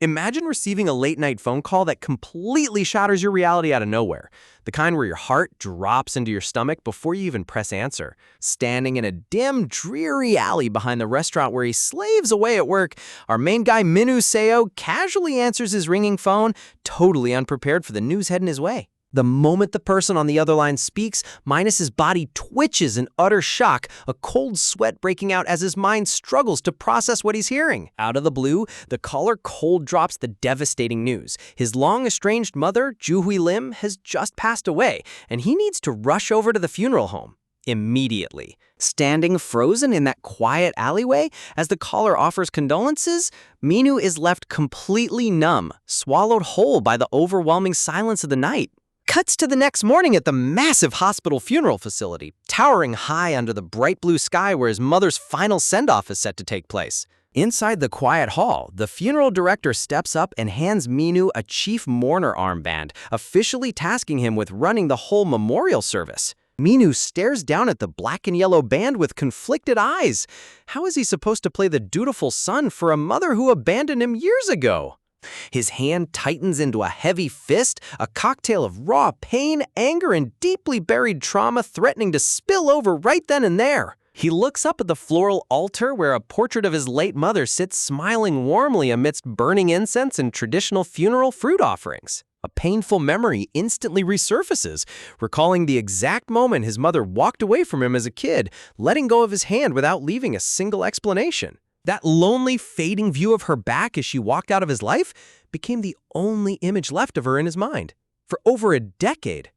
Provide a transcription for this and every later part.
Imagine receiving a late-night phone call that completely shatters your reality out of nowhere. The kind where your heart drops into your stomach before you even press answer. Standing in a dim, dreary alley behind the restaurant where he slaves away at work, our main guy Minu Seo casually answers his ringing phone, totally unprepared for the news heading his way. The moment the person on the other line speaks, Minus's body twitches in utter shock, a cold sweat breaking out as his mind struggles to process what he's hearing. Out of the blue, the caller cold drops the devastating news. His long-estranged mother, Juhui Lim, has just passed away, and he needs to rush over to the funeral home. Immediately. Standing frozen in that quiet alleyway, as the caller offers condolences, Minu is left completely numb, swallowed whole by the overwhelming silence of the night. Cuts to the next morning at the massive hospital funeral facility, towering high under the bright blue sky where his mother's final send-off is set to take place. Inside the quiet hall, the funeral director steps up and hands Minu a chief mourner armband, officially tasking him with running the whole memorial service. Minu stares down at the black and yellow band with conflicted eyes. How is he supposed to play the dutiful son for a mother who abandoned him years ago? His hand tightens into a heavy fist, a cocktail of raw pain, anger, and deeply buried trauma threatening to spill over right then and there. He looks up at the floral altar where a portrait of his late mother sits smiling warmly amidst burning incense and traditional funeral fruit offerings. A painful memory instantly resurfaces, recalling the exact moment his mother walked away from him as a kid, letting go of his hand without leaving a single explanation. That lonely, fading view of her back as she walked out of his life became the only image left of her in his mind. For over a decade.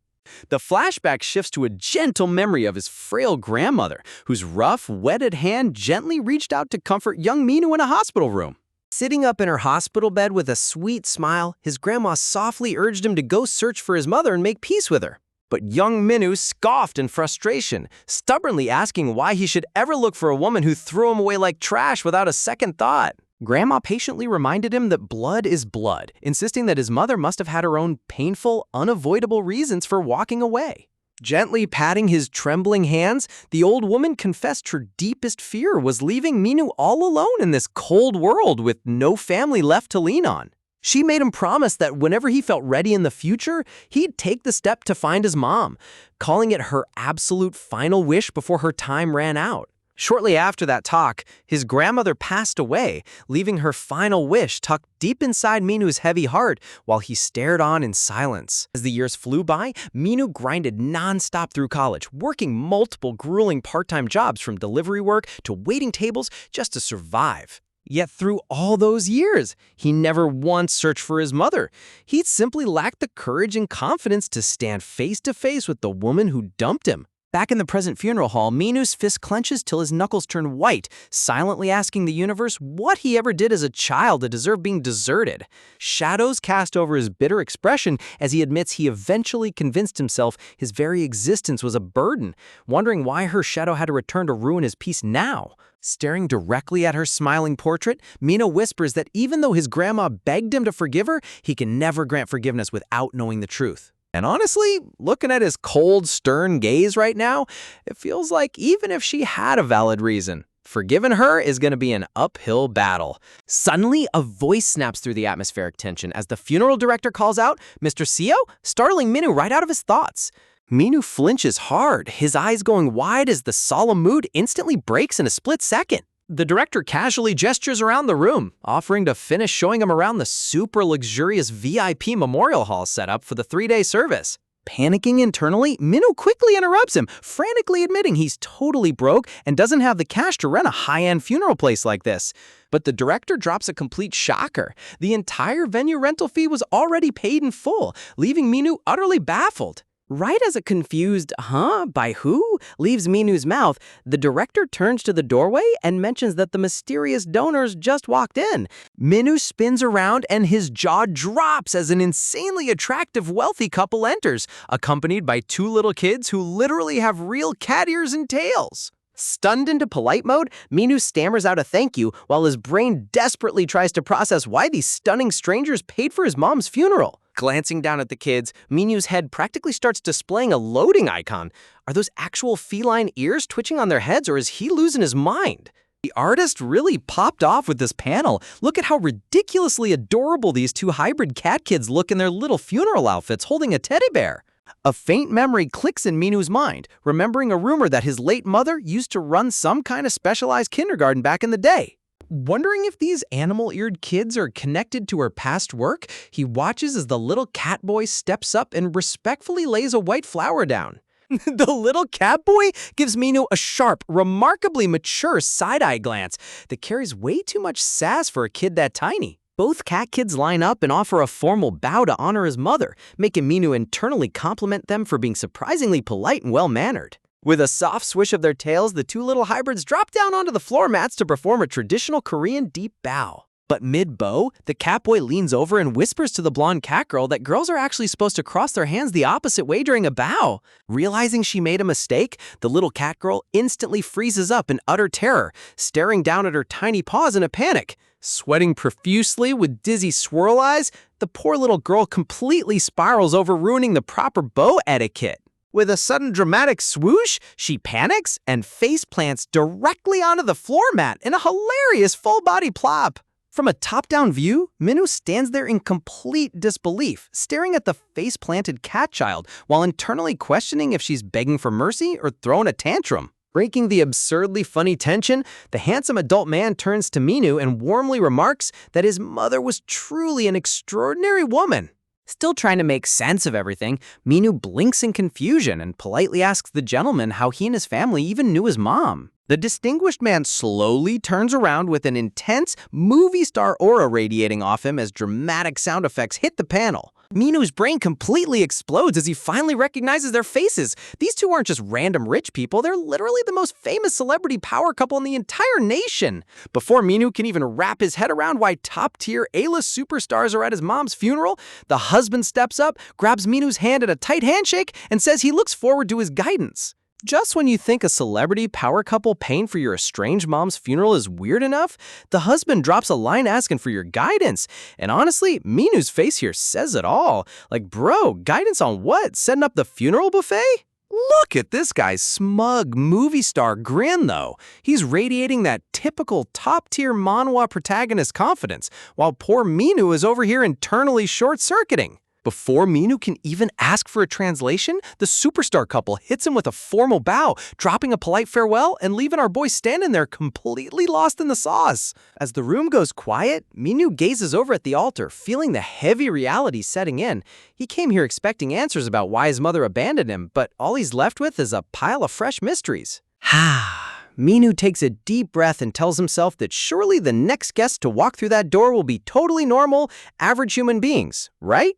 The flashback shifts to a gentle memory of his frail grandmother, whose rough, wetted hand gently reached out to comfort young Minu in a hospital room. Sitting up in her hospital bed with a sweet smile, his grandma softly urged him to go search for his mother and make peace with her. But young Minu scoffed in frustration, stubbornly asking why he should ever look for a woman who threw him away like trash without a second thought. Grandma patiently reminded him that blood is blood, insisting that his mother must have had her own painful, unavoidable reasons for walking away. Gently patting his trembling hands, the old woman confessed her deepest fear was leaving Minu all alone in this cold world with no family left to lean on. She made him promise that whenever he felt ready in the future, he'd take the step to find his mom, calling it her absolute final wish before her time ran out. Shortly after that talk, his grandmother passed away, leaving her final wish tucked deep inside Minu's heavy heart while he stared on in silence. As the years flew by, Minu grinded nonstop through college, working multiple grueling part-time jobs from delivery work to waiting tables just to survive. Yet through all those years, he never once searched for his mother. He simply lacked the courage and confidence to stand face to face with the woman who dumped him. Back in the present funeral hall, Minu's fist clenches till his knuckles turn white, silently asking the universe what he ever did as a child to deserve being deserted. Shadows cast over his bitter expression as he admits he eventually convinced himself his very existence was a burden, wondering why her shadow had to return to ruin his peace now. Staring directly at her smiling portrait, Minu whispers that even though his grandma begged him to forgive her, he can never grant forgiveness without knowing the truth. And honestly, looking at his cold, stern gaze right now, it feels like even if she had a valid reason, forgiving her is going to be an uphill battle. Suddenly, a voice snaps through the atmospheric tension as the funeral director calls out, "Mr. Seo?" startling Minu right out of his thoughts. Minu flinches hard, his eyes going wide as the solemn mood instantly breaks in a split second. The director casually gestures around the room, offering to finish showing him around the super luxurious VIP memorial hall setup for the 3-day service. Panicking internally, Minu quickly interrupts him, frantically admitting he's totally broke and doesn't have the cash to rent a high-end funeral place like this. But the director drops a complete shocker. The entire venue rental fee was already paid in full, leaving Minu utterly baffled. Right as a confused, "Huh? By who?" leaves Minu's mouth, the director turns to the doorway and mentions that the mysterious donors just walked in. Minu spins around and his jaw drops as an insanely attractive, wealthy couple enters, accompanied by 2 little kids who literally have real cat ears and tails. Stunned into polite mode, Minu stammers out a thank you while his brain desperately tries to process why these stunning strangers paid for his mom's funeral. Glancing down at the kids, Minu's head practically starts displaying a loading icon. Are those actual feline ears twitching on their heads, or is he losing his mind? The artist really popped off with this panel. Look at how ridiculously adorable these two hybrid cat kids look in their little funeral outfits holding a teddy bear. A faint memory clicks in Minu's mind, remembering a rumor that his late mother used to run some kind of specialized kindergarten back in the day. Wondering if these animal-eared kids are connected to her past work, he watches as the little cat boy steps up and respectfully lays a white flower down. The little cat boy gives Minu a sharp, remarkably mature side-eye glance that carries way too much sass for a kid that tiny. Both cat kids line up and offer a formal bow to honor his mother, making Minu internally compliment them for being surprisingly polite and well-mannered. With a soft swish of their tails, the two little hybrids drop down onto the floor mats to perform a traditional Korean deep bow. But mid-bow, the cat boy leans over and whispers to the blonde cat girl that girls are actually supposed to cross their hands the opposite way during a bow. Realizing she made a mistake, the little cat girl instantly freezes up in utter terror, staring down at her tiny paws in a panic. Sweating profusely with dizzy swirl eyes, the poor little girl completely spirals over, ruining the proper bow etiquette. With a sudden dramatic swoosh, she panics and face plants directly onto the floor mat in a hilarious full-body plop. From a top-down view, Minu stands there in complete disbelief, staring at the face-planted cat child while internally questioning if she's begging for mercy or throwing a tantrum. Breaking the absurdly funny tension, the handsome adult man turns to Minu and warmly remarks that his mother was truly an extraordinary woman. Still trying to make sense of everything, Minu blinks in confusion and politely asks the gentleman how he and his family even knew his mom. The distinguished man slowly turns around with an intense, movie star aura radiating off him as dramatic sound effects hit the panel. Minu's brain completely explodes as he finally recognizes their faces. These two aren't just random rich people, they're literally the most famous celebrity power couple in the entire nation. Before Minu can even wrap his head around why top-tier A-list superstars are at his mom's funeral, the husband steps up, grabs Minu's hand in a tight handshake, and says he looks forward to his guidance. Just when you think a celebrity power couple paying for your estranged mom's funeral is weird enough, the husband drops a line asking for your guidance. And honestly, Minu's face here says it all. Like, bro, guidance on what? Setting up the funeral buffet? Look at this guy's smug movie star grin, though. He's radiating that typical top-tier manhwa protagonist confidence, while poor Minu is over here internally short-circuiting. Before Minu can even ask for a translation, the superstar couple hits him with a formal bow, dropping a polite farewell and leaving our boy standing there completely lost in the sauce. As the room goes quiet, Minu gazes over at the altar, feeling the heavy reality setting in. He came here expecting answers about why his mother abandoned him, but all he's left with is a pile of fresh mysteries. Minu takes a deep breath and tells himself that surely the next guest to walk through that door will be totally normal, average human beings, right?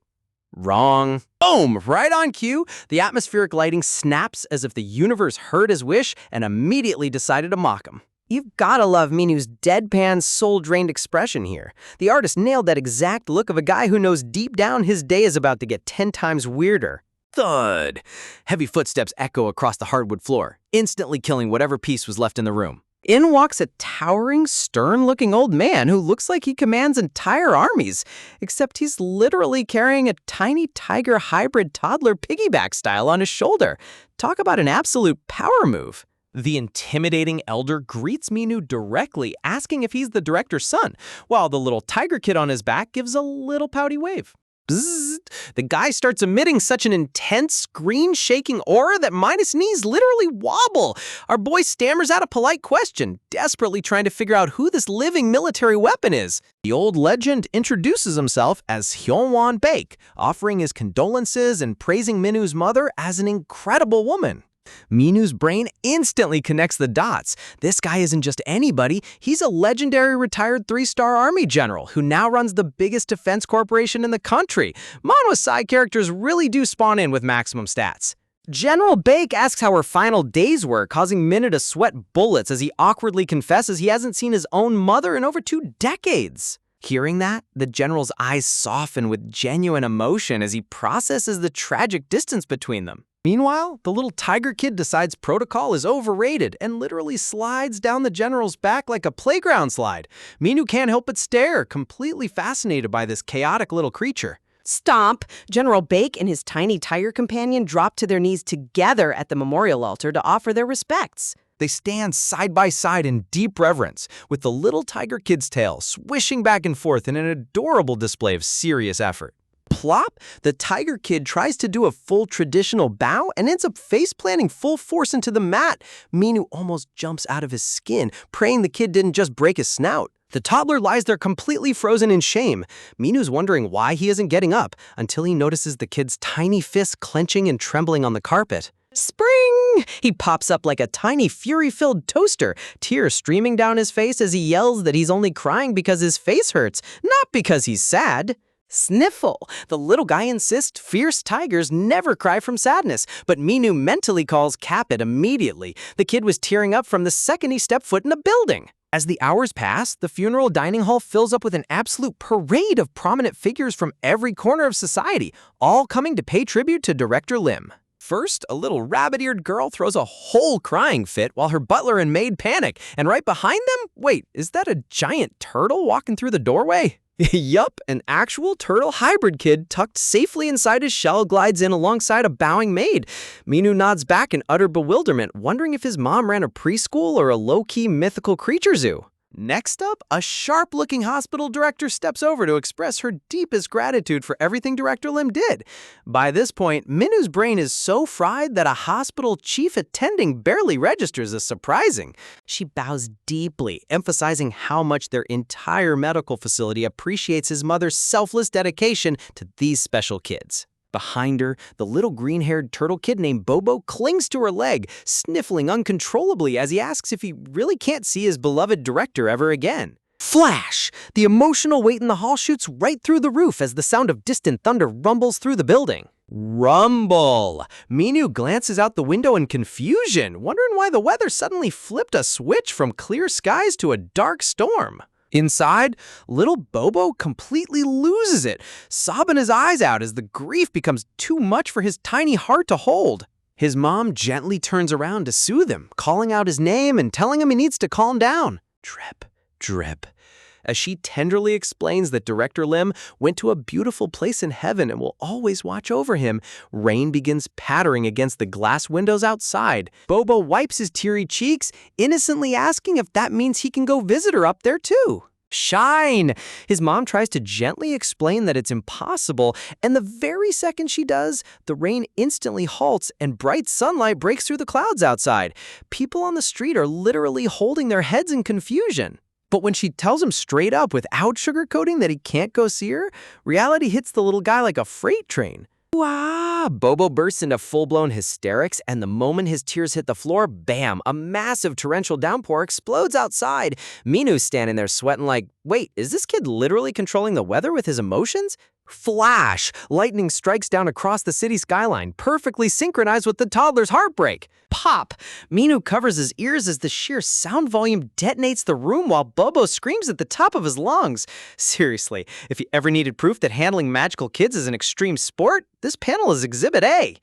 Wrong. Boom! Right on cue, the atmospheric lighting snaps as if the universe heard his wish and immediately decided to mock him. You've gotta love Minu's deadpan, soul-drained expression here. The artist nailed that exact look of a guy who knows deep down his day is about to get 10 times weirder. Thud! Heavy footsteps echo across the hardwood floor, instantly killing whatever piece was left in the room. In walks a towering, stern-looking old man who looks like he commands entire armies, except he's literally carrying a tiny tiger hybrid toddler piggyback style on his shoulder. Talk about an absolute power move. The intimidating elder greets Minu directly, asking if he's the director's son, while the little tiger kid on his back gives a little pouty wave. Bzzzt. The guy starts emitting such an intense, screen-shaking aura that Minus knees literally wobble. Our boy stammers out a polite question, desperately trying to figure out who this living military weapon is. The old legend introduces himself as Hyunwon Baek, offering his condolences and praising Minu's mother as an incredible woman. Minu's brain instantly connects the dots. This guy isn't just anybody, he's a legendary retired 3-star army general who now runs the biggest defense corporation in the country. Manhwa side characters really do spawn in with maximum stats. General Baek asks how her final days were, causing Minu to sweat bullets as he awkwardly confesses he hasn't seen his own mother in over 2 decades. Hearing that, the general's eyes soften with genuine emotion as he processes the tragic distance between them. Meanwhile, the little tiger kid decides protocol is overrated and literally slides down the general's back like a playground slide. Minu can't help but stare, completely fascinated by this chaotic little creature. Stomp! General Baek and his tiny tiger companion drop to their knees together at the memorial altar to offer their respects. They stand side by side in deep reverence, with the little tiger kid's tail swishing back and forth in an adorable display of serious effort. Plop, the tiger kid tries to do a full traditional bow and ends up face-planting full force into the mat. Minu almost jumps out of his skin, praying the kid didn't just break his snout. The toddler lies there completely frozen in shame. Minu's wondering why he isn't getting up until he notices the kid's tiny fists clenching and trembling on the carpet. Spring! He pops up like a tiny fury-filled toaster, tears streaming down his face as he yells that he's only crying because his face hurts, not because he's sad. Sniffle! The little guy insists fierce tigers never cry from sadness, but Minu mentally calls cap it immediately. The kid was tearing up from the second he stepped foot in a building. As the hours pass, the funeral dining hall fills up with an absolute parade of prominent figures from every corner of society, all coming to pay tribute to Director Lim. First, a little rabbit-eared girl throws a whole crying fit while her butler and maid panic, and right behind them, wait, is that a giant turtle walking through the doorway? Yup, an actual turtle hybrid kid tucked safely inside his shell glides in alongside a bowing maid. Minu nods back in utter bewilderment, wondering if his mom ran a preschool or a low-key mythical creature zoo. Next up, a sharp-looking hospital director steps over to express her deepest gratitude for everything Director Lim did. By this point, Minu's brain is so fried that a hospital chief attending barely registers as surprising. She bows deeply, emphasizing how much their entire medical facility appreciates his mother's selfless dedication to these special kids. Behind her, the little green-haired turtle kid named Bobo clings to her leg, sniffling uncontrollably as he asks if he really can't see his beloved director ever again. Flash! The emotional weight in the hall shoots right through the roof as the sound of distant thunder rumbles through the building. Rumble! Minu glances out the window in confusion, wondering why the weather suddenly flipped a switch from clear skies to a dark storm. Inside, little Bobo completely loses it, sobbing his eyes out as the grief becomes too much for his tiny heart to hold. His mom gently turns around to soothe him, calling out his name and telling him he needs to calm down. Drip, drip. As she tenderly explains that Director Lim went to a beautiful place in heaven and will always watch over him, rain begins pattering against the glass windows outside. Bobo wipes his teary cheeks, innocently asking if that means he can go visit her up there too. Shine! His mom tries to gently explain that it's impossible, and the very second she does, the rain instantly halts and bright sunlight breaks through the clouds outside. People on the street are literally holding their heads in confusion. But when she tells him straight up without sugarcoating that he can't go see her, reality hits the little guy like a freight train. Wah! Bobo bursts into full-blown hysterics, and the moment his tears hit the floor, bam, a massive torrential downpour explodes outside. Minu's standing there sweating like, wait, is this kid literally controlling the weather with his emotions? Flash! Lightning strikes down across the city skyline, perfectly synchronized with the toddler's heartbreak. Pop! Minu covers his ears as the sheer sound volume detonates the room while Bobo screams at the top of his lungs. Seriously, if you ever needed proof that handling magical kids is an extreme sport, this panel is Exhibit A.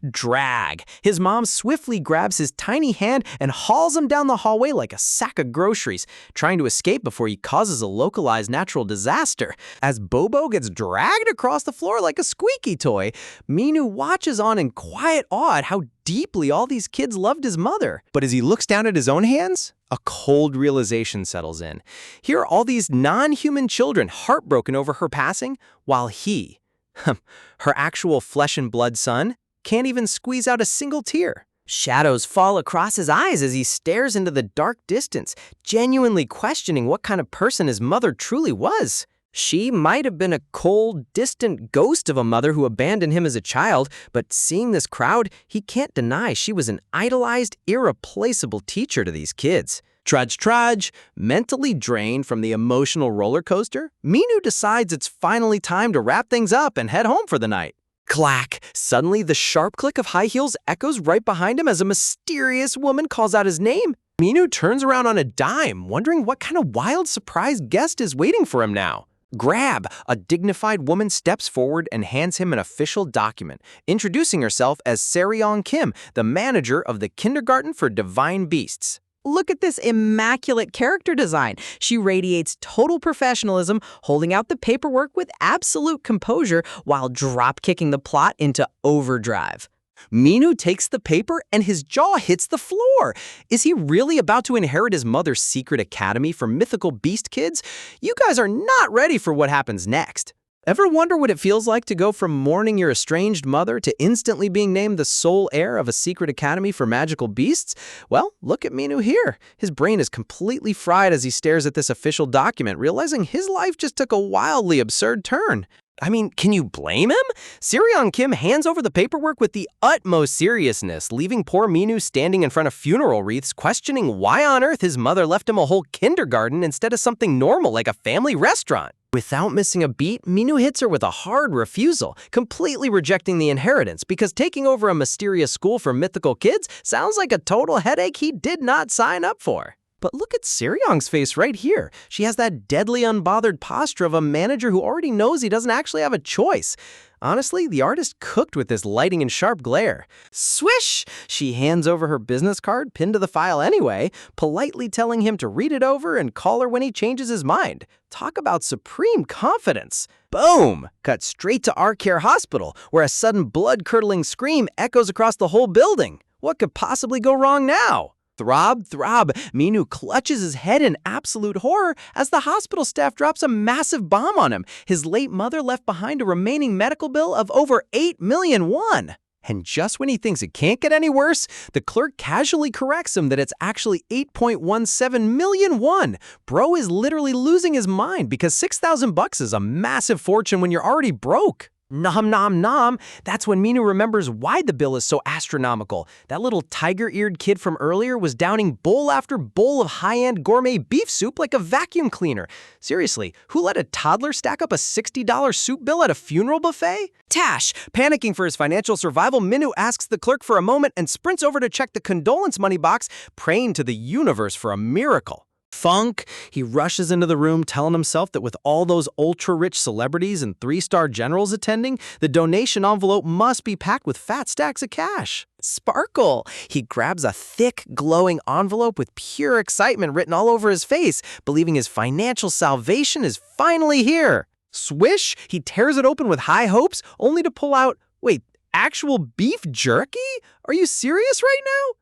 Drag. His mom swiftly grabs his tiny hand and hauls him down the hallway like a sack of groceries, trying to escape before he causes a localized natural disaster. As Bobo gets dragged across the floor like a squeaky toy, Minu watches on in quiet awe at how deeply all these kids loved his mother. But as he looks down at his own hands, a cold realization settles in. Here are all these non-human children heartbroken over her passing, while he, her actual flesh and blood son, can't even squeeze out a single tear. Shadows fall across his eyes as he stares into the dark distance, genuinely questioning what kind of person his mother truly was. She might have been a cold, distant ghost of a mother who abandoned him as a child, but seeing this crowd, he can't deny she was an idolized, irreplaceable teacher to these kids. Trudge, mentally drained from the emotional roller coaster, Minu decides it's finally time to wrap things up and head home for the night. Clack! Suddenly, the sharp click of high heels echoes right behind him as a mysterious woman calls out his name. Minu turns around on a dime, wondering what kind of wild surprise guest is waiting for him now. Grab! A dignified woman steps forward and hands him an official document, introducing herself as Seryong Kim, the manager of the Kindergarten for Divine Beasts. Look at this immaculate character design. She radiates total professionalism, holding out the paperwork with absolute composure while drop-kicking the plot into overdrive. Minu takes the paper and his jaw hits the floor. Is he really about to inherit his mother's secret academy for mythical beast kids? You guys are not ready for what happens next. Ever wonder what it feels like to go from mourning your estranged mother to instantly being named the sole heir of a secret academy for magical beasts? Well, look at Minu here. His brain is completely fried as he stares at this official document, realizing his life just took a wildly absurd turn. I mean, can you blame him? Seryong Kim hands over the paperwork with the utmost seriousness, leaving poor Minu standing in front of funeral wreaths, questioning why on earth his mother left him a whole kindergarten instead of something normal like a family restaurant. Without missing a beat, Minu hits her with a hard refusal, completely rejecting the inheritance because taking over a mysterious school for mythical kids sounds like a total headache he did not sign up for. But look at Seryong's face right here. She has that deadly unbothered posture of a manager who already knows he doesn't actually have a choice. Honestly, the artist cooked with this lighting and sharp glare. Swish! She hands over her business card, pinned to the file anyway, politely telling him to read it over and call her when he changes his mind. Talk about supreme confidence. Boom! Cut straight to Arcare Hospital, where a sudden blood-curdling scream echoes across the whole building. What could possibly go wrong now? Throb, throb, Minu clutches his head in absolute horror as the hospital staff drops a massive bomb on him. His late mother left behind a remaining medical bill of over 8 million won. And just when he thinks it can't get any worse, the clerk casually corrects him that it's actually 8.17 million won. Bro is literally losing his mind because 6,000 bucks is a massive fortune when you're already broke. Nom nom nom. That's when Minu remembers why the bill is so astronomical. That little tiger-eared kid from earlier was downing bowl after bowl of high-end gourmet beef soup like a vacuum cleaner. Seriously, who let a toddler stack up a $60 soup bill at a funeral buffet? Tash, panicking for his financial survival, Minu asks the clerk for a moment and sprints over to check the condolence money box, praying to the universe for a miracle. Funk, he rushes into the room telling himself that with all those ultra-rich celebrities and three-star generals attending, the donation envelope must be packed with fat stacks of cash. Sparkle! He grabs a thick, glowing envelope with pure excitement written all over his face, believing his financial salvation is finally here. Swish! He tears it open with high hopes, only to pull out, wait, actual beef jerky? Are you serious right now?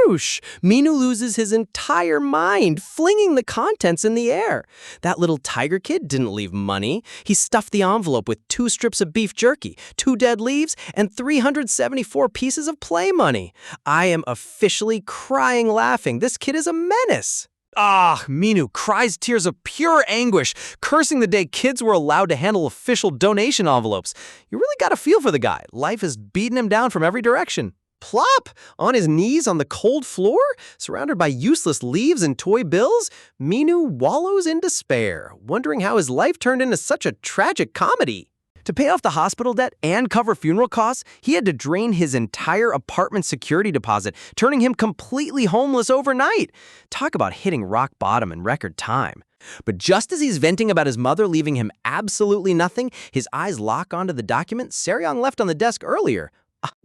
Whoosh! Minu loses his entire mind, flinging the contents in the air. That little tiger kid didn't leave money. He stuffed the envelope with 2 strips of beef jerky, 2 dead leaves, and 374 pieces of play money. I am officially crying laughing. This kid is a menace. Ah, Minu cries tears of pure anguish, cursing the day kids were allowed to handle official donation envelopes. You really got a feel for the guy. Life has beaten him down from every direction. Plop! On his knees on the cold floor, surrounded by useless leaves and toy bills, Minu wallows in despair, wondering how his life turned into such a tragic comedy. To pay off the hospital debt and cover funeral costs, he had to drain his entire apartment security deposit, turning him completely homeless overnight. Talk about hitting rock bottom in record time. But just as he's venting about his mother leaving him absolutely nothing, his eyes lock onto the document Seryong left on the desk earlier.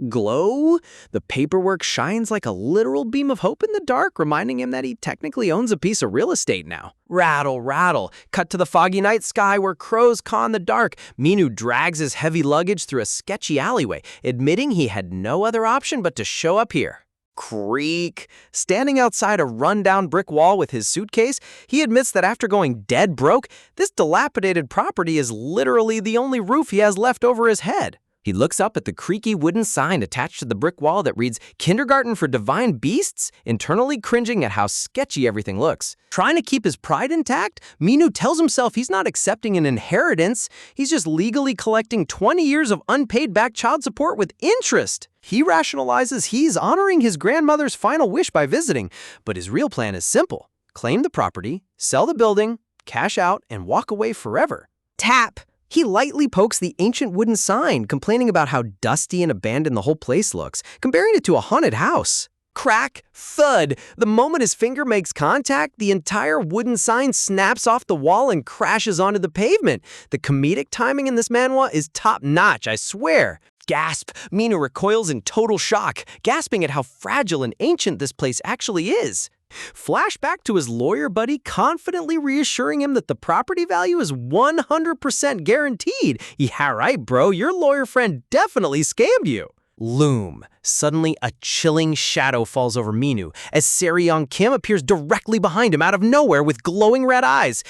Glow? The paperwork shines like a literal beam of hope in the dark, reminding him that he technically owns a piece of real estate now. Rattle, rattle. Cut to the foggy night sky where crows caw in the dark. Minu drags his heavy luggage through a sketchy alleyway, admitting he had no other option but to show up here. Creak. Standing outside a rundown brick wall with his suitcase, he admits that after going dead broke, this dilapidated property is literally the only roof he has left over his head. He looks up at the creaky wooden sign attached to the brick wall that reads, "Kindergarten for Divine Beasts," internally cringing at how sketchy everything looks. Trying to keep his pride intact, Minu tells himself he's not accepting an inheritance. He's just legally collecting 20 years of unpaid back child support with interest. He rationalizes he's honoring his grandmother's final wish by visiting, but his real plan is simple. Claim the property, sell the building, cash out, and walk away forever. Tap! He lightly pokes the ancient wooden sign, complaining about how dusty and abandoned the whole place looks, comparing it to a haunted house. Crack, thud. The moment his finger makes contact, the entire wooden sign snaps off the wall and crashes onto the pavement. The comedic timing in this manhwa is top-notch, I swear. Gasp! Minu recoils in total shock, gasping at how fragile and ancient this place actually is. Flashback to his lawyer buddy confidently reassuring him that the property value is 100% guaranteed. Yeah, right, bro. Your lawyer friend definitely scammed you. Loom. Suddenly, a chilling shadow falls over Minu as Seryong Kim appears directly behind him out of nowhere with glowing red eyes.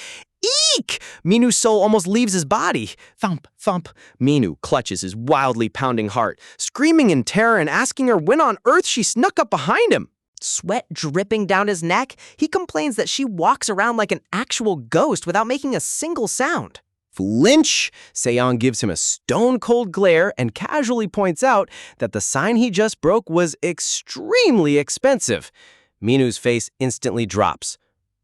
Eek! Minu's soul almost leaves his body. Thump, thump. Minu clutches his wildly pounding heart, screaming in terror and asking her when on earth she snuck up behind him. Sweat dripping down his neck, he complains that she walks around like an actual ghost without making a single sound. Flinch! Seong gives him a stone-cold glare and casually points out that the sign he just broke was extremely expensive. Minu's face instantly drops.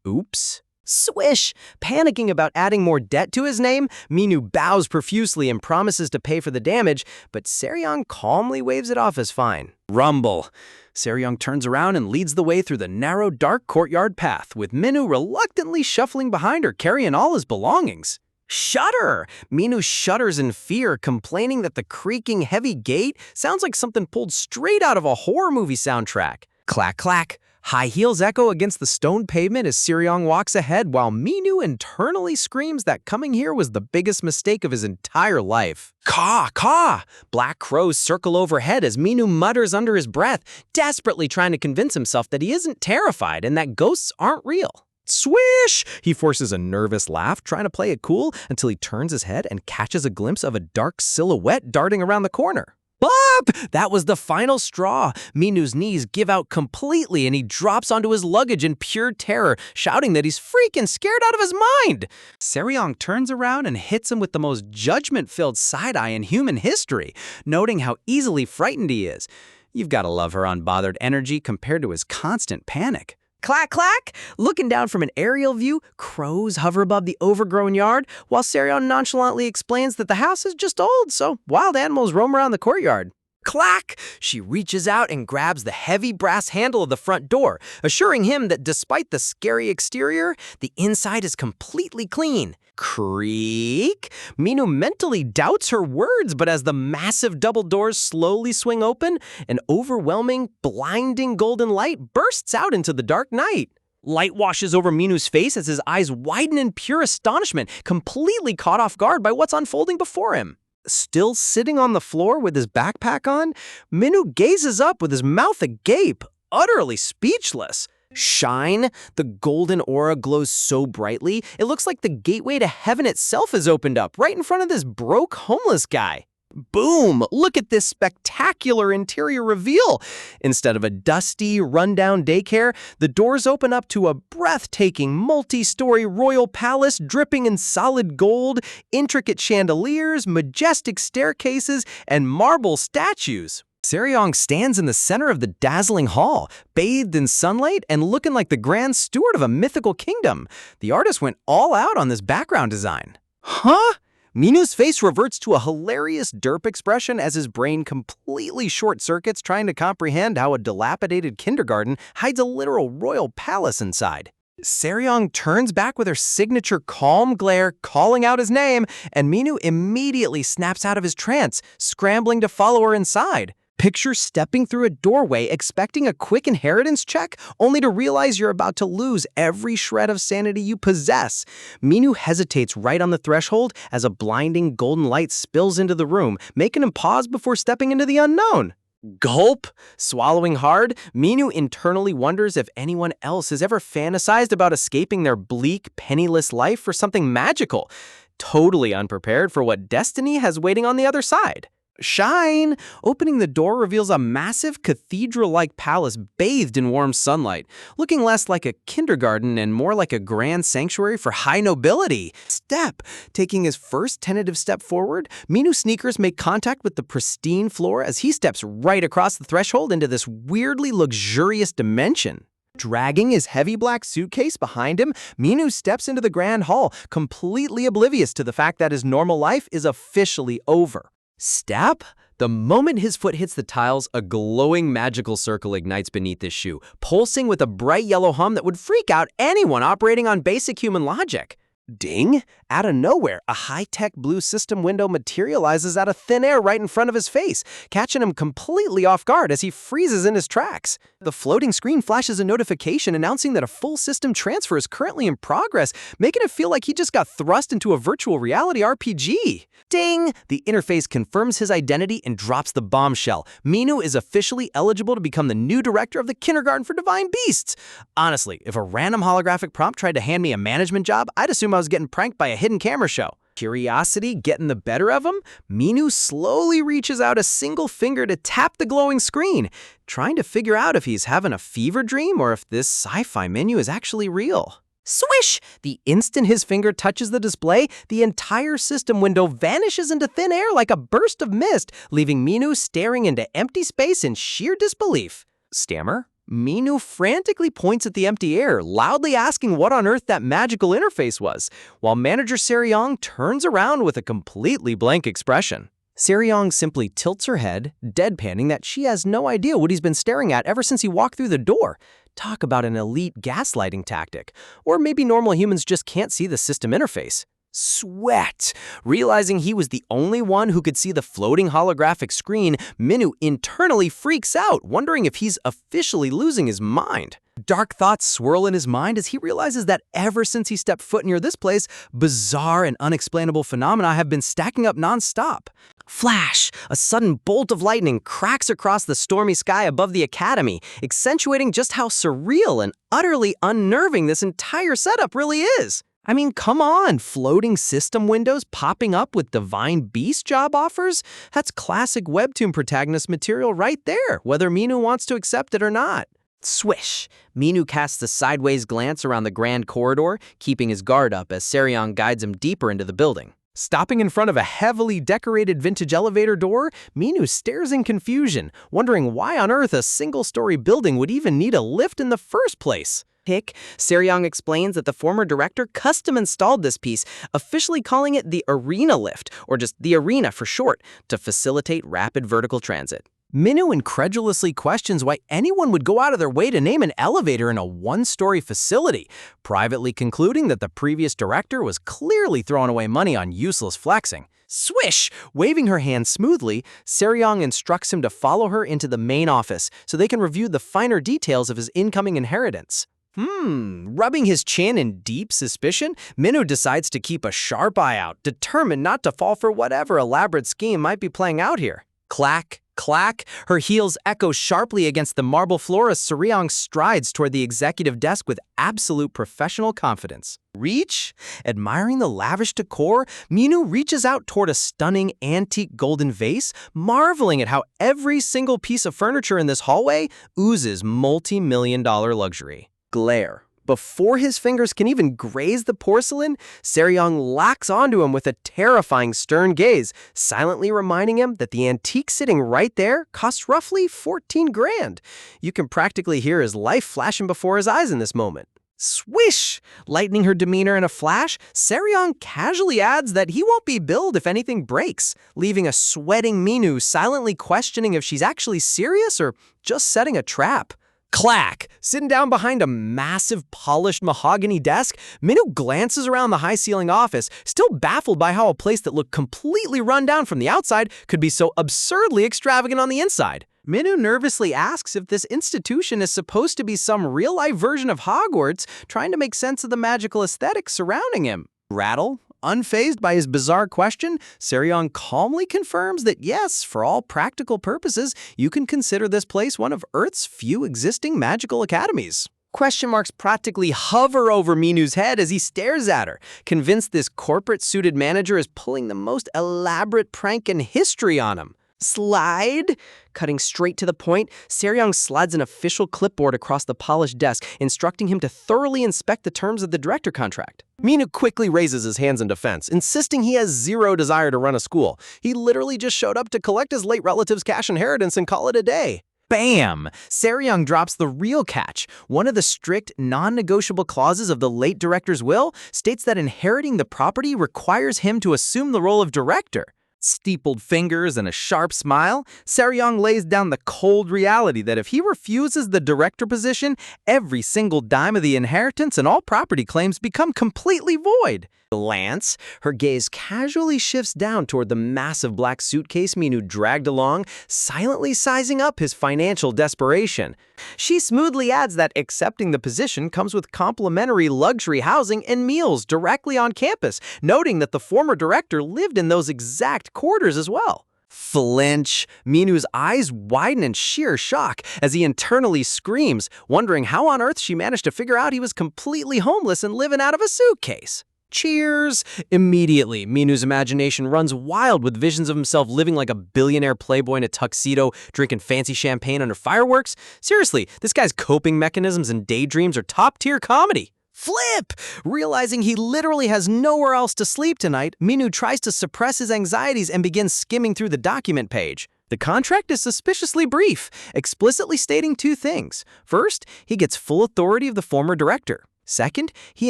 Oops. Swish! Panicking about adding more debt to his name, Minu bows profusely and promises to pay for the damage, but Seryong calmly waves it off as fine. Rumble. Seryong turns around and leads the way through the narrow, dark courtyard path, with Minu reluctantly shuffling behind her, carrying all his belongings. Shudder! Minu shudders in fear, complaining that the creaking heavy gate sounds like something pulled straight out of a horror movie soundtrack. Clack, clack. High heels echo against the stone pavement as Seryong walks ahead, while Minu internally screams that coming here was the biggest mistake of his entire life. Caw, caw! Black crows circle overhead as Minu mutters under his breath, desperately trying to convince himself that he isn't terrified and that ghosts aren't real. Swish! He forces a nervous laugh, trying to play it cool, until he turns his head and catches a glimpse of a dark silhouette darting around the corner. Bop! That was the final straw. Minu's knees give out completely and he drops onto his luggage in pure terror, shouting that he's freaking scared out of his mind. Seryong turns around and hits him with the most judgment-filled side-eye in human history, noting how easily frightened he is. You've got to love her unbothered energy compared to his constant panic. Clack, clack! Looking down from an aerial view, crows hover above the overgrown yard, while Seryong nonchalantly explains that the house is just old, so wild animals roam around the courtyard. Clack! She reaches out and grabs the heavy brass handle of the front door, assuring him that despite the scary exterior, the inside is completely clean. Creak! Minu mentally doubts her words, but as the massive double doors slowly swing open, an overwhelming, blinding golden light bursts out into the dark night. Light washes over Minu's face as his eyes widen in pure astonishment, completely caught off guard by what's unfolding before him. Still sitting on the floor with his backpack on, Minu gazes up with his mouth agape, utterly speechless. Shine! The golden aura glows so brightly, it looks like the gateway to heaven itself has opened up right in front of this broke homeless guy. Boom! Look at this spectacular interior reveal. Instead of a dusty, rundown daycare, the doors open up to a breathtaking multi-story royal palace dripping in solid gold, intricate chandeliers, majestic staircases, and marble statues. Seryong stands in the center of the dazzling hall, bathed in sunlight and looking like the grand steward of a mythical kingdom. The artist went all out on this background design. Huh? Minu's face reverts to a hilarious derp expression as his brain completely short-circuits trying to comprehend how a dilapidated kindergarten hides a literal royal palace inside. Seryong turns back with her signature calm glare, calling out his name, and Minu immediately snaps out of his trance, scrambling to follow her inside. Picture stepping through a doorway expecting a quick inheritance check, only to realize you're about to lose every shred of sanity you possess. Minu hesitates right on the threshold as a blinding golden light spills into the room, making him pause before stepping into the unknown. Gulp! Swallowing hard, Minu internally wonders if anyone else has ever fantasized about escaping their bleak, penniless life for something magical, totally unprepared for what destiny has waiting on the other side. Shine! Opening the door reveals a massive cathedral-like palace bathed in warm sunlight, looking less like a kindergarten and more like a grand sanctuary for high nobility. Step! Taking his first tentative step forward, Minu's sneakers make contact with the pristine floor as he steps right across the threshold into this weirdly luxurious dimension. Dragging his heavy black suitcase behind him, Minu steps into the grand hall, completely oblivious to the fact that his normal life is officially over. Step? The moment his foot hits the tiles, a glowing magical circle ignites beneath his shoe, pulsing with a bright yellow hum that would freak out anyone operating on basic human logic. Ding! Out of nowhere, a high-tech blue system window materializes out of thin air right in front of his face, catching him completely off guard as he freezes in his tracks. The floating screen flashes a notification announcing that a full system transfer is currently in progress, making it feel like he just got thrust into a virtual reality RPG. Ding! The interface confirms his identity and drops the bombshell. Minu is officially eligible to become the new director of the Kindergarten for Divine Beasts. Honestly, if a random holographic prompt tried to hand me a management job, I'd assume I was getting pranked by a hidden camera show. Curiosity getting the better of him, Minu slowly reaches out a single finger to tap the glowing screen, trying to figure out if he's having a fever dream or if this sci-fi menu is actually real. Swish! The instant his finger touches the display, the entire system window vanishes into thin air like a burst of mist, leaving Minu staring into empty space in sheer disbelief. Stammer? Minu frantically points at the empty air, loudly asking what on earth that magical interface was, while manager Seryong turns around with a completely blank expression. Seryong simply tilts her head, deadpanning that she has no idea what he's been staring at ever since he walked through the door. Talk about an elite gaslighting tactic. Or maybe normal humans just can't see the system interface. Sweat! Realizing he was the only one who could see the floating holographic screen, Minu internally freaks out, wondering if he's officially losing his mind. Dark thoughts swirl in his mind as he realizes that ever since he stepped foot near this place, bizarre and unexplainable phenomena have been stacking up non-stop. Flash! A sudden bolt of lightning cracks across the stormy sky above the academy, accentuating just how surreal and utterly unnerving this entire setup really is. I mean, come on, floating system windows popping up with Divine Beast job offers? That's classic Webtoon protagonist material right there, whether Minu wants to accept it or not. Swish! Minu casts a sideways glance around the grand corridor, keeping his guard up as Seryong guides him deeper into the building. Stopping in front of a heavily decorated vintage elevator door, Minu stares in confusion, wondering why on earth a single-story building would even need a lift in the first place. Seryong explains that the former director custom-installed this piece, officially calling it the Arena Lift, or just the Arena for short, to facilitate rapid vertical transit. Minu incredulously questions why anyone would go out of their way to name an elevator in a one-story facility, privately concluding that the previous director was clearly throwing away money on useless flexing. Swish! Waving her hand smoothly, Seryong instructs him to follow her into the main office so they can review the finer details of his incoming inheritance. Rubbing his chin in deep suspicion, Minu decides to keep a sharp eye out, determined not to fall for whatever elaborate scheme might be playing out here. Clack, clack, her heels echo sharply against the marble floor as Seryong strides toward the executive desk with absolute professional confidence. Reach? Admiring the lavish decor, Minu reaches out toward a stunning antique golden vase, marveling at how every single piece of furniture in this hallway oozes multi-million-dollar luxury. Glare. Before his fingers can even graze the porcelain, Seryong locks onto him with a terrifying stern gaze, silently reminding him that the antique sitting right there costs roughly 14 grand. You can practically hear his life flashing before his eyes in this moment. Swish! Lightening her demeanor in a flash, Seryong casually adds that he won't be billed if anything breaks, leaving a sweating Minu silently questioning if she's actually serious or just setting a trap. Clack! Sitting down behind a massive polished mahogany desk, Minu glances around the high-ceiling office, still baffled by how a place that looked completely run down from the outside could be so absurdly extravagant on the inside. Minu nervously asks if this institution is supposed to be some real-life version of Hogwarts, trying to make sense of the magical aesthetic surrounding him. Rattle? Unfazed by his bizarre question, Seryong calmly confirms that yes, for all practical purposes, you can consider this place one of Earth's few existing magical academies. Question marks practically hover over Minu's head as he stares at her, convinced this corporate-suited manager is pulling the most elaborate prank in history on him. Slide? Cutting straight to the point, Seryong slides an official clipboard across the polished desk, instructing him to thoroughly inspect the terms of the director contract. Minu quickly raises his hands in defense, insisting he has zero desire to run a school. He literally just showed up to collect his late relative's cash inheritance and call it a day. Bam! Seryong drops the real catch. One of the strict, non-negotiable clauses of the late director's will states that inheriting the property requires him to assume the role of director. Steepled fingers and a sharp smile, Seryong lays down the cold reality that if he refuses the director position, every single dime of the inheritance and all property claims become completely void. Glance, her gaze casually shifts down toward the massive black suitcase Minu dragged along, silently sizing up his financial desperation. She smoothly adds that accepting the position comes with complimentary luxury housing and meals directly on campus, noting that the former director lived in those exact quarters as well. Flinch. Minu's eyes widen in sheer shock as he internally screams, wondering how on earth she managed to figure out he was completely homeless and living out of a suitcase. Cheers! Immediately, Minu's imagination runs wild with visions of himself living like a billionaire playboy in a tuxedo, drinking fancy champagne under fireworks. Seriously, this guy's coping mechanisms and daydreams are top-tier comedy. Flip! Realizing he literally has nowhere else to sleep tonight, Minu tries to suppress his anxieties and begins skimming through the document page. The contract is suspiciously brief, explicitly stating two things. First, he gets full authority of the former director. Second, he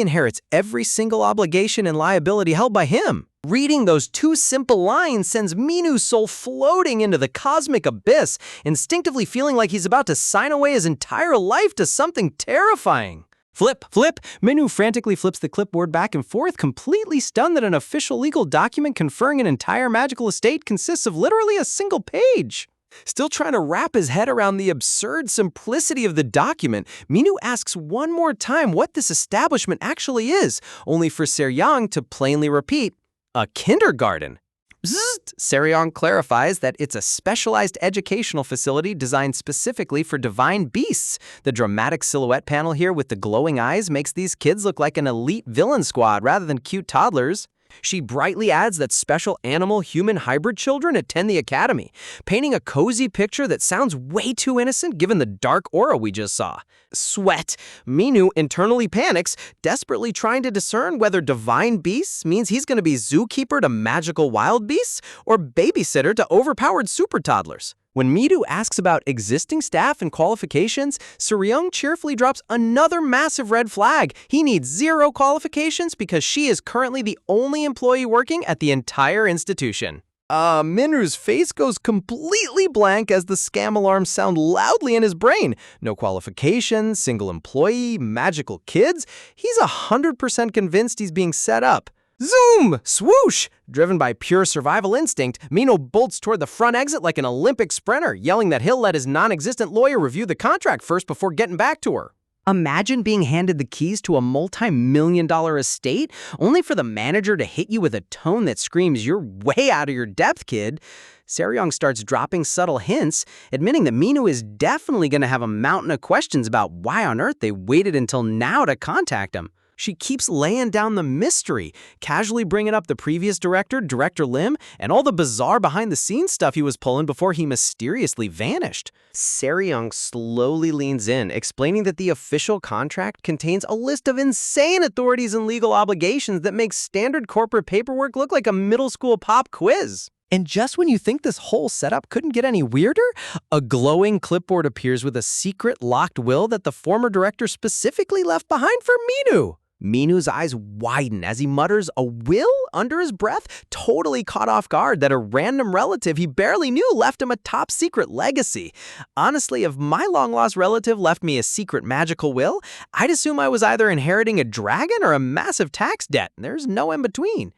inherits every single obligation and liability held by him. Reading those two simple lines sends Minu's soul floating into the cosmic abyss, instinctively feeling like he's about to sign away his entire life to something terrifying. Flip, flip! Minu frantically flips the clipboard back and forth, completely stunned that an official legal document conferring an entire magical estate consists of literally a single page. Still trying to wrap his head around the absurd simplicity of the document, Minu asks one more time what this establishment actually is, only for Seryong to plainly repeat, a kindergarten. Bzzzt! Seryong clarifies that it's a specialized educational facility designed specifically for divine beasts. The dramatic silhouette panel here with the glowing eyes makes these kids look like an elite villain squad rather than cute toddlers. She brightly adds that special animal-human hybrid children attend the academy, painting a cozy picture that sounds way too innocent given the dark aura we just saw. Sweat. Minu internally panics, desperately trying to discern whether divine beasts means he's going to be zookeeper to magical wild beasts or babysitter to overpowered super toddlers. When Minu asks about existing staff and qualifications, Seryong cheerfully drops another massive red flag. He needs 0 qualifications because she is currently the only employee working at the entire institution. Minu's face goes completely blank as the scam alarms sound loudly in his brain. No qualifications, single employee, magical kids. He's 100% convinced he's being set up. Zoom! Swoosh! Driven by pure survival instinct, Minu bolts toward the front exit like an Olympic sprinter, yelling that he'll let his non-existent lawyer review the contract first before getting back to her. Imagine being handed the keys to a multi-million-dollar estate, only for the manager to hit you with a tone that screams, "You're way out of your depth, kid." Seryong starts dropping subtle hints, admitting that Minu is definitely going to have a mountain of questions about why on earth they waited until now to contact him. She keeps laying down the mystery, casually bringing up the previous director, Director Lim, and all the bizarre behind-the-scenes stuff he was pulling before he mysteriously vanished. Seryong slowly leans in, explaining that the official contract contains a list of insane authorities and legal obligations that makes standard corporate paperwork look like a middle school pop quiz. And just when you think this whole setup couldn't get any weirder, a glowing clipboard appears with a secret locked will that the former director specifically left behind for Minu. Minu's eyes widen as he mutters a will under his breath, totally caught off guard that a random relative he barely knew left him a top-secret legacy. Honestly, if my long-lost relative left me a secret magical will, I'd assume I was either inheriting a dragon or a massive tax debt. There's no in-between.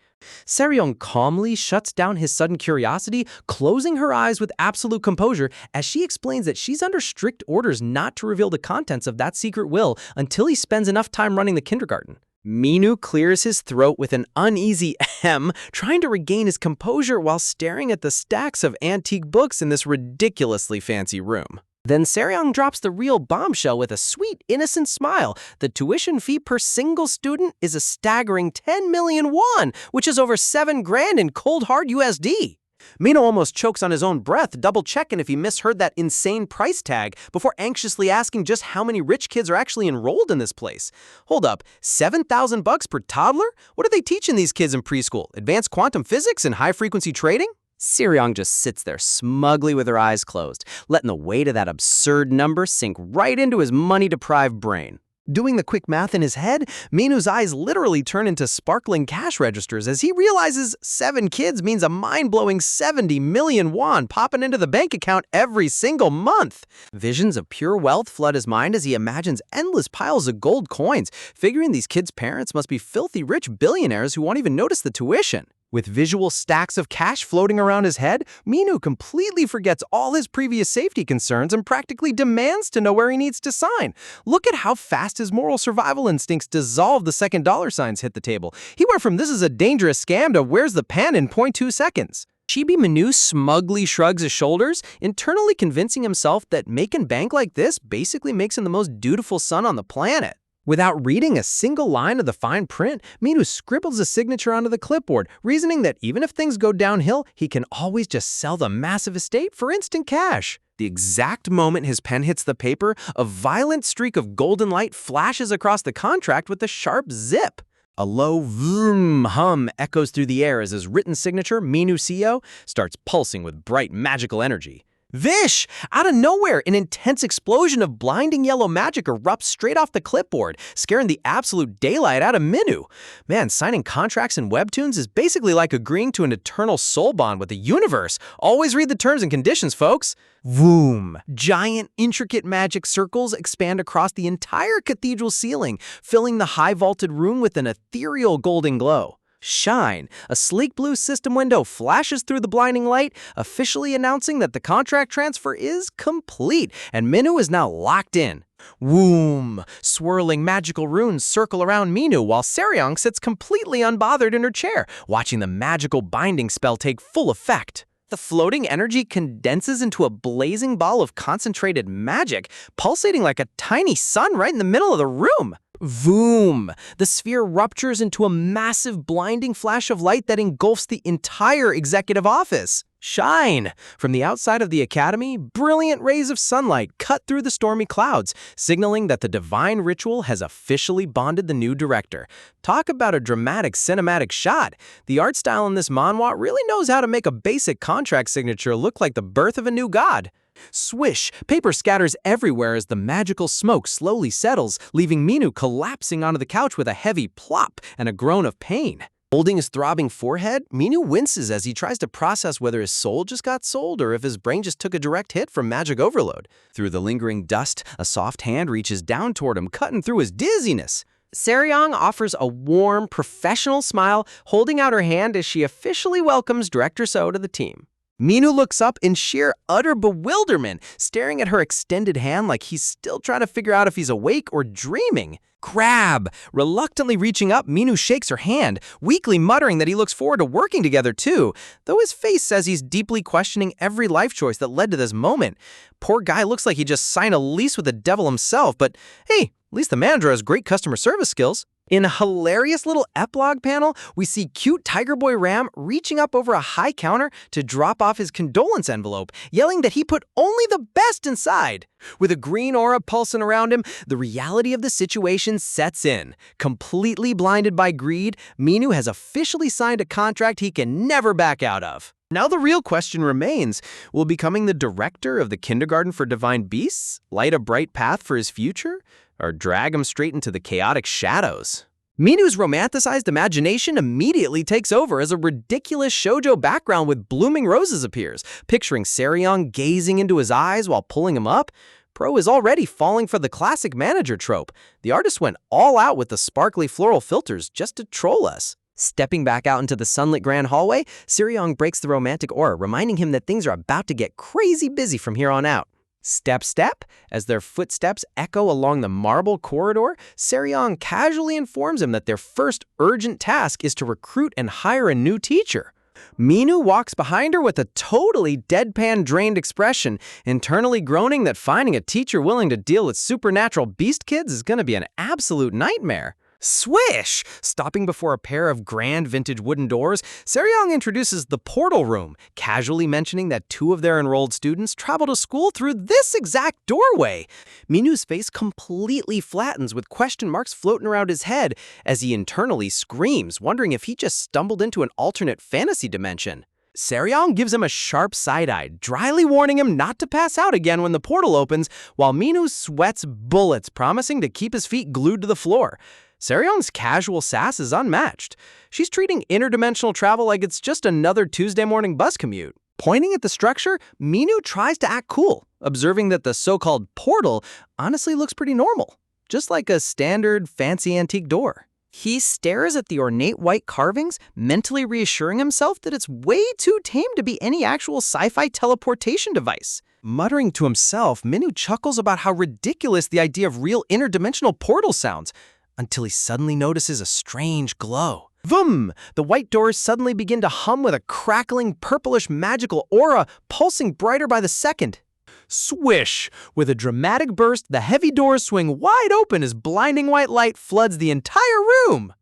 Seryong calmly shuts down his sudden curiosity, closing her eyes with absolute composure as she explains that she's under strict orders not to reveal the contents of that secret will until he spends enough time running the kindergarten. Minu clears his throat with an uneasy ahem, trying to regain his composure while staring at the stacks of antique books in this ridiculously fancy room. Then Seryong drops the real bombshell with a sweet, innocent smile. The tuition fee per single student is a staggering 10 million won, which is over 7 grand in cold hard USD. Minu almost chokes on his own breath, double-checking if he misheard that insane price tag before anxiously asking just how many rich kids are actually enrolled in this place. Hold up, 7,000 bucks per toddler? What are they teaching these kids in preschool? Advanced quantum physics and high-frequency trading? Seryong just sits there smugly with her eyes closed, letting the weight of that absurd number sink right into his money-deprived brain. Doing the quick math in his head, Minu's eyes literally turn into sparkling cash registers as he realizes 7 kids means a mind-blowing 70 million won popping into the bank account every single month. Visions of pure wealth flood his mind as he imagines endless piles of gold coins, figuring these kids' parents must be filthy rich billionaires who won't even notice the tuition. With visual stacks of cash floating around his head, Minu completely forgets all his previous safety concerns and practically demands to know where he needs to sign. Look at how fast his moral survival instincts dissolve the second dollar signs hit the table. He went from "this is a dangerous scam" to "where's the pen" in 0.2 seconds. Chibi Minu smugly shrugs his shoulders, internally convincing himself that making bank like this basically makes him the most dutiful son on the planet. Without reading a single line of the fine print, Minu scribbles a signature onto the clipboard, reasoning that even if things go downhill, he can always just sell the massive estate for instant cash. The exact moment his pen hits the paper, a violent streak of golden light flashes across the contract with a sharp zip. A low vroom hum echoes through the air as his written signature, Minu CEO, starts pulsing with bright magical energy. Vish! Out of nowhere, an intense explosion of blinding yellow magic erupts straight off the clipboard, scaring the absolute daylight out of Minu. Man, signing contracts in webtoons is basically like agreeing to an eternal soul bond with the universe. Always read the terms and conditions, folks. Voom! Giant, intricate magic circles expand across the entire cathedral ceiling, filling the high-vaulted room with an ethereal golden glow. Shine! A sleek blue system window flashes through the blinding light, officially announcing that the contract transfer is complete, and Minu is now locked in. Woom! Swirling magical runes circle around Minu while Seryong sits completely unbothered in her chair, watching the magical binding spell take full effect. The floating energy condenses into a blazing ball of concentrated magic, pulsating like a tiny sun right in the middle of the room. Voom! The sphere ruptures into a massive blinding flash of light that engulfs the entire executive office. Shine! From the outside of the academy, brilliant rays of sunlight cut through the stormy clouds, signaling that the divine ritual has officially bonded the new director. Talk about a dramatic cinematic shot. The art style in this manhwa really knows how to make a basic contract signature look like the birth of a new god. Swish! Paper scatters everywhere as the magical smoke slowly settles, leaving Minu collapsing onto the couch with a heavy plop and a groan of pain. Holding his throbbing forehead, Minu winces as he tries to process whether his soul just got sold or if his brain just took a direct hit from magic overload. Through the lingering dust, a soft hand reaches down toward him, cutting through his dizziness. Seryong offers a warm, professional smile, holding out her hand as she officially welcomes Director So to the team. Minu looks up in sheer, utter bewilderment, staring at her extended hand like he's still trying to figure out if he's awake or dreaming. Grab! Reluctantly reaching up, Minu shakes her hand, weakly muttering that he looks forward to working together too, though his face says he's deeply questioning every life choice that led to this moment. Poor guy looks like he just signed a lease with the devil himself, but hey, at least the manager has great customer service skills. In a hilarious little epilogue panel, we see cute Tiger Boy Ram reaching up over a high counter to drop off his condolence envelope, yelling that he put only the best inside. With a green aura pulsing around him, the reality of the situation sets in. Completely blinded by greed, Minu has officially signed a contract he can never back out of. Now the real question remains, will becoming the director of the Kindergarten for Divine Beasts light a bright path for his future, or drag him straight into the chaotic shadows? Minu's romanticized imagination immediately takes over as a ridiculous shoujo background with blooming roses appears, picturing Seryong gazing into his eyes while pulling him up. Pro is already falling for the classic manager trope. The artist went all out with the sparkly floral filters just to troll us. Stepping back out into the sunlit grand hallway, Seryong breaks the romantic aura, reminding him that things are about to get crazy busy from here on out. Step, step, as their footsteps echo along the marble corridor, Seryong casually informs him that their first urgent task is to recruit and hire a new teacher. Minu walks behind her with a totally deadpan drained expression, internally groaning that finding a teacher willing to deal with supernatural beast kids is going to be an absolute nightmare. Swish! Stopping before a pair of grand vintage wooden doors, Seryong introduces the portal room, casually mentioning that 2 of their enrolled students travel to school through this exact doorway. Minu's face completely flattens with question marks floating around his head as he internally screams, wondering if he just stumbled into an alternate fantasy dimension. Seryong gives him a sharp side-eye, dryly warning him not to pass out again when the portal opens, while Minu sweats bullets, promising to keep his feet glued to the floor. Seryong's casual sass is unmatched. She's treating interdimensional travel like it's just another Tuesday morning bus commute. Pointing at the structure, Minu tries to act cool, observing that the so-called portal honestly looks pretty normal, just like a standard fancy antique door. He stares at the ornate white carvings, mentally reassuring himself that it's way too tame to be any actual sci-fi teleportation device. Muttering to himself, Minu chuckles about how ridiculous the idea of real interdimensional portals sounds, until he suddenly notices a strange glow. Vroom! The white doors suddenly begin to hum with a crackling, purplish, magical aura, pulsing brighter by the second. Swish! With a dramatic burst, the heavy doors swing wide open as blinding white light floods the entire room.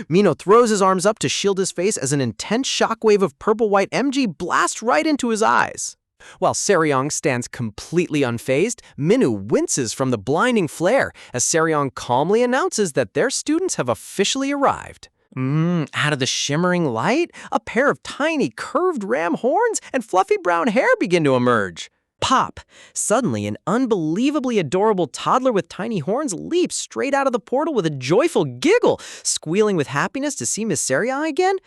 Minu throws his arms up to shield his face as an intense shockwave of purple-white MG blasts right into his eyes. While Seryong stands completely unfazed, Minu winces from the blinding flare as Seryong calmly announces that their students have officially arrived. Out of the shimmering light, a pair of tiny curved ram horns and fluffy brown hair begin to emerge. Pop! Suddenly, an unbelievably adorable toddler with tiny horns leaps straight out of the portal with a joyful giggle, squealing with happiness to see Miss Seryong again.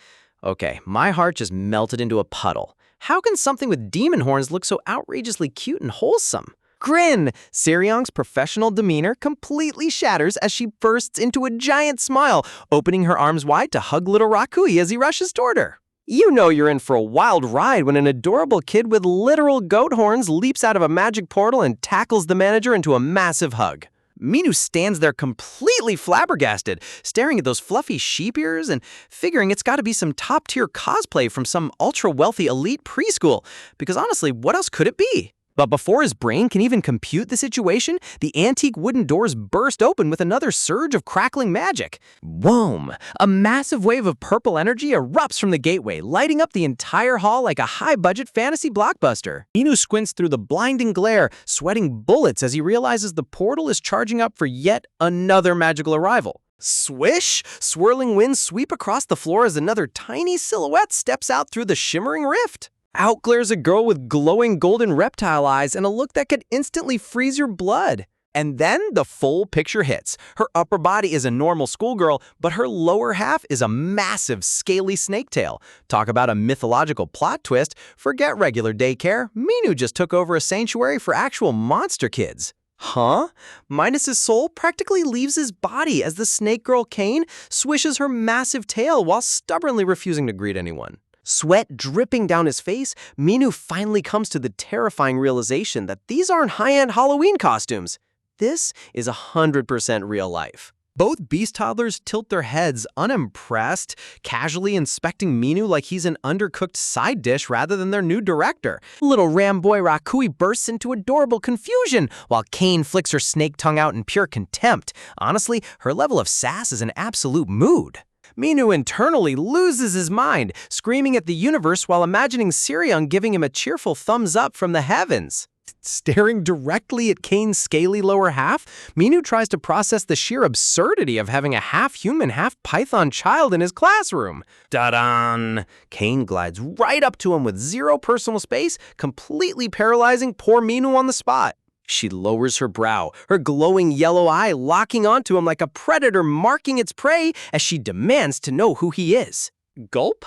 Okay, my heart just melted into a puddle. How can something with demon horns look so outrageously cute and wholesome? Grin! Seryong's professional demeanor completely shatters as she bursts into a giant smile, opening her arms wide to hug little Rakui as he rushes toward her. You know you're in for a wild ride when an adorable kid with literal goat horns leaps out of a magic portal and tackles the manager into a massive hug. Minu stands there completely flabbergasted, staring at those fluffy sheep ears and figuring it's got to be some top-tier cosplay from some ultra-wealthy elite preschool, because honestly, what else could it be? But before his brain can even compute the situation, the antique wooden doors burst open with another surge of crackling magic. Whoom! A massive wave of purple energy erupts from the gateway, lighting up the entire hall like a high-budget fantasy blockbuster. Minu squints through the blinding glare, sweating bullets as he realizes the portal is charging up for yet another magical arrival. Swish! Swirling winds sweep across the floor as another tiny silhouette steps out through the shimmering rift. Out glares a girl with glowing golden reptile eyes and a look that could instantly freeze your blood. And then the full picture hits. Her upper body is a normal schoolgirl, but her lower half is a massive, scaly snake tail. Talk about a mythological plot twist. Forget regular daycare. Minu just took over a sanctuary for actual monster kids. Huh? Midas's soul practically leaves his body as the snake girl Kane swishes her massive tail while stubbornly refusing to greet anyone. Sweat dripping down his face, Minu finally comes to the terrifying realization that these aren't high-end Halloween costumes. This is 100% real life. Both beast toddlers tilt their heads, unimpressed, casually inspecting Minu like he's an undercooked side dish rather than their new director. Little ram boy Rakui bursts into adorable confusion, while Kane flicks her snake tongue out in pure contempt. Honestly, her level of sass is an absolute mood. Minu internally loses his mind, screaming at the universe while imagining Seryong giving him a cheerful thumbs up from the heavens. Staring directly at Kane's scaly lower half, Minu tries to process the sheer absurdity of having a half-human, half-python child in his classroom. Da-dan! Kane glides right up to him with zero personal space, completely paralyzing poor Minu on the spot. She lowers her brow, her glowing yellow eye locking onto him like a predator marking its prey as she demands to know who he is. Gulp?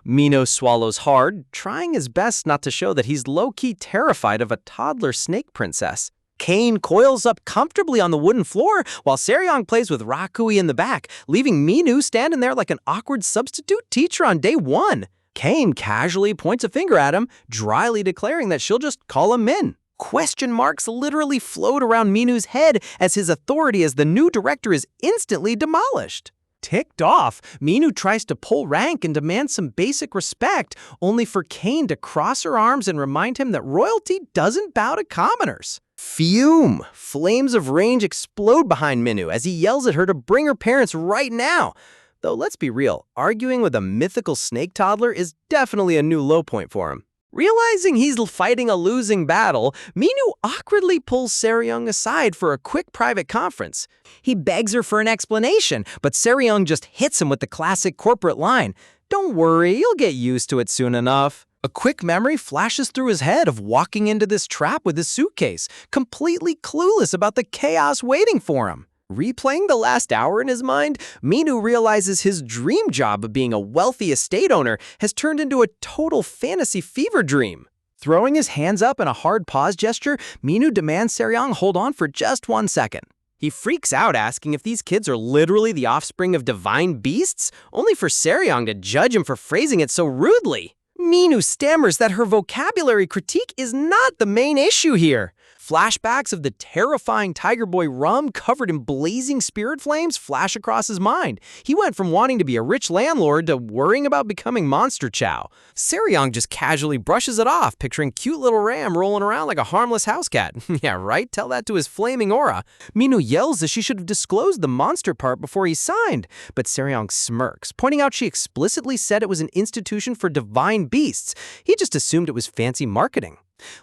Minu swallows hard, trying his best not to show that he's low-key terrified of a toddler snake princess. Kane coils up comfortably on the wooden floor while Seryong plays with Rakui in the back, leaving Minu standing there like an awkward substitute teacher on day one. Kane casually points a finger at him, dryly declaring that she'll just call him Min. Question marks literally float around Minu's head as his authority as the new director is instantly demolished. Ticked off, Minu tries to pull rank and demand some basic respect, only for Kane to cross her arms and remind him that royalty doesn't bow to commoners. Fume! Flames of rage explode behind Minu as he yells at her to bring her parents right now. Though let's be real, arguing with a mythical snake toddler is definitely a new low point for him. Realizing he's fighting a losing battle, Minu awkwardly pulls Seryong aside for a quick private conference. He begs her for an explanation, but Seryong just hits him with the classic corporate line. Don't worry, you'll get used to it soon enough. A quick memory flashes through his head of walking into this trap with his suitcase, completely clueless about the chaos waiting for him. Replaying the last hour in his mind, Minu realizes his dream job of being a wealthy estate owner has turned into a total fantasy fever dream. Throwing his hands up in a hard pause gesture, Minu demands Seryong hold on for just 1 second. He freaks out, asking if these kids are literally the offspring of divine beasts, only for Seryong to judge him for phrasing it so rudely. Minu stammers that her vocabulary critique is not the main issue here. Flashbacks of the terrifying Tiger Boy rum covered in blazing spirit flames flash across his mind. He went from wanting to be a rich landlord to worrying about becoming Monster Chow. Seryong just casually brushes it off, picturing cute little Ram rolling around like a harmless house cat. Yeah, right? Tell that to his flaming aura. Minu yells that she should have disclosed the monster part before he signed, but Seryong smirks, pointing out she explicitly said it was an institution for divine beasts. He just assumed it was fancy marketing.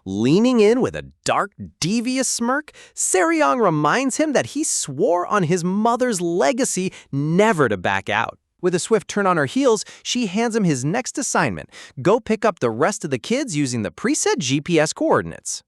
Leaning in with a dark, devious smirk, Seryong reminds him that he swore on his mother's legacy never to back out. With a swift turn on her heels, she hands him his next assignment. Go pick up the rest of the kids using the preset GPS coordinates.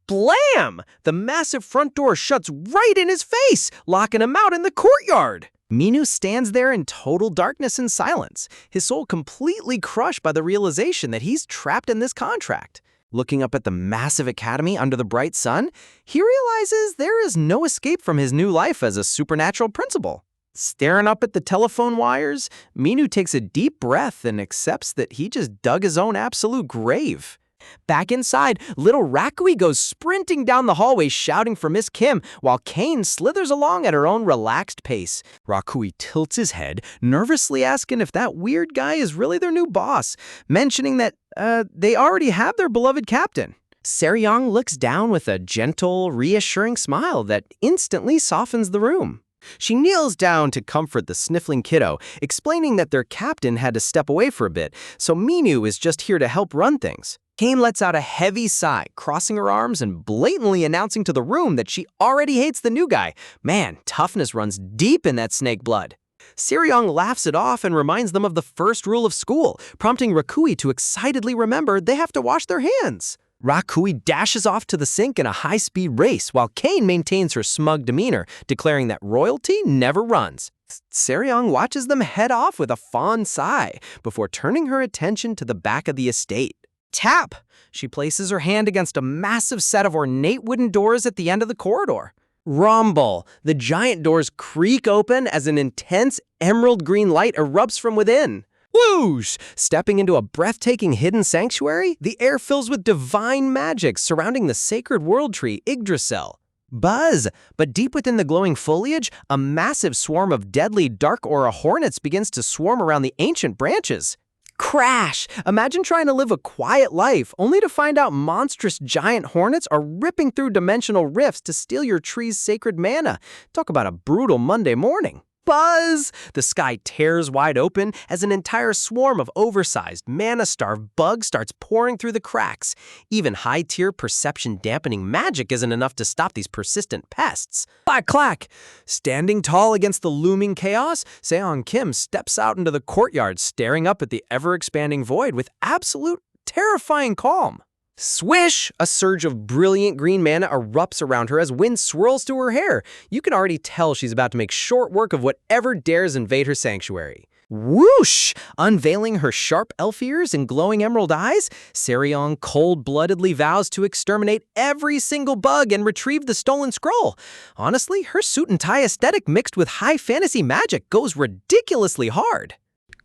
Blam! The massive front door shuts right in his face, locking him out in the courtyard. Minu stands there in total darkness and silence, his soul completely crushed by the realization that he's trapped in this contract. Looking up at the massive academy under the bright sun, he realizes there is no escape from his new life as a supernatural principal. Staring up at the telephone wires, Minu takes a deep breath and accepts that he just dug his own absolute grave. Back inside, little Rakui goes sprinting down the hallway shouting for Miss Kim, while Kane slithers along at her own relaxed pace. Rakui tilts his head, nervously asking if that weird guy is really their new boss, mentioning that they already have their beloved captain. Seryong looks down with a gentle, reassuring smile that instantly softens the room. She kneels down to comfort the sniffling kiddo, explaining that their captain had to step away for a bit, so Minu is just here to help run things. Kane lets out a heavy sigh, crossing her arms and blatantly announcing to the room that she already hates the new guy. Man, toughness runs deep in that snake blood. Seryong laughs it off and reminds them of the first rule of school, prompting Rakui to excitedly remember they have to wash their hands. Rakui dashes off to the sink in a high-speed race, while Kane maintains her smug demeanor, declaring that royalty never runs. Seryong watches them head off with a fond sigh before turning her attention to the back of the estate. Tap! She places her hand against a massive set of ornate wooden doors at the end of the corridor. Rumble! The giant doors creak open as an intense emerald green light erupts from within. Whoosh! Stepping into a breathtaking hidden sanctuary, the air fills with divine magic surrounding the sacred world tree Yggdrasil. Buzz! But deep within the glowing foliage, a massive swarm of deadly dark aura hornets begins to swarm around the ancient branches. Crash! Imagine trying to live a quiet life, only to find out monstrous giant hornets are ripping through dimensional rifts to steal your tree's sacred mana. Talk about a brutal Monday morning. Buzz! The sky tears wide open as an entire swarm of oversized, mana-starved bugs starts pouring through the cracks. Even high-tier perception-dampening magic isn't enough to stop these persistent pests. Clack-clack! Standing tall against the looming chaos, Seong Kim steps out into the courtyard, staring up at the ever-expanding void with absolute terrifying calm. Swish! A surge of brilliant green mana erupts around her as wind swirls through her hair. You can already tell she's about to make short work of whatever dares invade her sanctuary. Whoosh! Unveiling her sharp elf ears and glowing emerald eyes, Seryong cold-bloodedly vows to exterminate every single bug and retrieve the stolen scroll. Honestly, her suit and tie aesthetic mixed with high fantasy magic goes ridiculously hard.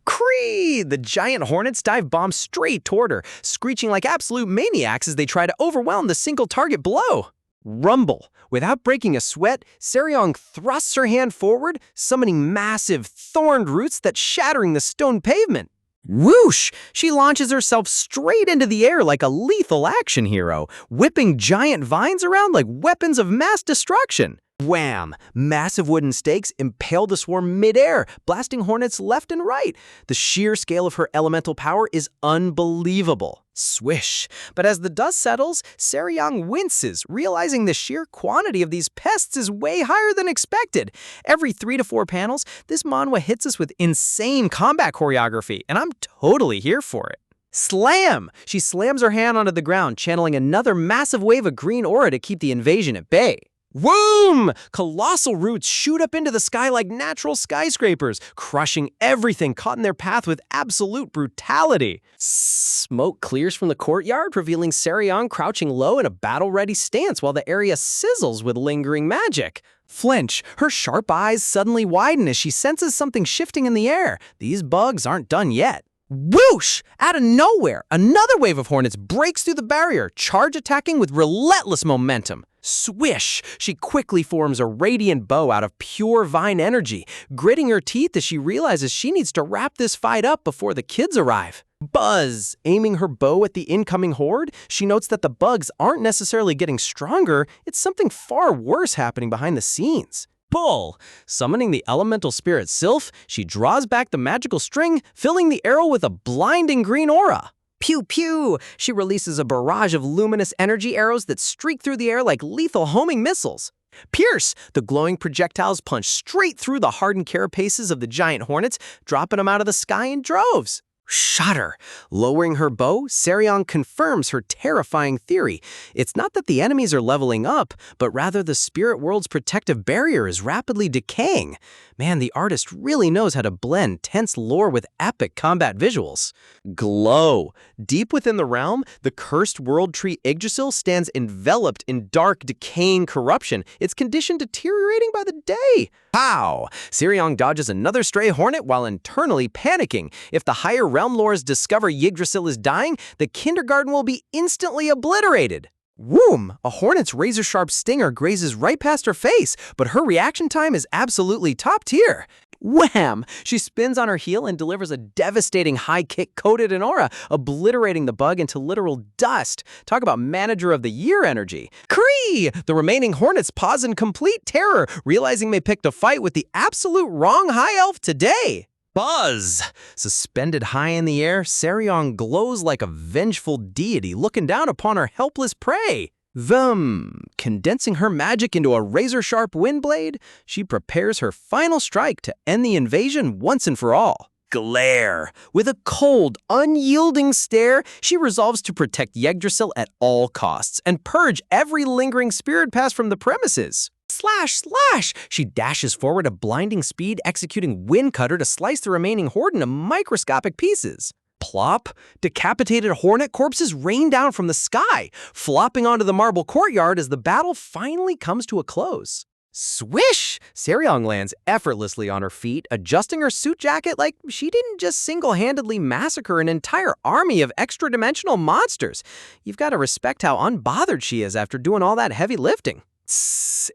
Cree! The giant hornets dive bomb straight toward her, screeching like absolute maniacs as they try to overwhelm the single target below. Rumble! Without breaking a sweat, Seryong thrusts her hand forward, summoning massive, thorned roots that shattering the stone pavement. Whoosh! She launches herself straight into the air like a lethal action hero, whipping giant vines around like weapons of mass destruction. Wham! Massive wooden stakes impale the swarm midair, blasting hornets left and right. The sheer scale of her elemental power is unbelievable. Swish! But as the dust settles, Seryong winces, realizing the sheer quantity of these pests is way higher than expected. Every 3 to 4 panels, this manhwa hits us with insane combat choreography, and I'm totally here for it. Slam! She slams her hand onto the ground, channeling another massive wave of green aura to keep the invasion at bay. Whoom! Colossal roots shoot up into the sky like natural skyscrapers, crushing everything caught in their path with absolute brutality. Smoke clears from the courtyard, revealing Seryong crouching low in a battle-ready stance while the area sizzles with lingering magic. Flinch, her sharp eyes suddenly widen as she senses something shifting in the air. These bugs aren't done yet. Whoosh! Out of nowhere, another wave of hornets breaks through the barrier, charge attacking with relentless momentum. Swish! She quickly forms a radiant bow out of pure vine energy, gritting her teeth as she realizes she needs to wrap this fight up before the kids arrive. Buzz! Aiming her bow at the incoming horde, she notes that the bugs aren't necessarily getting stronger, it's something far worse happening behind the scenes. Pull! Summoning the elemental spirit Sylph, she draws back the magical string, filling the arrow with a blinding green aura. Pew pew! She releases a barrage of luminous energy arrows that streak through the air like lethal homing missiles. Pierce! The glowing projectiles punch straight through the hardened carapaces of the giant hornets, dropping them out of the sky in droves. Shatter! Lowering her bow, Seryong confirms her terrifying theory. It's not that the enemies are leveling up, but rather the spirit world's protective barrier is rapidly decaying. Man, the artist really knows how to blend tense lore with epic combat visuals. Glow! Deep within the realm, the cursed world tree Yggdrasil stands enveloped in dark, decaying corruption, its condition deteriorating by the day. Pow! Seryong dodges another stray hornet while internally panicking. If the higher realm lores discover Yggdrasil is dying, the kindergarten will be instantly obliterated. Whoom! A hornet's razor-sharp stinger grazes right past her face, but her reaction time is absolutely top tier. Wham! She spins on her heel and delivers a devastating high kick coated in aura, obliterating the bug into literal dust. Talk about manager of the year energy. Cree! The remaining hornets pause in complete terror, realizing they picked a fight with the absolute wrong high elf today. Buzz! Suspended high in the air, Seryong glows like a vengeful deity looking down upon her helpless prey. Condensing her magic into a razor-sharp wind blade, she prepares her final strike to end the invasion once and for all. Glare! With a cold, unyielding stare, she resolves to protect Yggdrasil at all costs and purge every lingering spirit past from the premises. Slash, slash! She dashes forward at blinding speed, executing Wind Cutter to slice the remaining horde into microscopic pieces. Plop! Decapitated hornet corpses rain down from the sky, flopping onto the marble courtyard as the battle finally comes to a close. Swish! Seryong lands effortlessly on her feet, adjusting her suit jacket like she didn't just single-handedly massacre an entire army of extra-dimensional monsters. You've got to respect how unbothered she is after doing all that heavy lifting.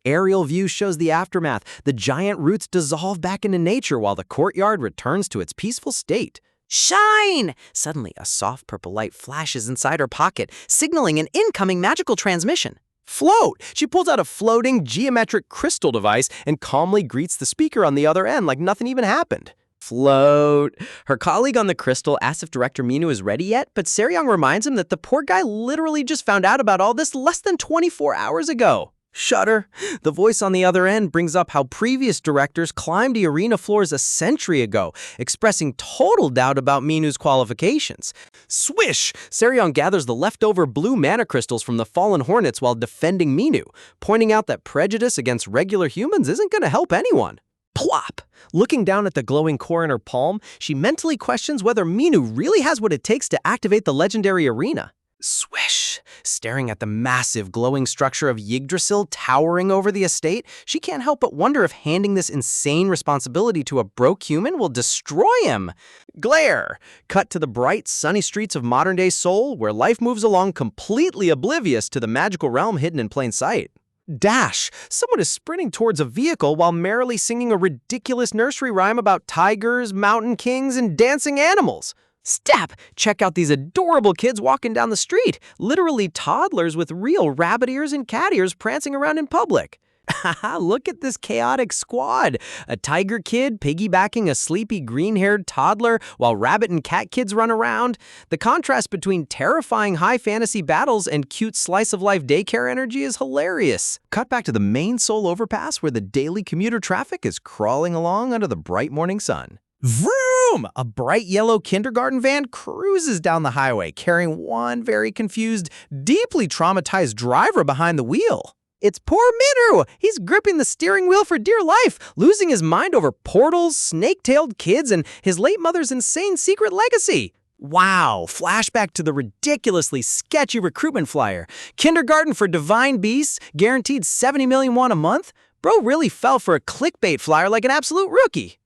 Aerial view shows the aftermath. The giant roots dissolve back into nature while the courtyard returns to its peaceful state. Shine! Suddenly, a soft purple light flashes inside her pocket, signaling an incoming magical transmission. Float! She pulls out a floating geometric crystal device and calmly greets the speaker on the other end like nothing even happened. Float! Her colleague on the crystal asks if Director Minu is ready yet, but Seryong reminds him that the poor guy literally just found out about all this less than 24 hours ago. Shudder. The voice on the other end brings up how previous directors climbed the arena floors a century ago, expressing total doubt about Minu's qualifications. Swish! Seryong gathers the leftover blue mana crystals from the fallen hornets while defending Minu, pointing out that prejudice against regular humans isn't going to help anyone. Plop! Looking down at the glowing core in her palm, she mentally questions whether Minu really has what it takes to activate the legendary arena. Swish! Staring at the massive glowing structure of Yggdrasil towering over the estate, she can't help but wonder if handing this insane responsibility to a broke human will destroy him. Glare! Cut to the bright, sunny streets of modern-day Seoul, where life moves along completely oblivious to the magical realm hidden in plain sight. Dash! Someone is sprinting towards a vehicle while merrily singing a ridiculous nursery rhyme about tigers, mountain kings, and dancing animals. Step! Check out these adorable kids walking down the street, literally toddlers with real rabbit ears and cat ears prancing around in public. Haha, look at this chaotic squad. A tiger kid piggybacking a sleepy green-haired toddler while rabbit and cat kids run around. The contrast between terrifying high fantasy battles and cute slice-of-life daycare energy is hilarious. Cut back to the main Seoul overpass where the daily commuter traffic is crawling along under the bright morning sun. Vroom! A bright yellow kindergarten van cruises down the highway, carrying one very confused, deeply traumatized driver behind the wheel. It's poor Minu! He's gripping the steering wheel for dear life, losing his mind over portals, snake-tailed kids, and his late mother's insane secret legacy. Wow, flashback to the ridiculously sketchy recruitment flyer. Kindergarten for divine beasts, guaranteed 70 million won a month? Bro really fell for a clickbait flyer like an absolute rookie.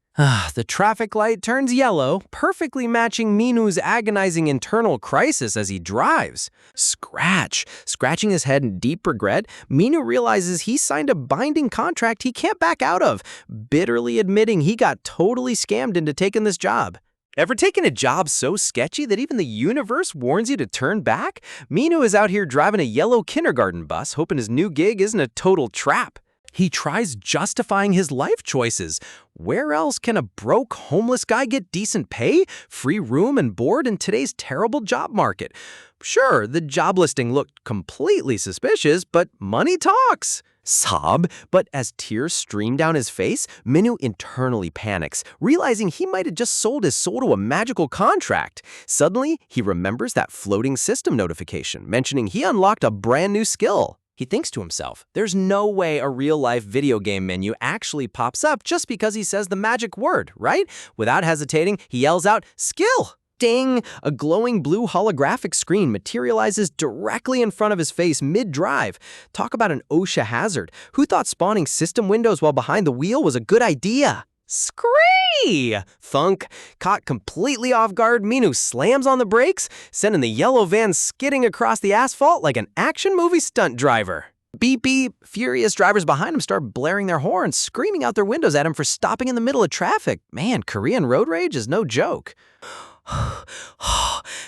The traffic light turns yellow, perfectly matching Minu's agonizing internal crisis as he drives. Scratching his head in deep regret, Minu realizes he signed a binding contract he can't back out of, bitterly admitting he got totally scammed into taking this job. Ever taken a job so sketchy that even the universe warns you to turn back? Minu is out here driving a yellow kindergarten bus, hoping his new gig isn't a total trap. He tries justifying his life choices. Where else can a broke, homeless guy get decent pay, free room and board in today's terrible job market? Sure, the job listing looked completely suspicious, but money talks. Sob, but as tears stream down his face, Minu internally panics, realizing he might have just sold his soul to a magical contract. Suddenly, he remembers that floating system notification mentioning he unlocked a brand new skill. He thinks to himself, there's no way a real-life video game menu actually pops up just because he says the magic word, right? Without hesitating, he yells out, "Skill!" Ding! A glowing blue holographic screen materializes directly in front of his face mid-drive. Talk about an OSHA hazard. Who thought spawning system windows while behind the wheel was a good idea? Scree! Thunk. Caught completely off guard, Minu slams on the brakes, sending the yellow van skidding across the asphalt like an action movie stunt driver. Beep beep. Furious drivers behind him start blaring their horns, screaming out their windows at him for stopping in the middle of traffic. Man, Korean road rage is no joke.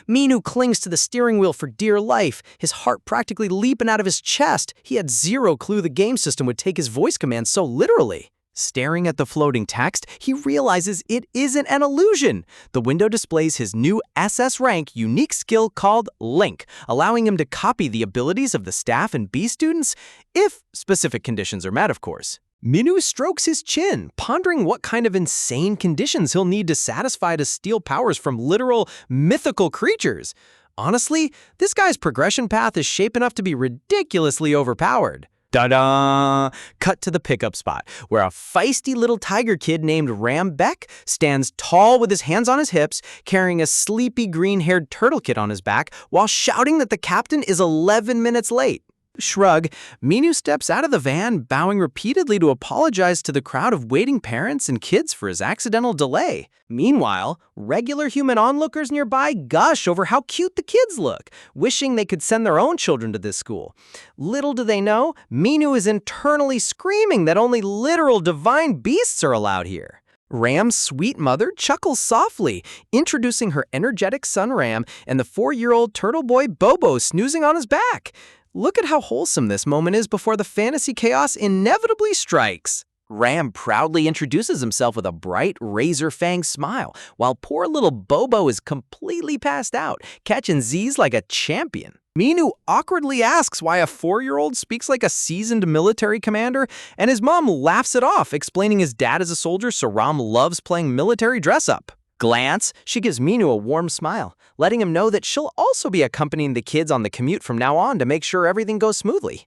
Minu clings to the steering wheel for dear life, his heart practically leaping out of his chest. He had zero clue the game system would take his voice commands so literally. Staring at the floating text, he realizes it isn't an illusion. The window displays his new SS rank unique skill called Link, allowing him to copy the abilities of the staff and B students, if specific conditions are met, of course. Minu strokes his chin, pondering what kind of insane conditions he'll need to satisfy to steal powers from literal, mythical creatures. Honestly, this guy's progression path is shaping up to be ridiculously overpowered. Da-da! Cut to the pickup spot, where a feisty little tiger kid named Ram Beck stands tall with his hands on his hips, carrying a sleepy green-haired turtle kid on his back, while shouting that the captain is 11 minutes late. Shrug, Minu steps out of the van, bowing repeatedly to apologize to the crowd of waiting parents and kids for his accidental delay. Meanwhile, regular human onlookers nearby gush over how cute the kids look, wishing they could send their own children to this school. Little do they know, Minu is internally screaming that only literal divine beasts are allowed here. Ram's sweet mother chuckles softly, introducing her energetic son Ram and the 4-year-old turtle boy Bobo snoozing on his back. Look at how wholesome this moment is before the fantasy chaos inevitably strikes. Ram proudly introduces himself with a bright, razor-fang smile, while poor little Bobo is completely passed out, catching Z's like a champion. Minu awkwardly asks why a 4-year-old speaks like a seasoned military commander, and his mom laughs it off, explaining his dad is a soldier, so Ram loves playing military dress-up. Glance, she gives Minu a warm smile, letting him know that she'll also be accompanying the kids on the commute from now on to make sure everything goes smoothly.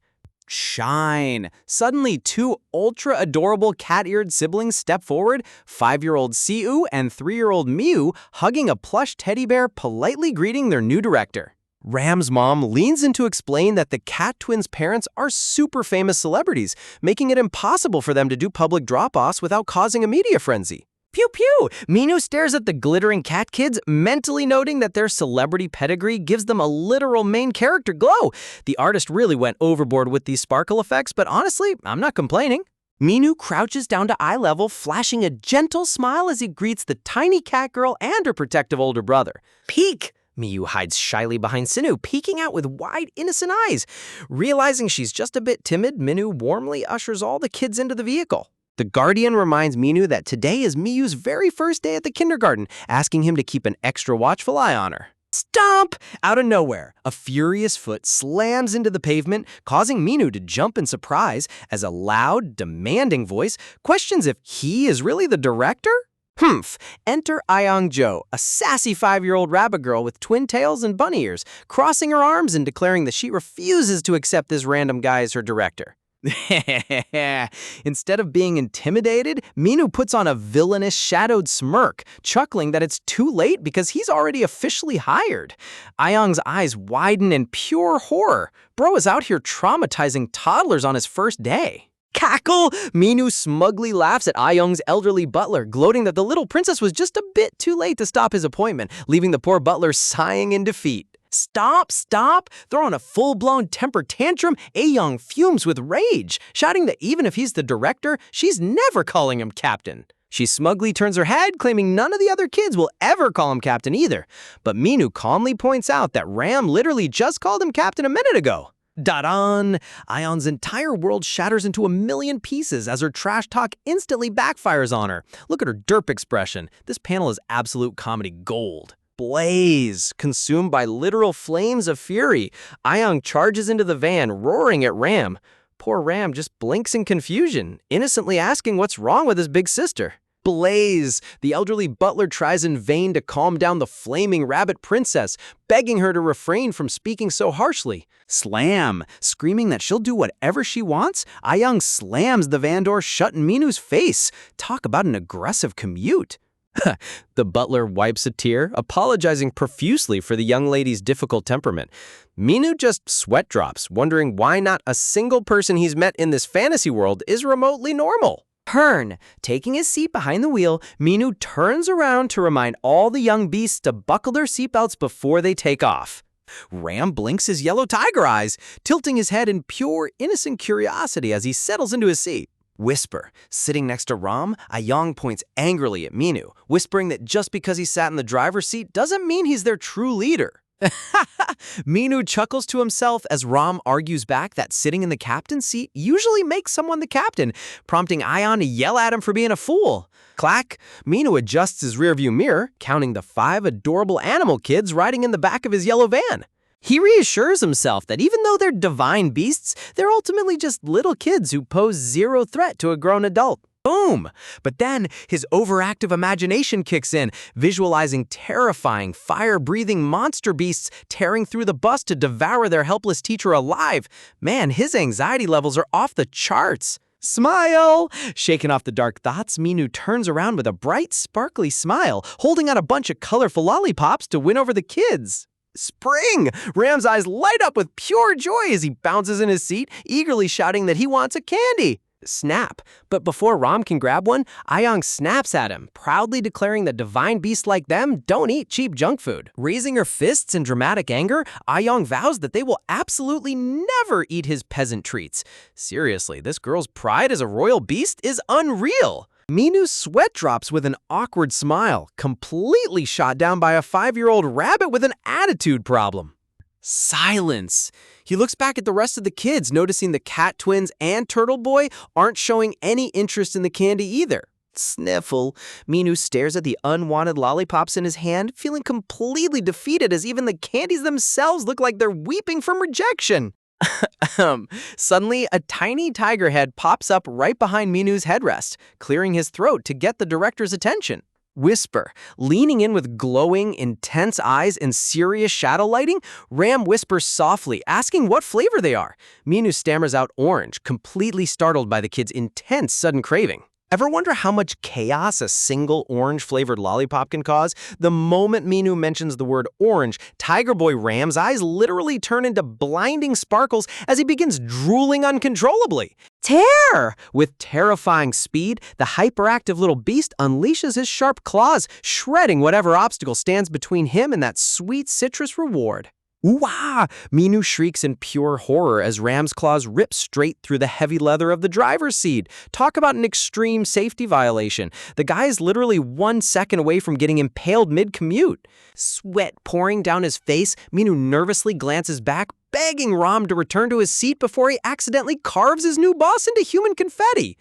Shine! Suddenly, 2 ultra-adorable cat-eared siblings step forward, 5-year-old Siu and 3-year-old Miu hugging a plush teddy bear, politely greeting their new director. Ram's mom leans in to explain that the cat twins' parents are super famous celebrities, making it impossible for them to do public drop-offs without causing a media frenzy. Pew pew! Minu stares at the glittering cat kids, mentally noting that their celebrity pedigree gives them a literal main character glow. The artist really went overboard with these sparkle effects, but honestly, I'm not complaining. Minu crouches down to eye level, flashing a gentle smile as he greets the tiny cat girl and her protective older brother. Peek! Miyu hides shyly behind Sinu, peeking out with wide, innocent eyes. Realizing she's just a bit timid, Minu warmly ushers all the kids into the vehicle. The Guardian reminds Minu that today is Miyu's very first day at the kindergarten, asking him to keep an extra watchful eye on her. Stomp! Out of nowhere, a furious foot slams into the pavement, causing Minu to jump in surprise as a loud, demanding voice questions if he is really the director? Humph! Enter Ayang-jo, a sassy 5-year-old rabbit girl with twin tails and bunny ears, crossing her arms and declaring that she refuses to accept this random guy as her director. Instead of being intimidated, Minu puts on a villainous shadowed smirk, chuckling that it's too late because he's already officially hired. Ayang's eyes widen in pure horror. Bro is out here traumatizing toddlers on his first day. Cackle! Minu smugly laughs at Ayang's elderly butler, gloating that the little princess was just a bit too late to stop his appointment, leaving the poor butler sighing in defeat. Stop! Throwing a full-blown temper tantrum, Ayang fumes with rage, shouting that even if he's the director, she's never calling him captain. She smugly turns her head, claiming none of the other kids will ever call him captain either. But Minu calmly points out that Ram literally just called him captain a minute ago. Da-dan! Ayang's entire world shatters into a million pieces as her trash talk instantly backfires on her. Look at her derp expression. This panel is absolute comedy gold. Blaze, consumed by literal flames of fury, Ayang charges into the van, roaring at Ram. Poor Ram just blinks in confusion, innocently asking what's wrong with his big sister. Blaze, the elderly butler tries in vain to calm down the flaming rabbit princess, begging her to refrain from speaking so harshly. Slam, screaming that she'll do whatever she wants, Ayang slams the van door shut in Minu's face. Talk about an aggressive commute. The butler wipes a tear, apologizing profusely for the young lady's difficult temperament. Minu just sweat drops, wondering why not a single person he's met in this fantasy world is remotely normal. Turn. Taking his seat behind the wheel, Minu turns around to remind all the young beasts to buckle their seatbelts before they take off. Ram blinks his yellow tiger eyes, tilting his head in pure, innocent curiosity as he settles into his seat. Whisper. Sitting next to Ram, Ayang points angrily at Minu, whispering that just because he sat in the driver's seat doesn't mean he's their true leader. Minu chuckles to himself as Ram argues back that sitting in the captain's seat usually makes someone the captain, prompting Ayang to yell at him for being a fool. Clack! Minu adjusts his rearview mirror, counting the 5 adorable animal kids riding in the back of his yellow van. He reassures himself that even though they're divine beasts, they're ultimately just little kids who pose zero threat to a grown adult. Boom! But then his overactive imagination kicks in, visualizing terrifying, fire-breathing monster beasts tearing through the bus to devour their helpless teacher alive. Man, his anxiety levels are off the charts. Smile! Shaking off the dark thoughts, Minu turns around with a bright, sparkly smile, holding out a bunch of colorful lollipops to win over the kids. Spring! Ram's eyes light up with pure joy as he bounces in his seat, eagerly shouting that he wants a candy. Snap. But before Ram can grab one, Ayang snaps at him, proudly declaring that divine beasts like them don't eat cheap junk food. Raising her fists in dramatic anger, Ayang vows that they will absolutely never eat his peasant treats. Seriously, this girl's pride as a royal beast is unreal. Minu sweat drops with an awkward smile, completely shot down by a 5-year-old rabbit with an attitude problem. Silence. He looks back at the rest of the kids, noticing the cat twins and Turtle Boy aren't showing any interest in the candy either. Sniffle. Minu stares at the unwanted lollipops in his hand, feeling completely defeated as even the candies themselves look like they're weeping from rejection. Suddenly, a tiny tiger head pops up right behind Minu's headrest, clearing his throat to get the director's attention. Whisper. Leaning in with glowing, intense eyes and serious shadow lighting, Ram whispers softly, asking what flavor they are. Minu stammers out orange, completely startled by the kid's intense sudden craving. Ever wonder how much chaos a single orange-flavored lollipop can cause? The moment Minu mentions the word orange, Tiger Boy Ram's eyes literally turn into blinding sparkles as he begins drooling uncontrollably. Tear! With terrifying speed, the hyperactive little beast unleashes his sharp claws, shredding whatever obstacle stands between him and that sweet citrus reward. Ooh-ah! Minu shrieks in pure horror as Ram's claws rip straight through the heavy leather of the driver's seat. Talk about an extreme safety violation. The guy is literally 1 second away from getting impaled mid-commute. Sweat pouring down his face, Minu nervously glances back, begging Ram to return to his seat before he accidentally carves his new boss into human confetti.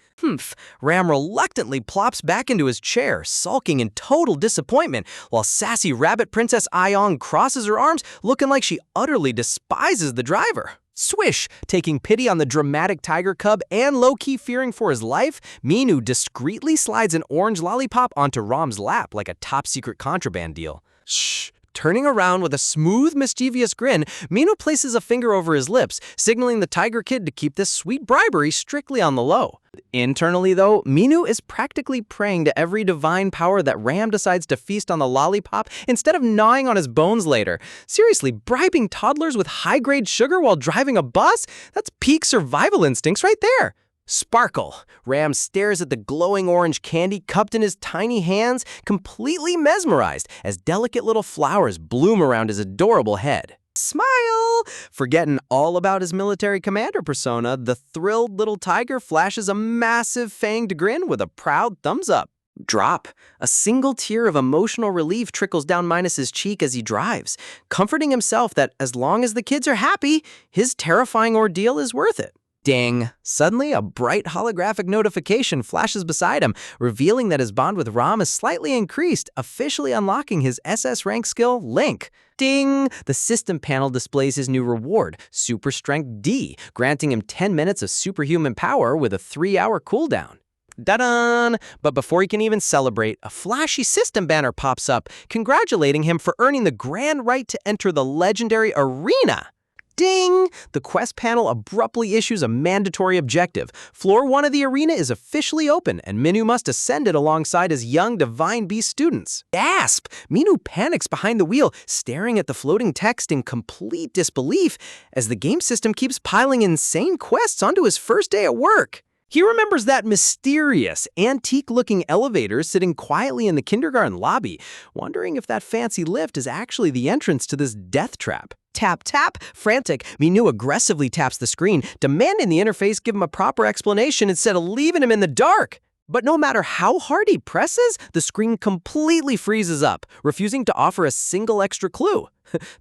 Ram reluctantly plops back into his chair, sulking in total disappointment, while sassy Rabbit Princess Ayong crosses her arms, looking like she utterly despises the driver. Swish! Taking pity on the dramatic tiger cub and low-key fearing for his life, Minu discreetly slides an orange lollipop onto Ram's lap like a top-secret contraband deal. Shh! Turning around with a smooth, mischievous grin, Minu places a finger over his lips, signaling the tiger kid to keep this sweet bribery strictly on the low. Internally, though, Minu is practically praying to every divine power that Ram decides to feast on the lollipop instead of gnawing on his bones later. Seriously, bribing toddlers with high-grade sugar while driving a bus? That's peak survival instincts right there. Sparkle! Ram stares at the glowing orange candy cupped in his tiny hands, completely mesmerized as delicate little flowers bloom around his adorable head. Smile! Forgetting all about his military commander persona, the thrilled little tiger flashes a massive fanged grin with a proud thumbs up. Drop. A single tear of emotional relief trickles down Minus's cheek as he drives, comforting himself that as long as the kids are happy, his terrifying ordeal is worth it. Ding! Suddenly, a bright holographic notification flashes beside him, revealing that his bond with Ram is slightly increased, officially unlocking his SS rank skill, Link. Ding! The system panel displays his new reward, Super Strength D, granting him 10 minutes of superhuman power with a 3-hour cooldown. Da-dun! But before he can even celebrate, a flashy system banner pops up, congratulating him for earning the grand right to enter the legendary arena. Ding! The quest panel abruptly issues a mandatory objective. Floor 1 of the arena is officially open, and Minu must ascend it alongside his young Divine Beast students. Gasp! Minu panics behind the wheel, staring at the floating text in complete disbelief as the game system keeps piling insane quests onto his first day at work. He remembers that mysterious, antique-looking elevator sitting quietly in the kindergarten lobby, wondering if that fancy lift is actually the entrance to this death trap. Tap, tap. Frantic, Minu aggressively taps the screen, demanding the interface give him a proper explanation instead of leaving him in the dark. But no matter how hard he presses, the screen completely freezes up, refusing to offer a single extra clue.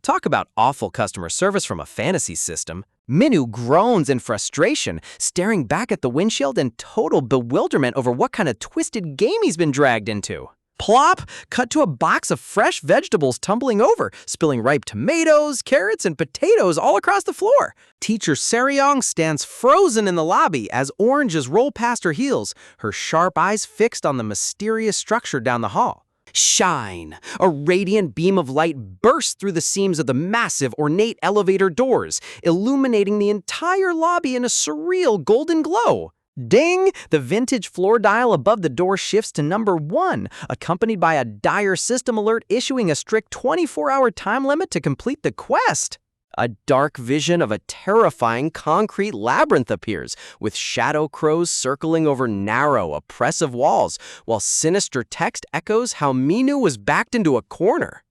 Talk about awful customer service from a fantasy system. Minu groans in frustration, staring back at the windshield in total bewilderment over what kind of twisted game he's been dragged into. Plop! Cut to a box of fresh vegetables tumbling over, spilling ripe tomatoes, carrots, and potatoes all across the floor. Teacher Seryong stands frozen in the lobby as oranges roll past her heels, her sharp eyes fixed on the mysterious structure down the hall. Shine! A radiant beam of light bursts through the seams of the massive, ornate elevator doors, illuminating the entire lobby in a surreal golden glow. Ding! The vintage floor dial above the door shifts to number 1, accompanied by a dire system alert issuing a strict 24-hour time limit to complete the quest. A dark vision of a terrifying concrete labyrinth appears, with shadow crows circling over narrow, oppressive walls, while sinister text echoes how Minu was backed into a corner.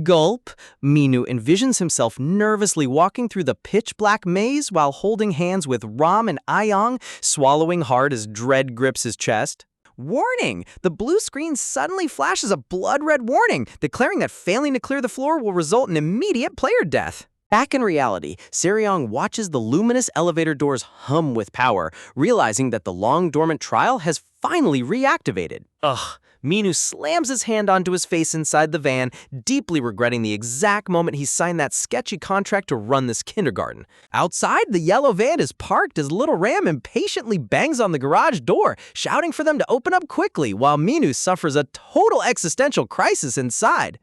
Gulp. Minu envisions himself nervously walking through the pitch-black maze while holding hands with Ram and Ayong, swallowing hard as dread grips his chest. Warning! The blue screen suddenly flashes a blood-red warning, declaring that failing to clear the floor will result in immediate player death. Back in reality, Seryong watches the luminous elevator doors hum with power, realizing that the long-dormant trial has finally reactivated. Ugh. Minu slams his hand onto his face inside the van, deeply regretting the exact moment he signed that sketchy contract to run this kindergarten. Outside, the yellow van is parked as little Ram impatiently bangs on the garage door, shouting for them to open up quickly, while Minu suffers a total existential crisis inside.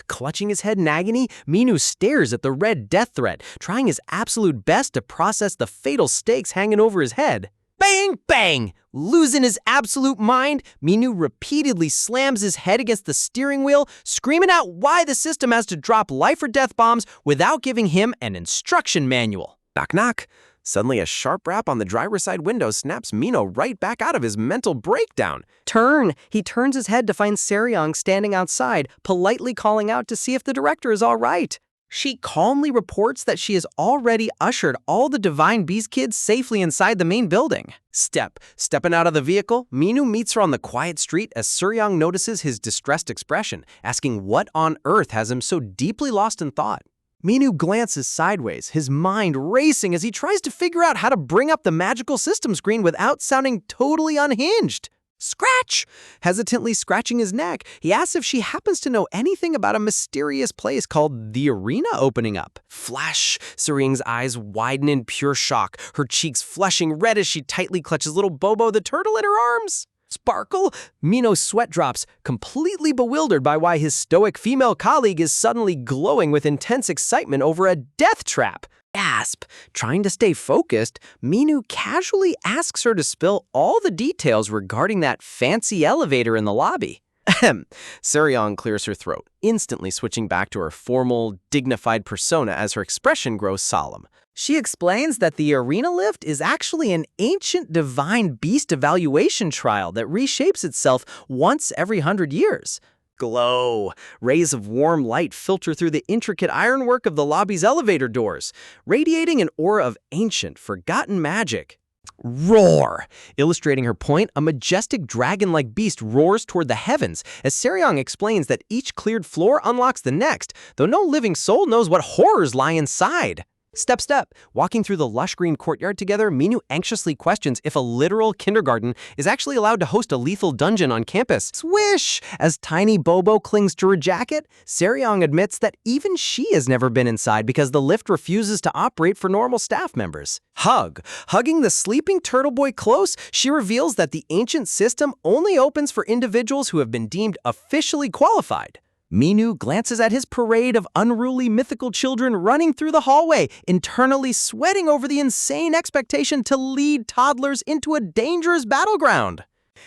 Clutching his head in agony, Minu stares at the red death threat, trying his absolute best to process the fatal stakes hanging over his head. Bang, bang! Losing his absolute mind, Minu repeatedly slams his head against the steering wheel, screaming out why the system has to drop life or death bombs without giving him an instruction manual. Knock, knock. Suddenly, a sharp rap on the driver's side window snaps Minu right back out of his mental breakdown. Turn! He turns his head to find Seryong standing outside, politely calling out to see if the director is all right. She calmly reports that she has already ushered all the Divine Beast kids safely inside the main building. Stepping out of the vehicle, Minu meets her on the quiet street as Suryong notices his distressed expression, asking what on earth has him so deeply lost in thought. Minu glances sideways, his mind racing as he tries to figure out how to bring up the magical system screen without sounding totally unhinged. Scratch! Hesitantly scratching his neck, he asks if she happens to know anything about a mysterious place called the Arena opening up. Flash! Suryong's eyes widen in pure shock, her cheeks flushing red as she tightly clutches little Bobo the turtle in her arms. Sparkle? Minu's sweat drops, completely bewildered by why his stoic female colleague is suddenly glowing with intense excitement over a death trap. Gasp! Trying to stay focused, Minu casually asks her to spill all the details regarding that fancy elevator in the lobby. Ahem. Suryong clears her throat, instantly switching back to her formal, dignified persona as her expression grows solemn. She explains that the Arena lift is actually an ancient divine beast evaluation trial that reshapes itself once every 100 years. Glow. Rays of warm light filter through the intricate ironwork of the lobby's elevator doors, radiating an aura of ancient, forgotten magic. Roar! Illustrating her point, a majestic dragon-like beast roars toward the heavens as Suryong explains that each cleared floor unlocks the next, though no living soul knows what horrors lie inside. Step. Walking through the lush green courtyard together, Minu anxiously questions if a literal kindergarten is actually allowed to host a lethal dungeon on campus. Swish! As tiny Bobo clings to her jacket, Suryong admits that even she has never been inside because the lift refuses to operate for normal staff members. Hugging the sleeping turtle boy close, she reveals that the ancient system only opens for individuals who have been deemed officially qualified. Minu glances at his parade of unruly mythical children running through the hallway, internally sweating over the insane expectation to lead toddlers into a dangerous battleground.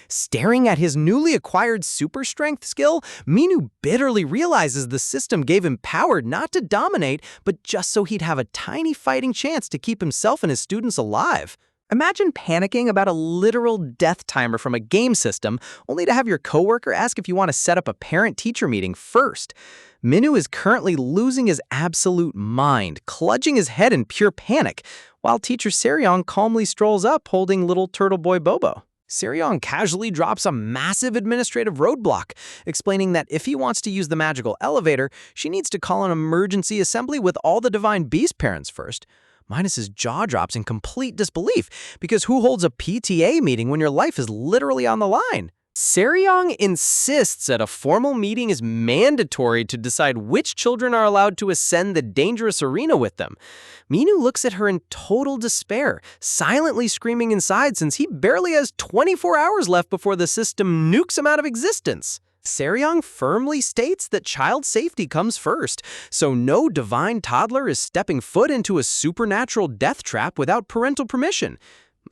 Staring at his newly acquired super strength skill, Minu bitterly realizes the system gave him power not to dominate, but just so he'd have a tiny fighting chance to keep himself and his students alive. Imagine panicking about a literal death timer from a game system, only to have your coworker ask if you want to set up a parent-teacher meeting first. Minu is currently losing his absolute mind, clutching his head in pure panic, while teacher Suryong calmly strolls up holding little turtle boy Bobo. Suryong casually drops a massive administrative roadblock, explaining that if he wants to use the magical elevator, she needs to call an emergency assembly with all the Divine Beast parents first. Minus's jaw drops in complete disbelief, because who holds a PTA meeting when your life is literally on the line? Suryong insists that a formal meeting is mandatory to decide which children are allowed to ascend the dangerous arena with them. Minu looks at her in total despair, silently screaming inside since he barely has 24 hours left before the system nukes him out of existence. Suryong firmly states that child safety comes first, so no divine toddler is stepping foot into a supernatural death trap without parental permission.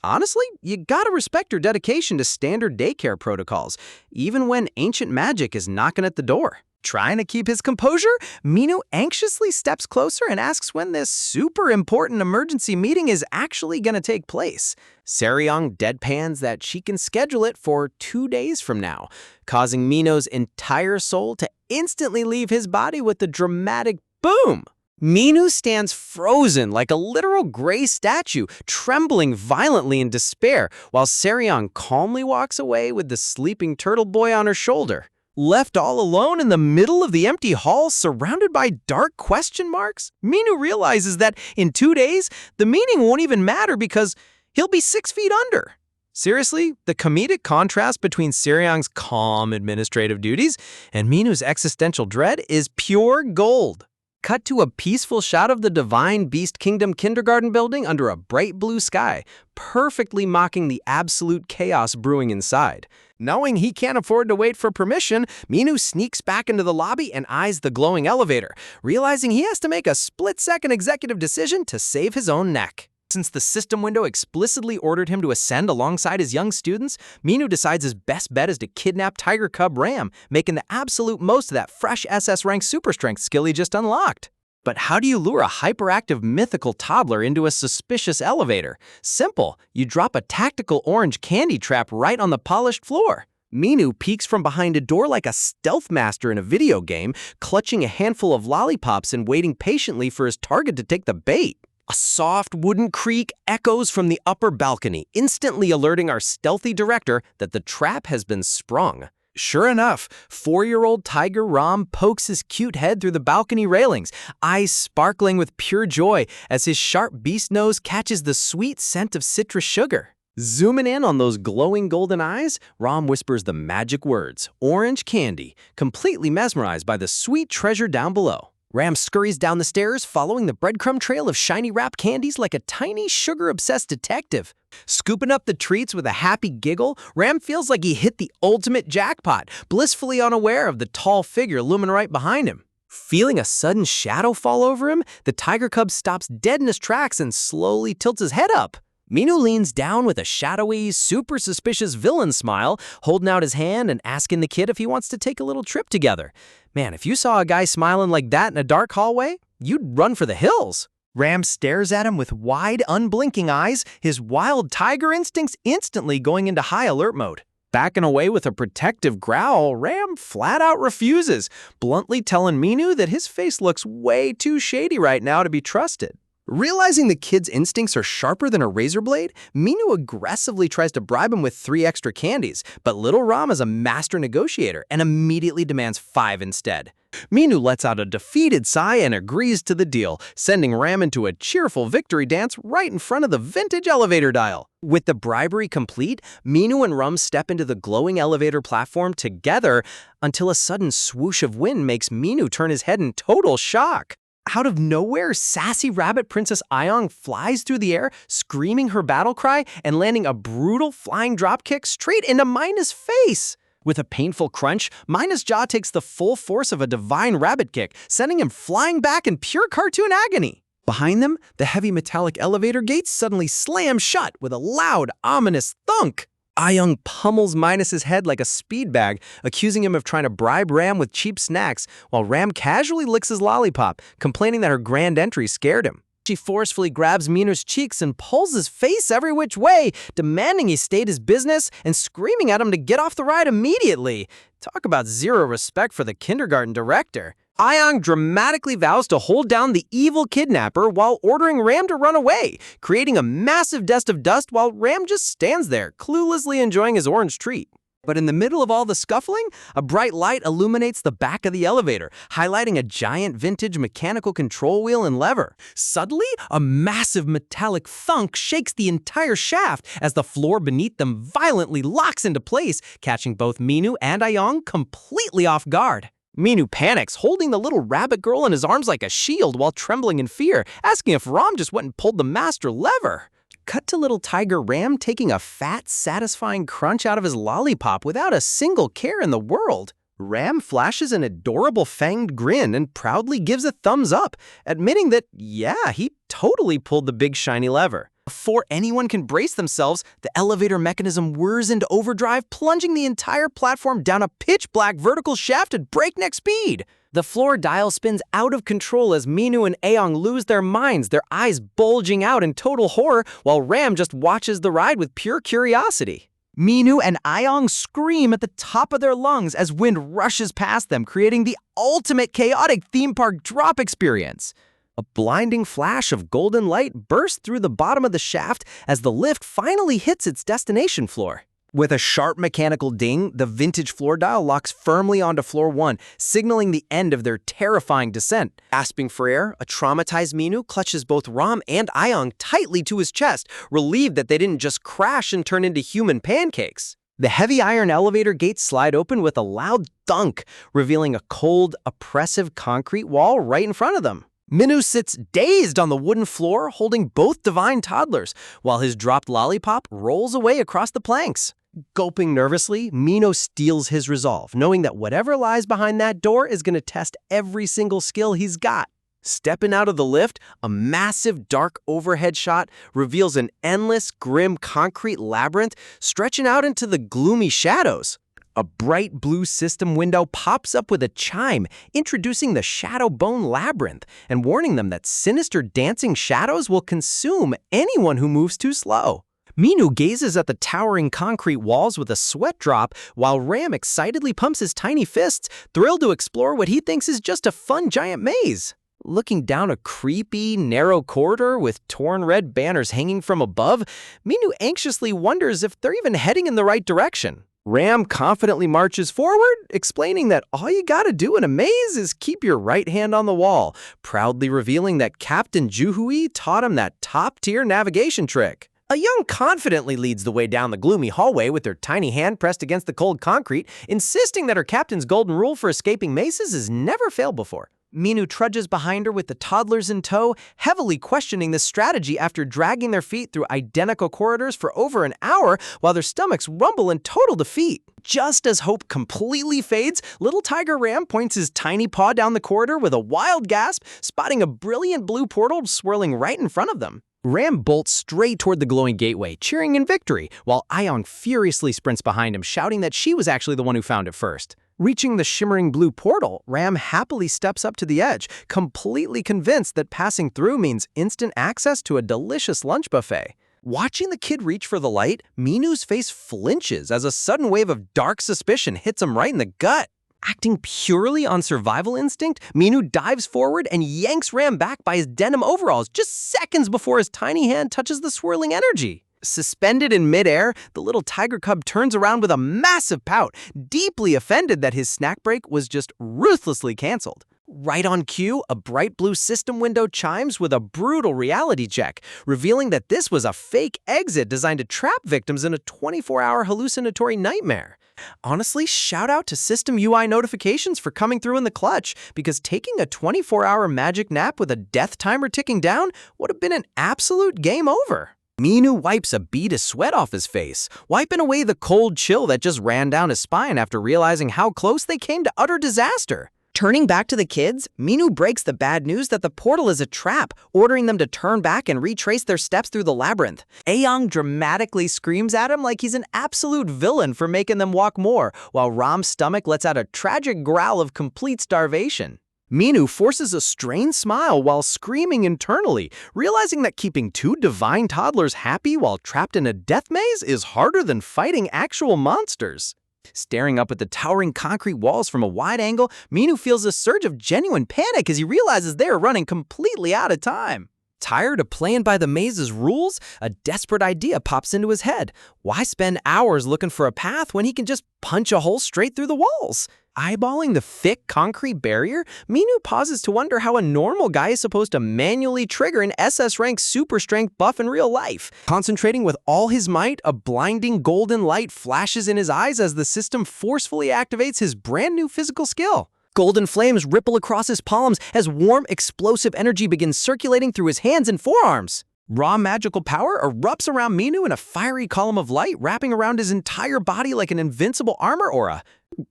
Honestly, you gotta respect her dedication to standard daycare protocols, even when ancient magic is knocking at the door. Trying to keep his composure, Minu anxiously steps closer and asks when this super important emergency meeting is actually gonna take place. Suryong deadpans that she can schedule it for 2 days from now, causing Minu's entire soul to instantly leave his body with a dramatic boom. Minu stands frozen like a literal gray statue, trembling violently in despair, while Suryong calmly walks away with the sleeping turtle boy on her shoulder. Left all alone in the middle of the empty hall, surrounded by dark question marks, Minu realizes that in 2 days, the meeting won't even matter because he'll be 6 feet under. Seriously, the comedic contrast between Suryong's calm administrative duties and Minu's existential dread is pure gold. Cut to a peaceful shot of the Divine Beast Kingdom kindergarten building under a bright blue sky, perfectly mocking the absolute chaos brewing inside. Knowing he can't afford to wait for permission, Minu sneaks back into the lobby and eyes the glowing elevator, realizing he has to make a split-second executive decision to save his own neck. Since the system window explicitly ordered him to ascend alongside his young students, Minu decides his best bet is to kidnap Tiger Cub Ram, making the absolute most of that fresh SS rank super strength skill he just unlocked. But how do you lure a hyperactive mythical toddler into a suspicious elevator? Simple. You drop a tactical orange candy trap right on the polished floor. Minu peeks from behind a door like a stealth master in a video game, clutching a handful of lollipops and waiting patiently for his target to take the bait. A soft wooden creak echoes from the upper balcony, instantly alerting our stealthy director that the trap has been sprung. Sure enough, 4-year-old Tiger Ram pokes his cute head through the balcony railings, eyes sparkling with pure joy as his sharp beast nose catches the sweet scent of citrus sugar. Zooming in on those glowing golden eyes, Ram whispers the magic words, orange candy, completely mesmerized by the sweet treasure down below. Ram scurries down the stairs, following the breadcrumb trail of shiny wrapped candies like a tiny sugar-obsessed detective. Scooping up the treats with a happy giggle, Ram feels like he hit the ultimate jackpot, blissfully unaware of the tall figure looming right behind him. Feeling a sudden shadow fall over him, the tiger cub stops dead in his tracks and slowly tilts his head up. Minu leans down with a shadowy, super suspicious villain smile, holding out his hand and asking the kid if he wants to take a little trip together. Man, if you saw a guy smiling like that in a dark hallway, you'd run for the hills. Ram stares at him with wide, unblinking eyes, his wild tiger instincts instantly going into high alert mode. Backing away with a protective growl, Ram flat out refuses, bluntly telling Minu that his face looks way too shady right now to be trusted. Realizing the kid's instincts are sharper than a razor blade, Minu aggressively tries to bribe him with 3 extra candies, but little Ram is a master negotiator and immediately demands 5 instead. Minu lets out a defeated sigh and agrees to the deal, sending Ram into a cheerful victory dance right in front of the vintage elevator dial. With the bribery complete, Minu and Ram step into the glowing elevator platform together until a sudden swoosh of wind makes Minu turn his head in total shock. Out of nowhere, sassy rabbit Princess Ayong flies through the air, screaming her battle cry and landing a brutal flying dropkick straight into Mina's face. With a painful crunch, Mina's jaw takes the full force of a divine rabbit kick, sending him flying back in pure cartoon agony. Behind them, the heavy metallic elevator gates suddenly slam shut with a loud, ominous thunk. Ayong pummels Minus's head like a speed bag, accusing him of trying to bribe Ram with cheap snacks, while Ram casually licks his lollipop, complaining that her grand entry scared him. She forcefully grabs Minu's cheeks and pulls his face every which way, demanding he state his business and screaming at him to get off the ride immediately. Talk about zero respect for the kindergarten director. Ayong dramatically vows to hold down the evil kidnapper while ordering Ram to run away, creating a massive nest of dust while Ram just stands there, cluelessly enjoying his orange treat. But in the middle of all the scuffling, a bright light illuminates the back of the elevator, highlighting a giant vintage mechanical control wheel and lever. Suddenly, a massive metallic thunk shakes the entire shaft as the floor beneath them violently locks into place, catching both Minu and Ayong completely off guard. Minu panics, holding the little rabbit girl in his arms like a shield while trembling in fear, asking if Ram just went and pulled the master lever. Cut to little Tiger Ram taking a fat, satisfying crunch out of his lollipop without a single care in the world. Ram flashes an adorable fanged grin and proudly gives a thumbs up, admitting that, yeah, he totally pulled the big shiny lever. Before anyone can brace themselves, the elevator mechanism whirs into overdrive, plunging the entire platform down a pitch-black vertical shaft at breakneck speed. The floor dial spins out of control as Minu and Ayong lose their minds, their eyes bulging out in total horror, while Ram just watches the ride with pure curiosity. Minu and Ayong scream at the top of their lungs as wind rushes past them, creating the ultimate chaotic theme park drop experience. A blinding flash of golden light bursts through the bottom of the shaft as the lift finally hits its destination floor. With a sharp mechanical ding, the vintage floor dial locks firmly onto floor 1, signaling the end of their terrifying descent. Gasping for air, a traumatized Minu clutches both Ram and Ayong tightly to his chest, relieved that they didn't just crash and turn into human pancakes. The heavy iron elevator gates slide open with a loud thunk, revealing a cold, oppressive concrete wall right in front of them. Minu sits dazed on the wooden floor, holding both divine toddlers, while his dropped lollipop rolls away across the planks. Gulping nervously, Minu steels his resolve, knowing that whatever lies behind that door is going to test every single skill he's got. Stepping out of the lift, a massive dark overhead shot reveals an endless, grim concrete labyrinth stretching out into the gloomy shadows. A bright blue system window pops up with a chime, introducing the Shadow Bone Labyrinth and warning them that sinister dancing shadows will consume anyone who moves too slow. Minu gazes at the towering concrete walls with a sweat drop, while Ram excitedly pumps his tiny fists, thrilled to explore what he thinks is just a fun giant maze. Looking down a creepy, narrow corridor with torn red banners hanging from above, Minu anxiously wonders if they're even heading in the right direction. Ram confidently marches forward, explaining that all you gotta do in a maze is keep your right hand on the wall, proudly revealing that Captain Juhui taught him that top-tier navigation trick. Young confidently leads the way down the gloomy hallway with her tiny hand pressed against the cold concrete, insisting that her captain's golden rule for escaping mazes has never failed before. Minu trudges behind her with the toddlers in tow, heavily questioning this strategy after dragging their feet through identical corridors for over an hour while their stomachs rumble in total defeat. Just as hope completely fades, little Tiger Ram points his tiny paw down the corridor with a wild gasp, spotting a brilliant blue portal swirling right in front of them. Ram bolts straight toward the glowing gateway, cheering in victory, while Ayong furiously sprints behind him, shouting that she was actually the one who found it first. Reaching the shimmering blue portal, Ram happily steps up to the edge, completely convinced that passing through means instant access to a delicious lunch buffet. Watching the kid reach for the light, Minu's face flinches as a sudden wave of dark suspicion hits him right in the gut. Acting purely on survival instinct, Minu dives forward and yanks Ram back by his denim overalls just seconds before his tiny hand touches the swirling energy. Suspended in midair, the little tiger cub turns around with a massive pout, deeply offended that his snack break was just ruthlessly canceled. Right on cue, a bright blue system window chimes with a brutal reality check, revealing that this was a fake exit designed to trap victims in a 24-hour hallucinatory nightmare. Honestly, shout out to System UI notifications for coming through in the clutch, because taking a 24-hour magic nap with a death timer ticking down would have been an absolute game over. Minu wipes a bead of sweat off his face, wiping away the cold chill that just ran down his spine after realizing how close they came to utter disaster. Turning back to the kids, Minu breaks the bad news that the portal is a trap, ordering them to turn back and retrace their steps through the labyrinth. Ayong dramatically screams at him like he's an absolute villain for making them walk more, while Ram's stomach lets out a tragic growl of complete starvation. Minu forces a strained smile while screaming internally, realizing that keeping two divine toddlers happy while trapped in a death maze is harder than fighting actual monsters. Staring up at the towering concrete walls from a wide angle, Minu feels a surge of genuine panic as he realizes they are running completely out of time. Tired of playing by the maze's rules, a desperate idea pops into his head. Why spend hours looking for a path when he can just punch a hole straight through the walls? Eyeballing the thick concrete barrier, Minu pauses to wonder how a normal guy is supposed to manually trigger an SS rank super strength buff in real life. Concentrating with all his might, a blinding golden light flashes in his eyes as the system forcefully activates his brand new physical skill. Golden flames ripple across his palms as warm, explosive energy begins circulating through his hands and forearms. Raw magical power erupts around Minu in a fiery column of light, wrapping around his entire body like an invincible armor aura.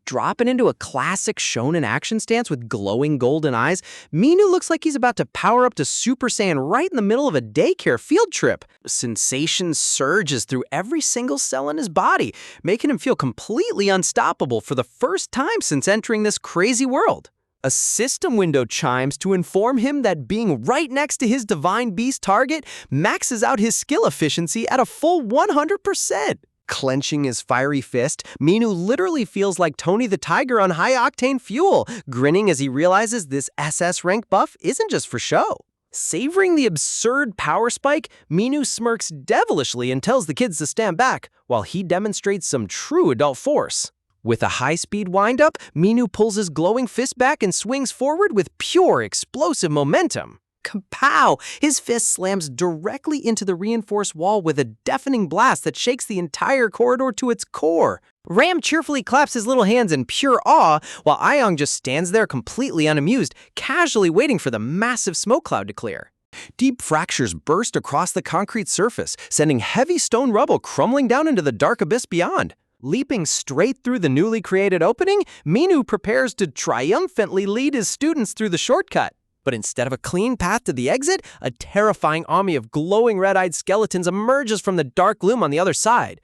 Dropping into a classic shonen action stance with glowing golden eyes, Minu looks like he's about to power up to Super Saiyan right in the middle of a daycare field trip. Sensation surges through every single cell in his body, making him feel completely unstoppable for the first time since entering this crazy world. A system window chimes to inform him that being right next to his divine beast target maxes out his skill efficiency at a full 100%. Clenching his fiery fist, Minu literally feels like Tony the Tiger on high-octane fuel, grinning as he realizes this SS rank buff isn't just for show. Savoring the absurd power spike, Minu smirks devilishly and tells the kids to stand back, while he demonstrates some true adult force. With a high-speed wind-up, Minu pulls his glowing fist back and swings forward with pure, explosive momentum. Kapow! His fist slams directly into the reinforced wall with a deafening blast that shakes the entire corridor to its core. Ram cheerfully claps his little hands in pure awe, while Ayong just stands there completely unamused, casually waiting for the massive smoke cloud to clear. Deep fractures burst across the concrete surface, sending heavy stone rubble crumbling down into the dark abyss beyond. Leaping straight through the newly created opening, Minu prepares to triumphantly lead his students through the shortcut. But instead of a clean path to the exit, a terrifying army of glowing red-eyed skeletons emerges from the dark gloom on the other side.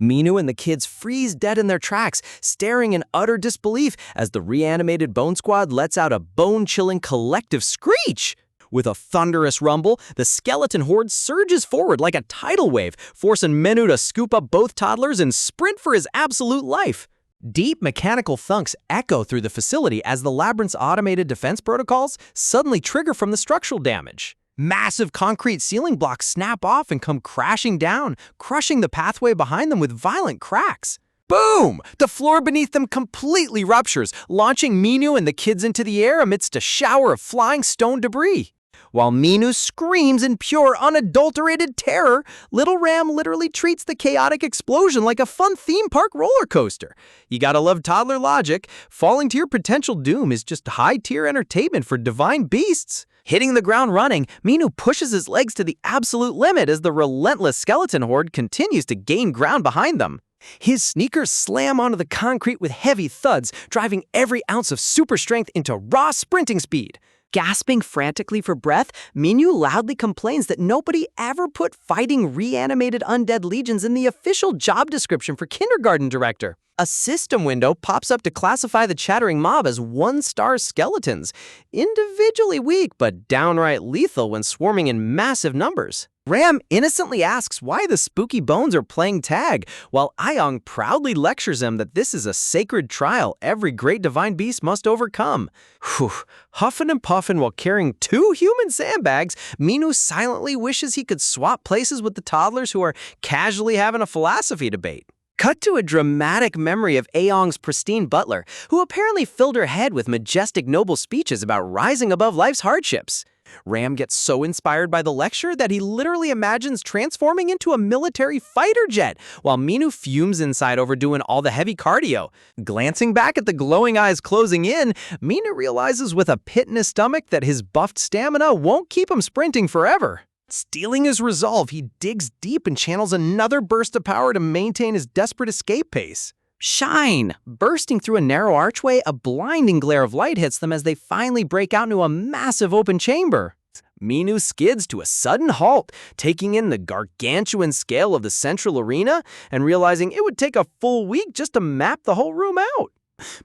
Minu and the kids freeze dead in their tracks, staring in utter disbelief as the reanimated Bone Squad lets out a bone-chilling collective screech. With a thunderous rumble, the skeleton horde surges forward like a tidal wave, forcing Minu to scoop up both toddlers and sprint for his absolute life. Deep mechanical thunks echo through the facility as the labyrinth's automated defense protocols suddenly trigger from the structural damage. Massive concrete ceiling blocks snap off and come crashing down, crushing the pathway behind them with violent cracks. Boom! The floor beneath them completely ruptures, launching Minu and the kids into the air amidst a shower of flying stone debris. While Minu screams in pure, unadulterated terror, Little Ram literally treats the chaotic explosion like a fun theme park roller coaster. You gotta love toddler logic. Falling to your potential doom is just high-tier entertainment for divine beasts. Hitting the ground running, Minu pushes his legs to the absolute limit as the relentless skeleton horde continues to gain ground behind them. His sneakers slam onto the concrete with heavy thuds, driving every ounce of super strength into raw sprinting speed. Gasping frantically for breath, Minu loudly complains that nobody ever put fighting reanimated undead legions in the official job description for kindergarten director. A system window pops up to classify the chattering mob as one-star skeletons, individually weak but downright lethal when swarming in massive numbers. Ram innocently asks why the spooky bones are playing tag, while Ayong proudly lectures him that this is a sacred trial every great divine beast must overcome. Whew. Huffing and puffing while carrying 2 human sandbags, Minu silently wishes he could swap places with the toddlers who are casually having a philosophy debate. Cut to a dramatic memory of Ayong's pristine butler, who apparently filled her head with majestic noble speeches about rising above life's hardships. Ram gets so inspired by the lecture that he literally imagines transforming into a military fighter jet, while Minu fumes inside over doing all the heavy cardio. Glancing back at the glowing eyes closing in, Minu realizes with a pit in his stomach that his buffed stamina won't keep him sprinting forever. Stealing his resolve, he digs deep and channels another burst of power to maintain his desperate escape pace. Shine! Bursting through a narrow archway, a blinding glare of light hits them as they finally break out into a massive open chamber. Minu skids to a sudden halt, taking in the gargantuan scale of the central arena and realizing it would take a full week just to map the whole room out.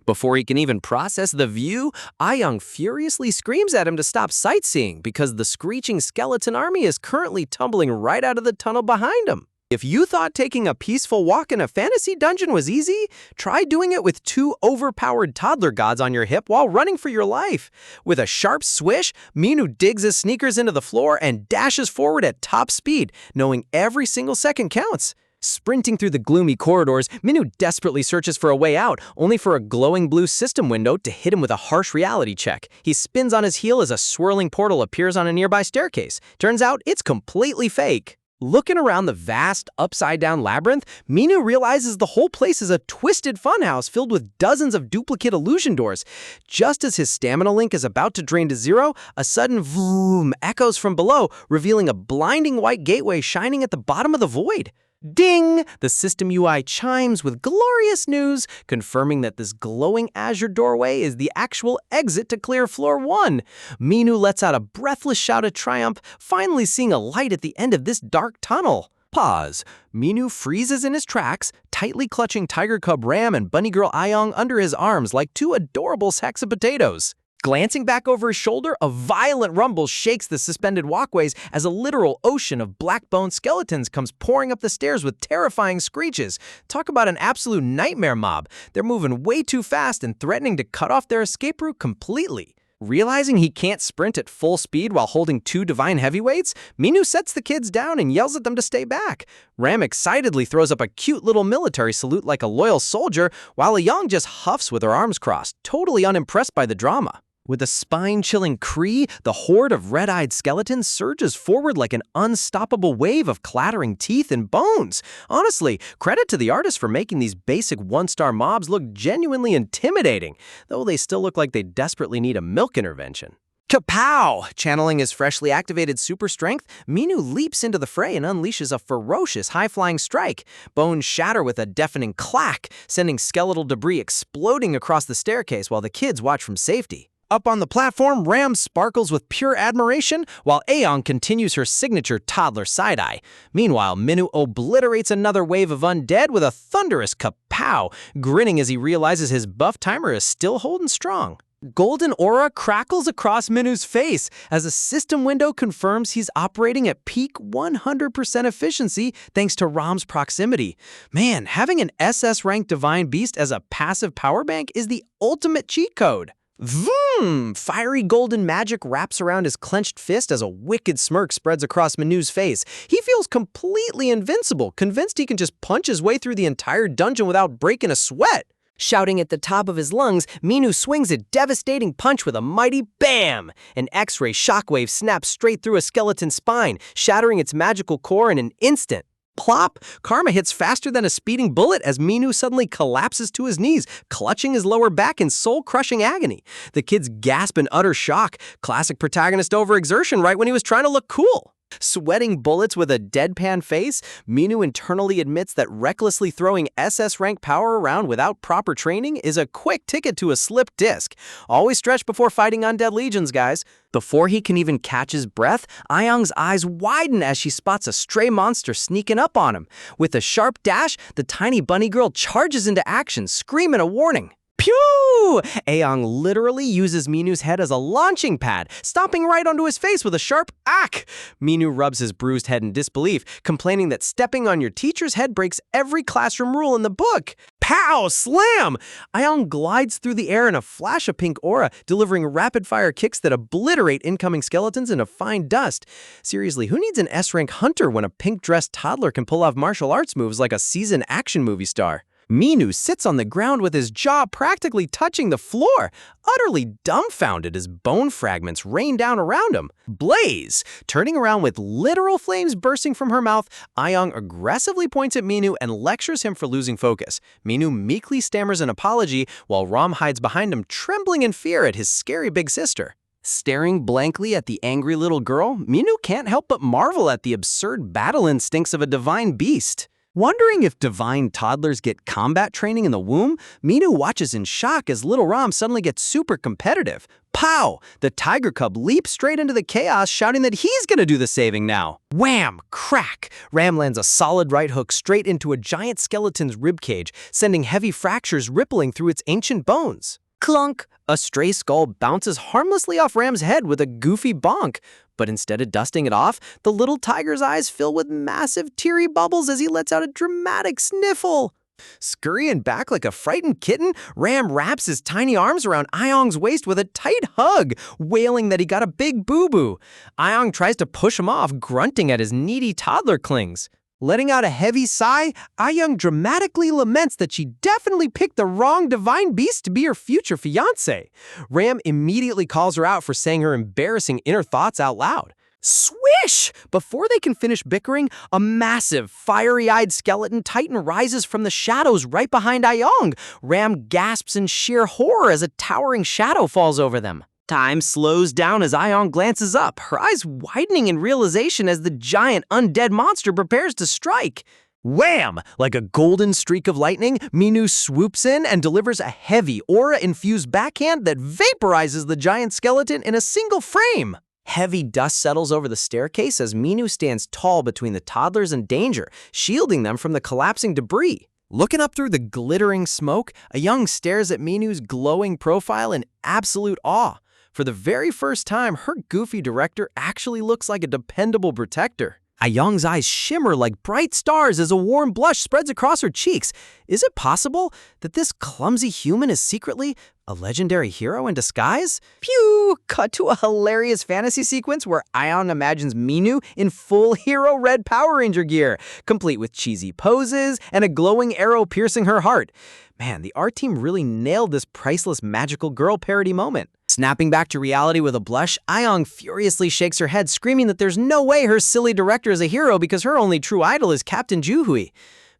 Before he can even process the view, Ayong furiously screams at him to stop sightseeing because the screeching skeleton army is currently tumbling right out of the tunnel behind him. If you thought taking a peaceful walk in a fantasy dungeon was easy, try doing it with 2 overpowered toddler gods on your hip while running for your life. With a sharp swish, Minu digs his sneakers into the floor and dashes forward at top speed, knowing every single second counts. Sprinting through the gloomy corridors, Minu desperately searches for a way out, only for a glowing blue system window to hit him with a harsh reality check. He spins on his heel as a swirling portal appears on a nearby staircase. Turns out it's completely fake. Looking around the vast, upside-down labyrinth, Minu realizes the whole place is a twisted funhouse filled with dozens of duplicate illusion doors. Just as his stamina link is about to drain to zero, a sudden vroom echoes from below, revealing a blinding white gateway shining at the bottom of the void. Ding! The system UI chimes with glorious news, confirming that this glowing azure doorway is the actual exit to clear floor 1. Minu lets out a breathless shout of triumph, finally seeing a light at the end of this dark tunnel. Pause. Minu freezes in his tracks, tightly clutching Tiger Cub Ram and Bunny Girl Ayong under his arms like 2 adorable sacks of potatoes. Glancing back over his shoulder, a violent rumble shakes the suspended walkways as a literal ocean of black-boned skeletons comes pouring up the stairs with terrifying screeches. Talk about an absolute nightmare mob. They're moving way too fast and threatening to cut off their escape route completely. Realizing he can't sprint at full speed while holding 2 divine heavyweights, Minu sets the kids down and yells at them to stay back. Ram excitedly throws up a cute little military salute like a loyal soldier, while Ayong just huffs with her arms crossed, totally unimpressed by the drama. With a spine-chilling Cree, the horde of red-eyed skeletons surges forward like an unstoppable wave of clattering teeth and bones. Honestly, credit to the artist for making these basic 1-star mobs look genuinely intimidating, though they still look like they desperately need a milk intervention. Kapow! Channeling his freshly activated super strength, Minu leaps into the fray and unleashes a ferocious high-flying strike. Bones shatter with a deafening clack, sending skeletal debris exploding across the staircase while the kids watch from safety. Up on the platform, Ram sparkles with pure admiration, while Ayong continues her signature toddler side-eye. Meanwhile, Minu obliterates another wave of undead with a thunderous kapow, grinning as he realizes his buff timer is still holding strong. Golden aura crackles across Minu's face as a system window confirms he's operating at peak 100% efficiency thanks to Ram's proximity. Man, having an SS-ranked Divine Beast as a passive power bank is the ultimate cheat code. Vroom! Fiery golden magic wraps around his clenched fist as a wicked smirk spreads across Minu's face. He feels completely invincible, convinced he can just punch his way through the entire dungeon without breaking a sweat. Shouting at the top of his lungs, Minu swings a devastating punch with a mighty BAM! An X-ray shockwave snaps straight through a skeleton's spine, shattering its magical core in an instant. Plop! Karma hits faster than a speeding bullet as Minu suddenly collapses to his knees, clutching his lower back in soul-crushing agony. The kids gasp in utter shock. Classic protagonist overexertion right when he was trying to look cool. Sweating bullets with a deadpan face, Minu internally admits that recklessly throwing SS-rank power around without proper training is a quick ticket to a slipped disc. Always stretch before fighting undead legions, guys. Before he can even catch his breath, Ayong's eyes widen as she spots a stray monster sneaking up on him. With a sharp dash, the tiny bunny girl charges into action, screaming a warning. Pew! Ayong literally uses Minu's head as a launching pad, stomping right onto his face with a sharp ack. Minu rubs his bruised head in disbelief, complaining that stepping on your teacher's head breaks every classroom rule in the book. Pow! Slam! Ayong glides through the air in a flash of pink aura, delivering rapid-fire kicks that obliterate incoming skeletons into fine dust. Seriously, who needs an S-rank hunter when a pink-dressed toddler can pull off martial arts moves like a seasoned action movie star? Minu sits on the ground with his jaw practically touching the floor, utterly dumbfounded as bone fragments rain down around him. Blaze! Turning around with literal flames bursting from her mouth, Ayong aggressively points at Minu and lectures him for losing focus. Minu meekly stammers an apology, while Ram hides behind him, trembling in fear at his scary big sister. Staring blankly at the angry little girl, Minu can't help but marvel at the absurd battle instincts of a divine beast. Wondering if divine toddlers get combat training in the womb, Minu watches in shock as little Ram suddenly gets super competitive. Pow! The tiger cub leaps straight into the chaos, shouting that he's gonna do the saving now. Wham! Crack! Ram lands a solid right hook straight into a giant skeleton's ribcage, sending heavy fractures rippling through its ancient bones. Clunk! A stray skull bounces harmlessly off Ram's head with a goofy bonk. But instead of dusting it off, the little tiger's eyes fill with massive teary bubbles as he lets out a dramatic sniffle. Scurrying back like a frightened kitten, Ram wraps his tiny arms around Ayong's waist with a tight hug, wailing that he got a big boo-boo. Ayong tries to push him off, grunting at his needy toddler clings. Letting out a heavy sigh, Ayong dramatically laments that she definitely picked the wrong divine beast to be her future fiancé. Ram immediately calls her out for saying her embarrassing inner thoughts out loud. Swish! Before they can finish bickering, a massive, fiery-eyed skeleton titan rises from the shadows right behind Ayong. Ram gasps in sheer horror as a towering shadow falls over them. Time slows down as Ayong glances up, her eyes widening in realization as the giant undead monster prepares to strike. Wham! Like a golden streak of lightning, Minu swoops in and delivers a heavy, aura-infused backhand that vaporizes the giant skeleton in a single frame. Heavy dust settles over the staircase as Minu stands tall between the toddlers and danger, shielding them from the collapsing debris. Looking up through the glittering smoke, Ayong stares at Minu's glowing profile in absolute awe. For the very first time, her goofy director actually looks like a dependable protector. Ayong's eyes shimmer like bright stars as a warm blush spreads across her cheeks. Is it possible that this clumsy human is secretly a legendary hero in disguise? Pew! Cut to a hilarious fantasy sequence where Ayong imagines Minu in full hero red Power Ranger gear, complete with cheesy poses and a glowing arrow piercing her heart. Man, the art team really nailed this priceless magical girl parody moment. Snapping back to reality with a blush, Ayong furiously shakes her head, screaming that there's no way her silly director is a hero because her only true idol is Captain Juhui.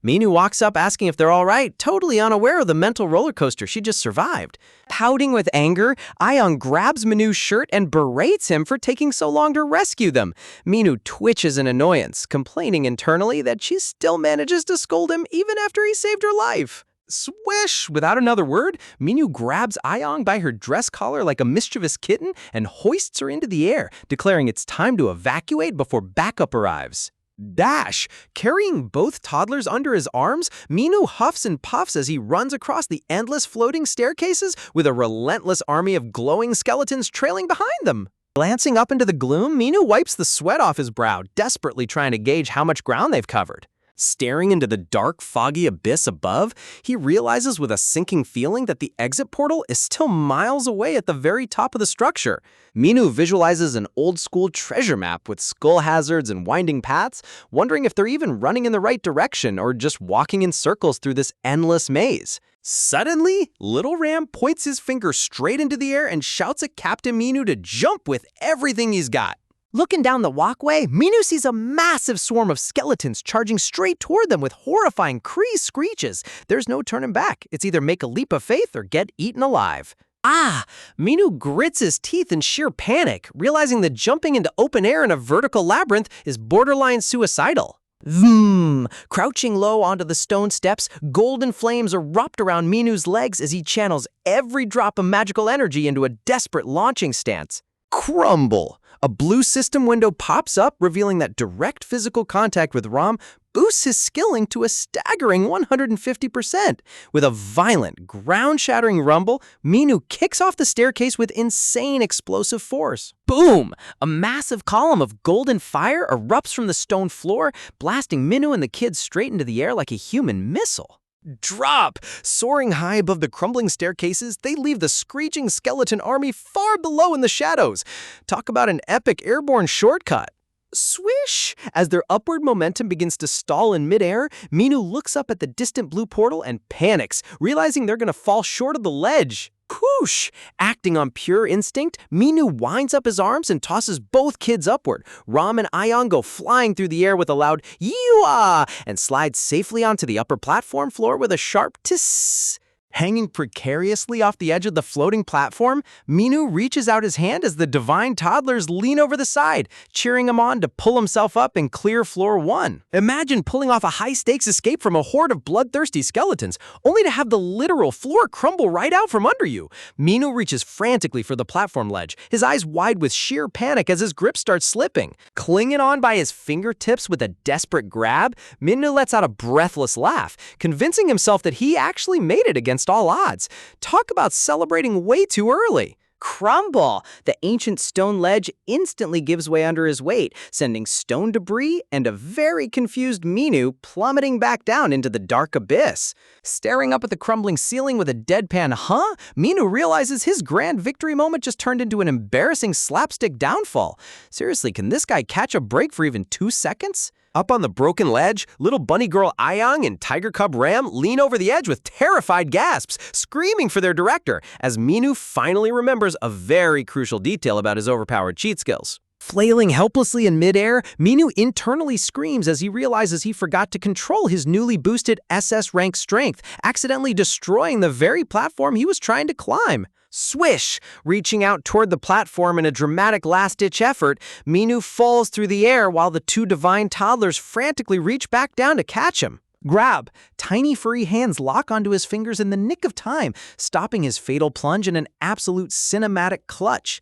Minu walks up asking if they're all right, totally unaware of the mental roller coaster she just survived. Pouting with anger, Ayong grabs Minu's shirt and berates him for taking so long to rescue them. Minu twitches in annoyance, complaining internally that she still manages to scold him even after he saved her life. Swish! Without another word, Minu grabs Ayong by her dress collar like a mischievous kitten and hoists her into the air, declaring it's time to evacuate before backup arrives. Dash! Carrying both toddlers under his arms, Minu huffs and puffs as he runs across the endless floating staircases with a relentless army of glowing skeletons trailing behind them. Glancing up into the gloom, Minu wipes the sweat off his brow, desperately trying to gauge how much ground they've covered. Staring into the dark, foggy abyss above, he realizes with a sinking feeling that the exit portal is still miles away at the very top of the structure. Minu visualizes an old-school treasure map with skull hazards and winding paths, wondering if they're even running in the right direction or just walking in circles through this endless maze. Suddenly, Little Ram points his finger straight into the air and shouts at Captain Minu to jump with everything he's got. Looking down the walkway, Minu sees a massive swarm of skeletons charging straight toward them with horrifying screeches. There's no turning back. It's either make a leap of faith or get eaten alive. Minu grits his teeth in sheer panic, realizing that jumping into open air in a vertical labyrinth is borderline suicidal. Vroom! Crouching low onto the stone steps, golden flames erupt around Minu's legs as he channels every drop of magical energy into a desperate launching stance. Crumble! A blue system window pops up, revealing that direct physical contact with Ram boosts his skilling to a staggering 150%. With a violent, ground-shattering rumble, Minu kicks off the staircase with insane explosive force. Boom! A massive column of golden fire erupts from the stone floor, blasting Minu and the kids straight into the air like a human missile. Drop! Soaring high above the crumbling staircases, they leave the screeching skeleton army far below in the shadows. Talk about an epic airborne shortcut. Swish! As their upward momentum begins to stall in midair, Minu looks up at the distant blue portal and panics, realizing they're gonna fall short of the ledge. Whoosh! Acting on pure instinct, Minu winds up his arms and tosses both kids upward. Ram and Ayang go flying through the air with a loud "Yee-wah!" and slide safely onto the upper platform floor with a sharp tiss. Hanging precariously off the edge of the floating platform, Minu reaches out his hand as the divine toddlers lean over the side, cheering him on to pull himself up and clear floor 1. Imagine pulling off a high-stakes escape from a horde of bloodthirsty skeletons, only to have the literal floor crumble right out from under you. Minu reaches frantically for the platform ledge, his eyes wide with sheer panic as his grip starts slipping. Clinging on by his fingertips with a desperate grab, Minu lets out a breathless laugh, convincing himself that he actually made it against all odds. Talk about celebrating way too early. Crumble! The ancient stone ledge instantly gives way under his weight, sending stone debris and a very confused Minu plummeting back down into the dark abyss. Staring up at the crumbling ceiling with a deadpan Minu realizes his grand victory moment just turned into an embarrassing slapstick downfall. Seriously, can this guy catch a break for even 2 seconds? Up on the broken ledge, little bunny girl Ayang and tiger cub Ram lean over the edge with terrified gasps, screaming for their director, as Minu finally remembers a very crucial detail about his overpowered cheat skills. Flailing helplessly in midair, Minu internally screams as he realizes he forgot to control his newly boosted SS rank strength, accidentally destroying the very platform he was trying to climb. Swish! Reaching out toward the platform in a dramatic last-ditch effort, Minu falls through the air while the 2 divine toddlers frantically reach back down to catch him. Grab! Tiny furry hands lock onto his fingers in the nick of time, stopping his fatal plunge in an absolute cinematic clutch.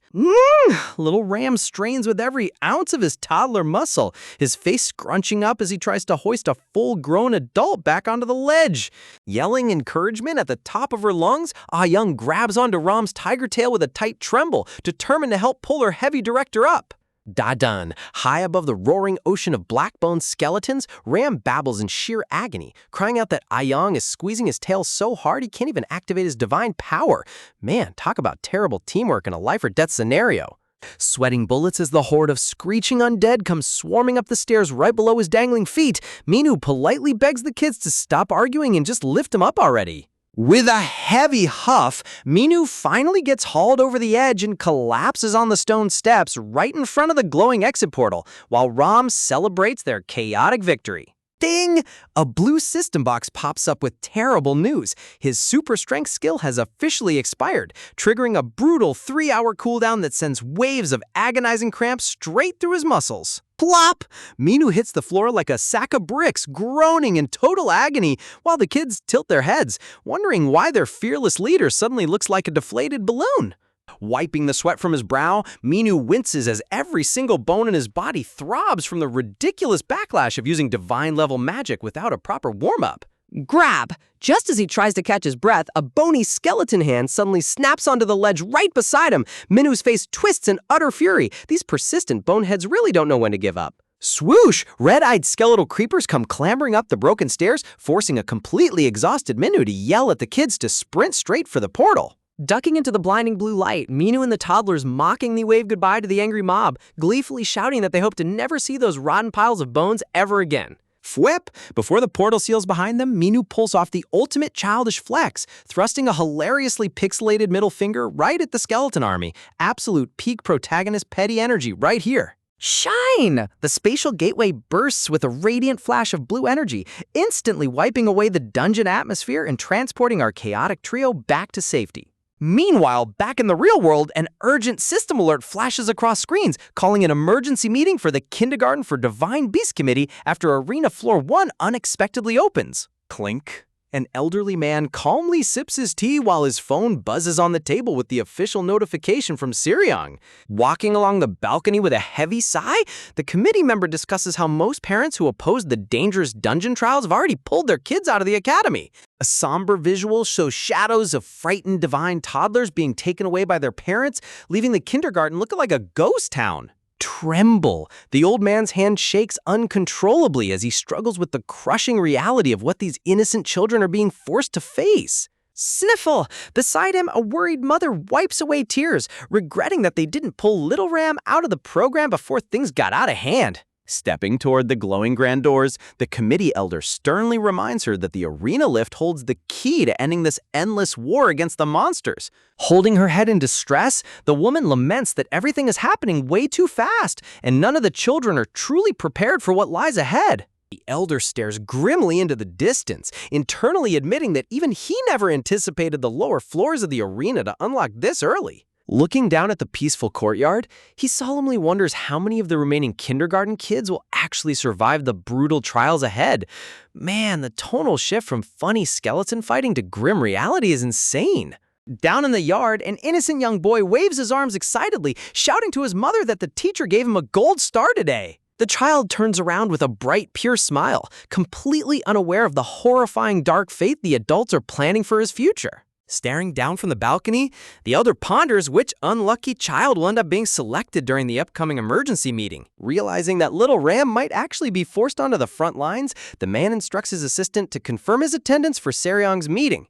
Little Ram strains with every ounce of his toddler muscle, his face scrunching up as he tries to hoist a full-grown adult back onto the ledge. Yelling encouragement at the top of her lungs, Ah-Young grabs onto Ram's tiger tail with a tight tremble, determined to help pull her heavy director up. Da-dun. High above the roaring ocean of black-boned skeletons, Ram babbles in sheer agony, crying out that Ayang is squeezing his tail so hard he can't even activate his divine power. Man, talk about terrible teamwork in a life-or-death scenario. Sweating bullets as the horde of screeching undead comes swarming up the stairs right below his dangling feet, Minu politely begs the kids to stop arguing and just lift him up already. With a heavy huff, Minu finally gets hauled over the edge and collapses on the stone steps right in front of the glowing exit portal, while Ram celebrates their chaotic victory. Ding! A blue system box pops up with terrible news. His super strength skill has officially expired, triggering a brutal 3-hour cooldown that sends waves of agonizing cramps straight through his muscles. Plop! Minu hits the floor like a sack of bricks, groaning in total agony, while the kids tilt their heads, wondering why their fearless leader suddenly looks like a deflated balloon. Wiping the sweat from his brow, Minu winces as every single bone in his body throbs from the ridiculous backlash of using divine-level magic without a proper warm-up. Grab! Just as he tries to catch his breath, a bony skeleton hand suddenly snaps onto the ledge right beside him. Minu's face twists in utter fury. These persistent boneheads really don't know when to give up. Swoosh! Red-eyed skeletal creepers come clambering up the broken stairs, forcing a completely exhausted Minu to yell at the kids to sprint straight for the portal. Ducking into the blinding blue light, Minu and the toddlers mockingly wave goodbye to the angry mob, gleefully shouting that they hope to never see those rotten piles of bones ever again. Fwhip! Before the portal seals behind them, Minu pulls off the ultimate childish flex, thrusting a hilariously pixelated middle finger right at the skeleton army. Absolute peak protagonist petty energy right here. Shine! The spatial gateway bursts with a radiant flash of blue energy, instantly wiping away the dungeon atmosphere and transporting our chaotic trio back to safety. Meanwhile, back in the real world, an urgent system alert flashes across screens, calling an emergency meeting for the Kindergarten for Divine Beast Committee after Arena Floor 1 unexpectedly opens. Clink. An elderly man calmly sips his tea while his phone buzzes on the table with the official notification from Seryong. Walking along the balcony with a heavy sigh, the committee member discusses how most parents who oppose the dangerous dungeon trials have already pulled their kids out of the academy. A somber visual shows shadows of frightened divine toddlers being taken away by their parents, leaving the kindergarten looking like a ghost town. Tremble. The old man's hand shakes uncontrollably as he struggles with the crushing reality of what these innocent children are being forced to face. Sniffle! Beside him, a worried mother wipes away tears, regretting that they didn't pull little Ram out of the program before things got out of hand. Stepping toward the glowing grand doors, the committee elder sternly reminds her that the arena lift holds the key to ending this endless war against the monsters. Holding her head in distress, the woman laments that everything is happening way too fast, and none of the children are truly prepared for what lies ahead. The elder stares grimly into the distance, internally admitting that even he never anticipated the lower floors of the arena to unlock this early. Looking down at the peaceful courtyard, he solemnly wonders how many of the remaining kindergarten kids will actually survive the brutal trials ahead. Man, the tonal shift from funny skeleton fighting to grim reality is insane. Down in the yard, an innocent young boy waves his arms excitedly, shouting to his mother that the teacher gave him a gold star today. The child turns around with a bright, pure smile, completely unaware of the horrifying dark fate the adults are planning for his future. Staring down from the balcony, the elder ponders which unlucky child will end up being selected during the upcoming emergency meeting. Realizing that little Ram might actually be forced onto the front lines, the man instructs his assistant to confirm his attendance for Seryong's meeting.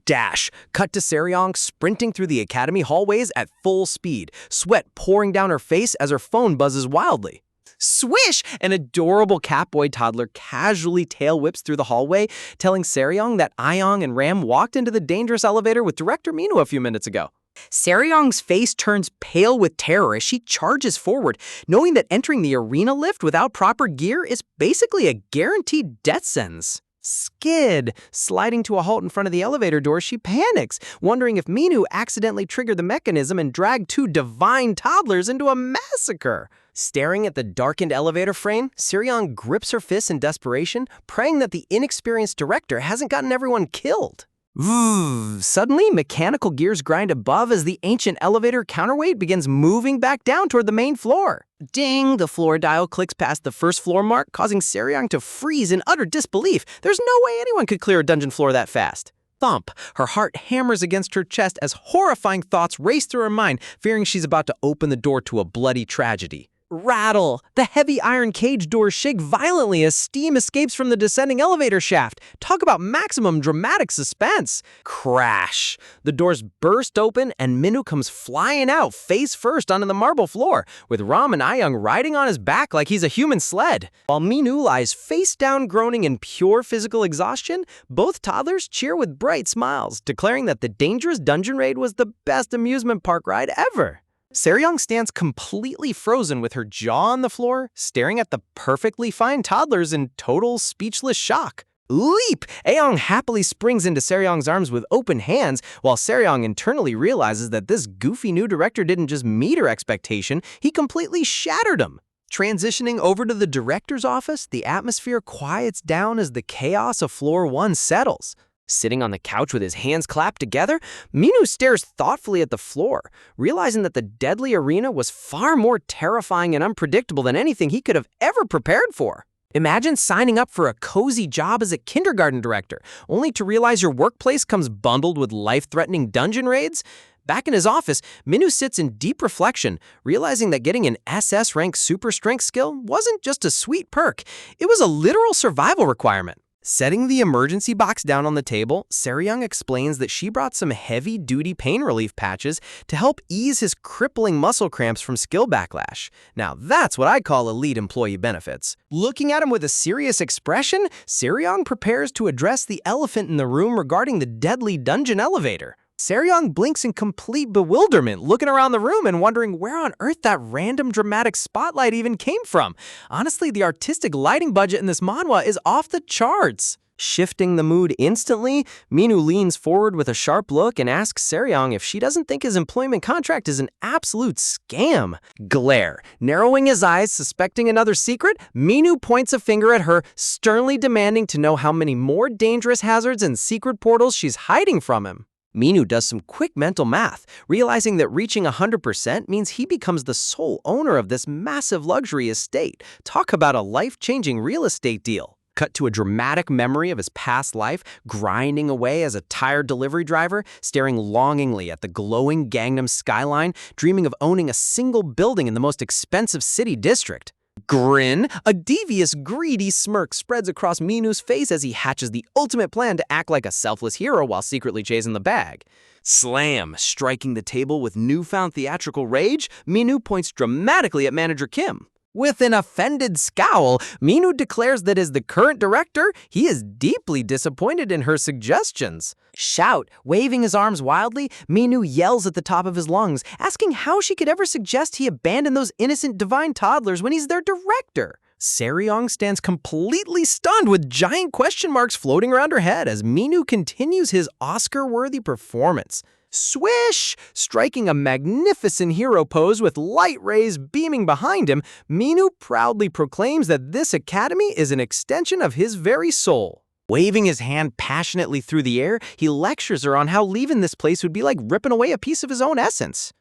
Dash! Cut to Seryong sprinting through the academy hallways at full speed, sweat pouring down her face as her phone buzzes wildly. Swish! An adorable Catboy toddler casually tail whips through the hallway, telling Seryong that Ayong and Ram walked into the dangerous elevator with Director Minu a few minutes ago. Seryong's face turns pale with terror as she charges forward, knowing that entering the arena lift without proper gear is basically a guaranteed death sentence. Skid! Sliding to a halt in front of the elevator door, she panics, wondering if Minu accidentally triggered the mechanism and dragged two divine toddlers into a massacre. Staring at the darkened elevator frame, Seryong grips her fists in desperation, praying that the inexperienced director hasn't gotten everyone killed. Suddenly, mechanical gears grind above as the ancient elevator counterweight begins moving back down toward the main floor. Ding! The floor dial clicks past the first floor mark, causing Seryong to freeze in utter disbelief. There's no way anyone could clear a dungeon floor that fast. Thump! Her heart hammers against her chest as horrifying thoughts race through her mind, fearing she's about to open the door to a bloody tragedy. Rattle! The heavy iron cage doors shake violently as steam escapes from the descending elevator shaft. Talk about maximum dramatic suspense. Crash! The doors burst open and Minu comes flying out face first onto the marble floor, with Ram and Ayong riding on his back like he's a human sled. While Minu lies face down groaning in pure physical exhaustion, both toddlers cheer with bright smiles, declaring that the dangerous dungeon raid was the best amusement park ride ever. Seryong stands completely frozen with her jaw on the floor, staring at the perfectly fine toddlers in total speechless shock. Leap! Ayong happily springs into Seryong's arms with open hands, while Seryong internally realizes that this goofy new director didn't just meet her expectation, he completely shattered him. Transitioning over to the director's office, the atmosphere quiets down as the chaos of Floor 1 settles. Sitting on the couch with his hands clapped together, Minu stares thoughtfully at the floor, realizing that the deadly arena was far more terrifying and unpredictable than anything he could have ever prepared for. Imagine signing up for a cozy job as a kindergarten director, only to realize your workplace comes bundled with life-threatening dungeon raids. Back in his office, Minu sits in deep reflection, realizing that getting an SS rank super strength skill wasn't just a sweet perk, it was a literal survival requirement. Setting the emergency box down on the table, Seryong explains that she brought some heavy-duty pain relief patches to help ease his crippling muscle cramps from skill backlash. Now that's what I call elite employee benefits. Looking at him with a serious expression, Seryong prepares to address the elephant in the room regarding the deadly dungeon elevator. Seryong blinks in complete bewilderment, looking around the room and wondering where on earth that random dramatic spotlight even came from. Honestly, the artistic lighting budget in this manhwa is off the charts. Shifting the mood instantly, Minu leans forward with a sharp look and asks Seryong if she doesn't think his employment contract is an absolute scam. Glare. Narrowing his eyes, suspecting another secret, Minu points a finger at her, sternly demanding to know how many more dangerous hazards and secret portals she's hiding from him. Minu does some quick mental math, realizing that reaching 100% means he becomes the sole owner of this massive luxury estate. Talk about a life-changing real estate deal. Cut to a dramatic memory of his past life, grinding away as a tired delivery driver, staring longingly at the glowing Gangnam skyline, dreaming of owning a single building in the most expensive city district. Grin. A devious, greedy smirk spreads across Minu's face as he hatches the ultimate plan to act like a selfless hero while secretly chasing the bag. Slam. Striking the table with newfound theatrical rage, Minu points dramatically at manager Kim. With an offended scowl, Minu declares that as the current director, he is deeply disappointed in her suggestions. Shout, waving his arms wildly, Minu yells at the top of his lungs, asking how she could ever suggest he abandon those innocent divine toddlers when he's their director. Seryong stands completely stunned with giant question marks floating around her head as Minu continues his Oscar-worthy performance. Swish! Striking a magnificent hero pose with light rays beaming behind him, Minu proudly proclaims that this academy is an extension of his very soul. Waving his hand passionately through the air, he lectures her on how leaving this place would be like ripping away a piece of his own essence.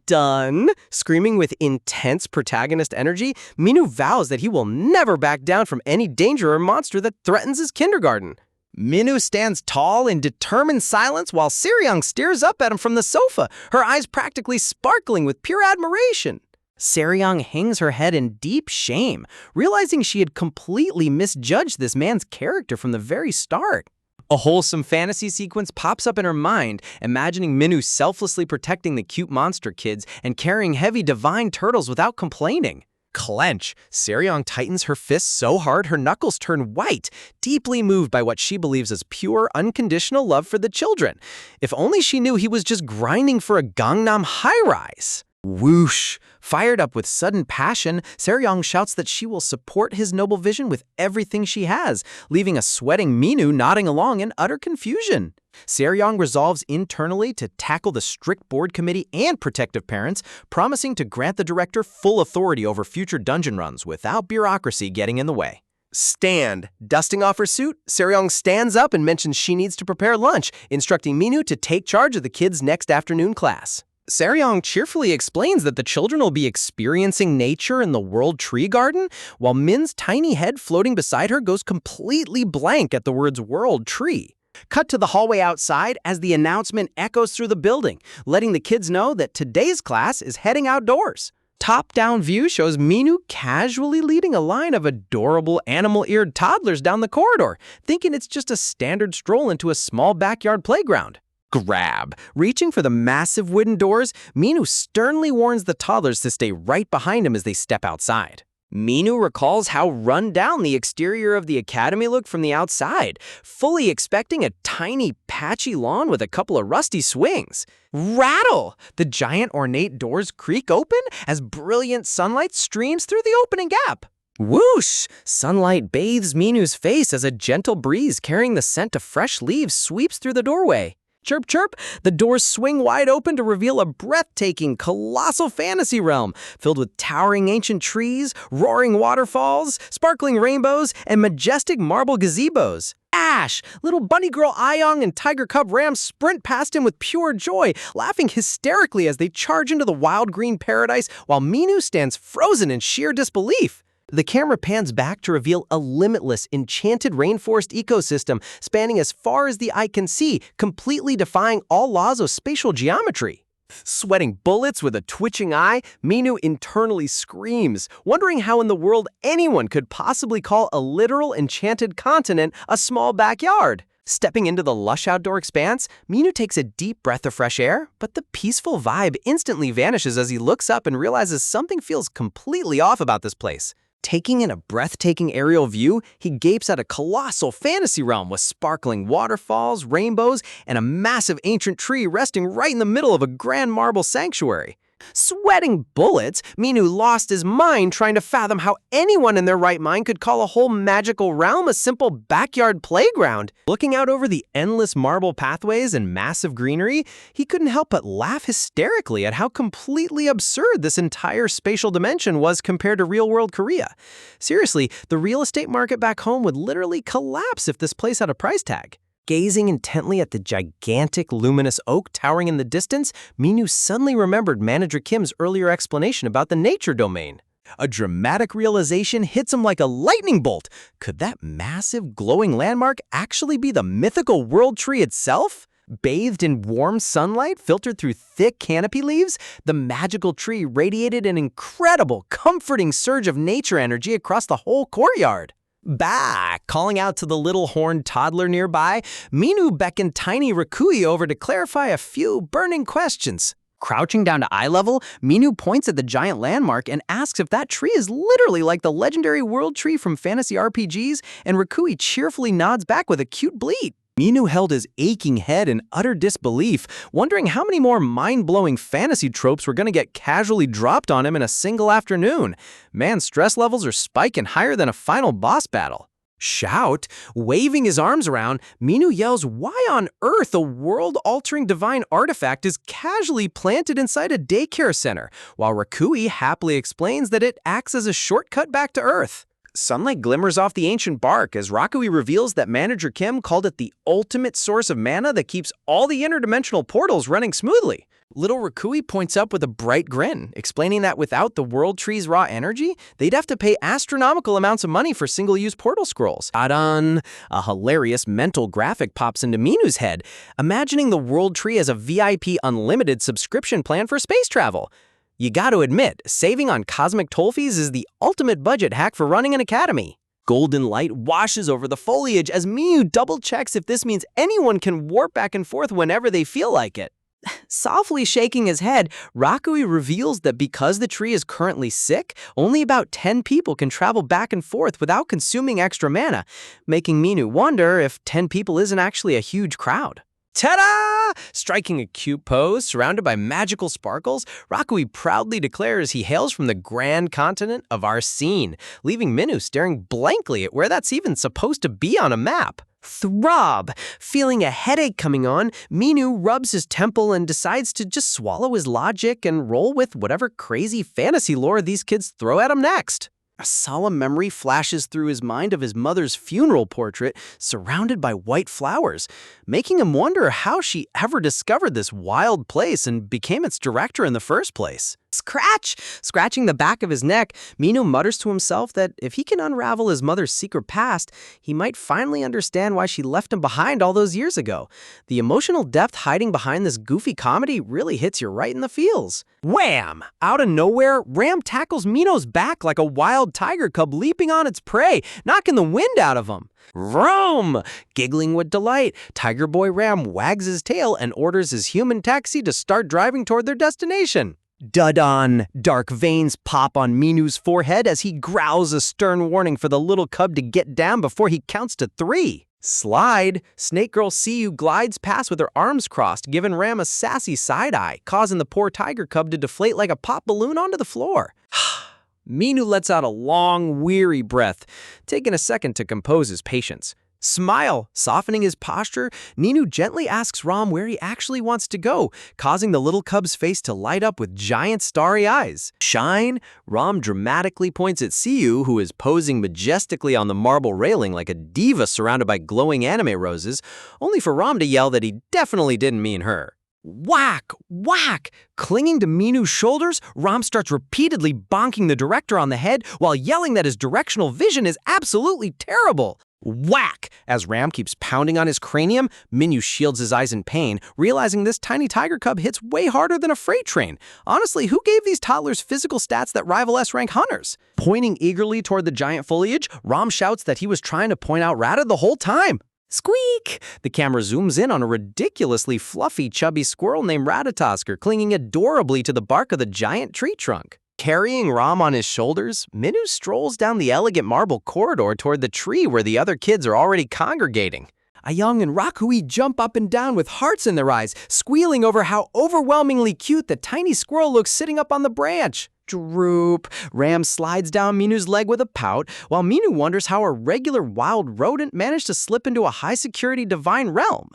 Done! Screaming with intense protagonist energy, Minu vows that he will never back down from any danger or monster that threatens his kindergarten. Minu stands tall in determined silence while Seryong stares up at him from the sofa, her eyes practically sparkling with pure admiration. Seryong hangs her head in deep shame, realizing she had completely misjudged this man's character from the very start. A wholesome fantasy sequence pops up in her mind, imagining Minu selflessly protecting the cute monster kids and carrying heavy divine turtles without complaining. Clench. Seryong tightens her fists so hard her knuckles turn white, deeply moved by what she believes is pure, unconditional love for the children. If only she knew he was just grinding for a Gangnam high-rise. Whoosh! Fired up with sudden passion, Seryong shouts that she will support his noble vision with everything she has, leaving a sweating Minu nodding along in utter confusion. Seryong resolves internally to tackle the strict board committee and protective parents, promising to grant the director full authority over future dungeon runs without bureaucracy getting in the way. Stand. Dusting off her suit, Seryong stands up and mentions she needs to prepare lunch, instructing Minu to take charge of the kids' next afternoon class. Seryong cheerfully explains that the children will be experiencing nature in the World Tree Garden, while Min's tiny head floating beside her goes completely blank at the words World Tree. Cut to the hallway outside as the announcement echoes through the building, letting the kids know that today's class is heading outdoors. Top-down view shows Minu casually leading a line of adorable animal-eared toddlers down the corridor, thinking it's just a standard stroll into a small backyard playground. Grab. Reaching for the massive wooden doors, Minu sternly warns the toddlers to stay right behind him as they step outside. Minu recalls how run down the exterior of the academy looked from the outside, fully expecting a tiny, patchy lawn with a couple of rusty swings. Rattle! The giant ornate doors creak open as brilliant sunlight streams through the opening gap. Whoosh! Sunlight bathes Minu's face as a gentle breeze carrying the scent of fresh leaves sweeps through the doorway. Chirp, chirp, the doors swing wide open to reveal a breathtaking, colossal fantasy realm filled with towering ancient trees, roaring waterfalls, sparkling rainbows, and majestic marble gazebos. Crash! Little bunny girl Ayong and tiger cub Ram sprint past him with pure joy, laughing hysterically as they charge into the wild green paradise while Minu stands frozen in sheer disbelief. The camera pans back to reveal a limitless, enchanted rainforest ecosystem spanning as far as the eye can see, completely defying all laws of spatial geometry. Sweating bullets with a twitching eye, Minu internally screams, wondering how in the world anyone could possibly call a literal enchanted continent a small backyard. Stepping into the lush outdoor expanse, Minu takes a deep breath of fresh air, but the peaceful vibe instantly vanishes as he looks up and realizes something feels completely off about this place. Taking in a breathtaking aerial view, he gapes at a colossal fantasy realm with sparkling waterfalls, rainbows, and a massive ancient tree resting right in the middle of a grand marble sanctuary. Sweating bullets, Minu lost his mind trying to fathom how anyone in their right mind could call a whole magical realm a simple backyard playground. Looking out over the endless marble pathways and massive greenery, he couldn't help but laugh hysterically at how completely absurd this entire spatial dimension was compared to real-world Korea. Seriously, the real estate market back home would literally collapse if this place had a price tag. Gazing intently at the gigantic, luminous oak towering in the distance, Minu suddenly remembered Manager Kim's earlier explanation about the nature domain. A dramatic realization hits him like a lightning bolt. Could that massive, glowing landmark actually be the mythical world tree itself? Bathed in warm sunlight filtered through thick canopy leaves, the magical tree radiated an incredible, comforting surge of nature energy across the whole courtyard. Bah! Calling out to the little horned toddler nearby, Minu beckoned tiny Rakui over to clarify a few burning questions. Crouching down to eye level, Minu points at the giant landmark and asks if that tree is literally like the legendary world tree from fantasy RPGs, and Rakui cheerfully nods back with a cute bleat. Minu held his aching head in utter disbelief, wondering how many more mind-blowing fantasy tropes were going to get casually dropped on him in a single afternoon. Man's stress levels are spiking higher than a final boss battle. Shout! Waving his arms around, Minu yells why on earth a world-altering divine artifact is casually planted inside a daycare center, while Rakui happily explains that it acts as a shortcut back to Earth. Sunlight glimmers off the ancient bark as Rakui reveals that Manager Kim called it the ultimate source of mana that keeps all the interdimensional portals running smoothly. Little Rakui points up with a bright grin, explaining that without the world tree's raw energy, they'd have to pay astronomical amounts of money for single-use portal scrolls. Adan! A hilarious mental graphic pops into Minu's head, imagining the world tree as a VIP unlimited subscription plan for space travel. You gotta admit, saving on cosmic toll fees is the ultimate budget hack for running an academy. Golden light washes over the foliage as Minu double-checks if this means anyone can warp back and forth whenever they feel like it. Softly shaking his head, Rakui reveals that because the tree is currently sick, only about 10 people can travel back and forth without consuming extra mana, making Minu wonder if 10 people isn't actually a huge crowd. Ta-da! Striking a cute pose surrounded by magical sparkles, Rakui proudly declares he hails from the grand continent of Arsene, leaving Minu staring blankly at where that's even supposed to be on a map. Throb! Feeling a headache coming on, Minu rubs his temple and decides to just swallow his logic and roll with whatever crazy fantasy lore these kids throw at him next. A solemn memory flashes through his mind of his mother's funeral portrait surrounded by white flowers, making him wonder how she ever discovered this wild place and became its director in the first place. Scratch! Scratching the back of his neck, Minu mutters to himself that if he can unravel his mother's secret past, he might finally understand why she left him behind all those years ago. The emotional depth hiding behind this goofy comedy really hits you right in the feels. Wham! Out of nowhere, Ram tackles Minu's back like a wild tiger cub leaping on its prey, knocking the wind out of him. Vroom! Giggling with delight, Tiger Boy Ram wags his tail and orders his human taxi to start driving toward their destination. Dud-on! Dark veins pop on Minu's forehead as he growls a stern warning for the little cub to get down before he counts to 3. Slide! Snake Girl Siyu glides past with her arms crossed, giving Ram a sassy side-eye, causing the poor tiger cub to deflate like a pop balloon onto the floor. Minu lets out a long, weary breath, taking a second to compose his patience. Smile! Softening his posture, Ninu gently asks Rom where he actually wants to go, causing the little cub's face to light up with giant starry eyes. Shine! Rom dramatically points at Siyu, who is posing majestically on the marble railing like a diva surrounded by glowing anime roses, only for Rom to yell that he definitely didn't mean her. Whack! Whack! Clinging to Minu's shoulders, Rom starts repeatedly bonking the director on the head while yelling that his directional vision is absolutely terrible. Whack! As Ram keeps pounding on his cranium, Minu shields his eyes in pain, realizing this tiny tiger cub hits way harder than a freight train. Honestly, who gave these toddlers physical stats that rival S-rank hunters? Pointing eagerly toward the giant foliage, Ram shouts that he was trying to point out Rata the whole time. Squeak! The camera zooms in on a ridiculously fluffy, chubby squirrel named Ratatosker clinging adorably to the bark of the giant tree trunk. Carrying Ram on his shoulders, Minu strolls down the elegant marble corridor toward the tree where the other kids are already congregating. Ayang and Rakui jump up and down with hearts in their eyes, squealing over how overwhelmingly cute the tiny squirrel looks sitting up on the branch. Droop. Ram slides down Minu's leg with a pout, while Minu wonders how a regular wild rodent managed to slip into a high-security divine realm.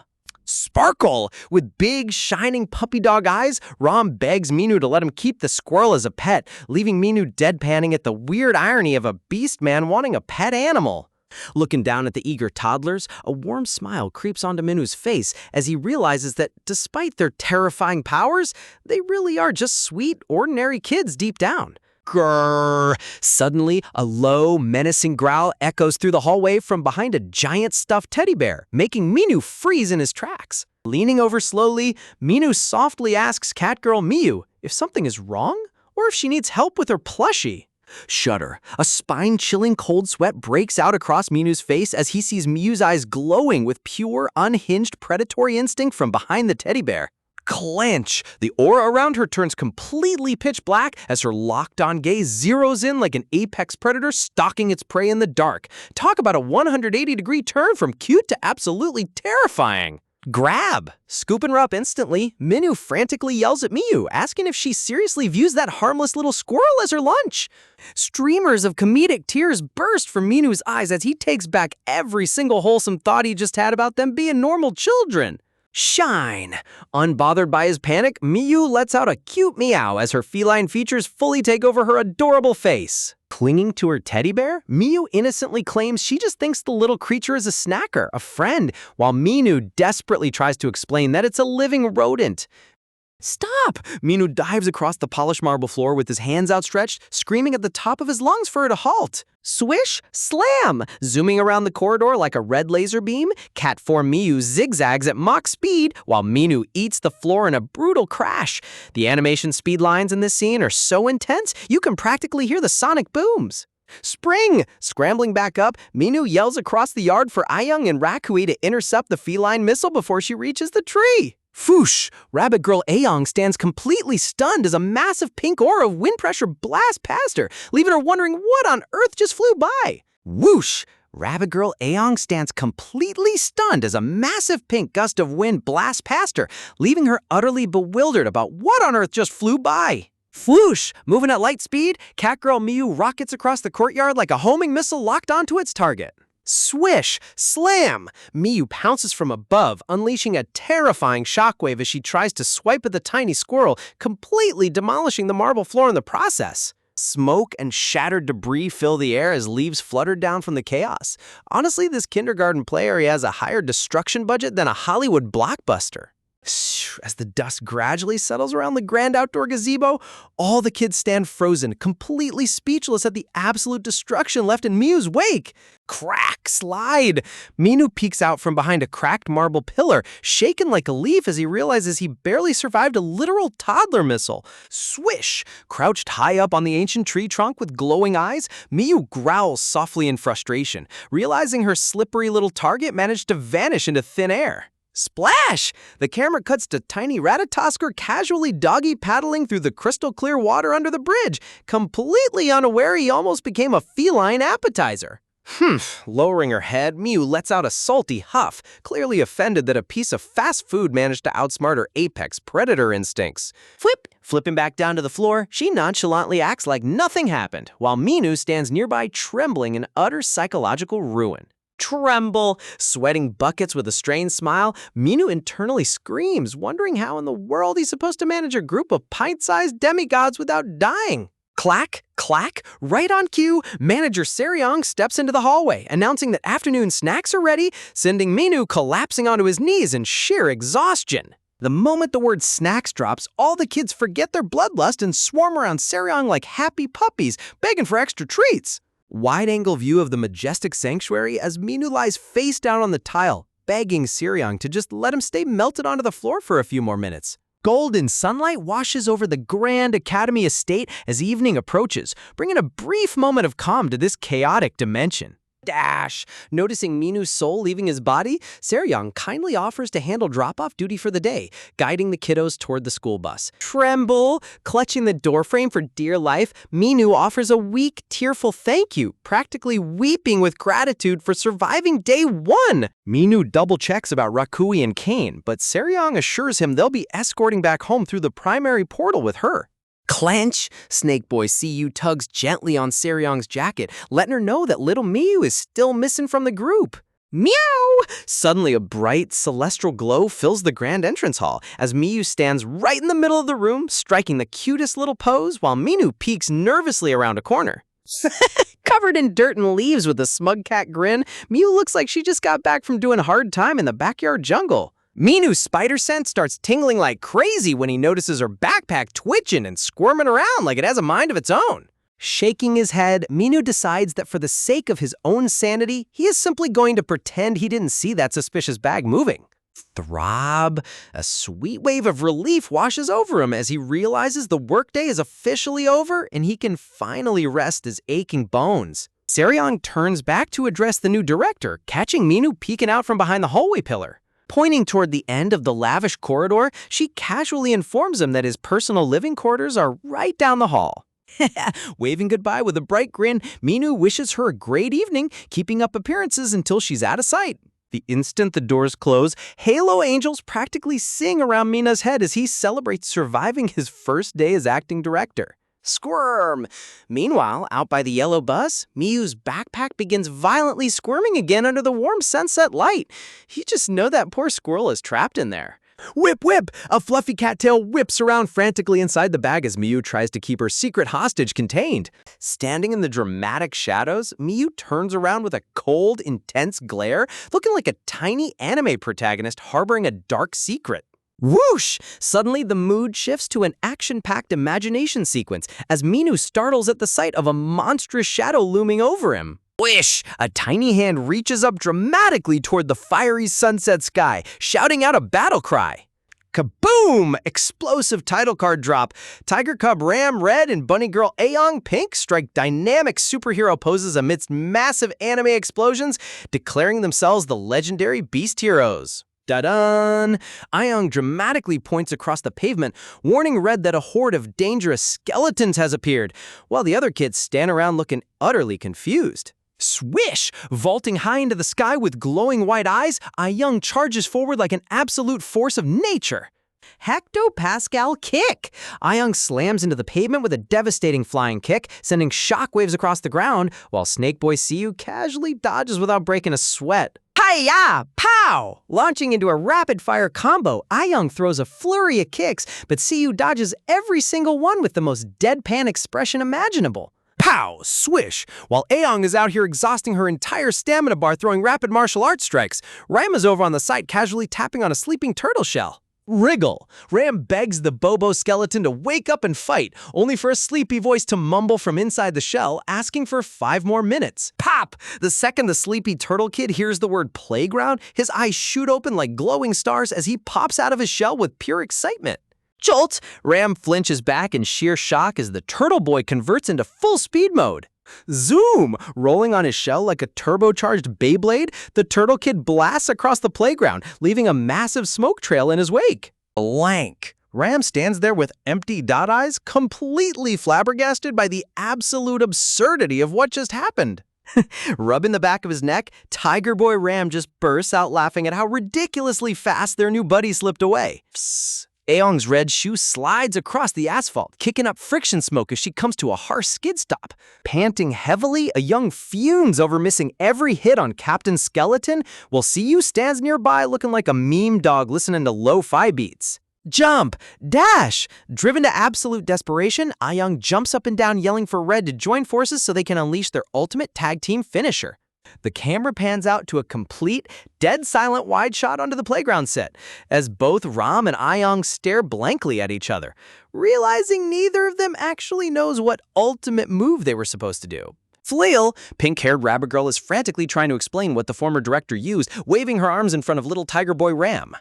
Sparkle! With big, shining puppy dog eyes, Ram begs Minu to let him keep the squirrel as a pet, leaving Minu deadpanning at the weird irony of a beast man wanting a pet animal. Looking down at the eager toddlers, a warm smile creeps onto Minu's face as he realizes that despite their terrifying powers, they really are just sweet, ordinary kids deep down. Grrr! Suddenly, a low, menacing growl echoes through the hallway from behind a giant stuffed teddy bear, making Minu freeze in his tracks. Leaning over slowly, Minu softly asks Catgirl Miu if something is wrong or if she needs help with her plushie. Shudder. A spine-chilling cold sweat breaks out across Minu's face as he sees Miu's eyes glowing with pure, unhinged predatory instinct from behind the teddy bear. Clench! The aura around her turns completely pitch black as her locked-on gaze zeroes in like an apex predator stalking its prey in the dark. Talk about a 180-degree turn from cute to absolutely terrifying. Grab! Scooping her up instantly, Minu frantically yells at Miu, asking if she seriously views that harmless little squirrel as her lunch. Streamers of comedic tears burst from Minu's eyes as he takes back every single wholesome thought he just had about them being normal children. Shine! Unbothered by his panic, Miu lets out a cute meow as her feline features fully take over her adorable face. Clinging to her teddy bear, Miu innocently claims she just thinks the little creature is a snacker, a friend, while Minu desperately tries to explain that it's a living rodent. Stop! Minu dives across the polished marble floor with his hands outstretched, screaming at the top of his lungs for her to halt. Swish! Slam! Zooming around the corridor like a red laser beam, cat form Miu zigzags at Mach speed while Minu eats the floor in a brutal crash. The animation speed lines in this scene are so intense, you can practically hear the sonic booms. Spring! Scrambling back up, Minu yells across the yard for Ayang and Rakui to intercept the feline missile before she reaches the tree. Foosh! Rabbit Girl Ayang stands completely stunned as a massive pink aura of wind pressure blasts past her, leaving her wondering what on earth just flew by. Whoosh! Rabbit Girl Ayang stands completely stunned as a massive pink gust of wind blasts past her, leaving her utterly bewildered about what on earth just flew by. Whoosh! Moving at light speed, Catgirl Miu rockets across the courtyard like a homing missile locked onto its target. Swish! Slam! Miu pounces from above, unleashing a terrifying shockwave as she tries to swipe at the tiny squirrel, completely demolishing the marble floor in the process. Smoke and shattered debris fill the air as leaves fluttered down from the chaos. Honestly, this kindergarten play area has a higher destruction budget than a Hollywood blockbuster. As the dust gradually settles around the grand outdoor gazebo, all the kids stand frozen, completely speechless at the absolute destruction left in Miu's wake. Crack! Slide! Minu peeks out from behind a cracked marble pillar, shaken like a leaf as he realizes he barely survived a literal toddler missile. Swish! Crouched high up on the ancient tree trunk with glowing eyes, Miu growls softly in frustration, realizing her slippery little target managed to vanish into thin air. Splash! The camera cuts to tiny Ratatosker casually doggy paddling through the crystal clear water under the bridge, completely unaware he almost became a feline appetizer. Lowering her head, Miu lets out a salty huff, clearly offended that a piece of fast food managed to outsmart her apex predator instincts. Flipping back down to the floor, she nonchalantly acts like nothing happened, while Minu stands nearby trembling in utter psychological ruin. Tremble. Sweating buckets with a strained smile, Minu internally screams, wondering how in the world he's supposed to manage a group of pint-sized demigods without dying. Clack, clack, right on cue, manager Seryong steps into the hallway, announcing that afternoon snacks are ready, sending Minu collapsing onto his knees in sheer exhaustion. The moment the word snacks drops, all the kids forget their bloodlust and swarm around Seryong like happy puppies, begging for extra treats. Wide-angle view of the majestic sanctuary as Minu lies face down on the tile, begging Seryong to just let him stay melted onto the floor for a few more minutes. Golden sunlight washes over the grand Academy estate as evening approaches, bringing a brief moment of calm to this chaotic dimension. Dash! Noticing Minu's soul leaving his body, Seryong kindly offers to handle drop-off duty for the day, guiding the kiddos toward the school bus. Tremble! Clutching the doorframe for dear life, Minu offers a weak, tearful thank you, practically weeping with gratitude for surviving day one. Minu double-checks about Rakui and Kane, but Seryong assures him they'll be escorting back home through the primary portal with her. Clench! Snake Boy CU tugs gently on Seryong's jacket, letting her know that little Miu is still missing from the group. Meow! Suddenly, a bright, celestial glow fills the grand entrance hall as Miu stands right in the middle of the room, striking the cutest little pose while Minu peeks nervously around a corner. Covered in dirt and leaves with a smug cat grin, Miu looks like she just got back from doing hard time in the backyard jungle. Minu's spider sense starts tingling like crazy when he notices her backpack twitching and squirming around like it has a mind of its own. Shaking his head, Minu decides that for the sake of his own sanity, he is simply going to pretend he didn't see that suspicious bag moving. Throb! A sweet wave of relief washes over him as he realizes the workday is officially over and he can finally rest his aching bones. Seryong turns back to address the new director, catching Minu peeking out from behind the hallway pillar. Pointing toward the end of the lavish corridor, she casually informs him that his personal living quarters are right down the hall. Waving goodbye with a bright grin, Minu wishes her a great evening, keeping up appearances until she's out of sight. The instant the doors close, Halo angels practically sing around Mina's head as he celebrates surviving his first day as acting director. Squirm! Meanwhile, out by the yellow bus, Miu's backpack begins violently squirming again under the warm sunset light. You just know that poor squirrel is trapped in there. Whip, whip! A fluffy cattail whips around frantically inside the bag as Miu tries to keep her secret hostage contained. Standing in the dramatic shadows, Miu turns around with a cold, intense glare, looking like a tiny anime protagonist harboring a dark secret. Whoosh! Suddenly, the mood shifts to an action-packed imagination sequence as Minu startles at the sight of a monstrous shadow looming over him. Whish! A tiny hand reaches up dramatically toward the fiery sunset sky, shouting out a battle cry. Kaboom! Explosive title card drop. Tiger Cub Ram Red and Bunny Girl Aeong Pink strike dynamic superhero poses amidst massive anime explosions, declaring themselves the legendary Beast Heroes. Da-dun! Aeong dramatically points across the pavement, warning Red that a horde of dangerous skeletons has appeared, while the other kids stand around looking utterly confused. Swish! Vaulting high into the sky with glowing white eyes, Aeong charges forward like an absolute force of nature. Hectopascal kick! Aeong slams into the pavement with a devastating flying kick, sending shockwaves across the ground, while Snake Boy CU casually dodges without breaking a sweat. Hi-ya! Pow! Launching into a rapid-fire combo, Aeong throws a flurry of kicks, but CU dodges every single one with the most deadpan expression imaginable. Pow! Swish! While Aeong is out here exhausting her entire stamina bar throwing rapid martial arts strikes, Rama's over on the side casually tapping on a sleeping turtle shell. Wriggle! Ram begs the Bobo skeleton to wake up and fight, only for a sleepy voice to mumble from inside the shell, asking for 5 more minutes. Pop! The second the sleepy turtle kid hears the word playground, his eyes shoot open like glowing stars as he pops out of his shell with pure excitement. Jolt! Ram flinches back in sheer shock as the turtle boy converts into full speed mode. Zoom! Rolling on his shell like a turbocharged Beyblade, the turtle kid blasts across the playground, leaving a massive smoke trail in his wake. Blank! Ram stands there with empty dot eyes, completely flabbergasted by the absolute absurdity of what just happened. Rubbing the back of his neck, Tiger Boy Ram just bursts out laughing at how ridiculously fast their new buddy slipped away. Psst. Aong's red shoe slides across the asphalt, kicking up friction smoke as she comes to a harsh skid stop. Panting heavily, Ayoung fumes over missing every hit on Captain Skeleton, while Siyu stands nearby looking like a meme dog listening to lo-fi beats. Jump! Dash! Driven to absolute desperation, Ayoung jumps up and down yelling for Red to join forces so they can unleash their ultimate tag team finisher. The camera pans out to a complete, dead silent wide shot onto the playground set, as both Ram and Ayoung stare blankly at each other, realizing neither of them actually knows what ultimate move they were supposed to do. Flail, pink-haired rabbit girl, is frantically trying to explain what the former director used, waving her arms in front of little tiger boy Ram.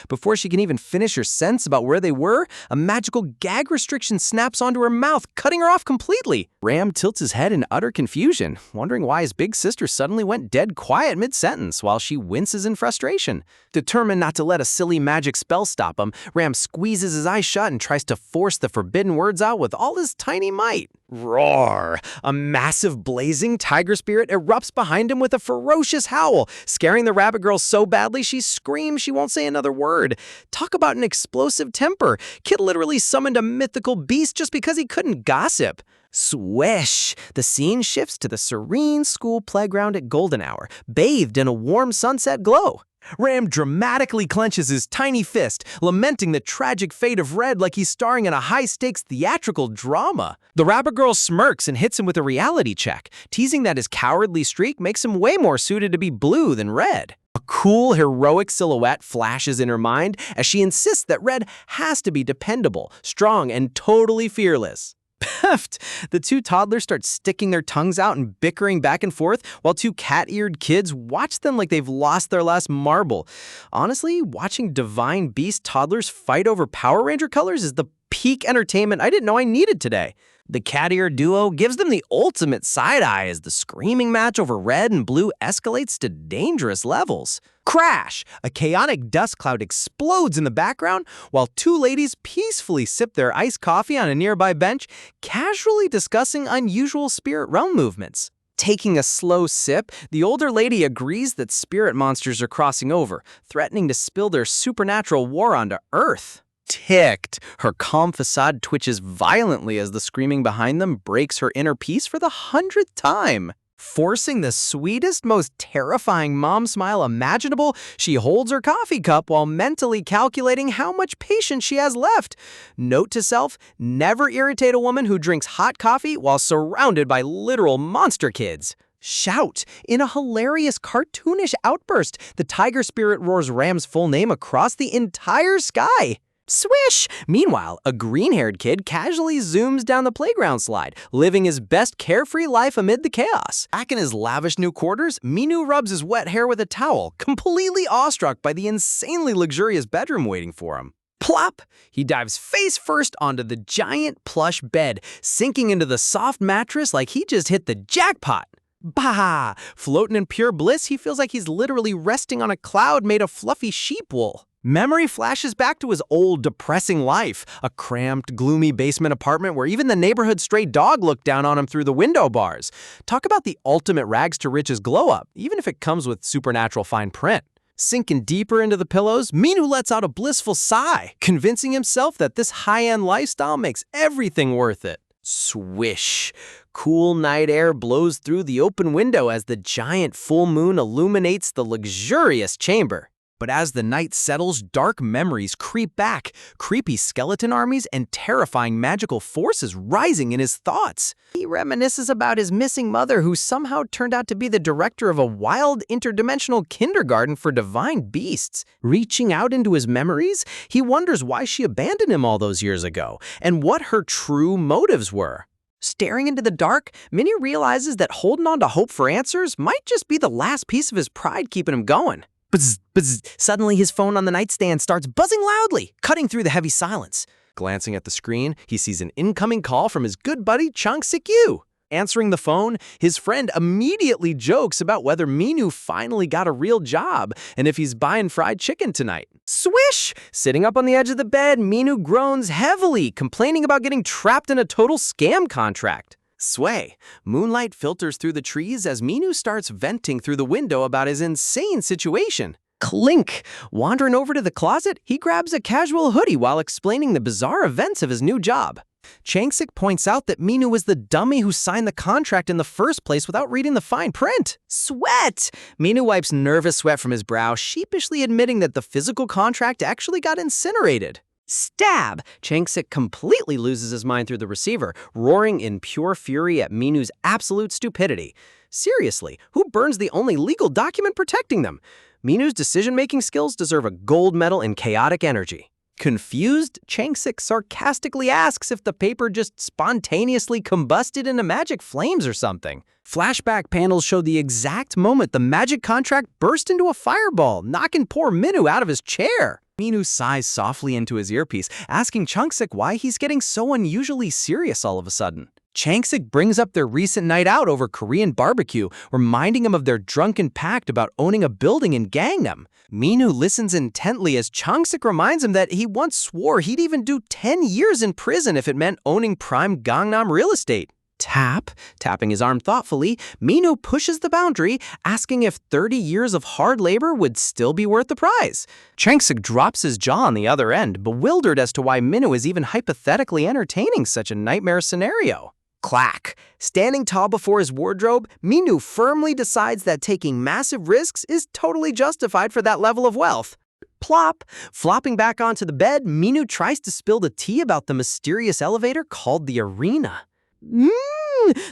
Before she can even finish her sentence about where they were, a magical gag restriction snaps onto her mouth, cutting her off completely. Ram tilts his head in utter confusion, wondering why his big sister suddenly went dead quiet mid-sentence while she winces in frustration. Determined not to let a silly magic spell stop him, Ram squeezes his eyes shut and tries to force the forbidden words out with all his tiny might. Roar! A massive blazing tiger spirit erupts behind him with a ferocious howl, scaring the rabbit girl so badly she screams she won't say another word. Talk about an explosive temper. Kid literally summoned a mythical beast just because he couldn't gossip. Swish! The scene shifts to the serene school playground at golden hour, bathed in a warm sunset glow. Ram dramatically clenches his tiny fist, lamenting the tragic fate of Red like he's starring in a high-stakes theatrical drama. The rabbit girl smirks and hits him with a reality check, teasing that his cowardly streak makes him way more suited to be blue than Red. A cool, heroic silhouette flashes in her mind as she insists that Red has to be dependable, strong, and totally fearless. Peft! The two toddlers start sticking their tongues out and bickering back and forth while two cat-eared kids watch them like they've lost their last marble. Honestly, watching Divine Beast toddlers fight over Power Ranger colors is the peak entertainment I didn't know I needed today. The cat-eared duo gives them the ultimate side-eye as the screaming match over red and blue escalates to dangerous levels. Crash! A chaotic dust cloud explodes in the background while two ladies peacefully sip their iced coffee on a nearby bench, casually discussing unusual spirit realm movements. Taking a slow sip, the older lady agrees that spirit monsters are crossing over, threatening to spill their supernatural war onto Earth. Ticked, her calm facade twitches violently as the screaming behind them breaks her inner peace for the 100th time. Forcing the sweetest, most terrifying mom smile imaginable, she holds her coffee cup while mentally calculating how much patience she has left. Note to self, never irritate a woman who drinks hot coffee while surrounded by literal monster kids. Shout! In a hilarious cartoonish outburst, the tiger spirit roars Ram's full name across the entire sky. Swish! Meanwhile, a green-haired kid casually zooms down the playground slide, living his best carefree life amid the chaos. Back in his lavish new quarters, Minu rubs his wet hair with a towel, completely awestruck by the insanely luxurious bedroom waiting for him. Plop! He dives face first onto the giant plush bed, sinking into the soft mattress like he just hit the jackpot. Bah! Floating in pure bliss, he feels like he's literally resting on a cloud made of fluffy sheep wool. Memory flashes back to his old, depressing life, a cramped, gloomy basement apartment where even the neighborhood stray dog looked down on him through the window bars. Talk about the ultimate rags to riches glow-up, even if it comes with supernatural fine print. Sinking deeper into the pillows, Minu lets out a blissful sigh, convincing himself that this high-end lifestyle makes everything worth it. Swish! Cool night air blows through the open window as the giant full moon illuminates the luxurious chamber. But as the night settles, dark memories creep back, creepy skeleton armies and terrifying magical forces rising in his thoughts. He reminisces about his missing mother who somehow turned out to be the director of a wild interdimensional kindergarten for divine beasts. Reaching out into his memories, he wonders why she abandoned him all those years ago and what her true motives were. Staring into the dark, Minnie realizes that holding on to hope for answers might just be the last piece of his pride keeping him going. Bzz, bzz. Suddenly, his phone on the nightstand starts buzzing loudly, cutting through the heavy silence. Glancing at the screen, he sees an incoming call from his good buddy Chang Sik-yu. Answering the phone, his friend immediately jokes about whether Minu finally got a real job and if he's buying fried chicken tonight. Swish! Sitting up on the edge of the bed, Minu groans heavily, complaining about getting trapped in a total scam contract. Sway. Moonlight filters through the trees as Minu starts venting through the window about his insane situation. Clink! Wandering over to the closet, he grabs a casual hoodie while explaining the bizarre events of his new job. Changsik points out that Minu was the dummy who signed the contract in the first place without reading the fine print. Sweat! Minu wipes nervous sweat from his brow, sheepishly admitting that the physical contract actually got incinerated. Stab! Changsik completely loses his mind through the receiver, roaring in pure fury at Minu's absolute stupidity. Seriously, who burns the only legal document protecting them? Minu's decision-making skills deserve a gold medal in chaotic energy. Confused, Changsik sarcastically asks if the paper just spontaneously combusted into magic flames or something. Flashback panels show the exact moment the magic contract burst into a fireball, knocking poor Minu out of his chair. Minu sighs softly into his earpiece, asking Changsik why he's getting so unusually serious all of a sudden. Changsik brings up their recent night out over Korean barbecue, reminding him of their drunken pact about owning a building in Gangnam. Minu listens intently as Changsik reminds him that he once swore he'd even do 10 years in prison if it meant owning prime Gangnam real estate. Tapping his arm thoughtfully, Minu pushes the boundary, asking if 30 years of hard labor would still be worth the prize. Changsik drops his jaw on the other end, bewildered as to why Minu is even hypothetically entertaining such a nightmare scenario. Clack! Standing tall before his wardrobe, Minu firmly decides that taking massive risks is totally justified for that level of wealth. Plop! Flopping back onto the bed, Minu tries to spill the tea about the mysterious elevator called the Arena.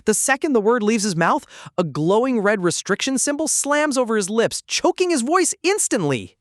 The second the word leaves his mouth, a glowing red restriction symbol slams over his lips, choking his voice instantly.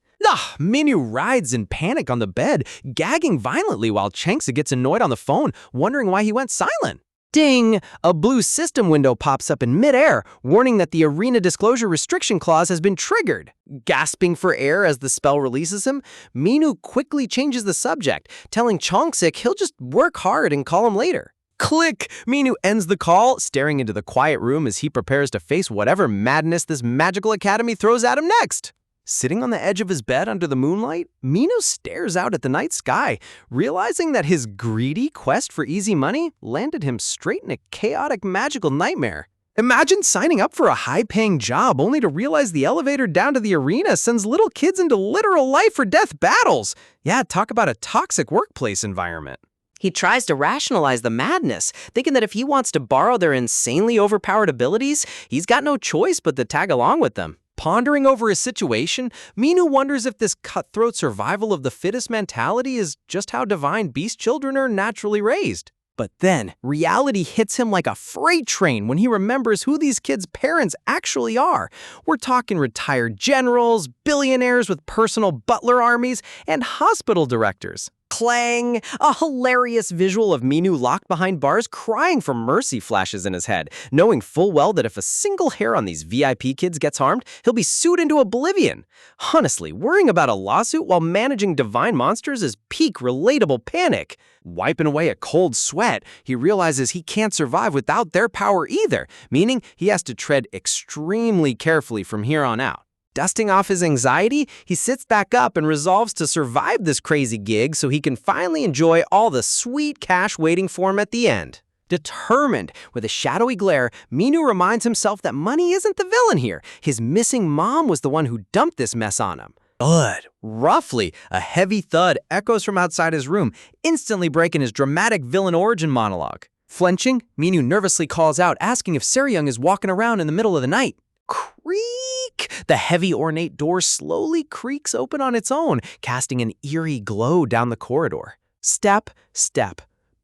Minu rides in panic on the bed, gagging violently while Changsik gets annoyed on the phone, wondering why he went silent. Ding! A blue system window pops up in midair, warning that the Arena Disclosure Restriction Clause has been triggered. Gasping for air as the spell releases him, Minu quickly changes the subject, telling Changsik he'll just work hard and call him later. Click! Minu ends the call, staring into the quiet room as he prepares to face whatever madness this magical academy throws at him next. Sitting on the edge of his bed under the moonlight, Minu stares out at the night sky, realizing that his greedy quest for easy money landed him straight in a chaotic magical nightmare. Imagine signing up for a high-paying job only to realize the elevator down to the arena sends little kids into literal life-or-death battles. Yeah, talk about a toxic workplace environment. He tries to rationalize the madness, thinking that if he wants to borrow their insanely overpowered abilities, he's got no choice but to tag along with them. Pondering over his situation, Minu wonders if this cutthroat survival of the fittest mentality is just how divine beast children are naturally raised. But then, reality hits him like a freight train when he remembers who these kids' parents actually are. We're talking retired generals, billionaires with personal butler armies, and hospital directors. Clang! A hilarious visual of Minu locked behind bars crying for mercy flashes in his head, knowing full well that if a single hair on these VIP kids gets harmed, he'll be sued into oblivion. Honestly, worrying about a lawsuit while managing divine monsters is peak relatable panic. Wiping away a cold sweat, he realizes he can't survive without their power either, meaning he has to tread extremely carefully from here on out. Dusting off his anxiety, he sits back up and resolves to survive this crazy gig so he can finally enjoy all the sweet cash waiting for him at the end. Determined, with a shadowy glare, Minu reminds himself that money isn't the villain here. His missing mom was the one who dumped this mess on him. Thud! Roughly, a heavy thud echoes from outside his room, instantly breaking his dramatic villain origin monologue. Flinching, Minu nervously calls out, asking if Seryung is walking around in the middle of the night. Creak! The heavy ornate door slowly creaks open on its own, casting an eerie glow down the corridor. Step.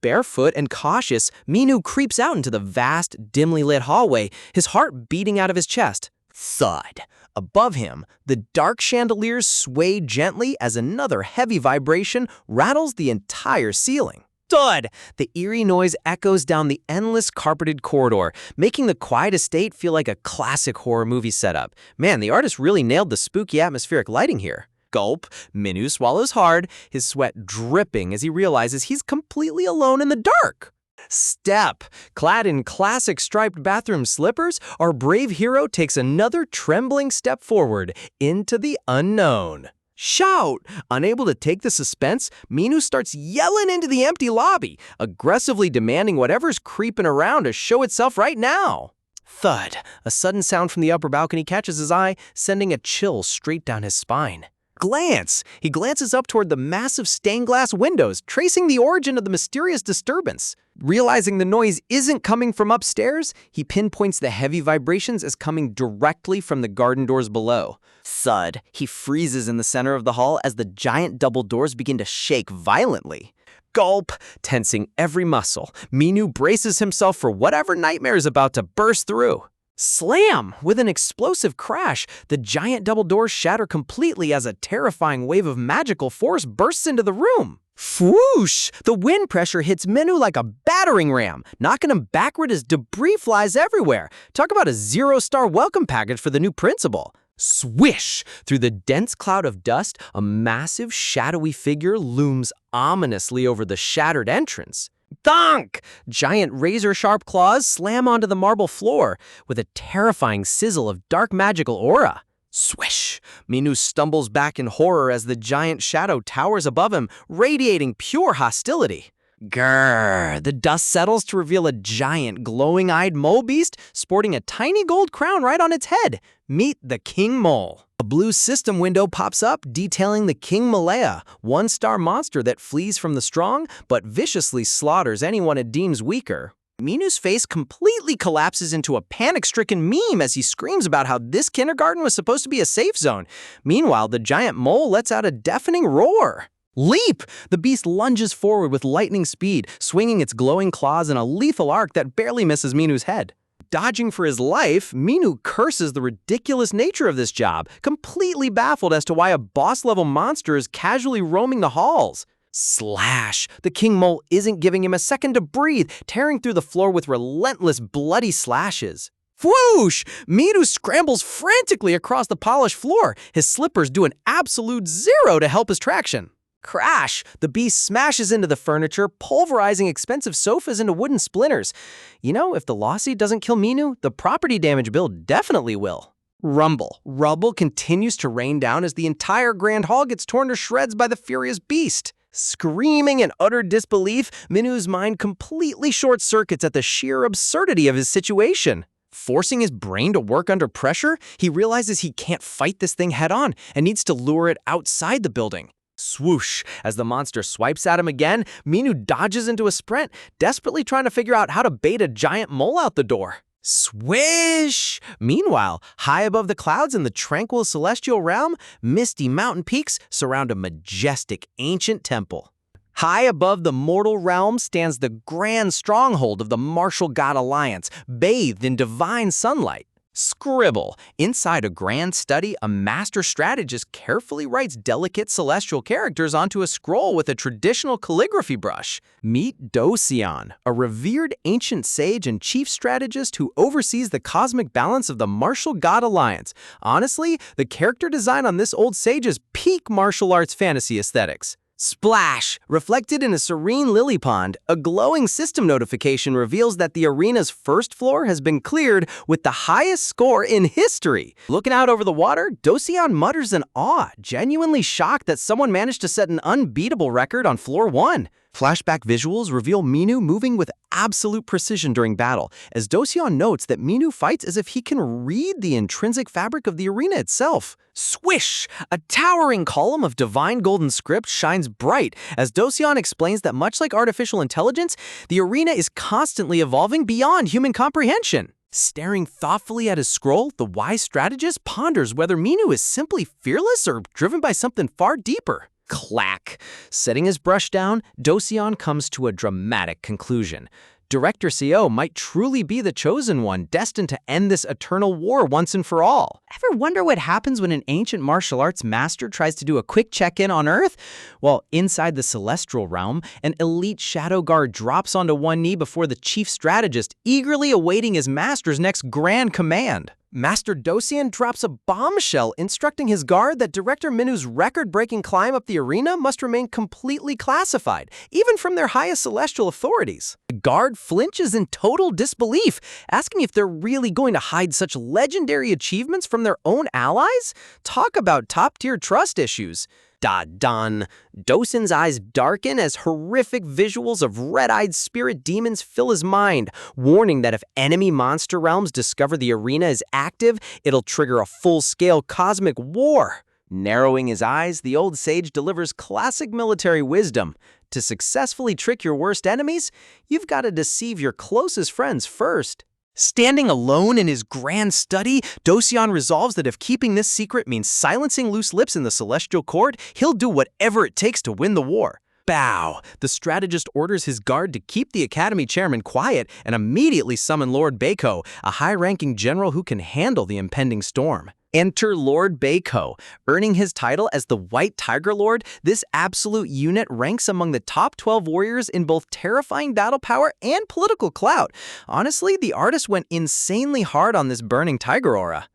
Barefoot and cautious, Minu creeps out into the vast, dimly lit hallway, his heart beating out of his chest. Thud! Above him, the dark chandeliers sway gently as another heavy vibration rattles the entire ceiling. Thud! The eerie noise echoes down the endless carpeted corridor, making the quiet estate feel like a classic horror movie setup. Man, the artist really nailed the spooky atmospheric lighting here. Gulp, Minu swallows hard, his sweat dripping as he realizes he's completely alone in the dark. Step! Clad in classic striped bathroom slippers, our brave hero takes another trembling step forward into the unknown. Shout! Unable to take the suspense, Minu starts yelling into the empty lobby, aggressively demanding whatever's creeping around to show itself right now. Thud. A sudden sound from the upper balcony catches his eye, sending a chill straight down his spine. Glance! He glances up toward the massive stained glass windows, tracing the origin of the mysterious disturbance. Realizing the noise isn't coming from upstairs, he pinpoints the heavy vibrations as coming directly from the garden doors below. Thud! He freezes in the center of the hall as the giant double doors begin to shake violently. Gulp! Tensing every muscle, Minu braces himself for whatever nightmare is about to burst through. Slam! With an explosive crash, the giant double doors shatter completely as a terrifying wave of magical force bursts into the room. Whoosh! The wind pressure hits Minu like a battering ram, knocking him backward as debris flies everywhere. Talk about a 0-star welcome package for the new principal. Swish! Through the dense cloud of dust, a massive, shadowy figure looms ominously over the shattered entrance. Thunk! Giant razor-sharp claws slam onto the marble floor with a terrifying sizzle of dark magical aura. Swish! Minu stumbles back in horror as the giant shadow towers above him, radiating pure hostility. Grrr! The dust settles to reveal a giant, glowing-eyed mole beast sporting a tiny gold crown right on its head. Meet the King Mole. A blue system window pops up detailing the King Malaya, 1-star monster that flees from the strong but viciously slaughters anyone it deems weaker. Minu's face completely collapses into a panic-stricken meme as he screams about how this kindergarten was supposed to be a safe zone. Meanwhile, the giant mole lets out a deafening roar. Leap! The beast lunges forward with lightning speed, swinging its glowing claws in a lethal arc that barely misses Minu's head. Dodging for his life, Minu curses the ridiculous nature of this job, completely baffled as to why a boss-level monster is casually roaming the halls. Slash! The King Mole isn't giving him a second to breathe, tearing through the floor with relentless, bloody slashes. Whoosh! Minu scrambles frantically across the polished floor. His slippers do an absolute 0 to help his traction. Crash! The beast smashes into the furniture, pulverizing expensive sofas into wooden splinters. You know, if the lawsuit doesn't kill Minu, the property damage bill definitely will. Rumble. Rubble continues to rain down as the entire grand hall gets torn to shreds by the furious beast. Screaming in utter disbelief, Minu's mind completely short-circuits at the sheer absurdity of his situation. Forcing his brain to work under pressure, he realizes he can't fight this thing head-on and needs to lure it outside the building. Swoosh! As the monster swipes at him again, Minu dodges into a sprint, desperately trying to figure out how to bait a giant mole out the door. Swish! Meanwhile, high above the clouds in the tranquil celestial realm, misty mountain peaks surround a majestic ancient temple. High above the mortal realm stands the grand stronghold of the martial god Alliance, bathed in divine sunlight. Scribble. Inside a grand study, a master strategist carefully writes delicate celestial characters onto a scroll with a traditional calligraphy brush. Meet Docian, a revered ancient sage and chief strategist who oversees the cosmic balance of the martial god Alliance. Honestly, the character design on this old sage is peak martial arts fantasy aesthetics. Splash! Reflected in a serene lily pond, a glowing system notification reveals that the arena's first floor has been cleared with the highest score in history. Looking out over the water, Docian mutters in awe, genuinely shocked that someone managed to set an unbeatable record on floor 1. Flashback visuals reveal Minu moving with absolute precision during battle, as Docian notes that Minu fights as if he can read the intrinsic fabric of the arena itself. Swish! A towering column of divine golden script shines bright as Docian explains that much like artificial intelligence, the arena is constantly evolving beyond human comprehension. Staring thoughtfully at his scroll, the wise strategist ponders whether Minu is simply fearless or driven by something far deeper. Clack! Setting his brush down, Docian comes to a dramatic conclusion. Director CO might truly be the chosen one, destined to end this eternal war once and for all. Ever wonder what happens when an ancient martial arts master tries to do a quick check-in on Earth? Well, inside the celestial realm, an elite shadow guard drops onto one knee before the chief strategist, eagerly awaiting his master's next grand command. Master Docian drops a bombshell instructing his guard that Director Minu's record-breaking climb up the arena must remain completely classified, even from their highest celestial authorities. The guard flinches in total disbelief, asking if they're really going to hide such legendary achievements from their own allies? Talk about top-tier trust issues. Done. Dosun's eyes darken as horrific visuals of red-eyed spirit demons fill his mind, warning that if enemy monster realms discover the arena is active, it'll trigger a full-scale cosmic war. Narrowing his eyes, the old sage delivers classic military wisdom. To successfully trick your worst enemies, you've got to deceive your closest friends first. Standing alone in his grand study, Docian resolves that if keeping this secret means silencing loose lips in the celestial court, he'll do whatever it takes to win the war. Bow! The strategist orders his guard to keep the Academy chairman quiet and immediately summon Lord Baco, a high-ranking general who can handle the impending storm. Enter Lord Baco. Earning his title as the White Tiger Lord, this absolute unit ranks among the top 12 warriors in both terrifying battle power and political clout. Honestly, the artist went insanely hard on this burning tiger aura.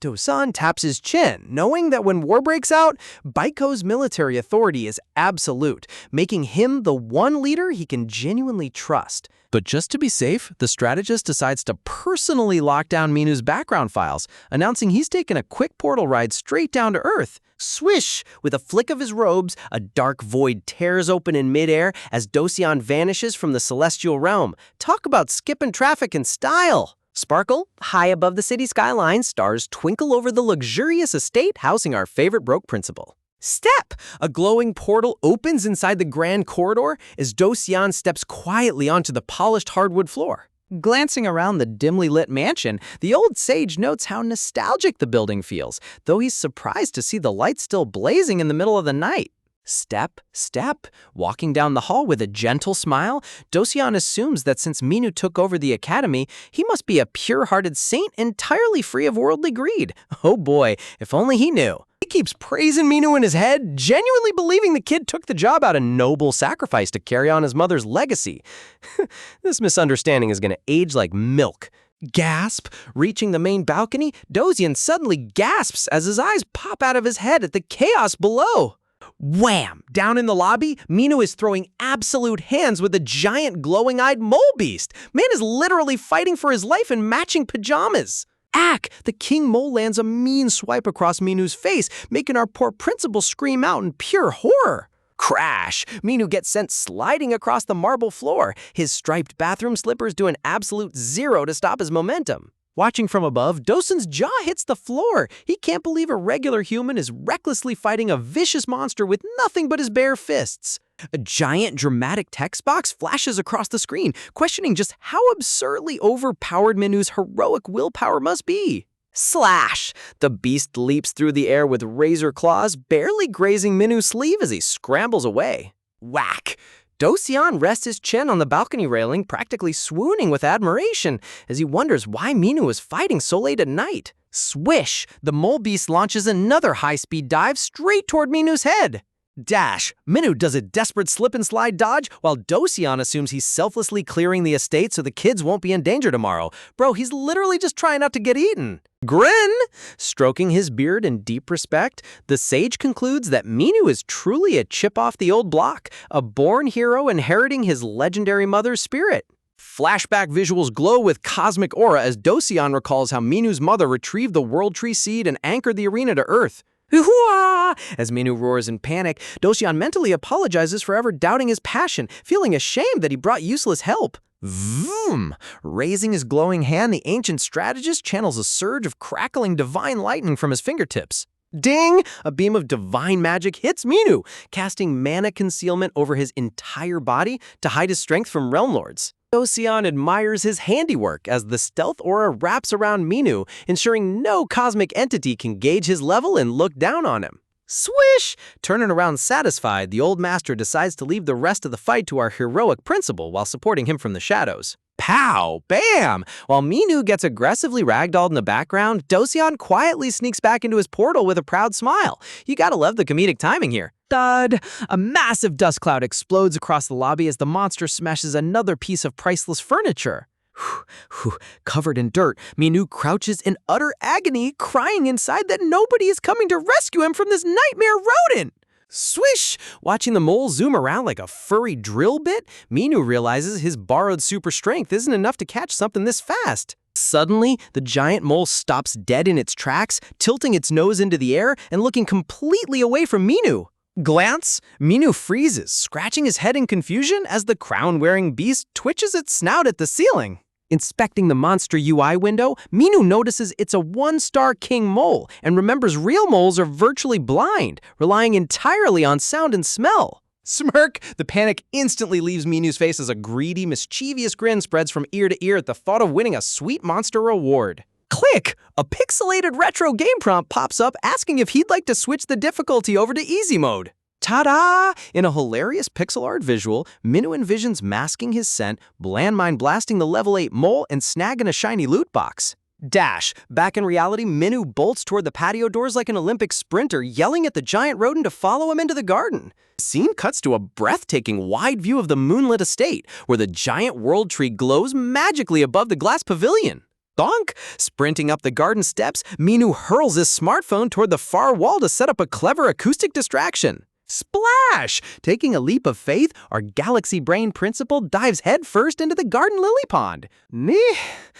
Dosun taps his chin, knowing that when war breaks out, Baiko's military authority is absolute, making him the one leader he can genuinely trust. But just to be safe, the strategist decides to personally lock down Minu's background files, announcing he's taken a quick portal ride straight down to Earth. Swish! With a flick of his robes, a dark void tears open in midair as Docian vanishes from the celestial realm. Talk about skipping traffic in style! Sparkle, high above the city skyline, stars twinkle over the luxurious estate housing our favorite broke principal. Step! A glowing portal opens inside the grand corridor as Docian steps quietly onto the polished hardwood floor. Glancing around the dimly lit mansion, the old sage notes how nostalgic the building feels, though he's surprised to see the lights still blazing in the middle of the night. Step, step. Walking down the hall with a gentle smile, Docian assumes that since Minu took over the academy, he must be a pure-hearted saint entirely free of worldly greed. Oh boy, if only he knew. He keeps praising Minu in his head, genuinely believing the kid took the job out of noble sacrifice to carry on his mother's legacy. This misunderstanding is going to age like milk. Gasp! Reaching the main balcony, Docian suddenly gasps as his eyes pop out of his head at the chaos below. Wham! Down in the lobby, Minu is throwing absolute hands with a giant glowing-eyed mole beast. Man is literally fighting for his life in matching pajamas. Ack! The king mole lands a mean swipe across Minu's face, making our poor principal scream out in pure horror. Crash! Minu gets sent sliding across the marble floor. His striped bathroom slippers do an absolute zero to stop his momentum. Watching from above, Dosun's jaw hits the floor. He can't believe a regular human is recklessly fighting a vicious monster with nothing but his bare fists. A giant dramatic text box flashes across the screen, questioning just how absurdly overpowered Minu's heroic willpower must be. Slash! The beast leaps through the air with razor claws, barely grazing Minu's sleeve as he scrambles away. Whack! Docian rests his chin on the balcony railing, practically swooning with admiration as he wonders why Minu is fighting so late at night. Swish! The mole beast launches another high-speed dive straight toward Minu's head. Dash! Minu does a desperate slip-and-slide dodge while Docian assumes he's selflessly clearing the estate so the kids won't be in danger tomorrow. Bro, he's literally just trying not to get eaten. Grin! Stroking his beard in deep respect, the sage concludes that Minu is truly a chip off the old block, a born hero inheriting his legendary mother's spirit. Flashback visuals glow with cosmic aura as Docian recalls how Minu's mother retrieved the World Tree Seed and anchored the arena to Earth. Hoo-hoo-ah! As Minu roars in panic, Docian mentally apologizes for ever doubting his passion, feeling ashamed that he brought useless help. Vroom! Raising his glowing hand, the ancient strategist channels a surge of crackling divine lightning from his fingertips. Ding! A beam of divine magic hits Minu, casting mana concealment over his entire body to hide his strength from realm lords. Docian admires his handiwork as the stealth aura wraps around Minu, ensuring no cosmic entity can gauge his level and look down on him. Swish! Turning around satisfied, the old master decides to leave the rest of the fight to our heroic principal while supporting him from the shadows. Pow! Bam! While Minu gets aggressively ragdolled in the background, Docian quietly sneaks back into his portal with a proud smile. You gotta love the comedic timing here. Thud! A massive dust cloud explodes across the lobby as the monster smashes another piece of priceless furniture. Covered in dirt, Minu crouches in utter agony, crying inside that nobody is coming to rescue him from this nightmare rodent. Swish! Watching the mole zoom around like a furry drill bit, Minu realizes his borrowed super strength isn't enough to catch something this fast. Suddenly, the giant mole stops dead in its tracks, tilting its nose into the air and looking completely away from Minu. Glance, Minu freezes, scratching his head in confusion as the crown-wearing beast twitches its snout at the ceiling. Inspecting the monster UI window, Minu notices it's a one-star king mole and remembers real moles are virtually blind, relying entirely on sound and smell. Smirk! The panic instantly leaves Minu's face as a greedy, mischievous grin spreads from ear to ear at the thought of winning a sweet monster reward. Click! A pixelated retro game prompt pops up asking if he'd like to switch the difficulty over to easy mode. Ta-da! In a hilarious pixel art visual, Minu envisions masking his scent, landmine blasting the level 8 mole, and snagging a shiny loot box. Dash! Back in reality, Minu bolts toward the patio doors like an Olympic sprinter, yelling at the giant rodent to follow him into the garden. The scene cuts to a breathtaking wide view of the moonlit estate, where the giant world tree glows magically above the glass pavilion. Donk! Sprinting up the garden steps, Minu hurls his smartphone toward the far wall to set up a clever acoustic distraction. Splash! Taking a leap of faith, our galaxy brain principal dives headfirst into the garden lily pond.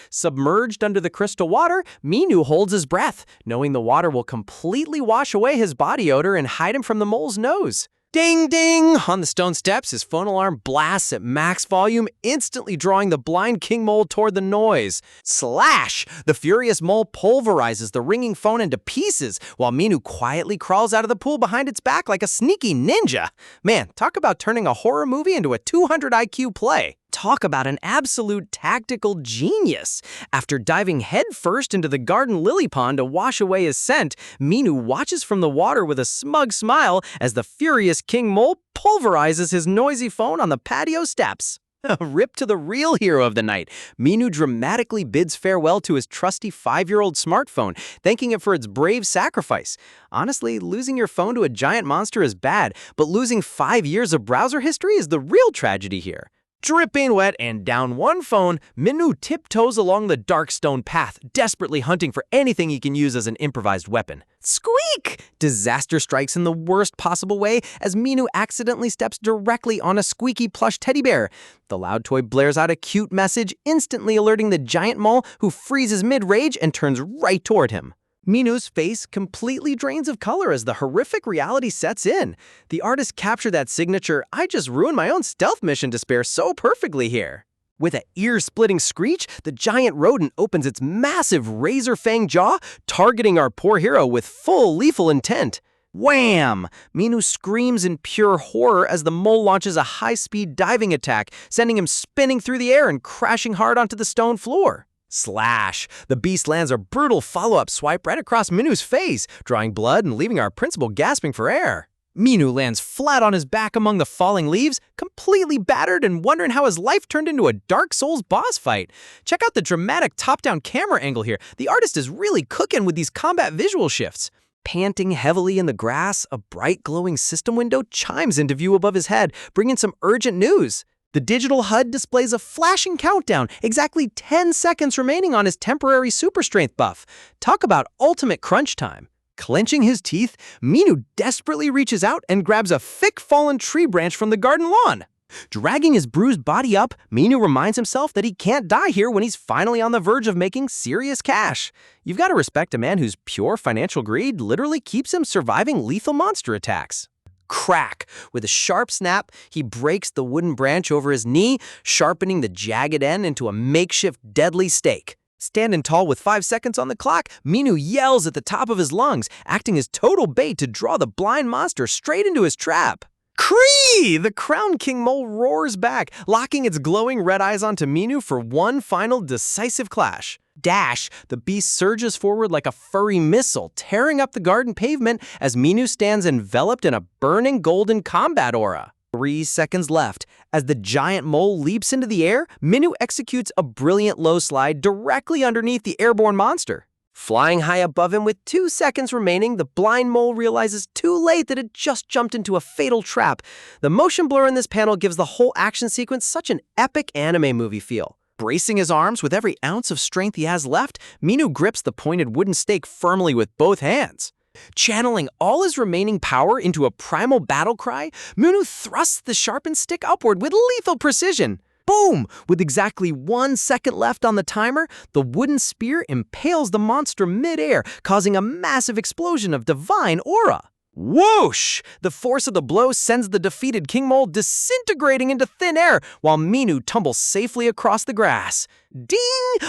Submerged under the crystal water, Minu holds his breath, knowing the water will completely wash away his body odor and hide him from the mole's nose. Ding ding! On the stone steps, his phone alarm blasts at max volume, instantly drawing the blind king mole toward the noise. Slash! The furious mole pulverizes the ringing phone into pieces, while Minu quietly crawls out of the pool behind its back like a sneaky ninja. Man, talk about turning a horror movie into a 200 IQ play. Talk about an absolute tactical genius. After diving headfirst into the garden lily pond to wash away his scent, Minu watches from the water with a smug smile as the furious king mole pulverizes his noisy phone on the patio steps. Rip to the real hero of the night. Minu dramatically bids farewell to his trusty 5-year-old smartphone, thanking it for its brave sacrifice. Honestly, losing your phone to a giant monster is bad, but losing 5 years of browser history is the real tragedy here. Dripping wet and down one phone, Minu tiptoes along the dark stone path, desperately hunting for anything he can use as an improvised weapon. Squeak! Disaster strikes in the worst possible way as Minu accidentally steps directly on a squeaky plush teddy bear. The loud toy blares out a cute message, instantly alerting the giant mole, who freezes mid-rage and turns right toward him. Minu's face completely drains of color as the horrific reality sets in. The artist captured that signature "I just ruined my own stealth mission" despair so perfectly here. With an ear-splitting screech, the giant rodent opens its massive razor-fanged jaw, targeting our poor hero with full lethal intent. Wham! Minu screams in pure horror as the mole launches a high-speed diving attack, sending him spinning through the air and crashing hard onto the stone floor. Slash! The beast lands a brutal follow-up swipe right across Minu's face, drawing blood and leaving our principal gasping for air. Minu lands flat on his back among the falling leaves, completely battered and wondering how his life turned into a Dark Souls boss fight. Check out the dramatic top-down camera angle here. The artist is really cooking with these combat visual shifts. Panting heavily in the grass, a bright glowing system window chimes into view above his head, bringing some urgent news. The digital HUD displays a flashing countdown, exactly 10 seconds remaining on his temporary super strength buff. Talk about ultimate crunch time. Clenching his teeth, Minu desperately reaches out and grabs a thick fallen tree branch from the garden lawn. Dragging his bruised body up, Minu reminds himself that he can't die here when he's finally on the verge of making serious cash. You've got to respect a man whose pure financial greed literally keeps him surviving lethal monster attacks. Crack! With a sharp snap, he breaks the wooden branch over his knee, sharpening the jagged end into a makeshift deadly stake. Standing tall with 5 seconds on the clock, Minu yells at the top of his lungs, acting as total bait to draw the blind monster straight into his trap. Cree! The Crown King Mole roars back, locking its glowing red eyes onto Minu for one final decisive clash. Dash! The beast surges forward like a furry missile, tearing up the garden pavement as Minu stands enveloped in a burning golden combat aura. 3 seconds left. As the giant mole leaps into the air, Minu executes a brilliant low slide directly underneath the airborne monster. Flying high above him with 2 seconds remaining, the blind mole realizes too late that it just jumped into a fatal trap. The motion blur in this panel gives the whole action sequence such an epic anime movie feel. Bracing his arms with every ounce of strength he has left, Minu grips the pointed wooden stake firmly with both hands. Channeling all his remaining power into a primal battle cry, Minu thrusts the sharpened stick upward with lethal precision. Boom! With exactly 1 second left on the timer, the wooden spear impales the monster midair, causing a massive explosion of divine aura. Whoosh! The force of the blow sends the defeated King Mole disintegrating into thin air, while Minu tumbles safely across the grass. Ding!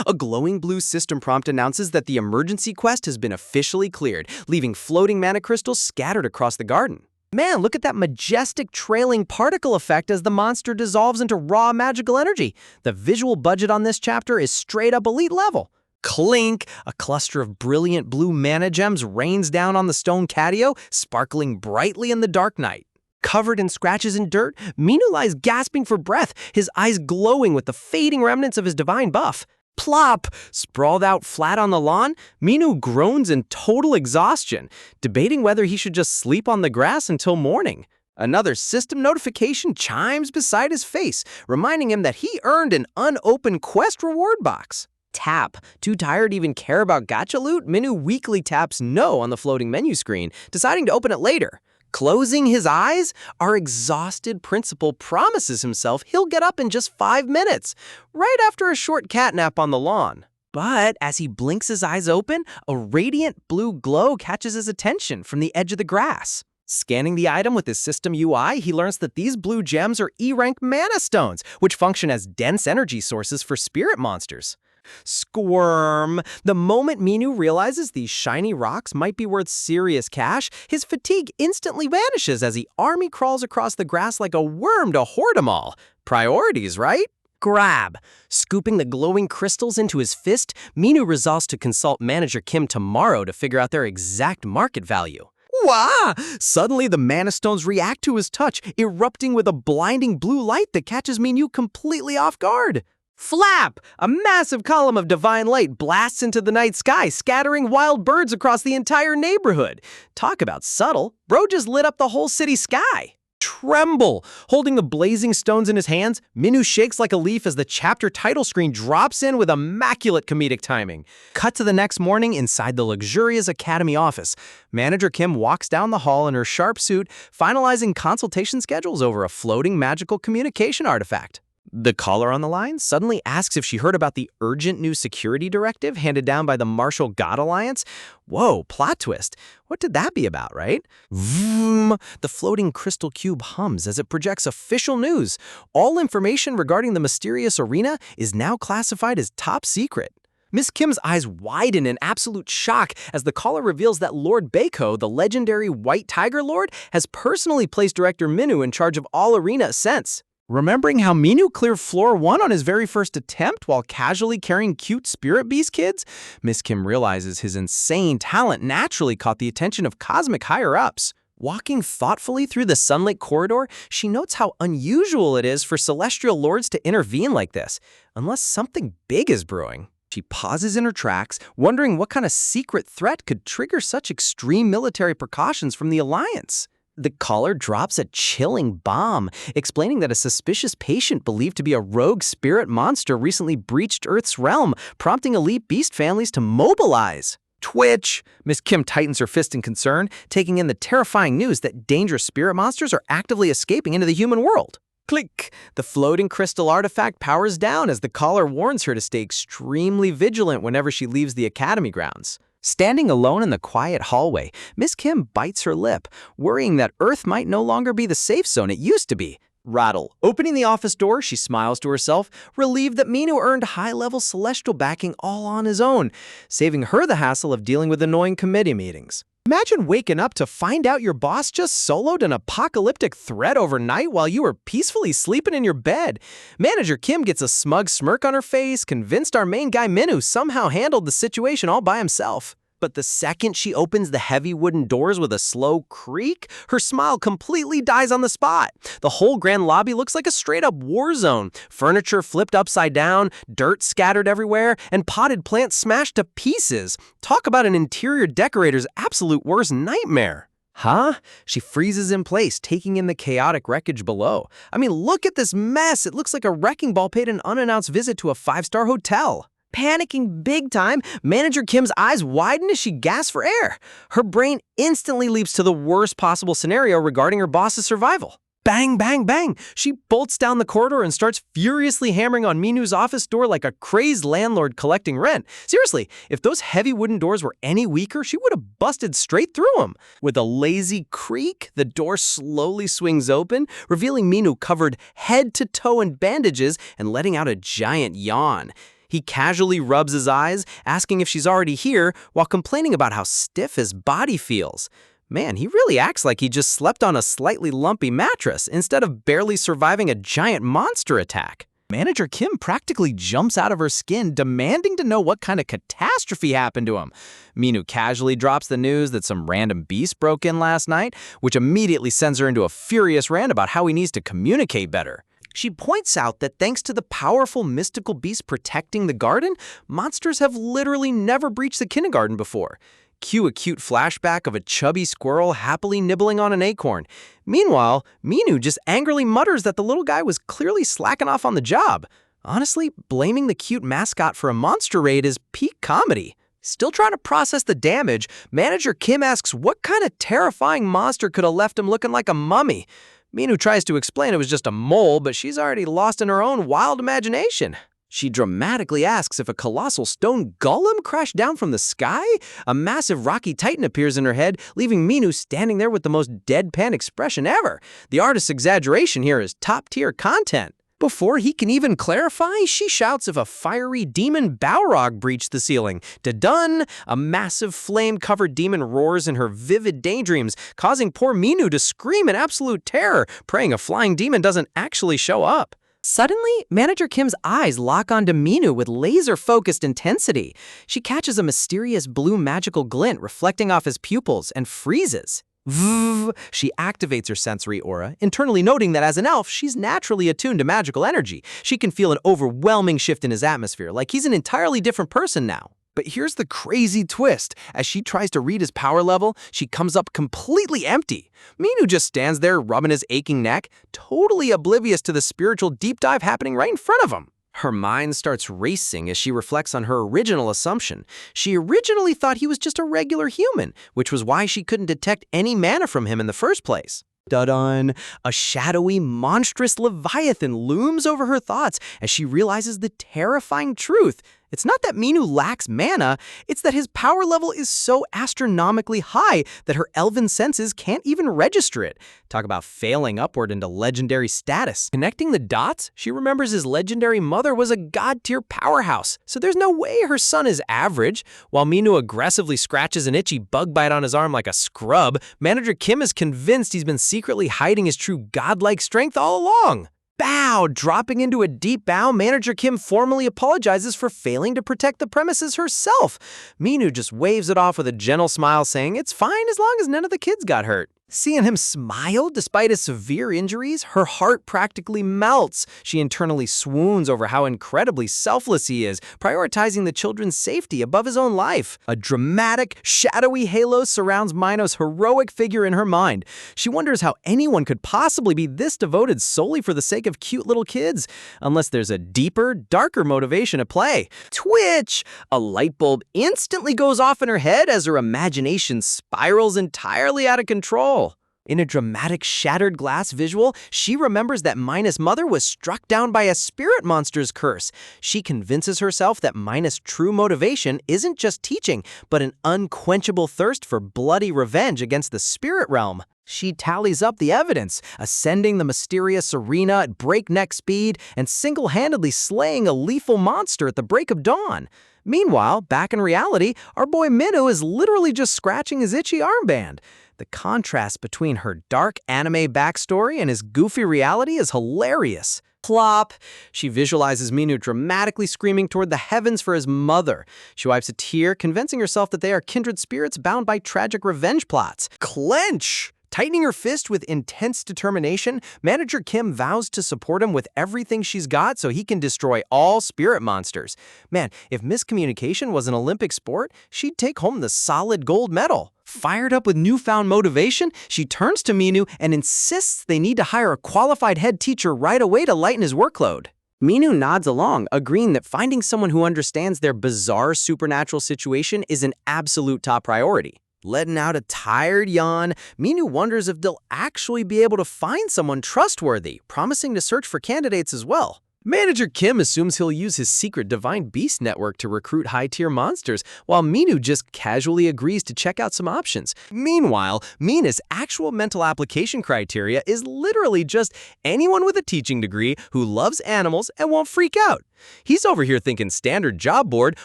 A glowing blue system prompt announces that the emergency quest has been officially cleared, leaving floating mana crystals scattered across the garden. Man, look at that majestic trailing particle effect as the monster dissolves into raw magical energy. The visual budget on this chapter is straight up elite level. Clink! A cluster of brilliant blue mana gems rains down on the stone catio, sparkling brightly in the dark night. Covered in scratches and dirt, Minu lies gasping for breath, his eyes glowing with the fading remnants of his divine buff. Plop! Sprawled out flat on the lawn, Minu groans in total exhaustion, debating whether he should just sleep on the grass until morning. Another system notification chimes beside his face, reminding him that he earned an unopened quest reward box. Tap. Too tired to even care about gacha loot, Minu weakly taps no on the floating menu screen, deciding to open it later. Closing his eyes, our exhausted principal promises himself he'll get up in just 5 minutes, right after a short catnap on the lawn. But as he blinks his eyes open, a radiant blue glow catches his attention from the edge of the grass. Scanning the item with his system UI, he learns that these blue gems are E-rank mana stones, which function as dense energy sources for spirit monsters. Squirm! The moment Minu realizes these shiny rocks might be worth serious cash, his fatigue instantly vanishes as he army crawls across the grass like a worm to hoard them all. Priorities, right? Grab! Scooping the glowing crystals into his fist, Minu resolves to consult Manager Kim tomorrow to figure out their exact market value. Wah! Suddenly, the mana stones react to his touch, erupting with a blinding blue light that catches Minu completely off guard. Flap! A massive column of divine light blasts into the night sky, scattering wild birds across the entire neighborhood. Talk about subtle. Bro just lit up the whole city sky. Tremble! Holding the blazing stones in his hands, Minu shakes like a leaf as the chapter title screen drops in with immaculate comedic timing. Cut to the next morning inside the luxurious Academy office. Manager Kim walks down the hall in her sharp suit, finalizing consultation schedules over a floating magical communication artifact. The caller on the line suddenly asks if she heard about the urgent new security directive handed down by the Martial God Alliance. Whoa, plot twist. What did that be about, right? Vroom! The floating crystal cube hums as it projects official news. All information regarding the mysterious arena is now classified as top secret. Miss Kim's eyes widen in absolute shock as the caller reveals that Lord Baiko, the legendary White Tiger Lord, has personally placed Director Minu in charge of all arena ascents. Remembering how Minu cleared floor 1 on his very first attempt while casually carrying cute Spirit Beast kids, Miss Kim realizes his insane talent naturally caught the attention of cosmic higher-ups. Walking thoughtfully through the sunlit corridor, she notes how unusual it is for celestial lords to intervene like this, unless something big is brewing. She pauses in her tracks, wondering what kind of secret threat could trigger such extreme military precautions from the Alliance. The caller drops a chilling bomb, explaining that a suspicious patient believed to be a rogue spirit monster recently breached Earth's realm, prompting elite beast families to mobilize. Twitch! Miss Kim tightens her fist in concern, taking in the terrifying news that dangerous spirit monsters are actively escaping into the human world. Click! The floating crystal artifact powers down as the caller warns her to stay extremely vigilant whenever she leaves the academy grounds. Standing alone in the quiet hallway, Miss Kim bites her lip, worrying that Earth might no longer be the safe zone it used to be. Rattle. Opening the office door, she smiles to herself, relieved that Minu earned high-level celestial backing all on his own, saving her the hassle of dealing with annoying committee meetings. Imagine waking up to find out your boss just soloed an apocalyptic threat overnight while you were peacefully sleeping in your bed. Manager Kim gets a smug smirk on her face, convinced our main guy Minu somehow handled the situation all by himself. But the second she opens the heavy wooden doors with a slow creak, her smile completely dies on the spot. The whole grand lobby looks like a straight-up war zone. Furniture flipped upside down, dirt scattered everywhere, and potted plants smashed to pieces. Talk about an interior decorator's absolute worst nightmare. Huh? She freezes in place, taking in the chaotic wreckage below. I mean, look at this mess. It looks like a wrecking ball paid an unannounced visit to a 5-star hotel. Panicking big time, Manager Kim's eyes widen as she gasps for air. Her brain instantly leaps to the worst possible scenario regarding her boss's survival. Bang, bang, bang! She bolts down the corridor and starts furiously hammering on Minu's office door like a crazed landlord collecting rent. Seriously, if those heavy wooden doors were any weaker, she would have busted straight through them. With a lazy creak, the door slowly swings open, revealing Minu covered head to toe in bandages and letting out a giant yawn. He casually rubs his eyes, asking if she's already here, while complaining about how stiff his body feels. Man, he really acts like he just slept on a slightly lumpy mattress instead of barely surviving a giant monster attack. Manager Kim practically jumps out of her skin, demanding to know what kind of catastrophe happened to him. Minu casually drops the news that some random beast broke in last night, which immediately sends her into a furious rant about how he needs to communicate better. She points out that thanks to the powerful mystical beast protecting the garden, monsters have literally never breached the kindergarten before. Cue a cute flashback of a chubby squirrel happily nibbling on an acorn. Meanwhile, Minu just angrily mutters that the little guy was clearly slacking off on the job. Honestly, blaming the cute mascot for a monster raid is peak comedy. Still trying to process the damage, Manager Kim asks what kind of terrifying monster could have left him looking like a mummy. Minu tries to explain it was just a mole, but she's already lost in her own wild imagination. She dramatically asks if a colossal stone golem crashed down from the sky. A massive rocky titan appears in her head, leaving Minu standing there with the most deadpan expression ever. The artist's exaggeration here is top-tier content. Before he can even clarify, she shouts if a fiery demon Balrog breached the ceiling. Da-dun! A massive flame-covered demon roars in her vivid daydreams, causing poor Minu to scream in absolute terror, praying a flying demon doesn't actually show up. Suddenly, Manager Kim's eyes lock onto Minu with laser-focused intensity. She catches a mysterious blue magical glint reflecting off his pupils and freezes. Vv. She activates her sensory aura, internally noting that as an elf, she's naturally attuned to magical energy. She can feel an overwhelming shift in his atmosphere, like he's an entirely different person now. But here's the crazy twist. As she tries to read his power level, she comes up completely empty. Minu just stands there rubbing his aching neck, totally oblivious to the spiritual deep dive happening right in front of him. Her mind starts racing as she reflects on her original assumption. She originally thought he was just a regular human, which was why she couldn't detect any mana from him in the first place. Dun-dun! A shadowy, monstrous leviathan looms over her thoughts as she realizes the terrifying truth. It's not that Minu lacks mana, it's that his power level is so astronomically high that her elven senses can't even register it. Talk about failing upward into legendary status. Connecting the dots, she remembers his legendary mother was a god-tier powerhouse, so there's no way her son is average. While Minu aggressively scratches an itchy bug bite on his arm like a scrub, Manager Kim is convinced he's been secretly hiding his true godlike strength all along. Bow! Dropping into a deep bow, Manager Kim formally apologizes for failing to protect the premises herself. Minu just waves it off with a gentle smile, saying it's fine as long as none of the kids got hurt. Seeing him smile despite his severe injuries, her heart practically melts. She internally swoons over how incredibly selfless he is, prioritizing the children's safety above his own life. A dramatic, shadowy halo surrounds Minu's heroic figure in her mind. She wonders how anyone could possibly be this devoted solely for the sake of cute little kids, unless there's a deeper, darker motivation at play. Twitch! A light bulb instantly goes off in her head as her imagination spirals entirely out of control. In a dramatic shattered glass visual, she remembers that Mina's mother was struck down by a spirit monster's curse. She convinces herself that Mina's true motivation isn't just teaching, but an unquenchable thirst for bloody revenge against the spirit realm. She tallies up the evidence, ascending the mysterious arena at breakneck speed and single-handedly slaying a lethal monster at the break of dawn. Meanwhile, back in reality, our boy Minu is literally just scratching his itchy armband. The contrast between her dark anime backstory and his goofy reality is hilarious. Plop! She visualizes Minu dramatically screaming toward the heavens for his mother. She wipes a tear, convincing herself that they are kindred spirits bound by tragic revenge plots. Clench! Tightening her fist with intense determination, Manager Kim vows to support him with everything she's got so he can destroy all spirit monsters. Man, if miscommunication was an Olympic sport, she'd take home the solid gold medal. Fired up with newfound motivation, she turns to Minu and insists they need to hire a qualified head teacher right away to lighten his workload. Minu nods along, agreeing that finding someone who understands their bizarre supernatural situation is an absolute top priority. Letting out a tired yawn, Minu wonders if they'll actually be able to find someone trustworthy, promising to search for candidates as well. Manager Kim assumes he'll use his secret Divine Beast network to recruit high-tier monsters, while Minu just casually agrees to check out some options. Meanwhile, Mina's actual mental application criteria is literally just anyone with a teaching degree who loves animals and won't freak out. He's over here thinking standard job board,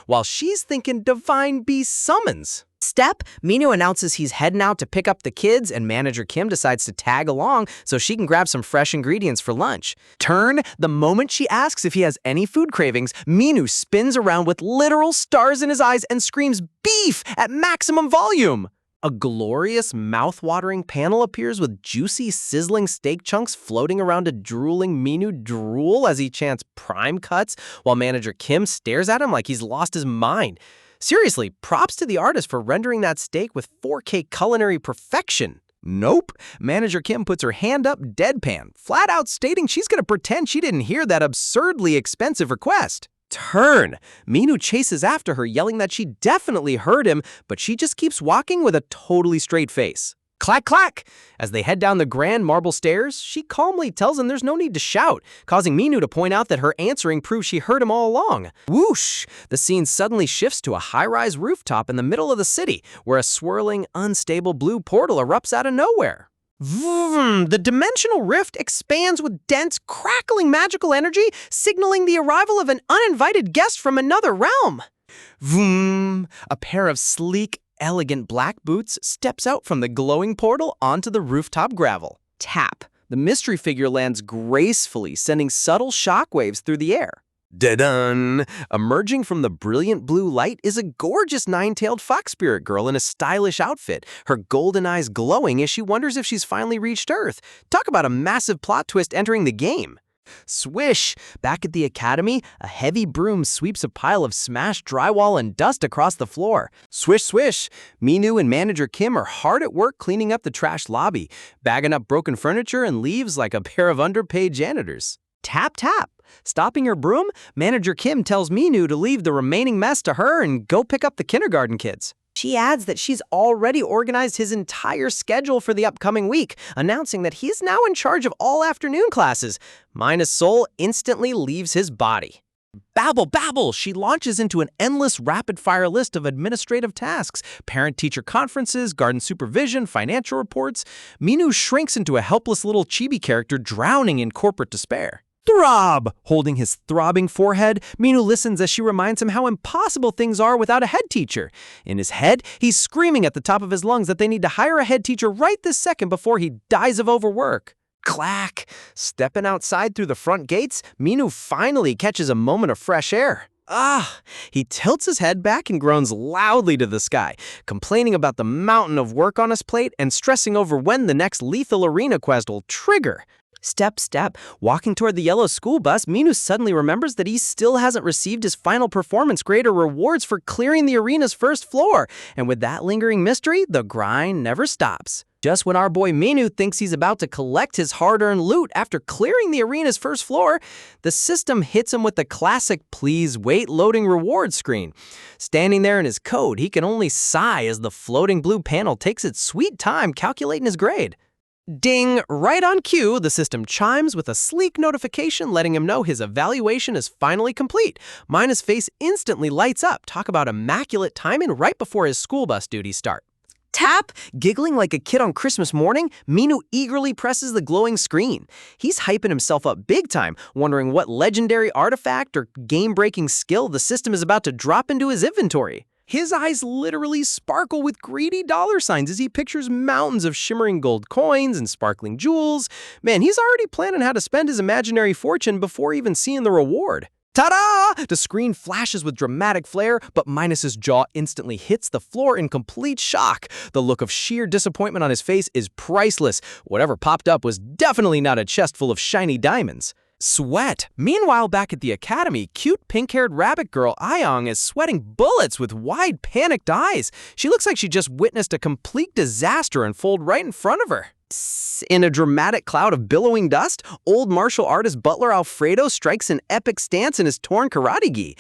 while she's thinking Divine Beast summons. Step, Minu announces he's heading out to pick up the kids, and Manager Kim decides to tag along so she can grab some fresh ingredients for lunch. Turn, the moment she asks if he has any food cravings, Minu spins around with literal stars in his eyes and screams beef at maximum volume. A glorious, mouth-watering panel appears with juicy, sizzling steak chunks floating around a drooling Minu drool as he chants prime cuts, while Manager Kim stares at him like he's lost his mind. Seriously, props to the artist for rendering that steak with 4K culinary perfection. Nope. Manager Kim puts her hand up deadpan, flat out stating she's going to pretend she didn't hear that absurdly expensive request. Turn. Minu chases after her, yelling that she definitely heard him, but she just keeps walking with a totally straight face. Clack, clack! As they head down the grand marble stairs, she calmly tells him there's no need to shout, causing Minu to point out that her answering proves she heard him all along. Whoosh! The scene suddenly shifts to a high-rise rooftop in the middle of the city, where a swirling, unstable blue portal erupts out of nowhere. Vroom! The dimensional rift expands with dense, crackling magical energy, signaling the arrival of an uninvited guest from another realm. Vroom! A pair of sleek, elegant black boots steps out from the glowing portal onto the rooftop gravel. Tap. The mystery figure lands gracefully, sending subtle shockwaves through the air. Da-dun! Emerging from the brilliant blue light is a gorgeous nine-tailed fox spirit girl in a stylish outfit, her golden eyes glowing as she wonders if she's finally reached Earth. Talk about a massive plot twist entering the game. Swish! Back at the academy, a heavy broom sweeps a pile of smashed drywall and dust across the floor. Swish, swish! Minu and Manager Kim are hard at work cleaning up the trashed lobby, bagging up broken furniture and leaves like a pair of underpaid janitors. Tap, tap! Stopping her broom, Manager Kim tells Minu to leave the remaining mess to her and go pick up the kindergarten kids. She adds that she's already organized his entire schedule for the upcoming week, announcing that he's now in charge of all afternoon classes. Mina's soul instantly leaves his body. Babble, babble! She launches into an endless rapid-fire list of administrative tasks, parent-teacher conferences, garden supervision, financial reports. Minu shrinks into a helpless little chibi character drowning in corporate despair. Throb! Holding his throbbing forehead, Minu listens as she reminds him how impossible things are without a head teacher. In his head, he's screaming at the top of his lungs that they need to hire a head teacher right this second before he dies of overwork. Clack! Stepping outside through the front gates, Minu finally catches a moment of fresh air. Ah! He tilts his head back and groans loudly to the sky, complaining about the mountain of work on his plate and stressing over when the next lethal arena quest will trigger. Step, step. Walking toward the yellow school bus, Minu suddenly remembers that he still hasn't received his final performance grade or rewards for clearing the arena's first floor. And with that lingering mystery, the grind never stops. Just when our boy Minu thinks he's about to collect his hard-earned loot after clearing the arena's first floor, the system hits him with the classic "please wait" loading reward screen. Standing there in his code, he can only sigh as the floating blue panel takes its sweet time calculating his grade. Ding! Right on cue, the system chimes with a sleek notification letting him know his evaluation is finally complete. Mina's face instantly lights up. Talk about immaculate timing right before his school bus duties start. Tap! Giggling like a kid on Christmas morning, Minu eagerly presses the glowing screen. He's hyping himself up big time, wondering what legendary artifact or game-breaking skill the system is about to drop into his inventory. His eyes literally sparkle with greedy dollar signs as he pictures mountains of shimmering gold coins and sparkling jewels. Man, he's already planning how to spend his imaginary fortune before even seeing the reward. Ta-da! The screen flashes with dramatic flair, but Minus's jaw instantly hits the floor in complete shock. The look of sheer disappointment on his face is priceless. Whatever popped up was definitely not a chest full of shiny diamonds. Sweat. Meanwhile, back at the academy, cute pink-haired rabbit girl Ayong is sweating bullets with wide, panicked eyes. She looks like she just witnessed a complete disaster unfold right in front of her. In a dramatic cloud of billowing dust, old martial artist Butler Alfredo strikes an epic stance in his torn karate gi.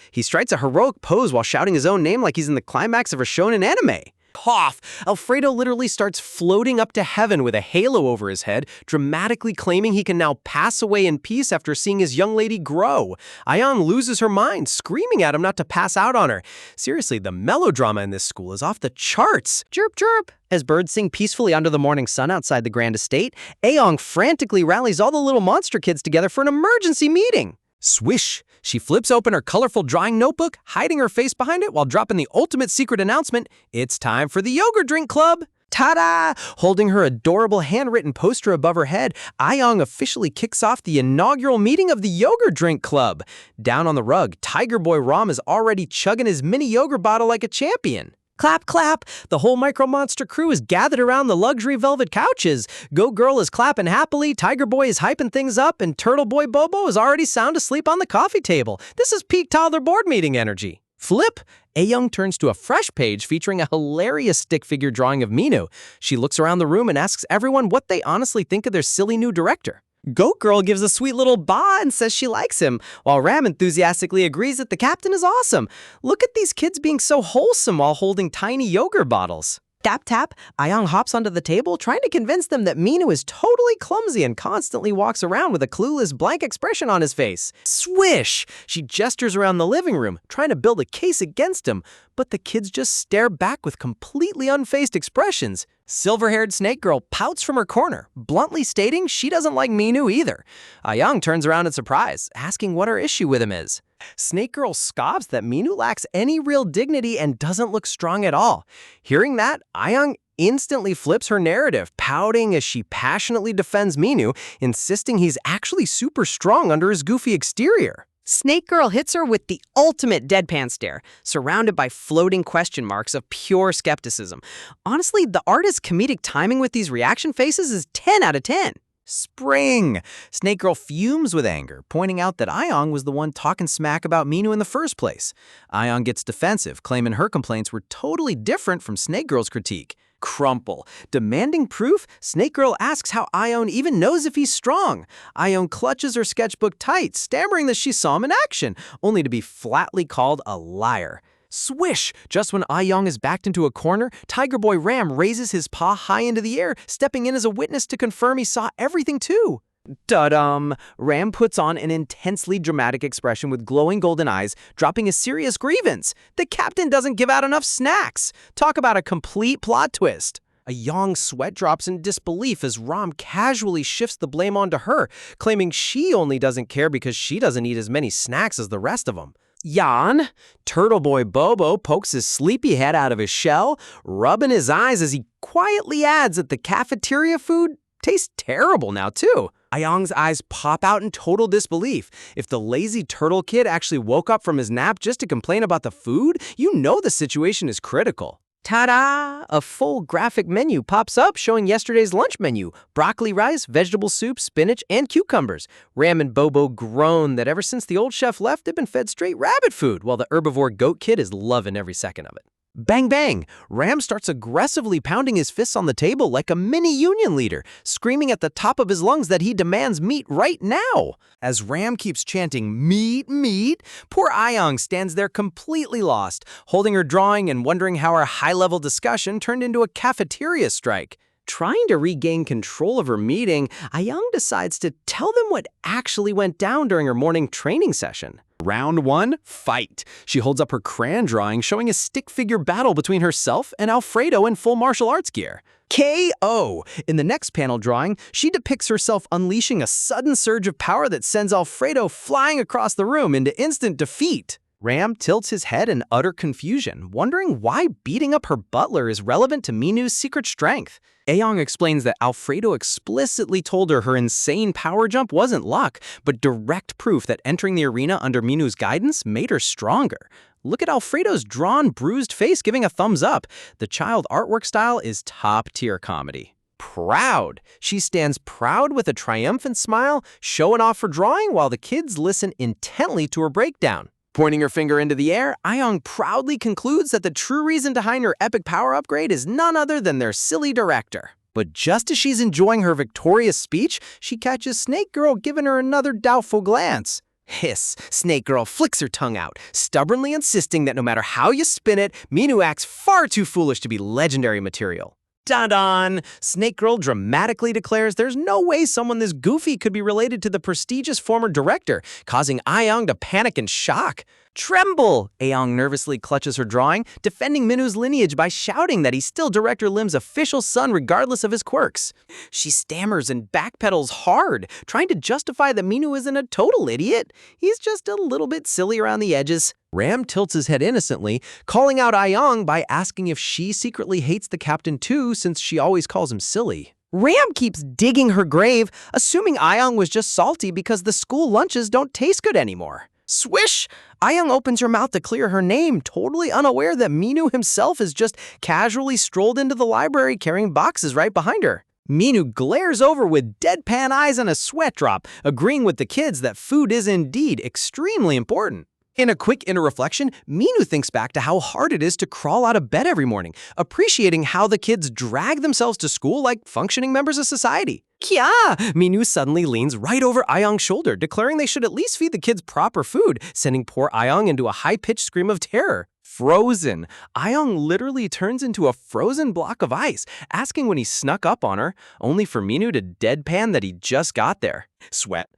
He strikes a heroic pose while shouting his own name like he's in the climax of a shonen anime. Cough! Alfredo literally starts floating up to heaven with a halo over his head, dramatically claiming he can now pass away in peace after seeing his young lady grow. Ayan loses her mind, screaming at him not to pass out on her. Seriously, the melodrama in this school is off the charts. Chirp, chirp. As birds sing peacefully under the morning sun outside the grand estate, Aeong frantically rallies all the little monster kids together for an emergency meeting. Swish! She flips open her colorful drawing notebook, hiding her face behind it while dropping the ultimate secret announcement. It's time for the Yogurt Drink Club! Ta-da! Holding her adorable handwritten poster above her head, Ayan officially kicks off the inaugural meeting of the Yogurt Drink Club. Down on the rug, Tiger Boy Ram is already chugging his mini yogurt bottle like a champion. Clap, clap! The whole Micro Monster crew is gathered around the luxury velvet couches. Go Girl is clapping happily, Tiger Boy is hyping things up, and Turtle Boy Bobo is already sound asleep on the coffee table. This is peak toddler board meeting energy. Flip! Ayoung turns to a fresh page featuring a hilarious stick figure drawing of Minu. She looks around the room and asks everyone what they honestly think of their silly new director. Goat Girl gives a sweet little bah and says she likes him, while Ram enthusiastically agrees that the captain is awesome. Look at these kids being so wholesome while holding tiny yogurt bottles. Tap, tap, Ayan hops onto the table, trying to convince them that Minu is totally clumsy and constantly walks around with a clueless, blank expression on his face. Swish! She gestures around the living room, trying to build a case against him, but the kids just stare back with completely unfazed expressions. Silver-haired Snake Girl pouts from her corner, bluntly stating she doesn't like Minu either. Ayan turns around in surprise, asking what her issue with him is. Snake Girl scoffs that Minu lacks any real dignity and doesn't look strong at all. Hearing that, Ayan instantly flips her narrative, pouting as she passionately defends Minu, insisting he's actually super strong under his goofy exterior. Snake Girl hits her with the ultimate deadpan stare, surrounded by floating question marks of pure skepticism. Honestly, the artist's comedic timing with these reaction faces is 10 out of 10. Spring! Snake Girl fumes with anger, pointing out that Ayan was the one talking smack about Minu in the first place. Ayan gets defensive, claiming her complaints were totally different from Snake Girl's critique. Crumple. Demanding proof, Snake Girl asks how Ayan even knows if he's strong. Ayan clutches her sketchbook tight, stammering that she saw him in action, only to be flatly called a liar. Swish! Just when Ayan is backed into a corner, Tiger Boy Ram raises his paw high into the air, stepping in as a witness to confirm he saw everything too. Da-dum! Ram puts on an intensely dramatic expression with glowing golden eyes, dropping a serious grievance. The captain doesn't give out enough snacks. Talk about a complete plot twist. Ayan sweat drops in disbelief as Ram casually shifts the blame onto her, claiming she only doesn't care because she doesn't eat as many snacks as the rest of them. Yan, Turtle Boy Bobo pokes his sleepy head out of his shell, rubbing his eyes as he quietly adds that the cafeteria food tastes terrible now too. Ayan's eyes pop out in total disbelief. If the lazy turtle kid actually woke up from his nap just to complain about the food, you know the situation is critical. Ta-da! A full graphic menu pops up showing yesterday's lunch menu. Broccoli rice, vegetable soup, spinach, and cucumbers. Ram and Bobo groan that ever since the old chef left, they've been fed straight rabbit food, while the herbivore goat kid is loving every second of it. Bang, bang! Ram starts aggressively pounding his fists on the table like a mini union leader, screaming at the top of his lungs that he demands meat right now. As Ram keeps chanting, "Meat, meat," poor Ayan stands there completely lost, holding her drawing and wondering how our high-level discussion turned into a cafeteria strike. Trying to regain control of her meeting, Ayan decides to tell them what actually went down during her morning training session. Round 1, fight. She holds up her crayon drawing showing a stick figure battle between herself and Alfredo in full martial arts gear. KO! In the next panel drawing, she depicts herself unleashing a sudden surge of power that sends Alfredo flying across the room into instant defeat. Ram tilts his head in utter confusion, wondering why beating up her butler is relevant to Minu's secret strength. Ayan explains that Alfredo explicitly told her insane power jump wasn't luck, but direct proof that entering the arena under Minu's guidance made her stronger. Look at Alfredo's drawn, bruised face giving a thumbs up. The child artwork style is top-tier comedy. Proud. She stands proud with a triumphant smile, showing off her drawing while the kids listen intently to her breakdown. Pointing her finger into the air, Ayan proudly concludes that the true reason behind her epic power upgrade is none other than their silly director. But just as she's enjoying her victorious speech, she catches Snake Girl giving her another doubtful glance. Hiss. Snake Girl flicks her tongue out, stubbornly insisting that no matter how you spin it, Minu acts far too foolish to be legendary material. Dun-dun! Snake Girl dramatically declares there's no way someone this goofy could be related to the prestigious former director, causing Ayoung to panic and shock. Tremble! Ayoung nervously clutches her drawing, defending Minu's lineage by shouting that he's still Director Lim's official son regardless of his quirks. She stammers and backpedals hard, trying to justify that Minu isn't a total idiot. He's just a little bit silly around the edges. Ram tilts his head innocently, calling out Ayoung by asking if she secretly hates the captain too, since she always calls him silly. Ram keeps digging her grave, assuming Ayoung was just salty because the school lunches don't taste good anymore. Swish! Ayoung opens her mouth to clear her name, totally unaware that Minu himself has just casually strolled into the library carrying boxes right behind her. Minu glares over with deadpan eyes and a sweat drop, agreeing with the kids that food is indeed extremely important. In a quick inner reflection, Minu thinks back to how hard it is to crawl out of bed every morning, appreciating how the kids drag themselves to school like functioning members of society. Kya! Minu suddenly leans right over Ayoung's shoulder, declaring they should at least feed the kids proper food, sending poor Ayoung into a high-pitched scream of terror. Frozen. Ayoung literally turns into a frozen block of ice, asking when he snuck up on her, only for Minu to deadpan that he just got there. Sweat.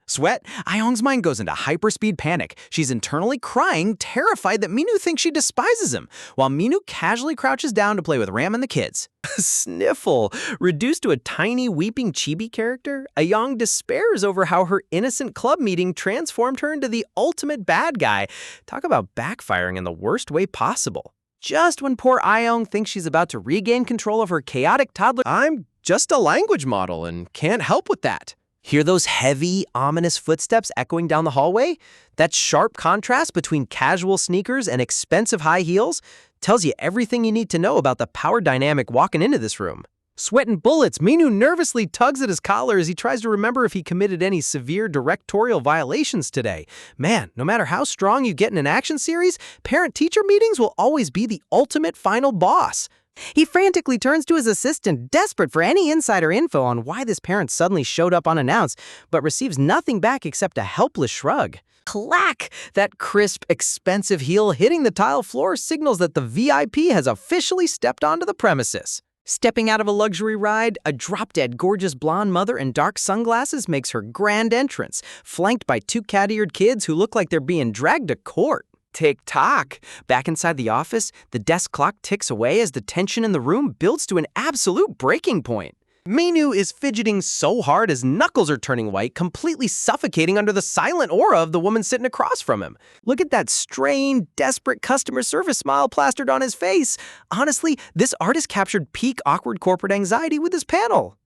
Ayoung's mind goes into hyperspeed panic. She's internally crying, terrified that Minu thinks she despises him, while Minu casually crouches down to play with Ram and the kids. Sniffle. Reduced to a tiny weeping chibi character, Ayoung despairs over how her innocent club meeting transformed her into the ultimate bad guy. Talk about backfiring in the worst way possible. Just when poor Ayoung thinks she's about to regain control of her chaotic toddler, I'm just a language model and can't help with that. Hear those heavy, ominous footsteps echoing down the hallway? That sharp contrast between casual sneakers and expensive high heels tells you everything you need to know about the power dynamic walking into this room. Sweating bullets, Minu nervously tugs at his collar as he tries to remember if he committed any severe directorial violations today. Man, no matter how strong you get in an action series, parent-teacher meetings will always be the ultimate final boss. He frantically turns to his assistant, desperate for any insider info on why this parent suddenly showed up unannounced, but receives nothing back except a helpless shrug. Clack! That crisp, expensive heel hitting the tile floor signals that the VIP has officially stepped onto the premises. Stepping out of a luxury ride, a drop-dead gorgeous blonde mother in dark sunglasses makes her grand entrance, flanked by two cat-eared kids who look like they're being dragged to court. Tick-tock. Back inside the office, the desk clock ticks away as the tension in the room builds to an absolute breaking point. Minu is fidgeting so hard his knuckles are turning white, completely suffocating under the silent aura of the woman sitting across from him. Look at that strained, desperate customer service smile plastered on his face. Honestly, this artist captured peak awkward corporate anxiety with his panel.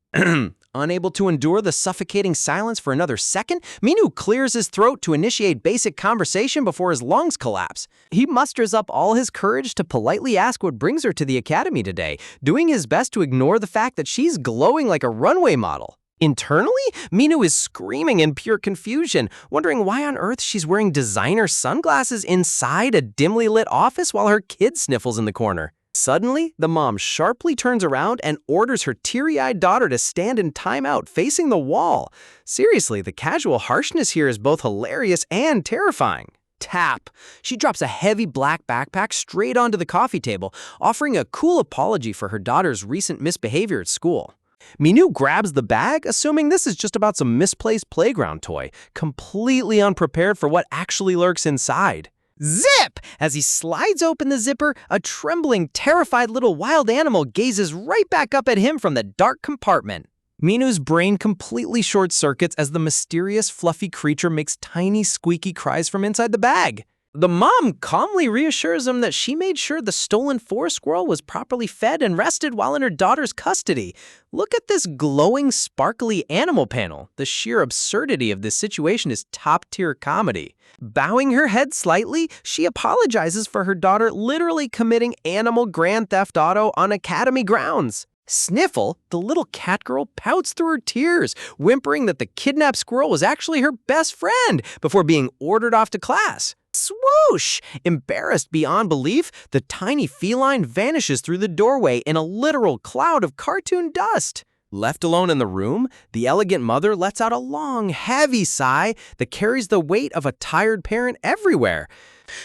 Unable to endure the suffocating silence for another second, Minu clears his throat to initiate basic conversation before his lungs collapse. He musters up all his courage to politely ask what brings her to the academy today, doing his best to ignore the fact that she's glowing like a runway model. Internally, Minu is screaming in pure confusion, wondering why on earth she's wearing designer sunglasses inside a dimly lit office while her kid sniffles in the corner. Suddenly, the mom sharply turns around and orders her teary-eyed daughter to stand in timeout facing the wall. Seriously, the casual harshness here is both hilarious and terrifying. Tap. She drops a heavy black backpack straight onto the coffee table, offering a cool apology for her daughter's recent misbehavior at school. Minu grabs the bag, assuming this is just about some misplaced playground toy, completely unprepared for what actually lurks inside. Zip! As he slides open the zipper, a trembling, terrified little wild animal gazes right back up at him from the dark compartment. Minu's brain completely short-circuits as the mysterious, fluffy creature makes tiny, squeaky cries from inside the bag. The mom calmly reassures him that she made sure the stolen forest squirrel was properly fed and rested while in her daughter's custody. Look at this glowing, sparkly animal panel. The sheer absurdity of this situation is top-tier comedy. Bowing her head slightly, she apologizes for her daughter literally committing animal grand theft auto on academy grounds. Sniffle, the little cat girl, pouts through her tears, whimpering that the kidnapped squirrel was actually her best friend before being ordered off to class. Swoosh! Embarrassed beyond belief, the tiny feline vanishes through the doorway in a literal cloud of cartoon dust. Left alone in the room, the elegant mother lets out a long, heavy sigh that carries the weight of a tired parent everywhere.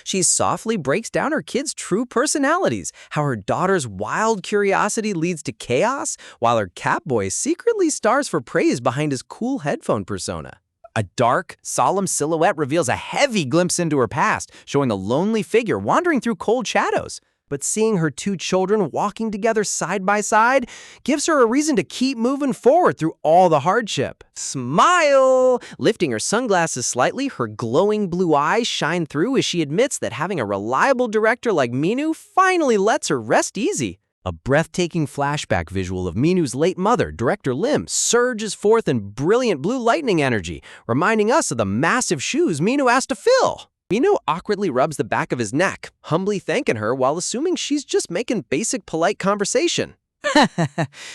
She softly breaks down her kids' true personalities, how her daughter's wild curiosity leads to chaos, while her catboy secretly stars for praise behind his cool headphone persona. A dark, solemn silhouette reveals a heavy glimpse into her past, showing a lonely figure wandering through cold shadows. But seeing her two children walking together side by side gives her a reason to keep moving forward through all the hardship. Smile! Lifting her sunglasses slightly, her glowing blue eyes shine through as she admits that having a reliable director like Minu finally lets her rest easy. A breathtaking flashback visual of Minu's late mother, Director Lim, surges forth in brilliant blue lightning energy, reminding us of the massive shoes Minu has to fill. Minu awkwardly rubs the back of his neck, humbly thanking her while assuming she's just making basic polite conversation.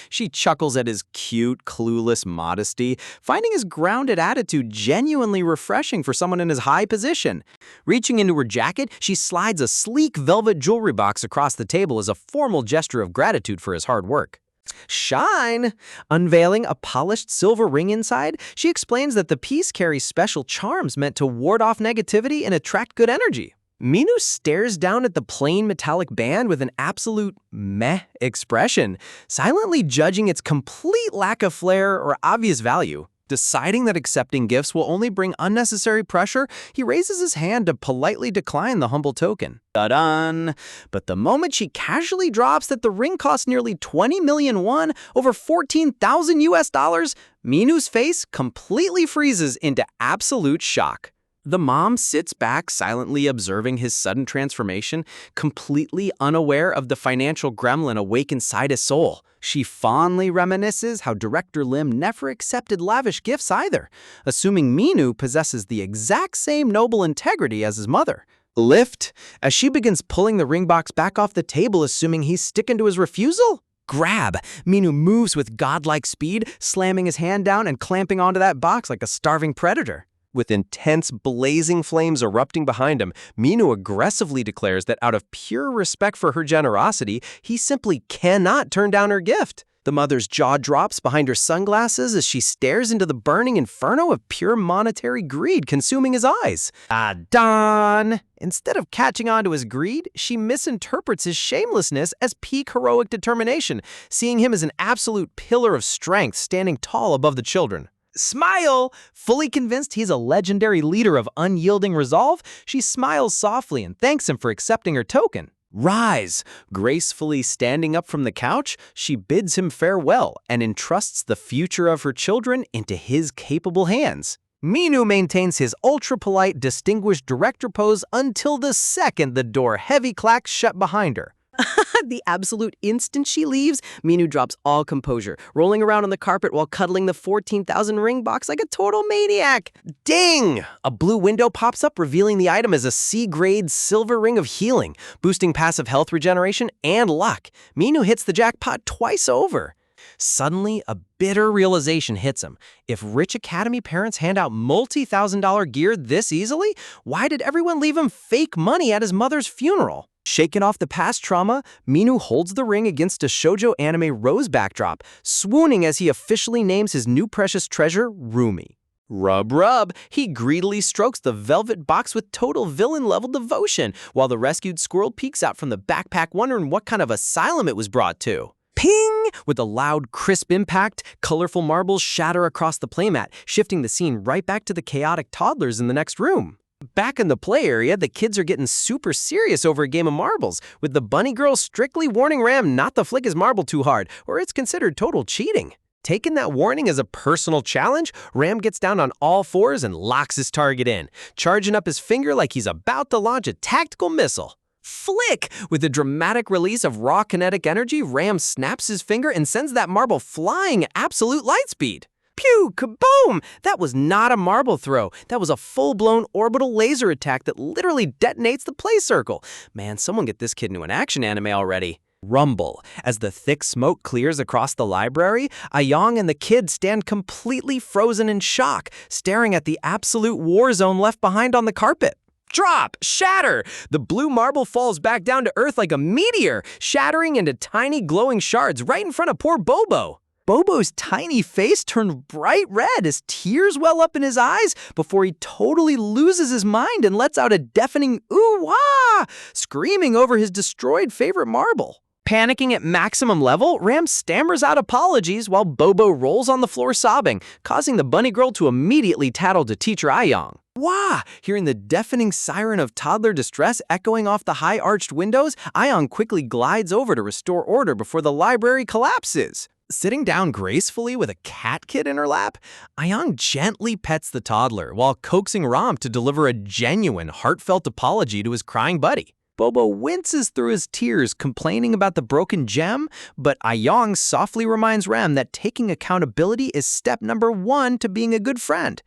She chuckles at his cute, clueless modesty, finding his grounded attitude genuinely refreshing for someone in his high position. Reaching into her jacket, she slides a sleek velvet jewelry box across the table as a formal gesture of gratitude for his hard work. Shine! Unveiling a polished silver ring inside, she explains that the piece carries special charms meant to ward off negativity and attract good energy. Minu stares down at the plain metallic band with an absolute meh expression, silently judging its complete lack of flair or obvious value. Deciding that accepting gifts will only bring unnecessary pressure, he raises his hand to politely decline the humble token. Ta-da! But the moment she casually drops that the ring costs nearly 20 million won, over 14,000 US dollars, Minu's face completely freezes into absolute shock. The mom sits back silently observing his sudden transformation, completely unaware of the financial gremlin awake inside his soul. She fondly reminisces how Director Lim never accepted lavish gifts either, assuming Minu possesses the exact same noble integrity as his mother. Lift, as she begins pulling the ring box back off the table, assuming he's sticking to his refusal. Grab! Minu moves with godlike speed, slamming his hand down and clamping onto that box like a starving predator. With intense, blazing flames erupting behind him, Minu aggressively declares that out of pure respect for her generosity, he simply cannot turn down her gift. The mother's jaw drops behind her sunglasses as she stares into the burning inferno of pure monetary greed consuming his eyes. Don! Instead of catching on to his greed, she misinterprets his shamelessness as peak heroic determination, seeing him as an absolute pillar of strength standing tall above the children. Smile! Fully convinced he's a legendary leader of unyielding resolve, she smiles softly and thanks him for accepting her token. Rise! Gracefully standing up from the couch, she bids him farewell and entrusts the future of her children into his capable hands. Minu maintains his ultra-polite, distinguished director pose until the second the door heavy clacks shut behind her. The absolute instant she leaves, Minu drops all composure, rolling around on the carpet while cuddling the 14,000 ring box like a total maniac. Ding! A blue window pops up, revealing the item as a C-grade silver ring of healing, boosting passive health regeneration and luck. Minu hits the jackpot twice over. Suddenly, a bitter realization hits him. If rich academy parents hand out multi-thousand-dollar gear this easily, why did everyone leave him fake money at his mother's funeral? Shaken off the past trauma, Minu holds the ring against a shoujo anime rose backdrop, swooning as he officially names his new precious treasure, Rumi. Rub, rub, he greedily strokes the velvet box with total villain-level devotion, while the rescued squirrel peeks out from the backpack wondering what kind of asylum it was brought to. Ping! With a loud, crisp impact, colorful marbles shatter across the playmat, shifting the scene right back to the chaotic toddlers in the next room. Back in the play area, the kids are getting super serious over a game of marbles, with the bunny girl strictly warning Ram not to flick his marble too hard, or it's considered total cheating. Taking that warning as a personal challenge, Ram gets down on all fours and locks his target in, charging up his finger like he's about to launch a tactical missile. Flick! With a dramatic release of raw kinetic energy, Ram snaps his finger and sends that marble flying at absolute light speed. Pew! Kaboom! That was not a marble throw. That was a full-blown orbital laser attack that literally detonates the play circle. Man, someone get this kid into an action anime already. Rumble. As the thick smoke clears across the library, Ayong and the kid stand completely frozen in shock, staring at the absolute war zone left behind on the carpet. Drop! Shatter! The blue marble falls back down to earth like a meteor, shattering into tiny glowing shards right in front of poor Bobo. Bobo's tiny face turned bright red as tears well up in his eyes before he totally loses his mind and lets out a deafening ooh-wah, screaming over his destroyed favorite marble. Panicking at maximum level, Ram stammers out apologies while Bobo rolls on the floor sobbing, causing the bunny girl to immediately tattle to teacher Ayong. Wah! Hearing the deafening siren of toddler distress echoing off the high-arched windows, Ayong quickly glides over to restore order before the library collapses. Sitting down gracefully with a cat kid in her lap, Ayong gently pets the toddler while coaxing Ram to deliver a genuine, heartfelt apology to his crying buddy. Bobo winces through his tears, complaining about the broken gem, but Ayong softly reminds Ram that taking accountability is step number 1 to being a good friend.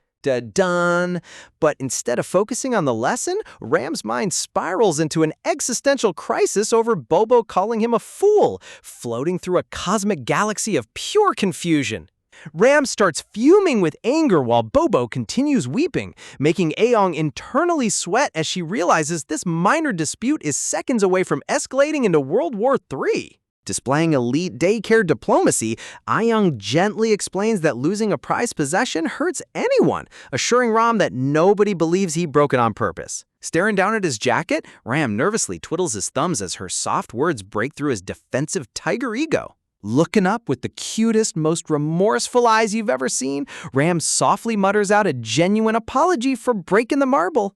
Done. But instead of focusing on the lesson, Ram's mind spirals into an existential crisis over Bobo calling him a fool, floating through a cosmic galaxy of pure confusion. Ram starts fuming with anger while Bobo continues weeping, making Ayong internally sweat as she realizes this minor dispute is seconds away from escalating into World War III. Displaying elite daycare diplomacy, Ayong gently explains that losing a prized possession hurts anyone, assuring Ram that nobody believes he broke it on purpose. Staring down at his jacket, Ram nervously twiddles his thumbs as her soft words break through his defensive tiger ego. Looking up with the cutest, most remorseful eyes you've ever seen, Ram softly mutters out a genuine apology for breaking the marble.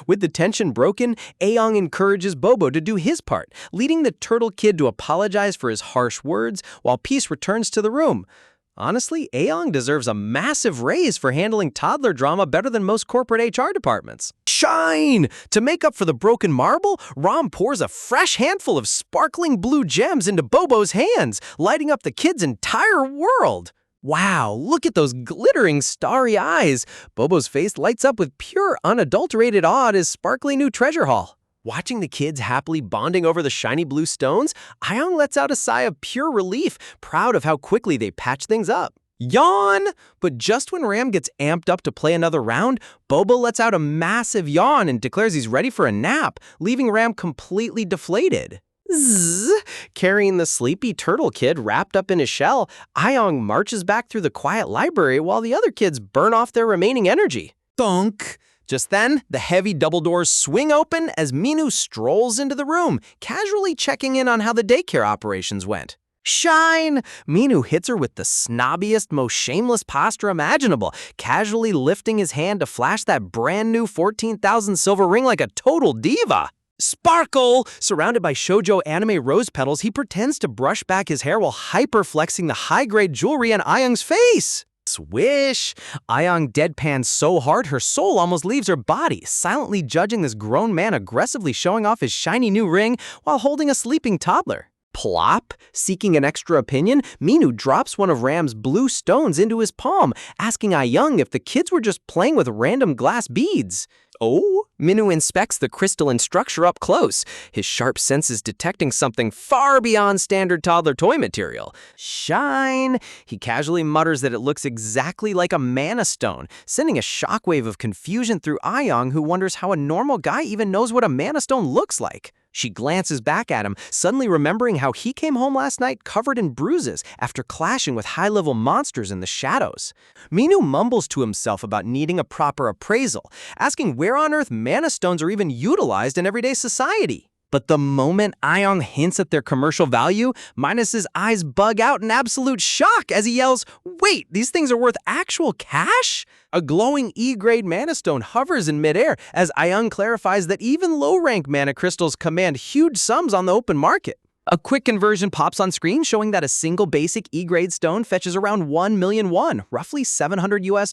With the tension broken, Ayong encourages Bobo to do his part, leading the turtle kid to apologize for his harsh words while peace returns to the room. Honestly, Ayong deserves a massive raise for handling toddler drama better than most corporate HR departments. Shine! To make up for the broken marble, Ram pours a fresh handful of sparkling blue gems into Bobo's hands, lighting up the kid's entire world. Wow, look at those glittering starry eyes. Bobo's face lights up with pure, unadulterated awe at his sparkly new treasure haul. Watching the kids happily bonding over the shiny blue stones, Ayong lets out a sigh of pure relief, proud of how quickly they patch things up. Yawn! But just when Ram gets amped up to play another round, Bobo lets out a massive yawn and declares he's ready for a nap, leaving Ram completely deflated. Zzz! Carrying the sleepy turtle kid wrapped up in his shell, Ayong marches back through the quiet library while the other kids burn off their remaining energy. Thunk! Just then, the heavy double doors swing open as Minu strolls into the room, casually checking in on how the daycare operations went. Shine! Minu hits her with the snobbiest, most shameless posture imaginable, casually lifting his hand to flash that brand new 14,000 silver ring like a total diva. Sparkle! Surrounded by shoujo anime rose petals, he pretends to brush back his hair while hyper-flexing the high-grade jewelry on Ayong's face. Swish! Ayong deadpans so hard her soul almost leaves her body, silently judging this grown man aggressively showing off his shiny new ring while holding a sleeping toddler. Plop! Seeking an extra opinion, Minu drops one of Ram's blue stones into his palm, asking Ayong if the kids were just playing with random glass beads. Oh? Minu inspects the crystalline structure up close, his sharp senses detecting something far beyond standard toddler toy material. Shine! He casually mutters that it looks exactly like a mana stone, sending a shockwave of confusion through Ayong, who wonders how a normal guy even knows what a mana stone looks like. She glances back at him, suddenly remembering how he came home last night covered in bruises after clashing with high-level monsters in the shadows. Minu mumbles to himself about needing a proper appraisal, asking where on earth mana stones are even utilized in everyday society. But the moment Ayong hints at their commercial value, Minus's eyes bug out in absolute shock as he yells, "Wait, these things are worth actual cash?" A glowing E-grade mana stone hovers in midair as Ayong clarifies that even low-rank mana crystals command huge sums on the open market. A quick conversion pops on screen showing that a single basic E-grade stone fetches around 1 million won, roughly $700 US.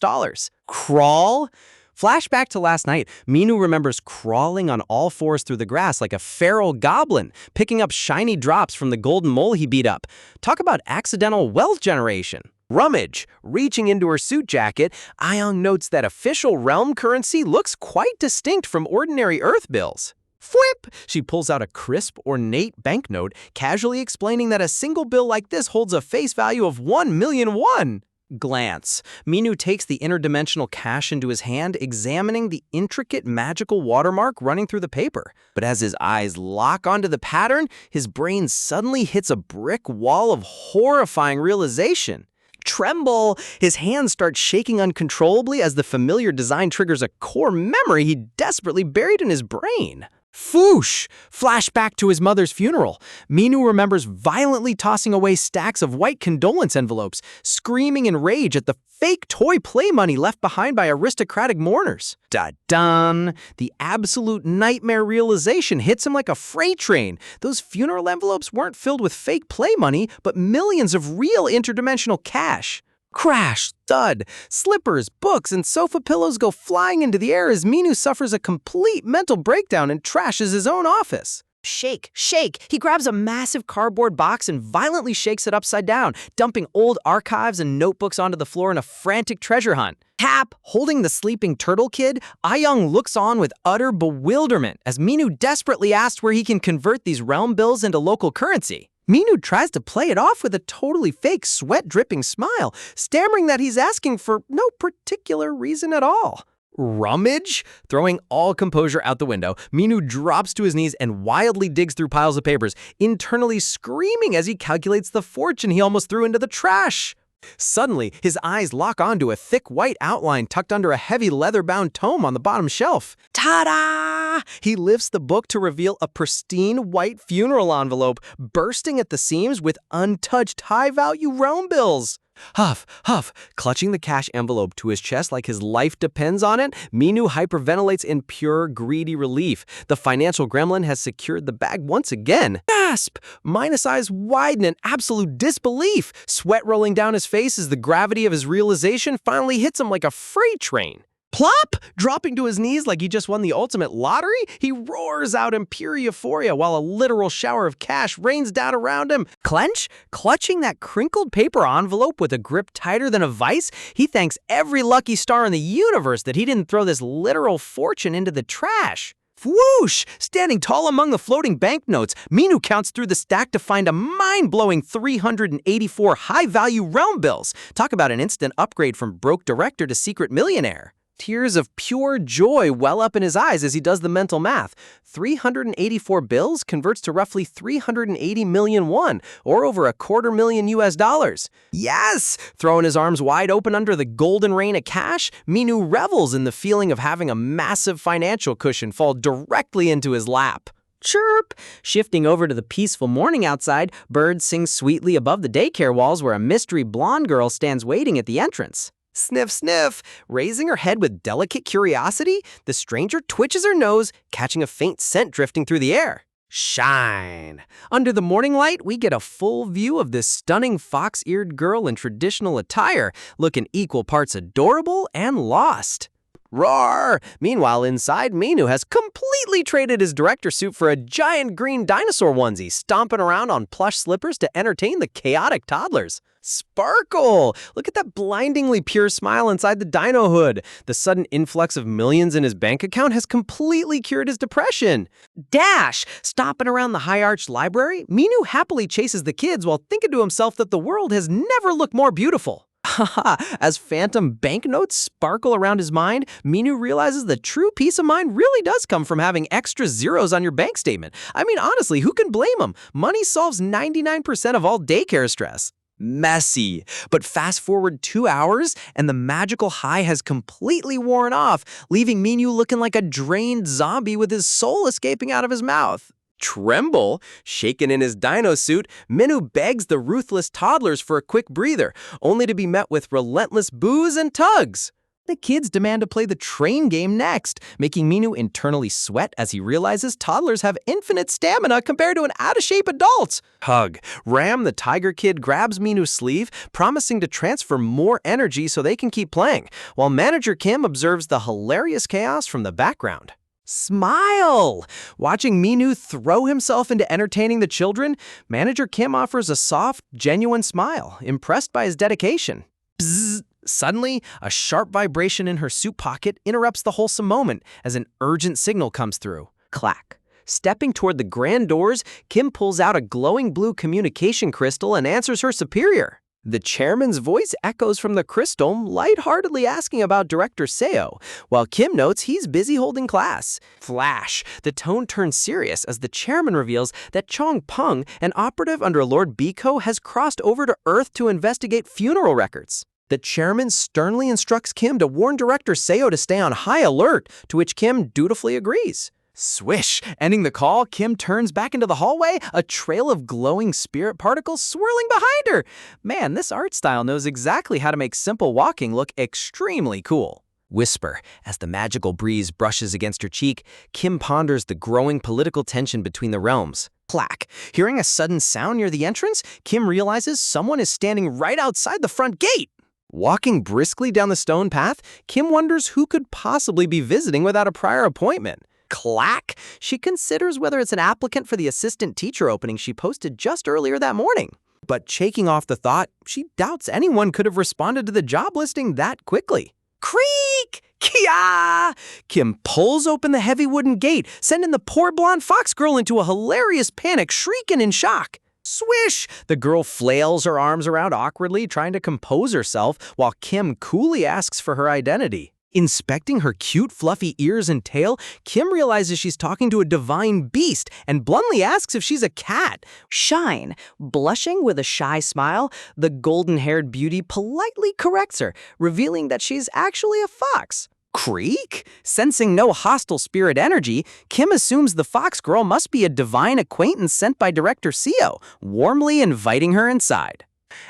Crawl? Flashback to last night, Minu remembers crawling on all fours through the grass like a feral goblin, picking up shiny drops from the golden mole he beat up. Talk about accidental wealth generation. Rummage. Reaching into her suit jacket, Ayong notes that official realm currency looks quite distinct from ordinary Earth bills. Fwip! She pulls out a crisp, ornate banknote, casually explaining that a single bill like this holds a face value of 1 million won. Glance. Minu takes the interdimensional cash into his hand, examining the intricate magical watermark running through the paper. But as his eyes lock onto the pattern, his brain suddenly hits a brick wall of horrifying realization. tremble. His hands start shaking uncontrollably as the familiar design triggers a core memory he desperately buried in his brain. Foosh! Flashback to his mother's funeral. Minu remembers violently tossing away stacks of white condolence envelopes, screaming in rage at the fake toy play money left behind by aristocratic mourners. Da-dun! The absolute nightmare realization hits him like a freight train. Those funeral envelopes weren't filled with fake play money, but millions of real interdimensional cash. Crash, thud, slippers, books, and sofa pillows go flying into the air as Minu suffers a complete mental breakdown and trashes his own office. Shake, shake! He grabs a massive cardboard box and violently shakes it upside down, dumping old archives and notebooks onto the floor in a frantic treasure hunt. Tap! Holding the sleeping turtle kid, Ayong looks on with utter bewilderment as Minu desperately asks where he can convert these realm bills into local currency. Minu tries to play it off with a totally fake, sweat-dripping smile, stammering that he's asking for no particular reason at all. Rummage? Throwing all composure out the window, Minu drops to his knees and wildly digs through piles of papers, internally screaming as he calculates the fortune he almost threw into the trash. Suddenly, his eyes lock onto a thick white outline tucked under a heavy leather-bound tome on the bottom shelf. Ta-da! He lifts the book to reveal a pristine white funeral envelope bursting at the seams with untouched high-value realm bills. Huff, huff, clutching the cash envelope to his chest like his life depends on it, Minu hyperventilates in pure, greedy relief. The financial gremlin has secured the bag once again. Gasp! Minus eyes widen in absolute disbelief, sweat rolling down his face as the gravity of his realization finally hits him like a freight train. Plop! Dropping to his knees like he just won the ultimate lottery, he roars out in pure euphoria while a literal shower of cash rains down around him. Clench? Clutching that crinkled paper envelope with a grip tighter than a vice, he thanks every lucky star in the universe that he didn't throw this literal fortune into the trash. Whoosh! Standing tall among the floating banknotes, Minu counts through the stack to find a mind-blowing 384 high-value realm bills. Talk about an instant upgrade from broke director to secret millionaire. Tears of pure joy well up in his eyes as he does the mental math. 384 bills converts to roughly 380 million won, or over $250,000 US. Yes! Throwing his arms wide open under the golden rain of cash, Minu revels in the feeling of having a massive financial cushion fall directly into his lap. Chirp! Shifting over to the peaceful morning outside, birds sing sweetly above the daycare walls where a mystery blonde girl stands waiting at the entrance. Sniff, sniff. Raising her head with delicate curiosity, the stranger twitches her nose, catching a faint scent drifting through the air. Shine! Under the morning light, we get a full view of this stunning fox-eared girl in traditional attire, looking equal parts adorable and lost. Roar! Meanwhile, inside, Minu has completely traded his director suit for a giant green dinosaur onesie, stomping around on plush slippers to entertain the chaotic toddlers. Sparkle! Look at that blindingly pure smile inside the dino hood. The sudden influx of millions in his bank account has completely cured his depression. Dash! Stopping around the high-arched library, Minu happily chases the kids while thinking to himself that the world has never looked more beautiful. Haha, as phantom banknotes sparkle around his mind, Minu realizes the true peace of mind really does come from having extra zeros on your bank statement. I mean, honestly, who can blame him? Money solves 99% of all daycare stress. Messy. But fast forward 2 hours, and the magical high has completely worn off, leaving Minu looking like a drained zombie with his soul escaping out of his mouth. Tremble, shaken in his dino suit, Minu begs the ruthless toddlers for a quick breather, only to be met with relentless boos and tugs. The kids demand to play the train game next, making Minu internally sweat as he realizes toddlers have infinite stamina compared to an out-of-shape adult. Hug. Ram, the tiger kid, grabs Minu's sleeve, promising to transfer more energy so they can keep playing, while Manager Kim observes the hilarious chaos from the background. Smile! Watching Minu throw himself into entertaining the children, Manager Kim offers a soft, genuine smile, impressed by his dedication. Bzzz! Suddenly, a sharp vibration in her suit pocket interrupts the wholesome moment as an urgent signal comes through. Clack. Stepping toward the grand doors, Kim pulls out a glowing blue communication crystal and answers her superior. The chairman's voice echoes from the crystal, lightheartedly asking about Director Seo, while Kim notes he's busy holding class. Flash! The tone turns serious as the chairman reveals that Chong Peng, an operative under Lord Biko, has crossed over to Earth to investigate funeral records. The chairman sternly instructs Kim to warn Director Seo to stay on high alert, to which Kim dutifully agrees. Swish! Ending the call, Kim turns back into the hallway, a trail of glowing spirit particles swirling behind her. Man, this art style knows exactly how to make simple walking look extremely cool. Whisper, as the magical breeze brushes against her cheek, Kim ponders the growing political tension between the realms. Clack! Hearing a sudden sound near the entrance, Kim realizes someone is standing right outside the front gate. Walking briskly down the stone path, Kim wonders who could possibly be visiting without a prior appointment. Clack! She considers whether it's an applicant for the assistant teacher opening she posted just earlier that morning. But shaking off the thought, she doubts anyone could have responded to the job listing that quickly. Creak! Kia! Kim pulls open the heavy wooden gate, sending the poor blonde fox girl into a hilarious panic, shrieking in shock. Swish! The girl flails her arms around awkwardly, trying to compose herself, while Kim coolly asks for her identity. Inspecting her cute, fluffy ears and tail, Kim realizes she's talking to a divine beast and bluntly asks if she's a cat. Shine! Blushing with a shy smile, the golden-haired beauty politely corrects her, revealing that she's actually a fox. Creak? Sensing no hostile spirit energy, Kim assumes the fox girl must be a divine acquaintance sent by Director Seo, warmly inviting her inside.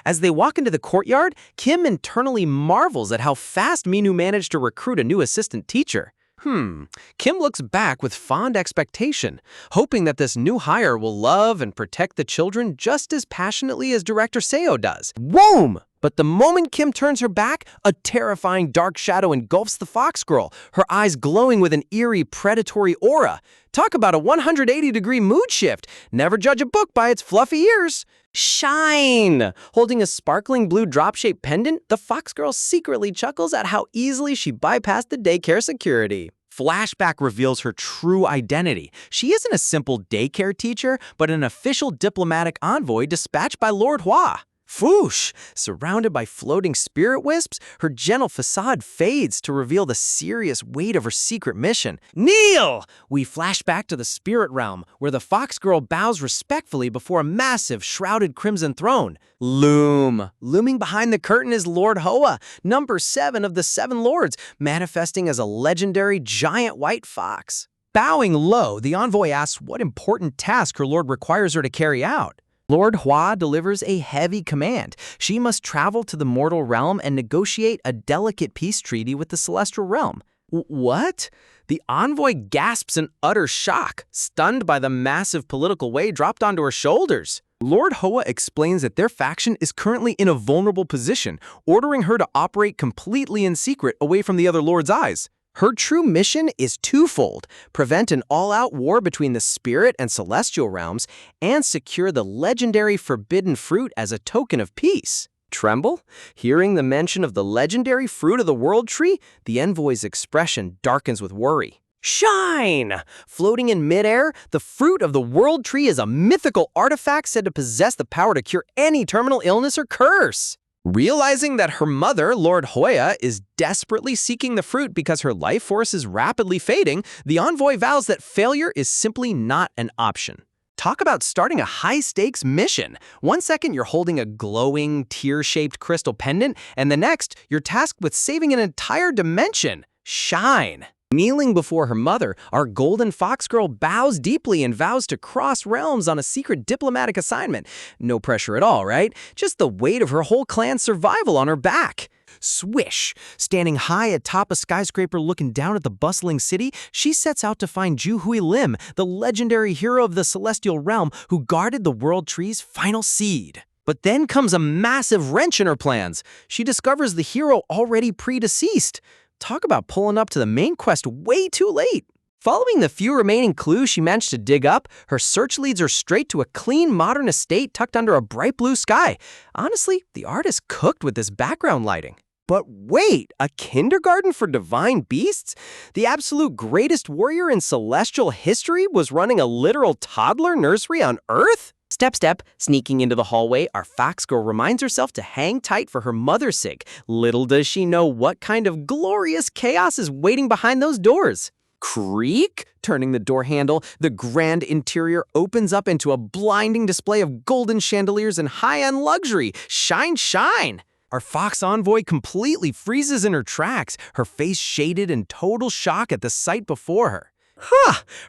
As they walk into the courtyard, Kim internally marvels at how fast Minu managed to recruit a new assistant teacher. Kim looks back with fond expectation, hoping that this new hire will love and protect the children just as passionately as Director Seo does. Whoom! But the moment Kim turns her back, a terrifying dark shadow engulfs the fox girl, her eyes glowing with an eerie, predatory aura. Talk about a 180-degree mood shift. Never judge a book by its fluffy ears. Shine! Holding a sparkling blue drop-shaped pendant, the fox girl secretly chuckles at how easily she bypassed the daycare security. Flashback reveals her true identity. She isn't a simple daycare teacher, but an official diplomatic envoy dispatched by Lord Hua. Foosh! Surrounded by floating spirit wisps, her gentle facade fades to reveal the serious weight of her secret mission. Kneel! We flash back to the spirit realm, where the fox girl bows respectfully before a massive, shrouded crimson throne. Looming behind the curtain is Lord Hoa, number 7 of the 7 lords, manifesting as a legendary giant white fox. Bowing low, the envoy asks what important task her lord requires her to carry out. Lord Hua delivers a heavy command. She must travel to the mortal realm and negotiate a delicate peace treaty with the celestial realm. What? The envoy gasps in utter shock, stunned by the massive political weight dropped onto her shoulders. Lord Hoa explains that their faction is currently in a vulnerable position, ordering her to operate completely in secret away from the other lords' eyes. Her true mission is twofold: prevent an all-out war between the spirit and celestial realms, and secure the legendary forbidden fruit as a token of peace. Tremble? Hearing the mention of the legendary fruit of the world tree, the envoy's expression darkens with worry. Shine! Floating in midair, the fruit of the world tree is a mythical artifact said to possess the power to cure any terminal illness or curse. Realizing that her mother, Lord Hoya, is desperately seeking the fruit because her life force is rapidly fading, the envoy vows that failure is simply not an option. Talk about starting a high-stakes mission. One second you're holding a glowing, tear-shaped crystal pendant, and the next you're tasked with saving an entire dimension. Shine! Kneeling before her mother, our golden fox girl bows deeply and vows to cross realms on a secret diplomatic assignment. No pressure at all, right? Just the weight of her whole clan's survival on her back. Swish! Standing high atop a skyscraper looking down at the bustling city, she sets out to find Ju Hui Lim, the legendary hero of the celestial realm who guarded the world tree's final seed. But then comes a massive wrench in her plans. She discovers the hero already predeceased. Talk about pulling up to the main quest way too late. Following the few remaining clues she managed to dig up, her search leads her straight to a clean, modern estate tucked under a bright blue sky. Honestly, the artist cooked with this background lighting. But wait, a kindergarten for divine beasts? The absolute greatest warrior in celestial history was running a literal toddler nursery on Earth? Step, step, sneaking into the hallway, our fox girl reminds herself to hang tight for her mother's sake. Little does she know what kind of glorious chaos is waiting behind those doors. Creak! Turning the door handle, the grand interior opens up into a blinding display of golden chandeliers and high-end luxury. Shine, shine! Our fox envoy completely freezes in her tracks, her face shaded in total shock at the sight before her.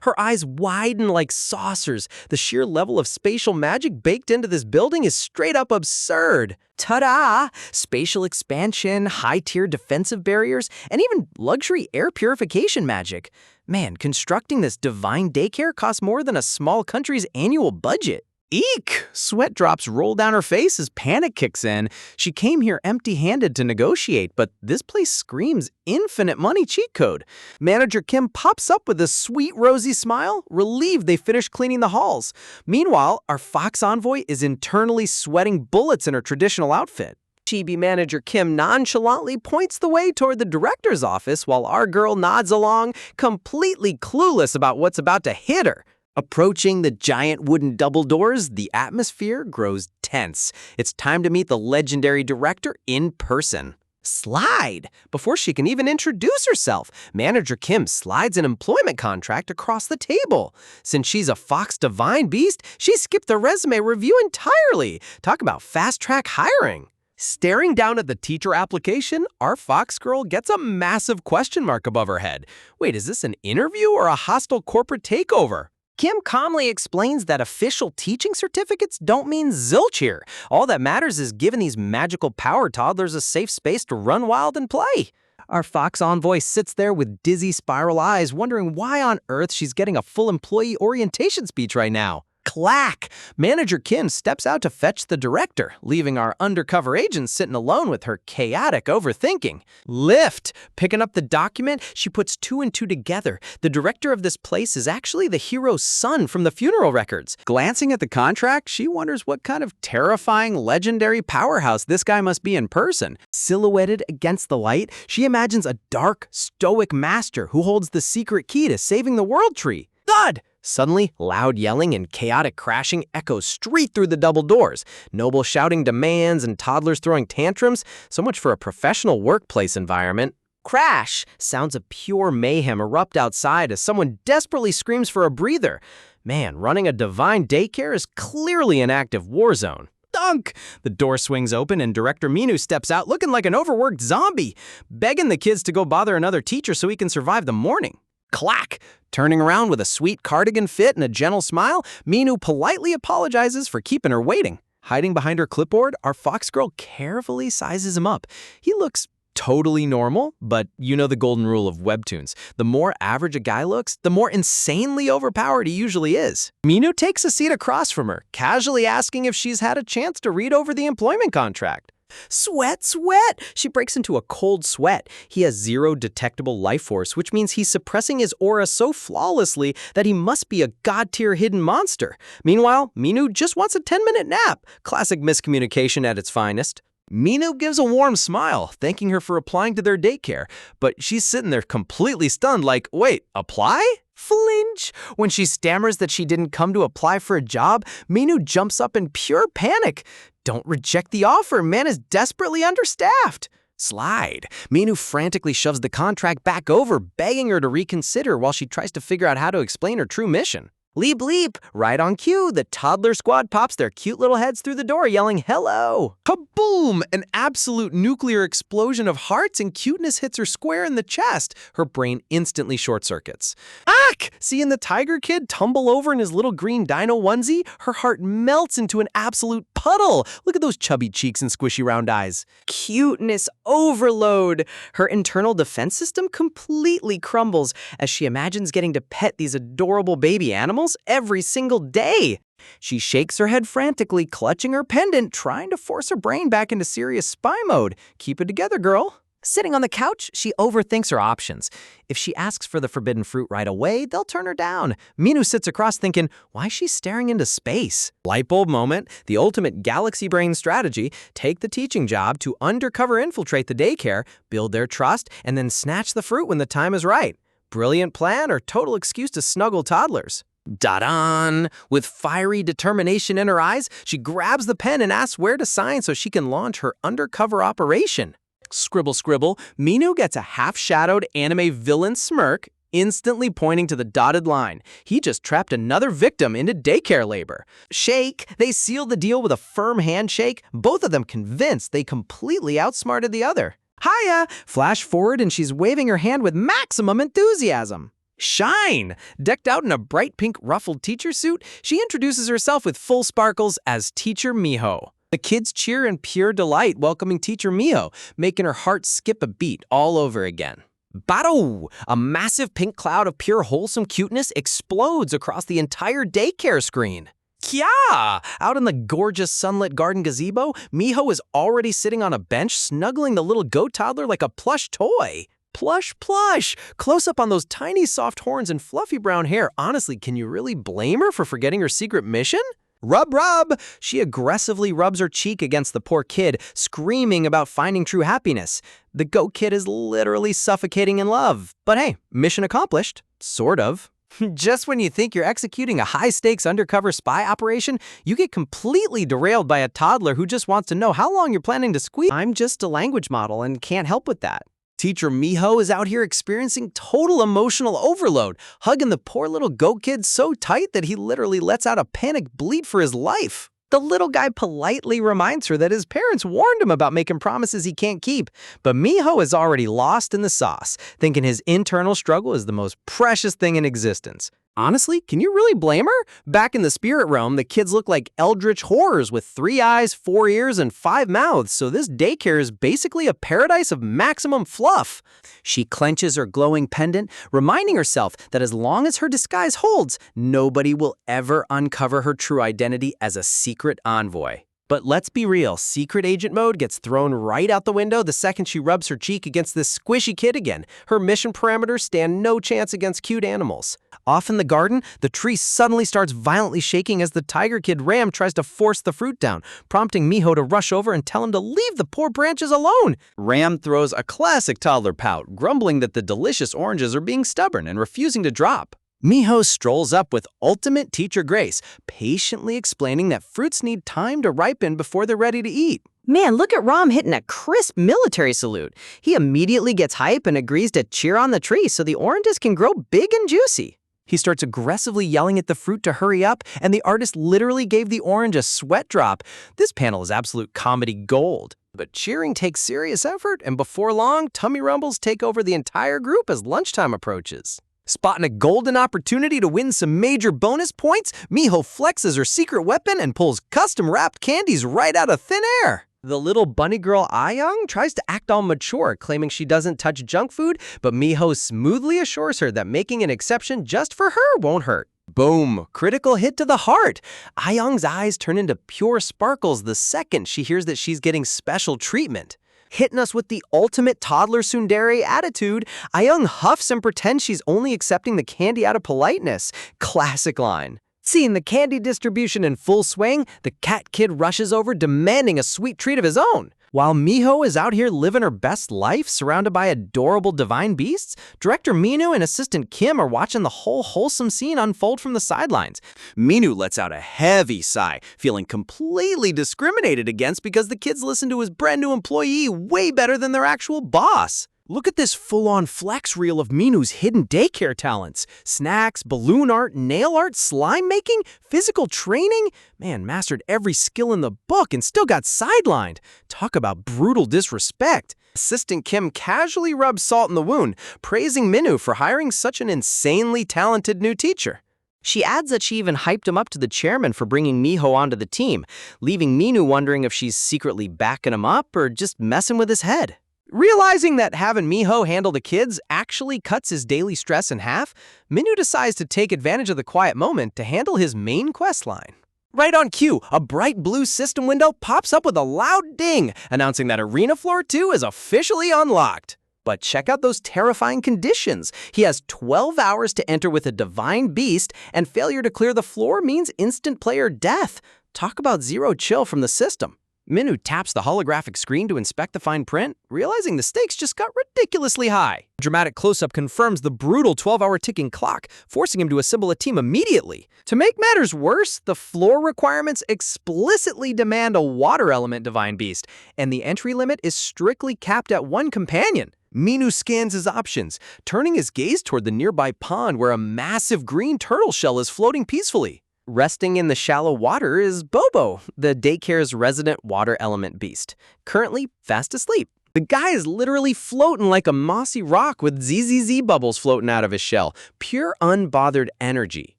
Her eyes widen like saucers. The sheer level of spatial magic baked into this building is straight up absurd. Ta-da! Spatial expansion, high-tier defensive barriers, and even luxury air purification magic. Man, constructing this divine daycare costs more than a small country's annual budget. Eek! Sweat drops roll down her face as panic kicks in. She came here empty-handed to negotiate, but this place screams infinite money cheat code. Manager Kim pops up with a sweet rosy smile, relieved they finished cleaning the halls. Meanwhile, our fox envoy is internally sweating bullets in her traditional outfit. Chibi manager Kim nonchalantly points the way toward the director's office while our girl nods along, completely clueless about what's about to hit her. Approaching the giant wooden double doors, the atmosphere grows tense. It's time to meet the legendary director in person. Slide! Before she can even introduce herself, Manager Kim slides an employment contract across the table. Since she's a Fox Divine Beast, she skipped the resume review entirely. Talk about fast-track hiring. Staring down at the teacher application, our fox girl gets a massive question mark above her head. Wait, is this an interview or a hostile corporate takeover? Kim calmly explains that official teaching certificates don't mean zilch here. All that matters is giving these magical power toddlers a safe space to run wild and play. Our fox envoy sits there with dizzy spiral eyes, wondering why on earth she's getting a full employee orientation speech right now. Clack! Manager Kim steps out to fetch the director, leaving our undercover agent sitting alone with her chaotic overthinking. Lift! Picking up the document, she puts two and two together. The director of this place is actually the hero's son from the funeral records. Glancing at the contract, she wonders what kind of terrifying, legendary powerhouse this guy must be in person. Silhouetted against the light, she imagines a dark, stoic master who holds the secret key to saving the world tree. Thud! Suddenly, loud yelling and chaotic crashing echo straight through the double doors. Noble shouting demands and toddlers throwing tantrums. So much for a professional workplace environment. Crash! Sounds of pure mayhem erupt outside as someone desperately screams for a breather. Man, running a divine daycare is clearly an active war zone. Dunk! The door swings open and Director Minu steps out looking like an overworked zombie, begging the kids to go bother another teacher so he can survive the morning. Clack! Turning around with a sweet cardigan fit and a gentle smile, Minu politely apologizes for keeping her waiting. Hiding behind her clipboard, our fox girl carefully sizes him up. He looks totally normal, but you know the golden rule of webtoons. The more average a guy looks, the more insanely overpowered he usually is. Minu takes a seat across from her, casually asking if she's had a chance to read over the employment contract. Sweat, sweat! She breaks into a cold sweat. He has zero detectable life force, which means he's suppressing his aura so flawlessly that he must be a god-tier hidden monster. Meanwhile, Minu just wants a 10-minute nap. Classic miscommunication at its finest. Minu gives a warm smile, thanking her for applying to their daycare, but she's sitting there completely stunned like, wait, apply? Flinch! When she stammers that she didn't come to apply for a job, Minu jumps up in pure panic. Don't reject the offer, man is desperately understaffed. Slide. Minu frantically shoves the contract back over, begging her to reconsider while she tries to figure out how to explain her true mission. Leap, leap! Right on cue, the toddler squad pops their cute little heads through the door yelling, hello! Kaboom! An absolute nuclear explosion of hearts and cuteness hits her square in the chest. Her brain instantly short-circuits. Ack! Seeing the tiger kid tumble over in his little green dino onesie, her heart melts into an absolute puddle. Look at those chubby cheeks and squishy round eyes. Cuteness overload! Her internal defense system completely crumbles as she imagines getting to pet these adorable baby animals every single day. She shakes her head frantically, clutching her pendant, trying to force her brain back into serious spy mode. Keep it together, girl. Sitting on the couch, she overthinks her options. If she asks for the forbidden fruit right away, they'll turn her down. Minu sits across thinking, why is she staring into space? Lightbulb moment, the ultimate galaxy brain strategy, take the teaching job to undercover infiltrate the daycare, build their trust, and then snatch the fruit when the time is right. Brilliant plan or total excuse to snuggle toddlers? Da-dan! With fiery determination in her eyes, she grabs the pen and asks where to sign so she can launch her undercover operation. Scribble, scribble, Minu gets a half-shadowed anime villain smirk, instantly pointing to the dotted line. He just trapped another victim into daycare labor. Shake, they seal the deal with a firm handshake, both of them convinced they completely outsmarted the other. Hiya! Flash forward and she's waving her hand with maximum enthusiasm. Shine! Decked out in a bright pink ruffled teacher suit, she introduces herself with full sparkles as Teacher Miho. The kids cheer in pure delight welcoming Teacher Miho, making her heart skip a beat all over again. Bado! A massive pink cloud of pure wholesome cuteness explodes across the entire daycare screen. Kya! Out in the gorgeous sunlit garden gazebo, Miho is already sitting on a bench snuggling the little goat toddler like a plush toy. Plush, plush! Close up on those tiny soft horns and fluffy brown hair. Honestly, can you really blame her for forgetting her secret mission? Rub, rub! She aggressively rubs her cheek against the poor kid, screaming about finding true happiness. The goat kid is literally suffocating in love. But hey, mission accomplished. Sort of. Just when you think you're executing a high-stakes undercover spy operation, you get completely derailed by a toddler who just wants to know how long you're planning to squeeze. I'm just a language model and can't help with that. Teacher Miho is out here experiencing total emotional overload, hugging the poor little goat kid so tight that he literally lets out a panic bleat for his life. The little guy politely reminds her that his parents warned him about making promises he can't keep, but Miho is already lost in the sauce, thinking his internal struggle is the most precious thing in existence. Honestly, can you really blame her? Back in the spirit realm, the kids look like eldritch horrors with 3 eyes, 4 ears, and 5 mouths, so this daycare is basically a paradise of maximum fluff. She clenches her glowing pendant, reminding herself that as long as her disguise holds, nobody will ever uncover her true identity as a secret envoy. But let's be real, secret agent mode gets thrown right out the window the second she rubs her cheek against this squishy kid again. Her mission parameters stand no chance against cute animals. Off in the garden, the tree suddenly starts violently shaking as the tiger kid Ram tries to force the fruit down, prompting Miho to rush over and tell him to leave the poor branches alone. Ram throws a classic toddler pout, grumbling that the delicious oranges are being stubborn and refusing to drop. Miho strolls up with ultimate teacher grace, patiently explaining that fruits need time to ripen before they're ready to eat. Man, look at Ram hitting a crisp military salute. He immediately gets hype and agrees to cheer on the tree so the oranges can grow big and juicy. He starts aggressively yelling at the fruit to hurry up, and the artist literally gave the orange a sweat drop. This panel is absolute comedy gold. But cheering takes serious effort, and before long, tummy rumbles take over the entire group as lunchtime approaches. Spotting a golden opportunity to win some major bonus points, Miho flexes her secret weapon and pulls custom-wrapped candies right out of thin air. The little bunny girl Ayang tries to act all mature, claiming she doesn't touch junk food, but Miho smoothly assures her that making an exception just for her won't hurt. Boom! Critical hit to the heart. Ayang's eyes turn into pure sparkles the second she hears that she's getting special treatment. Hitting us with the ultimate toddler tsundere attitude, Ayang huffs and pretends she's only accepting the candy out of politeness. Classic line. Seeing the candy distribution in full swing, the cat kid rushes over demanding a sweet treat of his own. While Miho is out here living her best life surrounded by adorable divine beasts, director Minu and assistant Kim are watching the whole wholesome scene unfold from the sidelines. Minu lets out a heavy sigh, feeling completely discriminated against because the kids listen to his brand new employee way better than their actual boss. Look at this full-on flex reel of Minu's hidden daycare talents. Snacks, balloon art, nail art, slime making, physical training. Man, mastered every skill in the book and still got sidelined. Talk about brutal disrespect. Assistant Kim casually rubs salt in the wound, praising Minu for hiring such an insanely talented new teacher. She adds that she even hyped him up to the chairman for bringing Miho onto the team, leaving Minu wondering if she's secretly backing him up or just messing with his head. Realizing that having Miho handle the kids actually cuts his daily stress in half, Minu decides to take advantage of the quiet moment to handle his main quest line. Right on cue, a bright blue system window pops up with a loud ding, announcing that Arena Floor 2 is officially unlocked. But check out those terrifying conditions. He has 12 hours to enter with a divine beast, and failure to clear the floor means instant player death. Talk about zero chill from the system. Minu taps the holographic screen to inspect the fine print, realizing the stakes just got ridiculously high. Dramatic close-up confirms the brutal 12-hour ticking clock, forcing him to assemble a team immediately. To make matters worse, the floor requirements explicitly demand a water element Divine Beast, and the entry limit is strictly capped at 1 companion. Minu scans his options, turning his gaze toward the nearby pond where a massive green turtle shell is floating peacefully. Resting in the shallow water is Bobo, the daycare's resident water element beast, currently fast asleep. The guy is literally floating like a mossy rock with ZZZ bubbles floating out of his shell, pure unbothered energy.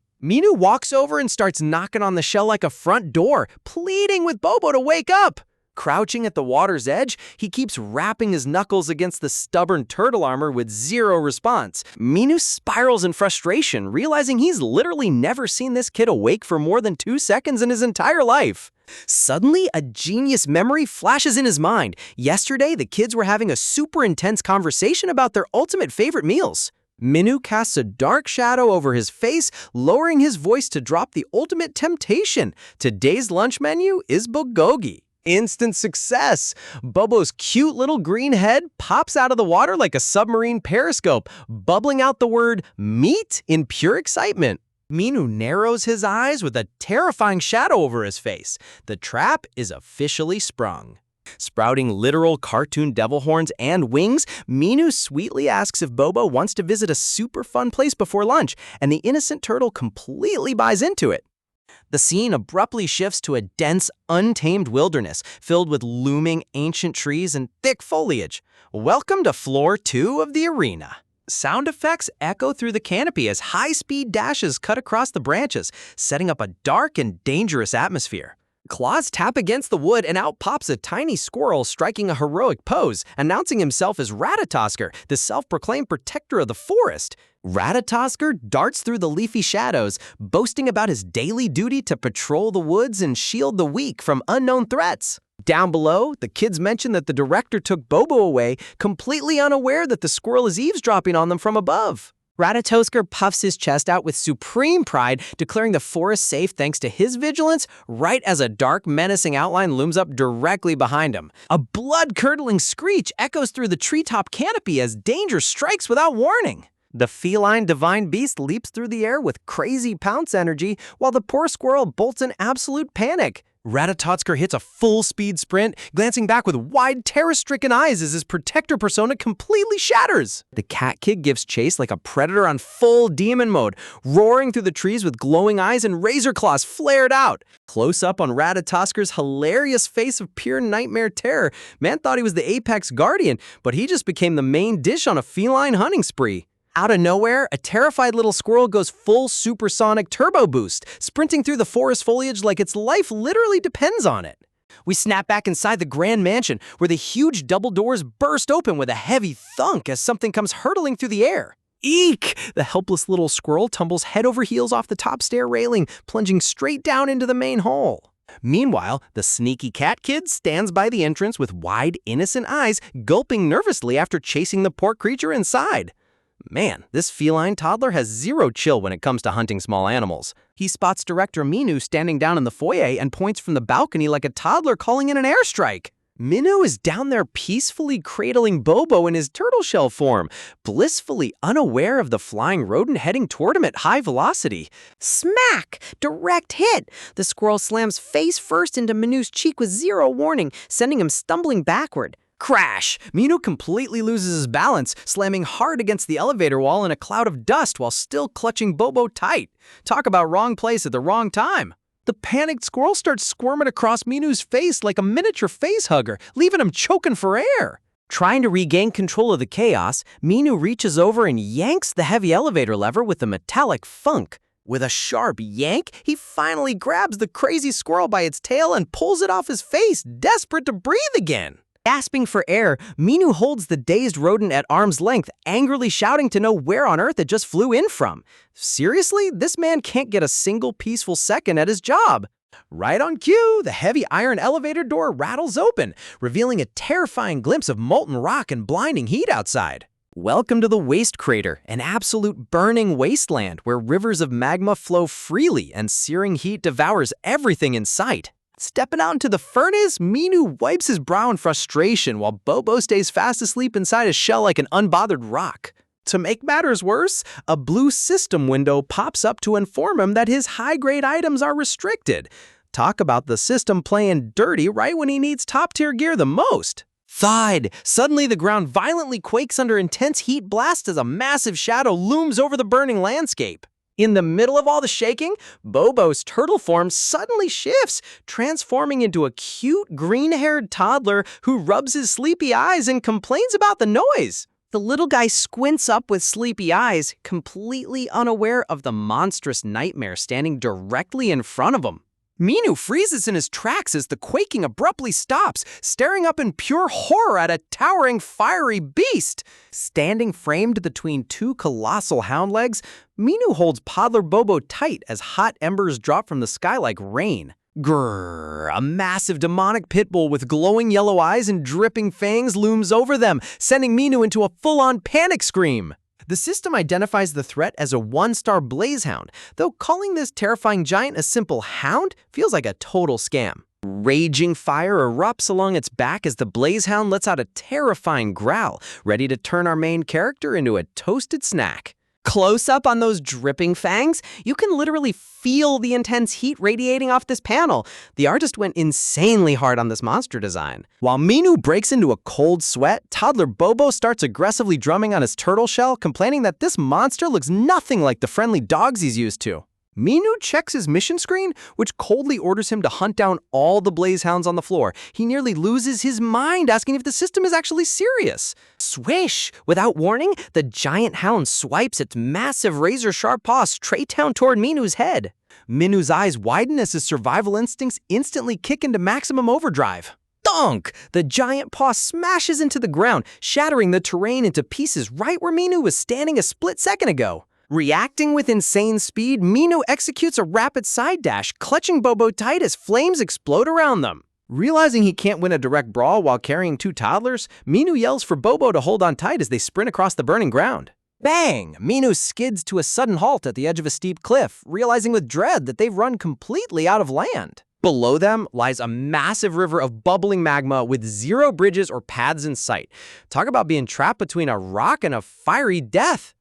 Minu walks over and starts knocking on the shell like a front door, pleading with Bobo to wake up. Crouching at the water's edge, he keeps rapping his knuckles against the stubborn turtle armor with zero response. Minu spirals in frustration, realizing he's literally never seen this kid awake for more than 2 seconds in his entire life. Suddenly, a genius memory flashes in his mind. Yesterday, the kids were having a super intense conversation about their ultimate favorite meals. Minu casts a dark shadow over his face, lowering his voice to drop the ultimate temptation. Today's lunch menu is bulgogi. Instant success! Bobo's cute little green head pops out of the water like a submarine periscope, bubbling out the word meat in pure excitement. Minu narrows his eyes with a terrifying shadow over his face. The trap is officially sprung. Sprouting literal cartoon devil horns and wings, Minu sweetly asks if Bobo wants to visit a super fun place before lunch, and the innocent turtle completely buys into it. The scene abruptly shifts to a dense, untamed wilderness filled with looming ancient trees and thick foliage. Welcome to Floor 2 of the arena. Sound effects echo through the canopy as high-speed dashes cut across the branches, setting up a dark and dangerous atmosphere. Claws tap against the wood and out pops a tiny squirrel striking a heroic pose, announcing himself as Ratatoskr, the self-proclaimed protector of the forest. Ratatoskr darts through the leafy shadows, boasting about his daily duty to patrol the woods and shield the weak from unknown threats. Down below, the kids mention that the director took Bobo away, completely unaware that the squirrel is eavesdropping on them from above. Ratatoskr puffs his chest out with supreme pride, declaring the forest safe thanks to his vigilance, right as a dark, menacing outline looms up directly behind him. A blood-curdling screech echoes through the treetop canopy as danger strikes without warning. The feline Divine Beast leaps through the air with crazy pounce energy, while the poor squirrel bolts in absolute panic. Ratatoskr hits a full-speed sprint, glancing back with wide, terror-stricken eyes as his protector persona completely shatters. The cat kid gives chase like a predator on full demon mode, roaring through the trees with glowing eyes and razor claws flared out. Close up on Ratatoskr's hilarious face of pure nightmare terror, man thought he was the apex guardian, but he just became the main dish on a feline hunting spree. Out of nowhere, a terrified little squirrel goes full supersonic turbo boost, sprinting through the forest foliage like its life literally depends on it. We snap back inside the grand mansion, where the huge double doors burst open with a heavy thunk as something comes hurtling through the air. Eek! The helpless little squirrel tumbles head over heels off the top stair railing, plunging straight down into the main hall. Meanwhile, the sneaky cat kid stands by the entrance with wide, innocent eyes, gulping nervously after chasing the poor creature inside. Man, this feline toddler has zero chill when it comes to hunting small animals. He spots director Minu standing down in the foyer and points from the balcony like a toddler calling in an airstrike. Minu is down there peacefully cradling Bobo in his turtle shell form, blissfully unaware of the flying rodent heading toward him at high velocity. Smack! Direct hit! The squirrel slams face first into Minu's cheek with zero warning, sending him stumbling backward. Crash! Minu completely loses his balance, slamming hard against the elevator wall in a cloud of dust while still clutching Bobo tight. Talk about wrong place at the wrong time. The panicked squirrel starts squirming across Minu's face like a miniature face hugger, leaving him choking for air. Trying to regain control of the chaos, Minu reaches over and yanks the heavy elevator lever with a metallic thunk. With a sharp yank, he finally grabs the crazy squirrel by its tail and pulls it off his face, desperate to breathe again. Gasping for air, Minu holds the dazed rodent at arm's length, angrily shouting to know where on earth it just flew in from. Seriously, this man can't get a single peaceful second at his job. Right on cue, the heavy iron elevator door rattles open, revealing a terrifying glimpse of molten rock and blinding heat outside. Welcome to the Waste Crater, an absolute burning wasteland where rivers of magma flow freely and searing heat devours everything in sight. Stepping out into the furnace, Minu wipes his brow in frustration while Bobo stays fast asleep inside his shell like an unbothered rock. To make matters worse, a blue system window pops up to inform him that his high-grade items are restricted. Talk about the system playing dirty right when he needs top-tier gear the most. Thud! Suddenly the ground violently quakes under intense heat blast as a massive shadow looms over the burning landscape. In the middle of all the shaking, Bobo's turtle form suddenly shifts, transforming into a cute green-haired toddler who rubs his sleepy eyes and complains about the noise. The little guy squints up with sleepy eyes, completely unaware of the monstrous nightmare standing directly in front of him. Minu freezes in his tracks as the quaking abruptly stops, staring up in pure horror at a towering fiery beast. Standing framed between two colossal hound legs, Minu holds Podler Bobo tight as hot embers drop from the sky like rain. Grrr, a massive demonic pit bull with glowing yellow eyes and dripping fangs looms over them, sending Minu into a full-on panic scream. The system identifies the threat as a one-star blazehound, though calling this terrifying giant a simple hound feels like a total scam. Raging fire erupts along its back as the blazehound lets out a terrifying growl, ready to turn our main character into a toasted snack. Close up on those dripping fangs, you can literally feel the intense heat radiating off this panel. The artist went insanely hard on this monster design. While Minu breaks into a cold sweat, toddler Bobo starts aggressively drumming on his turtle shell, complaining that this monster looks nothing like the friendly dogs he's used to. Minu checks his mission screen, which coldly orders him to hunt down all the blazehounds on the floor. He nearly loses his mind, asking if the system is actually serious. Swish! Without warning, the giant hound swipes its massive razor-sharp paw straight down toward Minu's head. Minu's eyes widen as his survival instincts instantly kick into maximum overdrive. Thunk! The giant paw smashes into the ground, shattering the terrain into pieces right where Minu was standing a split second ago. Reacting with insane speed, Minu executes a rapid side dash, clutching Bobo tight as flames explode around them. Realizing he can't win a direct brawl while carrying two toddlers, Minu yells for Bobo to hold on tight as they sprint across the burning ground. Bang! Minu skids to a sudden halt at the edge of a steep cliff, realizing with dread that they've run completely out of land. Below them lies a massive river of bubbling magma with zero bridges or paths in sight. Talk about being trapped between a rock and a fiery death.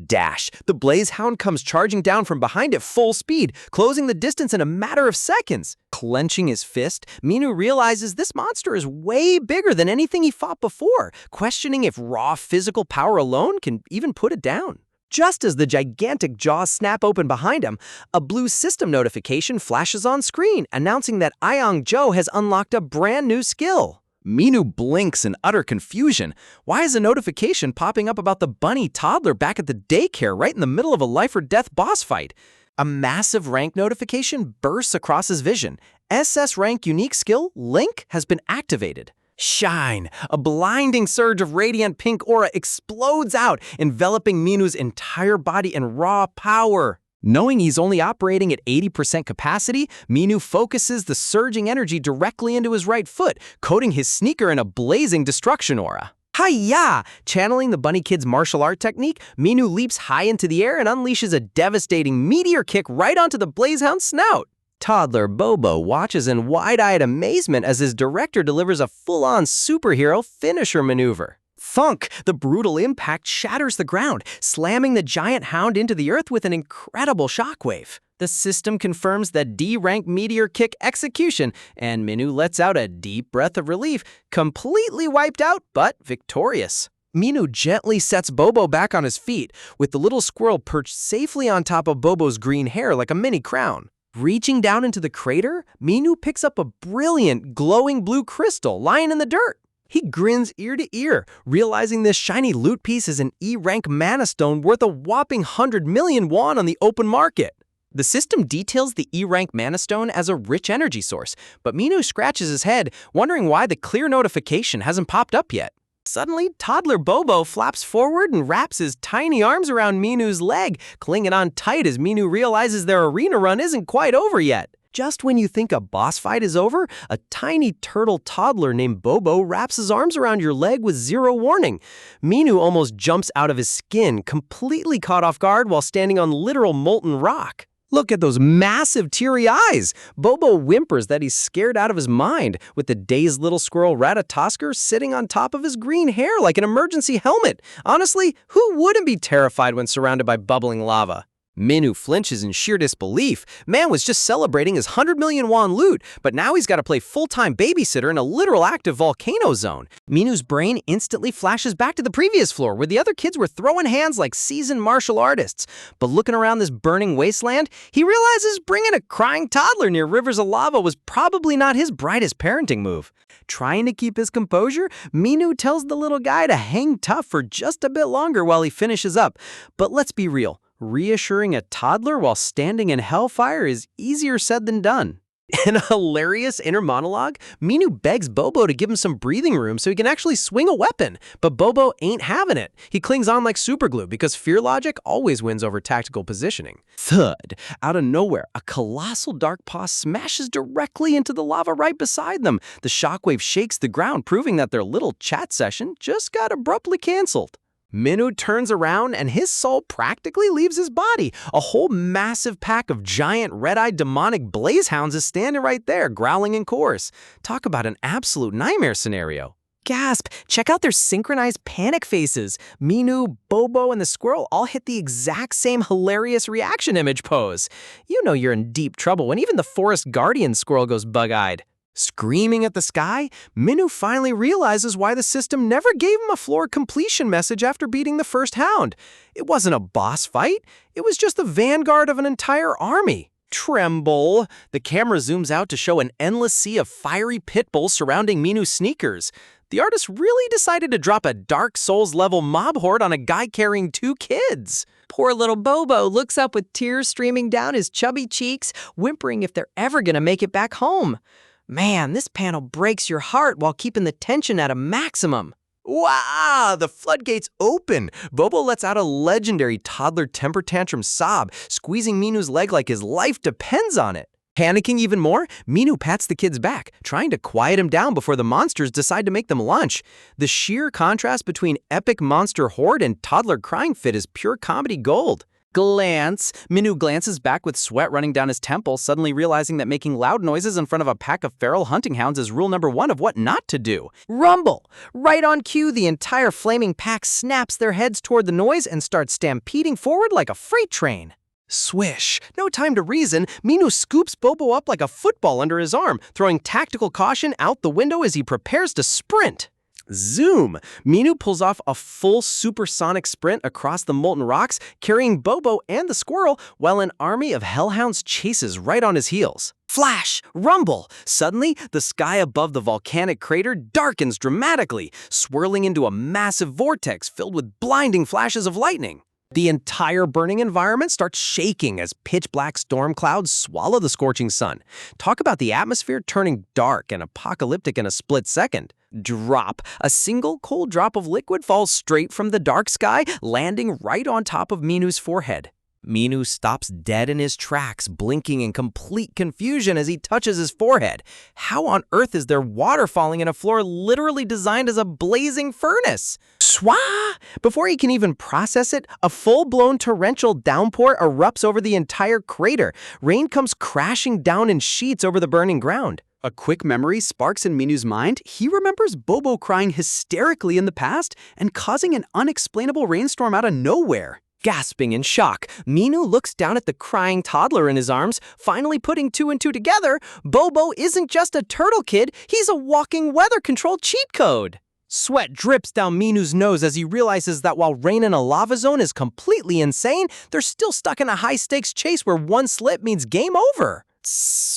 Dash! The blazehound comes charging down from behind at full speed, closing the distance in a matter of seconds. Clenching his fist, Minu realizes this monster is way bigger than anything he fought before, questioning if raw physical power alone can even put it down. Just as the gigantic jaws snap open behind him, a blue system notification flashes on screen, announcing that Ayong Joe has unlocked a brand new skill. Minu blinks in utter confusion. Why is a notification popping up about the bunny toddler back at the daycare right in the middle of a life-or-death boss fight? A massive rank notification bursts across his vision. SS rank unique skill, Link, has been activated. Shine! A blinding surge of radiant pink aura explodes out, enveloping Minu's entire body in raw power. Knowing he's only operating at 80% capacity, Minu focuses the surging energy directly into his right foot, coating his sneaker in a blazing destruction aura. Hi-ya! Channeling the bunny kid's martial art technique, Minu leaps high into the air and unleashes a devastating meteor kick right onto the blazehound's snout. Toddler Bobo watches in wide-eyed amazement as his director delivers a full-on superhero finisher maneuver. Thunk! The brutal impact shatters the ground, slamming the giant hound into the earth with an incredible shockwave. The system confirms the D-rank meteor kick execution, and Minu lets out a deep breath of relief, completely wiped out but victorious. Minu gently sets Bobo back on his feet, with the little squirrel perched safely on top of Bobo's green hair like a mini crown. Reaching down into the crater, Minu picks up a brilliant, glowing blue crystal lying in the dirt. He grins ear to ear, realizing this shiny loot piece is an E-rank mana stone worth a whopping 100 million won on the open market. The system details the E-rank mana stone as a rich energy source, but Minu scratches his head, wondering why the clear notification hasn't popped up yet. Suddenly, toddler Bobo flaps forward and wraps his tiny arms around Minu's leg, clinging on tight as Minu realizes their arena run isn't quite over yet. Just when you think a boss fight is over, a tiny turtle toddler named Bobo wraps his arms around your leg with zero warning. Minu almost jumps out of his skin, completely caught off guard while standing on literal molten rock. Look at those massive teary eyes. Bobo whimpers that he's scared out of his mind, with the dazed little squirrel Ratatoskr sitting on top of his green hair like an emergency helmet. Honestly, who wouldn't be terrified when surrounded by bubbling lava? Minu flinches in sheer disbelief. Man was just celebrating his 100 million won loot, but now he's got to play full-time babysitter in a literal active volcano zone. Minu's brain instantly flashes back to the previous floor, where the other kids were throwing hands like seasoned martial artists. But looking around this burning wasteland, he realizes bringing a crying toddler near rivers of lava was probably not his brightest parenting move. Trying to keep his composure, Minu tells the little guy to hang tough for just a bit longer while he finishes up. But let's be real. Reassuring a toddler while standing in hellfire is easier said than done. In a hilarious inner monologue, Minu begs Bobo to give him some breathing room so he can actually swing a weapon, but Bobo ain't having it. He clings on like superglue because fear logic always wins over tactical positioning. Thud! Out of nowhere, a colossal dark paw smashes directly into the lava right beside them. The shockwave shakes the ground, proving that their little chat session just got abruptly canceled. Minu turns around and his soul practically leaves his body. A whole massive pack of giant red-eyed demonic blaze hounds is standing right there, growling in chorus. Talk about an absolute nightmare scenario. Gasp! Check out their synchronized panic faces. Minu, Bobo, and the squirrel all hit the exact same hilarious reaction image pose. You know you're in deep trouble when even the forest guardian squirrel goes bug-eyed. Screaming at the sky, Minu finally realizes why the system never gave him a floor completion message after beating the first hound. It wasn't a boss fight, it was just the vanguard of an entire army. Tremble! The camera zooms out to show an endless sea of fiery pit bulls surrounding Minu's sneakers. The artist really decided to drop a Dark Souls-level mob horde on a guy carrying 2 kids. Poor little Bobo looks up with tears streaming down his chubby cheeks, whimpering if they're ever gonna make it back home. Man, this panel breaks your heart while keeping the tension at a maximum. Wow, the floodgates open. Bobo lets out a legendary toddler temper tantrum sob, squeezing Minu's leg like his life depends on it. Panicking even more, Minu pats the kid's back, trying to quiet him down before the monsters decide to make them lunch. The sheer contrast between epic monster horde and toddler crying fit is pure comedy gold. Glance. Minu glances back with sweat running down his temple, suddenly realizing that making loud noises in front of a pack of feral hunting hounds is rule number 1 of what not to do. Rumble! Right on cue, the entire flaming pack snaps their heads toward the noise and starts stampeding forward like a freight train. Swish! No time to reason, Minu scoops Bobo up like a football under his arm, throwing tactical caution out the window as he prepares to sprint. Zoom! Minu pulls off a full supersonic sprint across the molten rocks, carrying Bobo and the squirrel, while an army of hellhounds chases right on his heels. Flash! Rumble! Suddenly, the sky above the volcanic crater darkens dramatically, swirling into a massive vortex filled with blinding flashes of lightning. The entire burning environment starts shaking as pitch-black storm clouds swallow the scorching sun. Talk about the atmosphere turning dark and apocalyptic in a split second. Drop. A single cold drop of liquid falls straight from the dark sky, landing right on top of Minu's forehead. Minu stops dead in his tracks, blinking in complete confusion as he touches his forehead. How on earth is there water falling in a floor literally designed as a blazing furnace? Swah! Before he can even process it, a full-blown torrential downpour erupts over the entire crater. Rain comes crashing down in sheets over the burning ground. A quick memory sparks in Minu's mind. He remembers Bobo crying hysterically in the past and causing an unexplainable rainstorm out of nowhere. Gasping in shock, Minu looks down at the crying toddler in his arms, finally putting 2 and 2 together. Bobo isn't just a turtle kid, he's a walking weather control cheat code. Sweat drips down Minu's nose as he realizes that while Rain in a lava zone is completely insane, they're still stuck in a high-stakes chase where one slip means game over.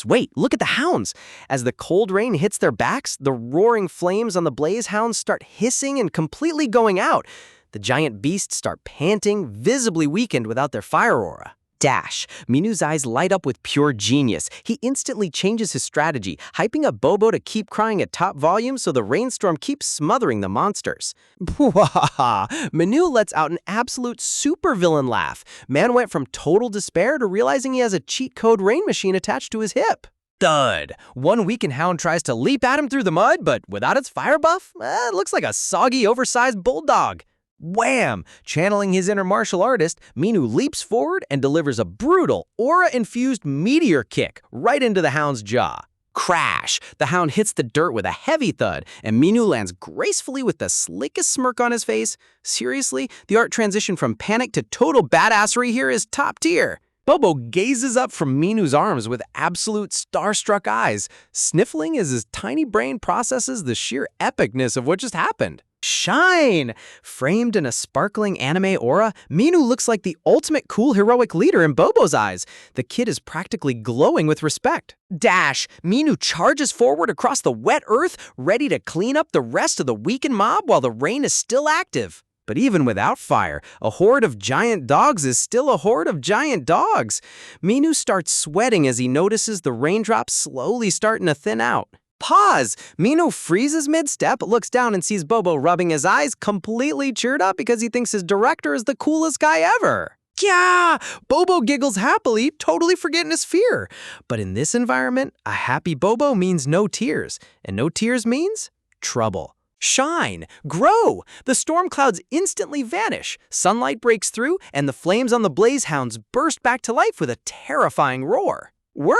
Wait, look at the hounds. As the cold rain hits their backs, the roaring flames on the blaze hounds start hissing and completely going out. The giant beasts start panting, visibly weakened without their fire aura. Dash. Minu's eyes light up with pure genius. He instantly changes his strategy, hyping up Bobo to keep crying at top volume so the rainstorm keeps smothering the monsters. Minu lets out an absolute supervillain laugh. Man went from total despair to realizing he has a cheat code rain machine attached to his hip. Thud! One weakened hound tries to leap at him through the mud, but without its fire buff, it looks like a soggy, oversized bulldog. Wham! Channeling his inner martial artist, Minu leaps forward and delivers a brutal, aura-infused meteor kick right into the hound's jaw. Crash! The hound hits the dirt with a heavy thud, and Minu lands gracefully with the slickest smirk on his face. Seriously, the art transition from panic to total badassery here is top tier. Bobo gazes up from Minu's arms with absolute starstruck eyes, sniffling as his tiny brain processes the sheer epicness of what just happened. Shine! Framed in a sparkling anime aura, Minu looks like the ultimate cool heroic leader in Bobo's eyes. The kid is practically glowing with respect. Dash! Minu charges forward across the wet earth, ready to clean up the rest of the weakened mob while the rain is still active. But even without fire, a horde of giant dogs is still a horde of giant dogs. Minu starts sweating as he notices the raindrops slowly starting to thin out. Pause! Minu freezes mid-step, looks down and sees Bobo rubbing his eyes, completely cheered up because he thinks his director is the coolest guy ever. Yeah! Bobo giggles happily, totally forgetting his fear. But in this environment, a happy Bobo means no tears. And no tears means trouble. Shine! Grow! The storm clouds instantly vanish. Sunlight breaks through, and the flames on the blaze hounds burst back to life with a terrifying roar. Whirr!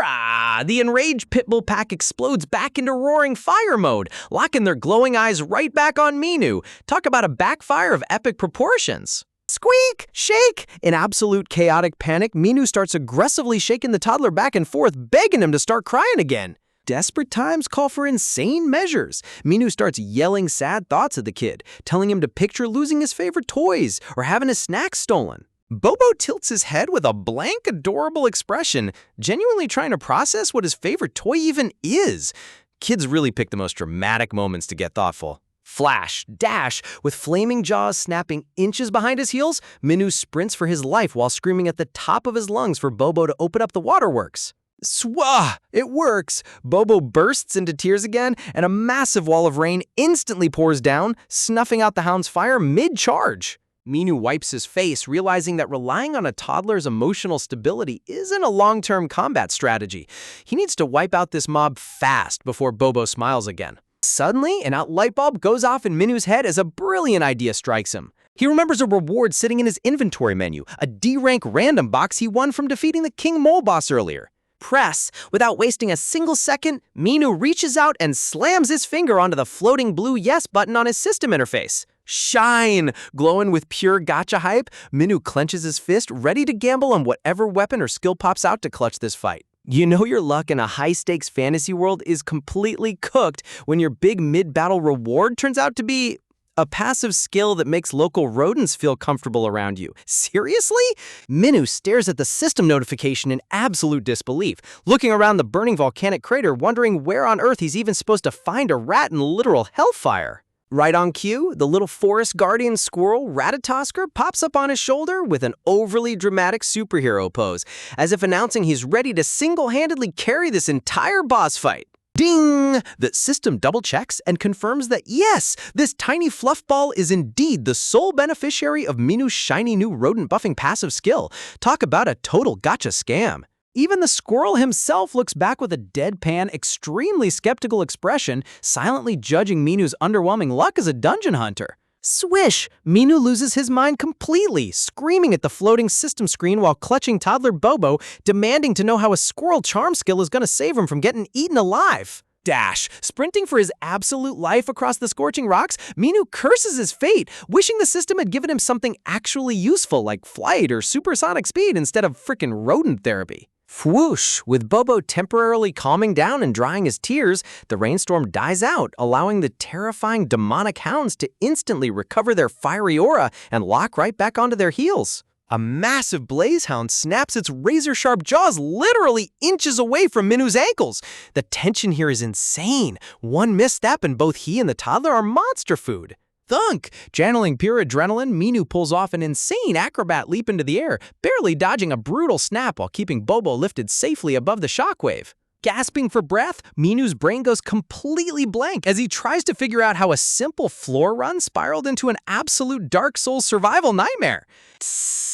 Ah! The enraged pitbull pack explodes back into roaring fire mode, locking their glowing eyes right back on Minu. Talk about a backfire of epic proportions. Squeak! Shake! In absolute chaotic panic, Minu starts aggressively shaking the toddler back and forth, begging him to start crying again. Desperate times call for insane measures. Minu starts yelling sad thoughts at the kid, telling him to picture losing his favorite toys or having his snacks stolen. Bobo tilts his head with a blank, adorable expression, genuinely trying to process what his favorite toy even is. Kids really pick the most dramatic moments to get thoughtful. Flash, dash, with flaming jaws snapping inches behind his heels, Minu sprints for his life while screaming at the top of his lungs for Bobo to open up the waterworks. Swah! It works! Bobo bursts into tears again, and a massive wall of rain instantly pours down, snuffing out the hound's fire mid-charge. Minu wipes his face, realizing that relying on a toddler's emotional stability isn't a long-term combat strategy. He needs to wipe out this mob fast before Bobo smiles again. Suddenly, an out light bulb goes off in Minu's head as a brilliant idea strikes him. He remembers a reward sitting in his inventory menu, a D-rank random box he won from defeating the King Mole boss earlier. Press. Without wasting a single second, Minu reaches out and slams his finger onto the floating blue yes button on his system interface. Shine! Glowing with pure gacha hype, Minu clenches his fist, ready to gamble on whatever weapon or skill pops out to clutch this fight. You know your luck in a high-stakes fantasy world is completely cooked when your big mid-battle reward turns out to be a passive skill that makes local rodents feel comfortable around you. Seriously? Minu stares at the system notification in absolute disbelief, looking around the burning volcanic crater, wondering where on earth he's even supposed to find a rat in literal hellfire. Right on cue, the little forest guardian squirrel, Ratatosker, pops up on his shoulder with an overly dramatic superhero pose, as if announcing he's ready to single-handedly carry this entire boss fight. Ding! The system double-checks and confirms that yes, this tiny fluff ball is indeed the sole beneficiary of Minu's shiny new rodent buffing passive skill. Talk about a total gotcha scam. Even the squirrel himself looks back with a deadpan, extremely skeptical expression, silently judging Minu's underwhelming luck as a dungeon hunter. Swish! Minu loses his mind completely, screaming at the floating system screen while clutching toddler Bobo, demanding to know how a squirrel charm skill is going to save him from getting eaten alive. Dash! Sprinting for his absolute life across the scorching rocks, Minu curses his fate, wishing the system had given him something actually useful like flight or supersonic speed instead of frickin' rodent therapy. Whoosh! With Bobo temporarily calming down and drying his tears, the rainstorm dies out, allowing the terrifying demonic hounds to instantly recover their fiery aura and lock right back onto their heels. A massive blaze hound snaps its razor-sharp jaws literally inches away from Minu's ankles. The tension here is insane. One misstep and both he and the toddler are monster food. Thunk! Channeling pure adrenaline, Minu pulls off an insane acrobat leap into the air, barely dodging a brutal snap while keeping Bobo lifted safely above the shockwave. Gasping for breath, Minu's brain goes completely blank as he tries to figure out how a simple floor run spiraled into an absolute Dark Souls survival nightmare.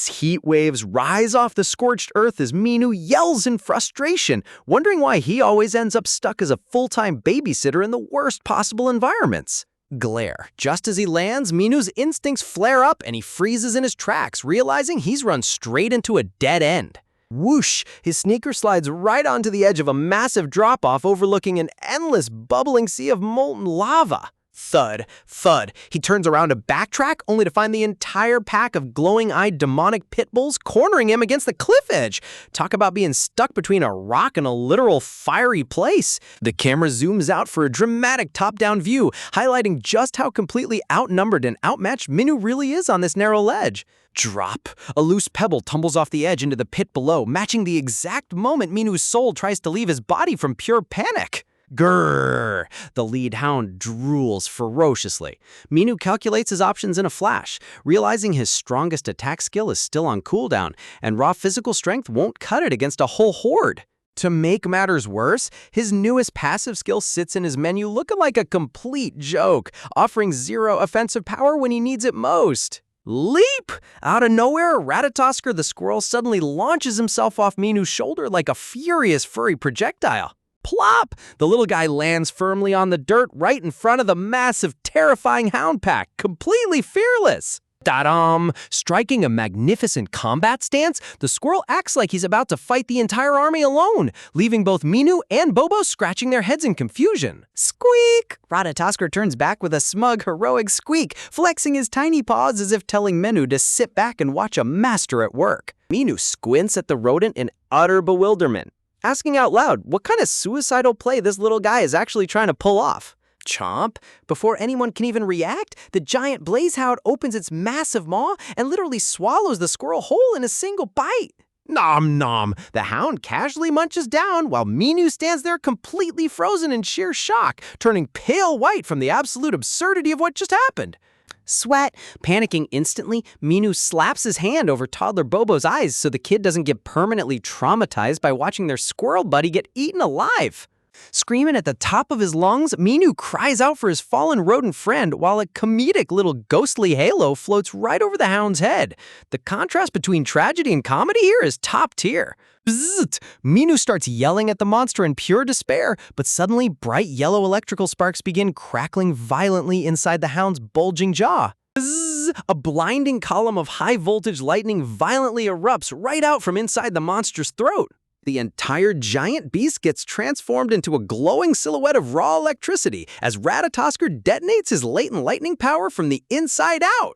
Heat waves rise off the scorched earth as Minu yells in frustration, wondering why he always ends up stuck as a full-time babysitter in the worst possible environments. Glare. Just as he lands, Minu's instincts flare up and he freezes in his tracks, realizing he's run straight into a dead end. Whoosh! His sneaker slides right onto the edge of a massive drop-off overlooking an endless bubbling sea of molten lava. Thud, thud. He turns around to backtrack, only to find the entire pack of glowing-eyed demonic pit bulls cornering him against the cliff edge. Talk about being stuck between a rock and a literal fiery place. The camera zooms out for a dramatic top-down view, highlighting just how completely outnumbered and outmatched Minu really is on this narrow ledge. Drop. A loose pebble tumbles off the edge into the pit below, matching the exact moment Minu's soul tries to leave his body from pure panic. Grrr! The lead hound drools ferociously. Minu calculates his options in a flash, realizing his strongest attack skill is still on cooldown, and raw physical strength won't cut it against a whole horde. To make matters worse, his newest passive skill sits in his menu looking like a complete joke, offering 0 offensive power when he needs it most. Leap! Out of nowhere, Ratatoskr the squirrel suddenly launches himself off Minu's shoulder like a furious furry projectile. Plop! The little guy lands firmly on the dirt right in front of the massive, terrifying hound pack, completely fearless. Ta-dam! Striking a magnificent combat stance, the squirrel acts like he's about to fight the entire army alone, leaving both Minu and Bobo scratching their heads in confusion. Squeak! Ratatoskr turns back with a smug, heroic squeak, flexing his tiny paws as if telling Minu to sit back and watch a master at work. Minu squints at the rodent in utter bewilderment, asking out loud what kind of suicidal play this little guy is actually trying to pull off. Chomp! Before anyone can even react, the giant blazehound opens its massive maw and literally swallows the squirrel whole in a single bite. Nom nom! The hound casually munches down while Minu stands there completely frozen in sheer shock, turning pale white from the absolute absurdity of what just happened. Sweat. Panicking instantly, Minu slaps his hand over toddler Bobo's eyes so the kid doesn't get permanently traumatized by watching their squirrel buddy get eaten alive. Screaming at the top of his lungs, Minu cries out for his fallen rodent friend while a comedic little ghostly halo floats right over the hound's head. The contrast between tragedy and comedy here is top tier. Bzzzt! Minu starts yelling at the monster in pure despair, but suddenly bright yellow electrical sparks begin crackling violently inside the hound's bulging jaw. Bzzz! A blinding column of high-voltage lightning violently erupts right out from inside the monster's throat. The entire giant beast gets transformed into a glowing silhouette of raw electricity as Ratatoskr detonates his latent lightning power from the inside out.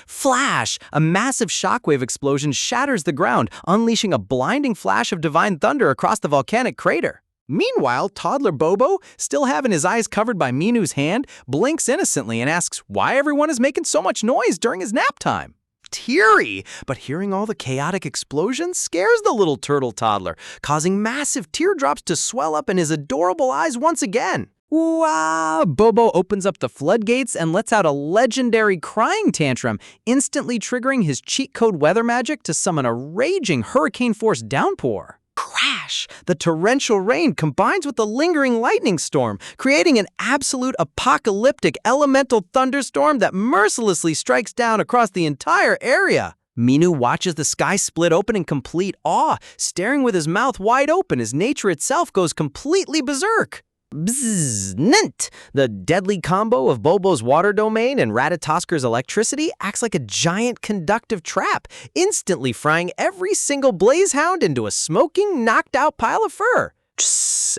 Flash! A massive shockwave explosion shatters the ground, unleashing a blinding flash of divine thunder across the volcanic crater. Meanwhile, toddler Bobo, still having his eyes covered by Minu's hand, blinks innocently and asks why everyone is making so much noise during his nap time. Teary, but hearing all the chaotic explosions scares the little turtle toddler, causing massive teardrops to swell up in his adorable eyes once again. Wow! Bobo opens up the floodgates and lets out a legendary crying tantrum, instantly triggering his cheat code weather magic to summon a raging hurricane-force downpour. Crash! The torrential rain combines with the lingering lightning storm, creating an absolute apocalyptic elemental thunderstorm that mercilessly strikes down across the entire area. Minu watches the sky split open in complete awe, staring with his mouth wide open as nature itself goes completely berserk. Bzzz-nint! The deadly combo of Bobo's water domain and Ratatoskr's electricity acts like a giant conductive trap, instantly frying every single blazehound into a smoking, knocked-out pile of fur.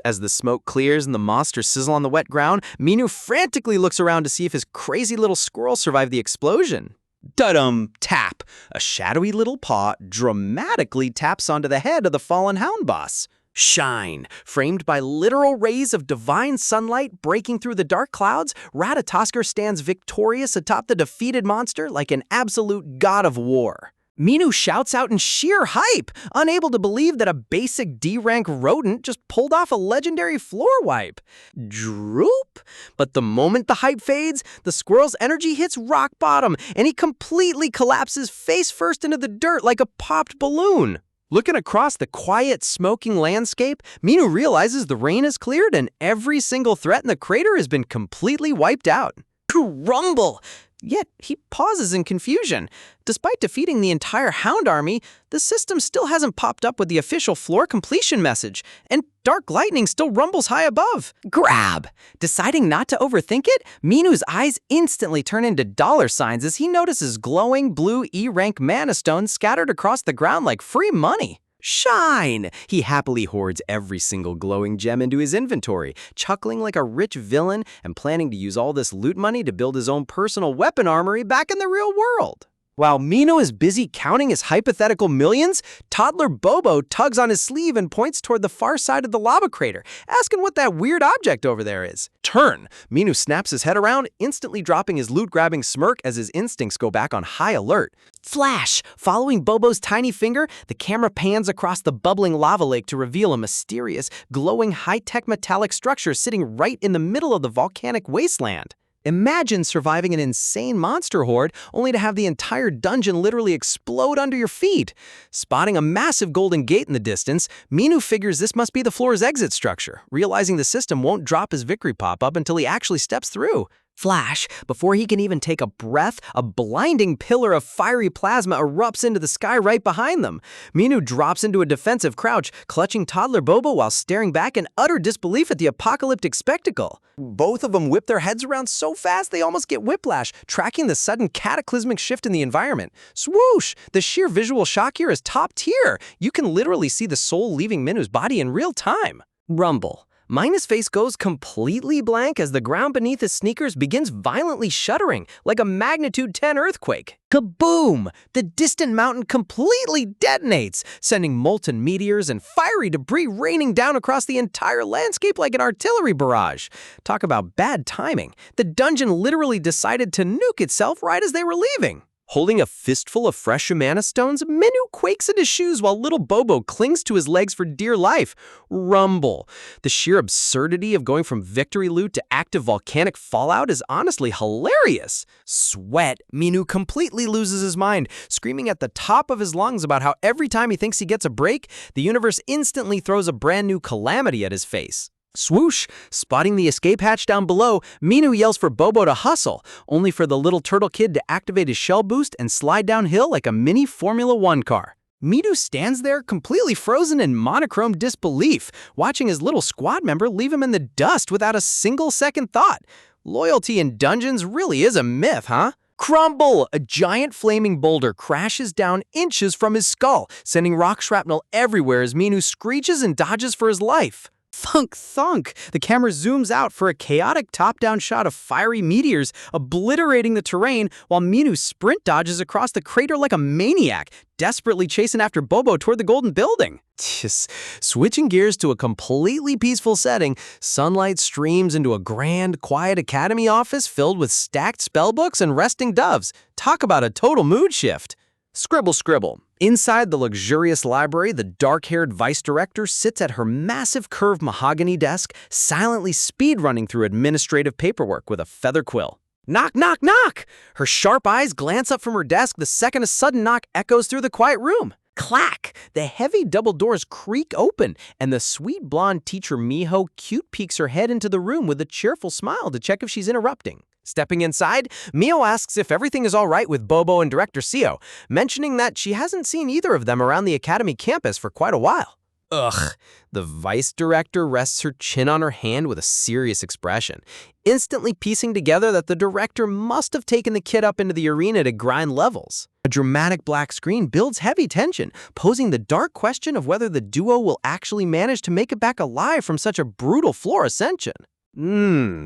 As the smoke clears and the monsters sizzle on the wet ground, Minu frantically looks around to see if his crazy little squirrel survived the explosion. Dudum! Tap! A shadowy little paw dramatically taps onto the head of the fallen hound boss. Shine! Framed by literal rays of divine sunlight breaking through the dark clouds, Ratatoskr stands victorious atop the defeated monster like an absolute god of war. Minu shouts out in sheer hype, unable to believe that a basic D-rank rodent just pulled off a legendary floor wipe. Droop! But the moment the hype fades, the squirrel's energy hits rock bottom, and he completely collapses face first into the dirt like a popped balloon. Looking across the quiet, smoking landscape, Minu realizes the rain has cleared and every single threat in the crater has been completely wiped out. Rumble! Yet he pauses in confusion. Despite defeating the entire Hound army, the system still hasn't popped up with the official floor completion message, and dark lightning still rumbles high above. Grab! Deciding not to overthink it, Minu's eyes instantly turn into dollar signs as he notices glowing blue E-rank mana stones scattered across the ground like free money. Shine! He happily hoards every single glowing gem into his inventory, chuckling like a rich villain and planning to use all this loot money to build his own personal weapon armory back in the real world. While Minu is busy counting his hypothetical millions, toddler Bobo tugs on his sleeve and points toward the far side of the lava crater, asking what that weird object over there is. Turn! Minu snaps his head around, instantly dropping his loot-grabbing smirk as his instincts go back on high alert. Flash! Following Bobo's tiny finger, the camera pans across the bubbling lava lake to reveal a mysterious, glowing high-tech metallic structure sitting right in the middle of the volcanic wasteland. Imagine surviving an insane monster horde only to have the entire dungeon literally explode under your feet. Spotting a massive golden gate in the distance, Minu figures this must be the floor's exit structure, realizing the system won't drop his victory pop-up until he actually steps through. Flash, before he can even take a breath, a blinding pillar of fiery plasma erupts into the sky right behind them. Minu drops into a defensive crouch, clutching toddler Bobo while staring back in utter disbelief at the apocalyptic spectacle. Both of them whip their heads around so fast they almost get whiplash, tracking the sudden cataclysmic shift in the environment. Swoosh! The sheer visual shock here is top tier. You can literally see the soul leaving Minu's body in real time. Rumble. Mina's face goes completely blank as the ground beneath his sneakers begins violently shuddering, like a magnitude 10 earthquake. Kaboom! The distant mountain completely detonates, sending molten meteors and fiery debris raining down across the entire landscape like an artillery barrage. Talk about bad timing. The dungeon literally decided to nuke itself right as they were leaving. Holding a fistful of fresh mana stones, Minu quakes in his shoes while little Bobo clings to his legs for dear life. Rumble. The sheer absurdity of going from victory loot to active volcanic fallout is honestly hilarious. Sweat. Minu completely loses his mind, screaming at the top of his lungs about how every time he thinks he gets a break, the universe instantly throws a brand new calamity at his face. Swoosh! Spotting the escape hatch down below, Minu yells for Bobo to hustle, only for the little turtle kid to activate his shell boost and slide downhill like a mini Formula One car. Minu stands there completely frozen in monochrome disbelief, watching his little squad member leave him in the dust without a single second thought. Loyalty in dungeons really is a myth, huh? Crumble! A giant flaming boulder crashes down inches from his skull, sending rock shrapnel everywhere as Minu screeches and dodges for his life. Thunk, thunk! The camera zooms out for a chaotic top-down shot of fiery meteors obliterating the terrain while Minu sprint dodges across the crater like a maniac, desperately chasing after Bobo toward the golden building. Switching gears to a completely peaceful setting, sunlight streams into a grand, quiet academy office filled with stacked spellbooks and resting doves. Talk about a total mood shift. Scribble, scribble. Inside the luxurious library, the dark-haired vice director sits at her massive curved mahogany desk, silently speedrunning through administrative paperwork with a feather quill. Knock, knock, knock! Her sharp eyes glance up from her desk the second a sudden knock echoes through the quiet room. Clack! The heavy double doors creak open, and the sweet blonde teacher Miho cute peeks her head into the room with a cheerful smile to check if she's interrupting. Stepping inside, Mio asks if everything is all right with Bobo and Director Seo, mentioning that she hasn't seen either of them around the academy campus for quite a while. Ugh. The vice director rests her chin on her hand with a serious expression, instantly piecing together that the director must have taken the kid up into the arena to grind levels. A dramatic black screen builds heavy tension, posing the dark question of whether the duo will actually manage to make it back alive from such a brutal floor ascension.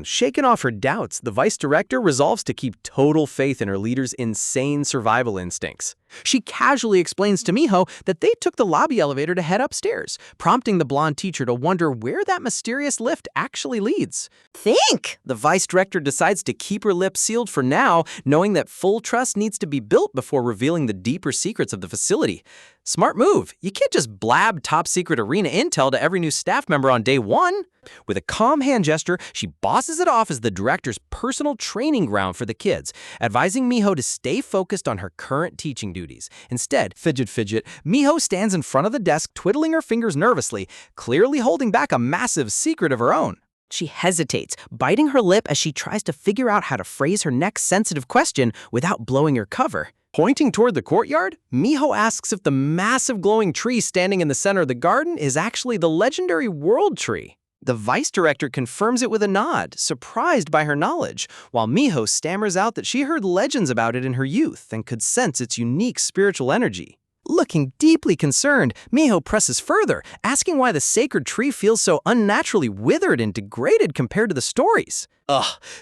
Shaken off her doubts, the vice director resolves to keep total faith in her leader's insane survival instincts. She casually explains to Miho that they took the lobby elevator to head upstairs, prompting the blonde teacher to wonder where that mysterious lift actually leads. Think! The vice director decides to keep her lips sealed for now, knowing that full trust needs to be built before revealing the deeper secrets of the facility. Smart move. You can't just blab top-secret arena intel to every new staff member on day one. With a calm hand gesture, she bosses it off as the director's personal training ground for the kids, advising Miho to stay focused on her current teaching duties. Instead, fidget, Miho stands in front of the desk, twiddling her fingers nervously, clearly holding back a massive secret of her own. She hesitates, biting her lip as she tries to figure out how to phrase her next sensitive question without blowing her cover. Pointing toward the courtyard, Miho asks if the massive glowing tree standing in the center of the garden is actually the legendary World Tree. The vice director confirms it with a nod, surprised by her knowledge, while Miho stammers out that she heard legends about it in her youth and could sense its unique spiritual energy. Looking deeply concerned, Miho presses further, asking why the sacred tree feels so unnaturally withered and degraded compared to the stories.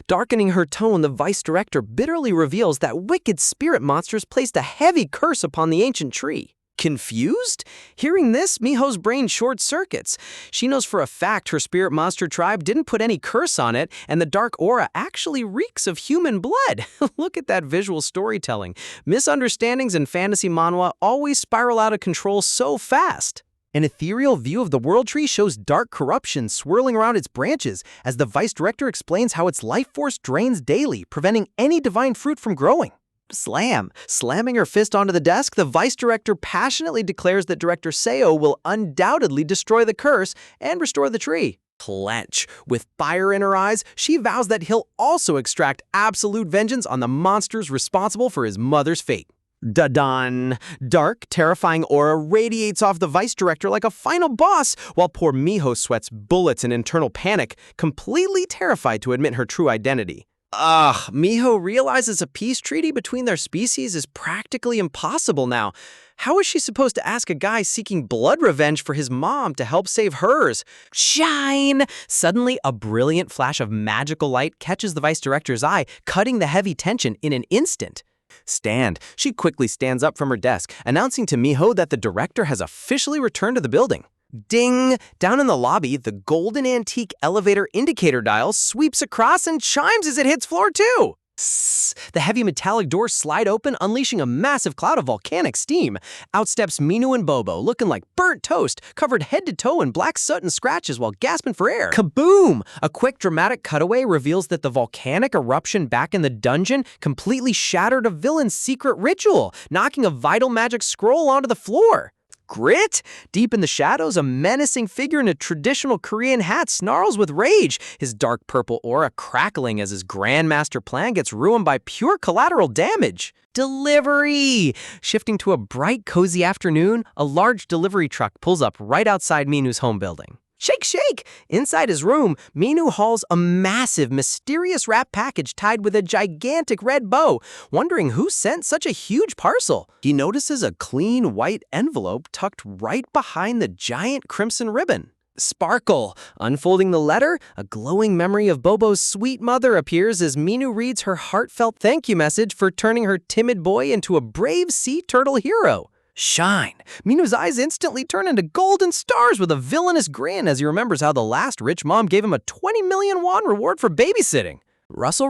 Darkening her tone, the vice director bitterly reveals that wicked spirit monsters placed a heavy curse upon the ancient tree. Confused? Hearing this, Miho's brain short-circuits. She knows for a fact her spirit monster tribe didn't put any curse on it, and the dark aura actually reeks of human blood. Look at that visual storytelling. Misunderstandings in fantasy manhwa always spiral out of control so fast. An ethereal view of the World Tree shows dark corruption swirling around its branches as the vice director explains how its life force drains daily, preventing any divine fruit from growing. Slam! Slamming her fist onto the desk, the vice director passionately declares that Director Seo will undoubtedly destroy the curse and restore the tree. Clench. With fire in her eyes, she vows that he'll also extract absolute vengeance on the monsters responsible for his mother's fate. Da-dun! Dark, terrifying aura radiates off the vice director like a final boss, while poor Miho sweats bullets in internal panic, completely terrified to admit her true identity. Miho realizes a peace treaty between their species is practically impossible now. How is she supposed to ask a guy seeking blood revenge for his mom to help save hers? Shine! Suddenly, a brilliant flash of magical light catches the vice director's eye, cutting the heavy tension in an instant. Stand. She quickly stands up from her desk, announcing to Miho that the director has officially returned to the building. Ding! Down in the lobby, the golden antique elevator indicator dial sweeps across and chimes as it hits floor 2. Sss! The heavy metallic doors slide open, unleashing a massive cloud of volcanic steam. Out steps Minu and Bobo, looking like burnt toast, covered head to toe in black soot and scratches while gasping for air. Kaboom! A quick dramatic cutaway reveals that the volcanic eruption back in the dungeon completely shattered a villain's secret ritual, knocking a vital magic scroll onto the floor. Grit? Deep in the shadows, a menacing figure in a traditional Korean hat snarls with rage, his dark purple aura crackling as his grandmaster plan gets ruined by pure collateral damage. Delivery! Shifting to a bright, cozy afternoon, a large delivery truck pulls up right outside Minu's home building. Shake, shake! Inside his room, Minu hauls a massive, mysterious wrap package tied with a gigantic red bow, wondering who sent such a huge parcel. He notices a clean white envelope tucked right behind the giant crimson ribbon. Sparkle! Unfolding the letter, a glowing memory of Bobo's sweet mother appears as Minu reads her heartfelt thank you message for turning her timid boy into a brave sea turtle hero. Shine! Minu's eyes instantly turn into golden stars with a villainous grin as he remembers how the last rich mom gave him a 20 million won reward for babysitting. Russell,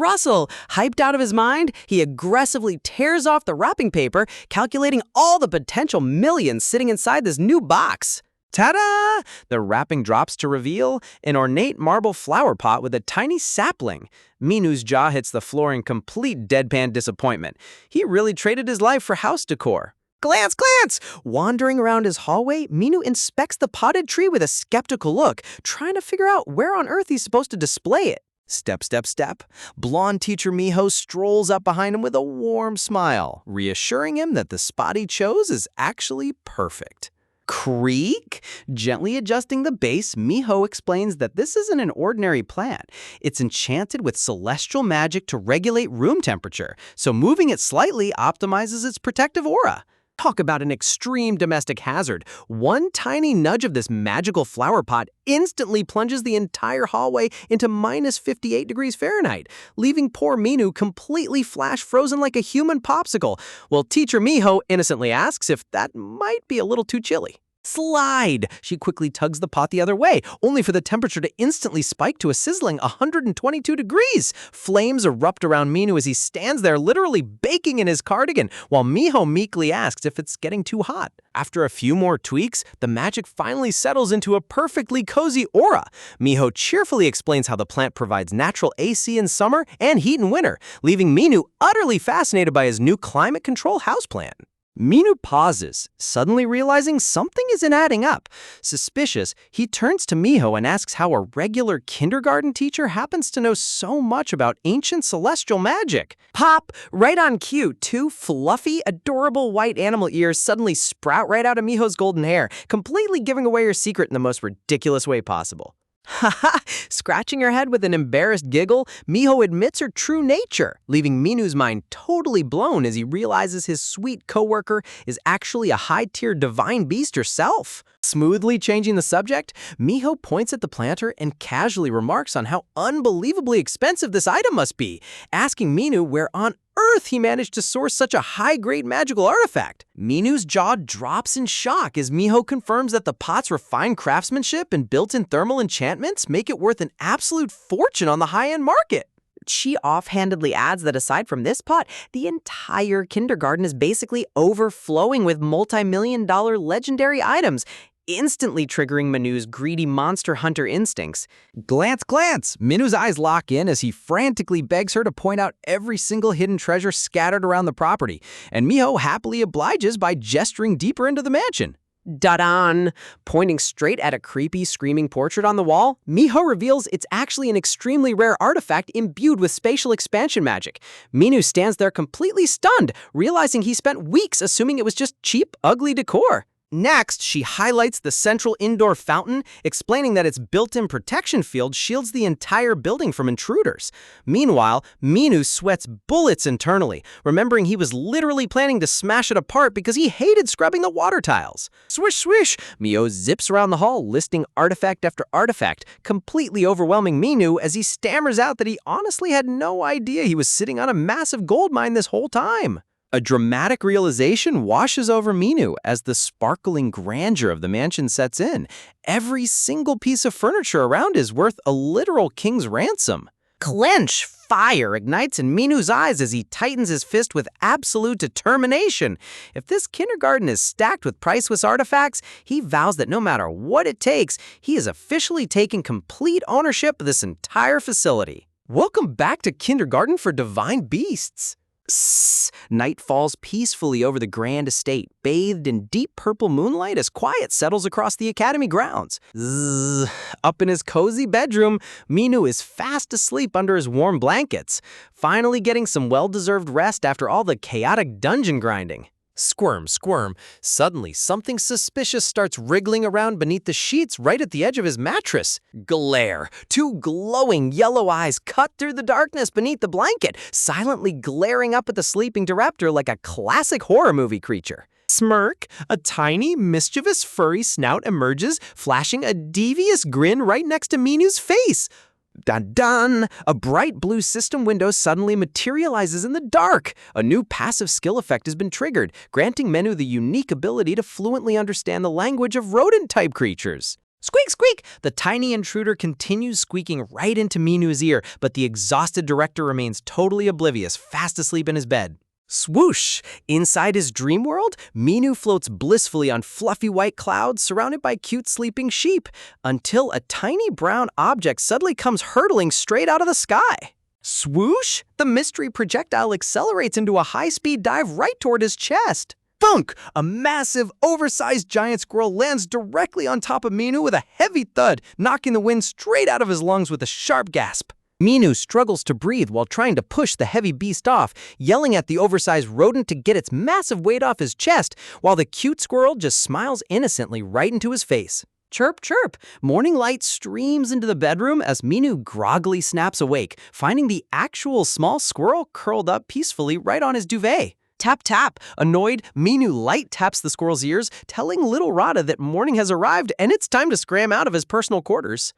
hyped out of his mind, he aggressively tears off the wrapping paper, calculating all the potential millions sitting inside this new box. Ta-da! The wrapping drops to reveal an ornate marble flower pot with a tiny sapling. Minu's jaw hits the floor in complete deadpan disappointment. He really traded his life for house decor. Glance, glance! Wandering around his hallway, Minu inspects the potted tree with a skeptical look, trying to figure out where on earth he's supposed to display it. Step, step, step. Blonde teacher Miho strolls up behind him with a warm smile, reassuring him that the spot he chose is actually perfect. Creak? Gently adjusting the base, Miho explains that this isn't an ordinary plant. It's enchanted with celestial magic to regulate room temperature, so moving it slightly optimizes its protective aura. Talk about an extreme domestic hazard. One tiny nudge of this magical flower pot instantly plunges the entire hallway into minus 58 degrees Fahrenheit, leaving poor Minu completely flash frozen like a human popsicle, while teacher Miho innocently asks if that might be a little too chilly. Slide! She quickly tugs the pot the other way, only for the temperature to instantly spike to a sizzling 122 degrees. Flames erupt around Minu as he stands there literally baking in his cardigan, while Miho meekly asks if it's getting too hot. After a few more tweaks, the magic finally settles into a perfectly cozy aura. Miho cheerfully explains how the plant provides natural AC in summer and heat in winter, leaving Minu utterly fascinated by his new climate control houseplant. Minu pauses, suddenly realizing something isn't adding up. Suspicious, he turns to Miho and asks how a regular kindergarten teacher happens to know so much about ancient celestial magic. Pop! Right on cue, two fluffy, adorable white animal ears suddenly sprout right out of Miho's golden hair, completely giving away her secret in the most ridiculous way possible. Haha! Scratching her head with an embarrassed giggle, Miho admits her true nature, leaving Minu's mind totally blown as he realizes his sweet coworker is actually a high-tier divine beast herself. Smoothly changing the subject, Miho points at the planter and casually remarks on how unbelievably expensive this item must be, asking Minu where on earth he managed to source such a high-grade magical artifact. Minu's jaw drops in shock as Miho confirms that the pot's refined craftsmanship and built-in thermal enchantments make it worth an absolute fortune on the high-end market. She offhandedly adds that aside from this pot, the entire kindergarten is basically overflowing with multi-million-dollar legendary items, instantly triggering Minu's greedy monster hunter instincts. Glance, glance! Minu's eyes lock in as he frantically begs her to point out every single hidden treasure scattered around the property, and Miho happily obliges by gesturing deeper into the mansion. Da-dan! Pointing straight at a creepy, screaming portrait on the wall, Miho reveals it's actually an extremely rare artifact imbued with spatial expansion magic. Minu stands there completely stunned, realizing he spent weeks assuming it was just cheap, ugly decor. Next, she highlights the central indoor fountain, explaining that its built-in protection field shields the entire building from intruders. Meanwhile, Minu sweats bullets internally, remembering he was literally planning to smash it apart because he hated scrubbing the water tiles. Swish, swish! Miho zips around the hall, listing artifact after artifact, completely overwhelming Minu as he stammers out that he honestly had no idea he was sitting on a massive gold mine this whole time. A dramatic realization washes over Minu as the sparkling grandeur of the mansion sets in. Every single piece of furniture around is worth a literal king's ransom. Clench! Fire ignites in Minu's eyes as he tightens his fist with absolute determination. If this kindergarten is stacked with priceless artifacts, he vows that no matter what it takes, he is officially taking complete ownership of this entire facility. Welcome back to Kindergarten for Divine Beasts. Sss. Night falls peacefully over the grand estate, bathed in deep purple moonlight as quiet settles across the academy grounds. Zzz. Up in his cozy bedroom, Minu is fast asleep under his warm blankets, finally getting some well-deserved rest after all the chaotic dungeon grinding. Squirm, squirm. Suddenly, something suspicious starts wriggling around beneath the sheets right at the edge of his mattress. Glare. Two glowing yellow eyes cut through the darkness beneath the blanket, silently glaring up at the sleeping director like a classic horror movie creature. Smirk. A tiny, mischievous, furry snout emerges, flashing a devious grin right next to Minu's face. Dun-dun! A bright blue system window suddenly materializes in the dark. A new passive skill effect has been triggered, granting Minu the unique ability to fluently understand the language of rodent-type creatures. Squeak, squeak! The tiny intruder continues squeaking right into Minu's ear, but the exhausted director remains totally oblivious, fast asleep in his bed. Swoosh! Inside his dream world, Minu floats blissfully on fluffy white clouds surrounded by cute sleeping sheep, until a tiny brown object suddenly comes hurtling straight out of the sky. Swoosh! The mystery projectile accelerates into a high-speed dive right toward his chest. Thunk! A massive, oversized giant squirrel lands directly on top of Minu with a heavy thud, knocking the wind straight out of his lungs with a sharp gasp. Minu struggles to breathe while trying to push the heavy beast off, yelling at the oversized rodent to get its massive weight off his chest, while the cute squirrel just smiles innocently right into his face. Chirp, chirp! Morning light streams into the bedroom as Minu groggily snaps awake, finding the actual small squirrel curled up peacefully right on his duvet. Tap, tap! Annoyed, Minu light taps the squirrel's ears, telling little Rada that morning has arrived and it's time to scram out of his personal quarters.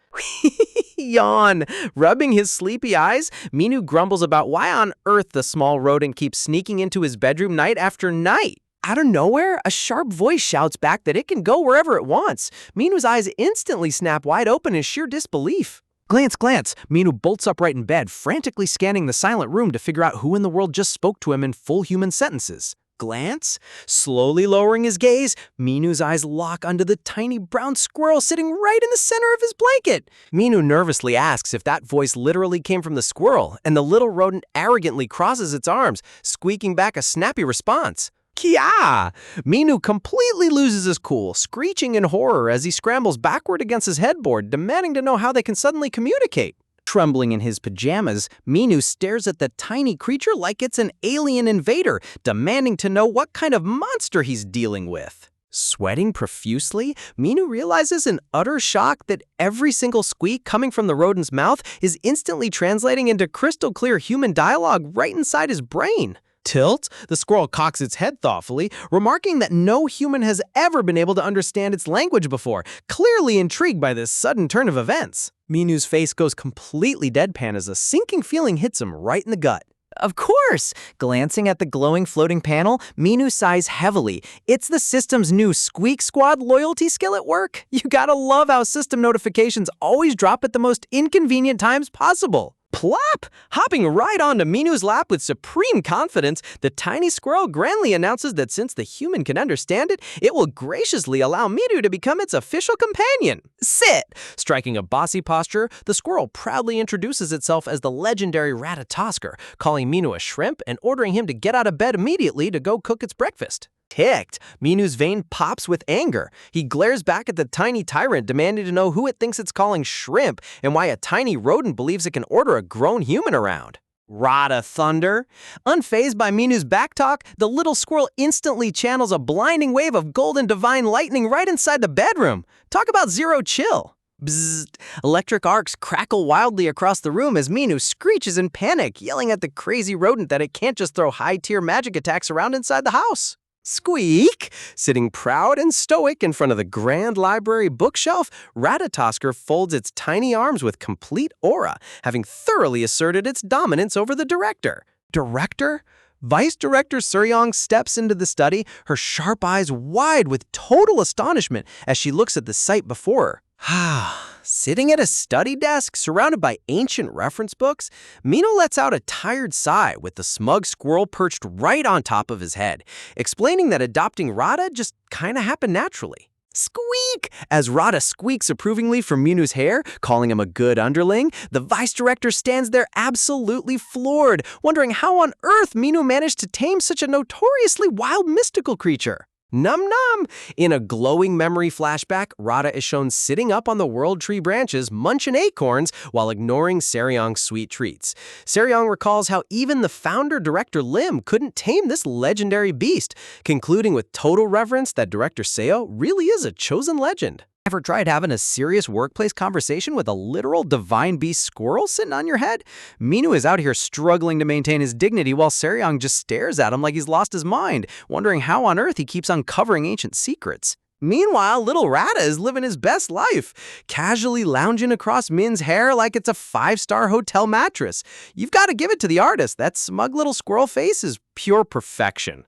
Yawn. Rubbing his sleepy eyes, Minu grumbles about why on earth the small rodent keeps sneaking into his bedroom night after night. Out of nowhere, a sharp voice shouts back that it can go wherever it wants. Minu's eyes instantly snap wide open in sheer disbelief. Glance, glance. Minu bolts upright in bed, frantically scanning the silent room to figure out who in the world just spoke to him in full human sentences. Glance? Slowly lowering his gaze, Minu's eyes lock onto the tiny brown squirrel sitting right in the center of his blanket. Minu nervously asks if that voice literally came from the squirrel, and the little rodent arrogantly crosses its arms, squeaking back a snappy response. Kia! Minu completely loses his cool, screeching in horror as he scrambles backward against his headboard, demanding to know how they can suddenly communicate. Trembling in his pajamas, Minu stares at the tiny creature like it's an alien invader, demanding to know what kind of monster he's dealing with. Sweating profusely, Minu realizes in utter shock that every single squeak coming from the rodent's mouth is instantly translating into crystal clear human dialogue right inside his brain. Tilt, the squirrel cocks its head thoughtfully, remarking that no human has ever been able to understand its language before, clearly intrigued by this sudden turn of events. Minu's face goes completely deadpan as a sinking feeling hits him right in the gut. Of course! Glancing at the glowing floating panel, Minu sighs heavily. It's the system's new Squeak Squad loyalty skill at work. You gotta love how system notifications always drop at the most inconvenient times possible. Plop! Hopping right onto Minu's lap with supreme confidence, the tiny squirrel grandly announces that since the human can understand it, it will graciously allow Minu to become its official companion. Sit! Striking a bossy posture, the squirrel proudly introduces itself as the legendary Ratatosker, calling Minu a shrimp and ordering him to get out of bed immediately to go cook its breakfast. Ticked, Minu's vein pops with anger. He glares back at the tiny tyrant, demanding to know who it thinks it's calling shrimp and why a tiny rodent believes it can order a grown human around. Rata thunder. Unfazed by Minu's backtalk, the little squirrel instantly channels a blinding wave of golden divine lightning right inside the bedroom. Talk about zero chill. Bzzzt. Electric arcs crackle wildly across the room as Minu screeches in panic, yelling at the crazy rodent that it can't just throw high-tier magic attacks around inside the house. Squeak! Sitting proud and stoic in front of the grand library bookshelf, Ratatosker folds its tiny arms with complete aura, having thoroughly asserted its dominance over the director. Director? Vice Director Suryong steps into the study, her sharp eyes wide with total astonishment as she looks at the sight before her. Sitting at a study desk surrounded by ancient reference books, Minu lets out a tired sigh with the smug squirrel perched right on top of his head, explaining that adopting Rata just kinda happened naturally. Squeak! As Rata squeaks approvingly from Minu's hair, calling him a good underling, the vice director stands there absolutely floored, wondering how on earth Minu managed to tame such a notoriously wild mystical creature. Num num! In a glowing memory flashback, Rata is shown sitting up on the world tree branches, munching acorns while ignoring Seryong's sweet treats. Seryong recalls how even the founder-director Lim couldn't tame this legendary beast, concluding with total reverence that Director Seo really is a chosen legend. Ever tried having a serious workplace conversation with a literal divine beast squirrel sitting on your head? Minu is out here struggling to maintain his dignity while Seryong just stares at him like he's lost his mind, wondering how on earth he keeps uncovering ancient secrets. Meanwhile, little Rata is living his best life, casually lounging across Min's hair like it's a 5-star hotel mattress. You've got to give it to the artist. That smug little squirrel face is pure perfection.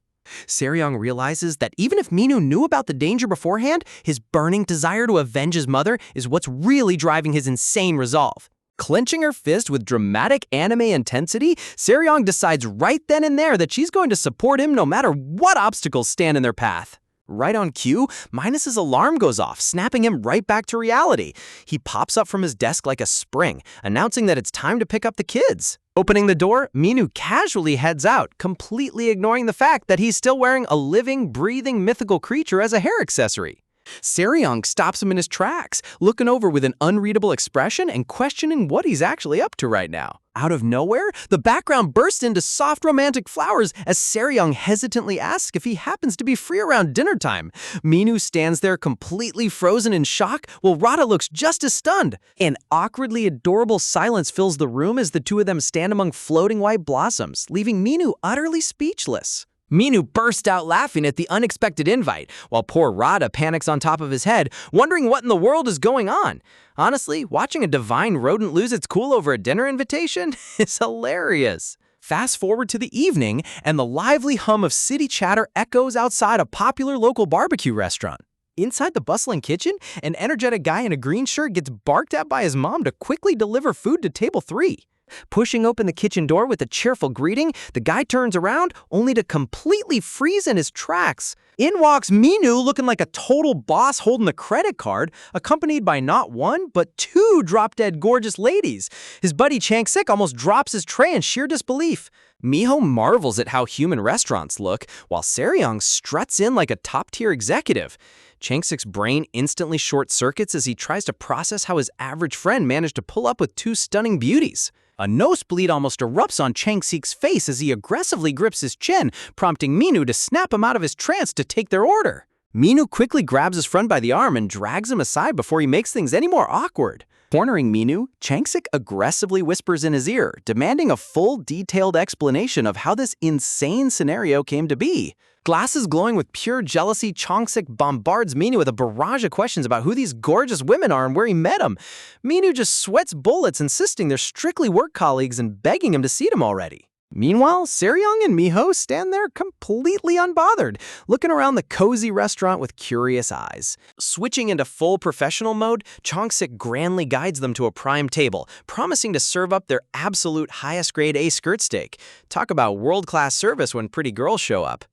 Seryong realizes that even if Minu knew about the danger beforehand, his burning desire to avenge his mother is what's really driving his insane resolve. Clenching her fist with dramatic anime intensity, Seryong decides right then and there that she's going to support him no matter what obstacles stand in their path. Right on cue, Minus's alarm goes off, snapping him right back to reality. He pops up from his desk like a spring, announcing that it's time to pick up the kids. Opening the door, Minu casually heads out, completely ignoring the fact that he's still wearing a living, breathing mythical creature as a hair accessory. Seryong stops him in his tracks, looking over with an unreadable expression and questioning what he's actually up to right now. Out of nowhere, the background bursts into soft romantic flowers as Seryong hesitantly asks if he happens to be free around dinner time. Minu stands there completely frozen in shock while Rata looks just as stunned. An awkwardly adorable silence fills the room as the two of them stand among floating white blossoms, leaving Minu utterly speechless. Minu burst out laughing at the unexpected invite, while poor Rata panics on top of his head, wondering what in the world is going on. Honestly, watching a divine rodent lose its cool over a dinner invitation is hilarious. Fast forward to the evening, and the lively hum of city chatter echoes outside a popular local barbecue restaurant. Inside the bustling kitchen, an energetic guy in a green shirt gets barked at by his mom to quickly deliver food to table 3. Pushing open the kitchen door with a cheerful greeting, the guy turns around, only to completely freeze in his tracks. In walks Minu looking like a total boss holding the credit card, accompanied by not one, but 2 drop-dead gorgeous ladies. His buddy Changsik almost drops his tray in sheer disbelief. Miho marvels at how human restaurants look, while Seryong struts in like a top-tier executive. Changsik's brain instantly short-circuits as he tries to process how his average friend managed to pull up with two stunning beauties. A nosebleed almost erupts on Changsik's face as he aggressively grips his chin, prompting Minu to snap him out of his trance to take their order. Minu quickly grabs his friend by the arm and drags him aside before he makes things any more awkward. Cornering Minu, Changsik aggressively whispers in his ear, demanding a full, detailed explanation of how this insane scenario came to be. Glasses glowing with pure jealousy, Changsik bombards Minu with a barrage of questions about who these gorgeous women are and where he met them. Minu just sweats bullets, insisting they're strictly work colleagues and begging him to see them already. Meanwhile, Seryong and Miho stand there completely unbothered, looking around the cozy restaurant with curious eyes. Switching into full professional mode, Changsik grandly guides them to a prime table, promising to serve up their absolute highest grade A skirt steak. Talk about world-class service when pretty girls show up.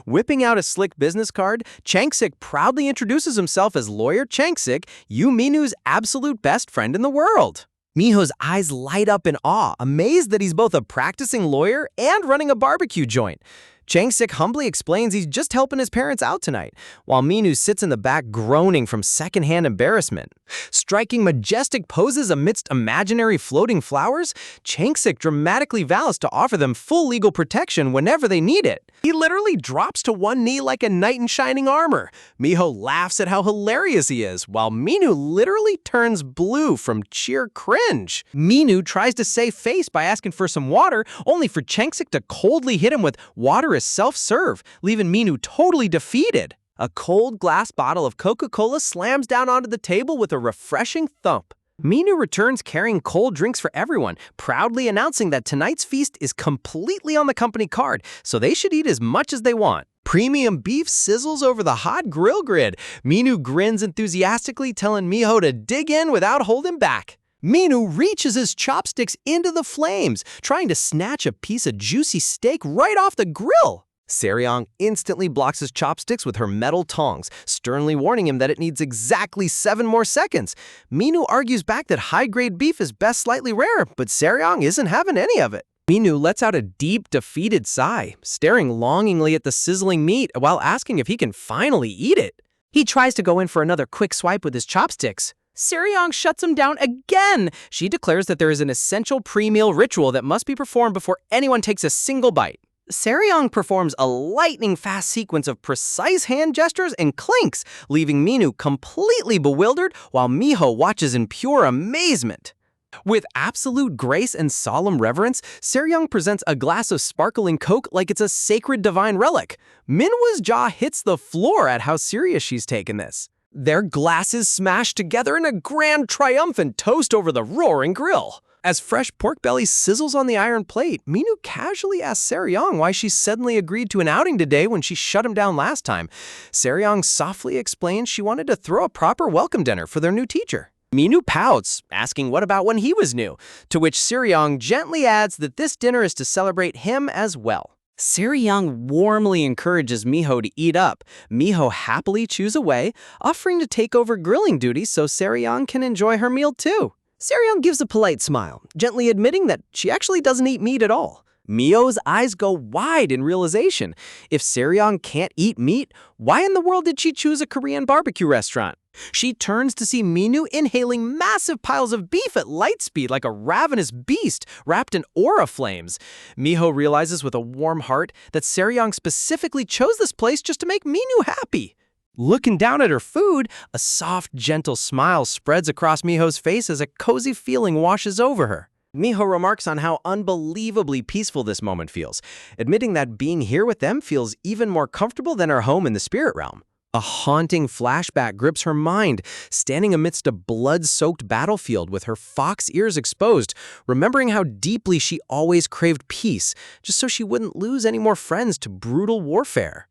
Whipping out a slick business card, Changsik proudly introduces himself as Lawyer Changsik, Yu Minu's absolute best friend in the world. Miho's eyes light up in awe, amazed that he's both a practicing lawyer and running a barbecue joint. Changsik humbly explains he's just helping his parents out tonight, while Minu sits in the back groaning from secondhand embarrassment. Striking majestic poses amidst imaginary floating flowers, Changsik dramatically vows to offer them full legal protection whenever they need it. He literally drops to one knee like a knight in shining armor. Miho laughs at how hilarious he is, while Minu literally turns blue from sheer cringe. Minu tries to save face by asking for some water, only for Changsik to coldly hit him with water as self-serve, leaving Minu totally defeated. A cold glass bottle of Coca-Cola slams down onto the table with a refreshing thump. Minu returns carrying cold drinks for everyone, proudly announcing that tonight's feast is completely on the company card, so they should eat as much as they want. Premium beef sizzles over the hot grill grid. Minu grins enthusiastically, telling Miho to dig in without holding back. Minu reaches his chopsticks into the flames, trying to snatch a piece of juicy steak right off the grill. Seryong instantly blocks his chopsticks with her metal tongs, sternly warning him that it needs exactly 7 more seconds. Minu argues back that high-grade beef is best slightly rare, but Seryong isn't having any of it. Minu lets out a deep, defeated sigh, staring longingly at the sizzling meat while asking if he can finally eat it. He tries to go in for another quick swipe with his chopsticks. Seryong shuts him down again. She declares that there is an essential pre-meal ritual that must be performed before anyone takes a single bite. Seryong performs a lightning-fast sequence of precise hand gestures and clinks, leaving Minu completely bewildered while Miho watches in pure amazement. With absolute grace and solemn reverence, Seryong presents a glass of sparkling Coke like it's a sacred divine relic. Minhwa's jaw hits the floor at how serious she's taken this. Their glasses smash together in a grand triumphant toast over the roaring grill. As fresh pork belly sizzles on the iron plate, Minu casually asks Seryong why she suddenly agreed to an outing today when she shut him down last time. Seryong softly explains she wanted to throw a proper welcome dinner for their new teacher. Minu pouts, asking what about when he was new, to which Seryong gently adds that this dinner is to celebrate him as well. Seryong warmly encourages Miho to eat up. Miho happily chews away, offering to take over grilling duties so Seryong can enjoy her meal too. Seryong gives a polite smile, gently admitting that she actually doesn't eat meat at all. Miho's eyes go wide in realization. If Seryong can't eat meat, why in the world did she choose a Korean barbecue restaurant? She turns to see Minu inhaling massive piles of beef at light speed like a ravenous beast wrapped in aura flames. Miho realizes with a warm heart that Seryong specifically chose this place just to make Minu happy. Looking down at her food, a soft, gentle smile spreads across Miho's face as a cozy feeling washes over her. Miho remarks on how unbelievably peaceful this moment feels, admitting that being here with them feels even more comfortable than her home in the spirit realm. A haunting flashback grips her mind, standing amidst a blood-soaked battlefield with her fox ears exposed, remembering how deeply she always craved peace, just so she wouldn't lose any more friends to brutal warfare.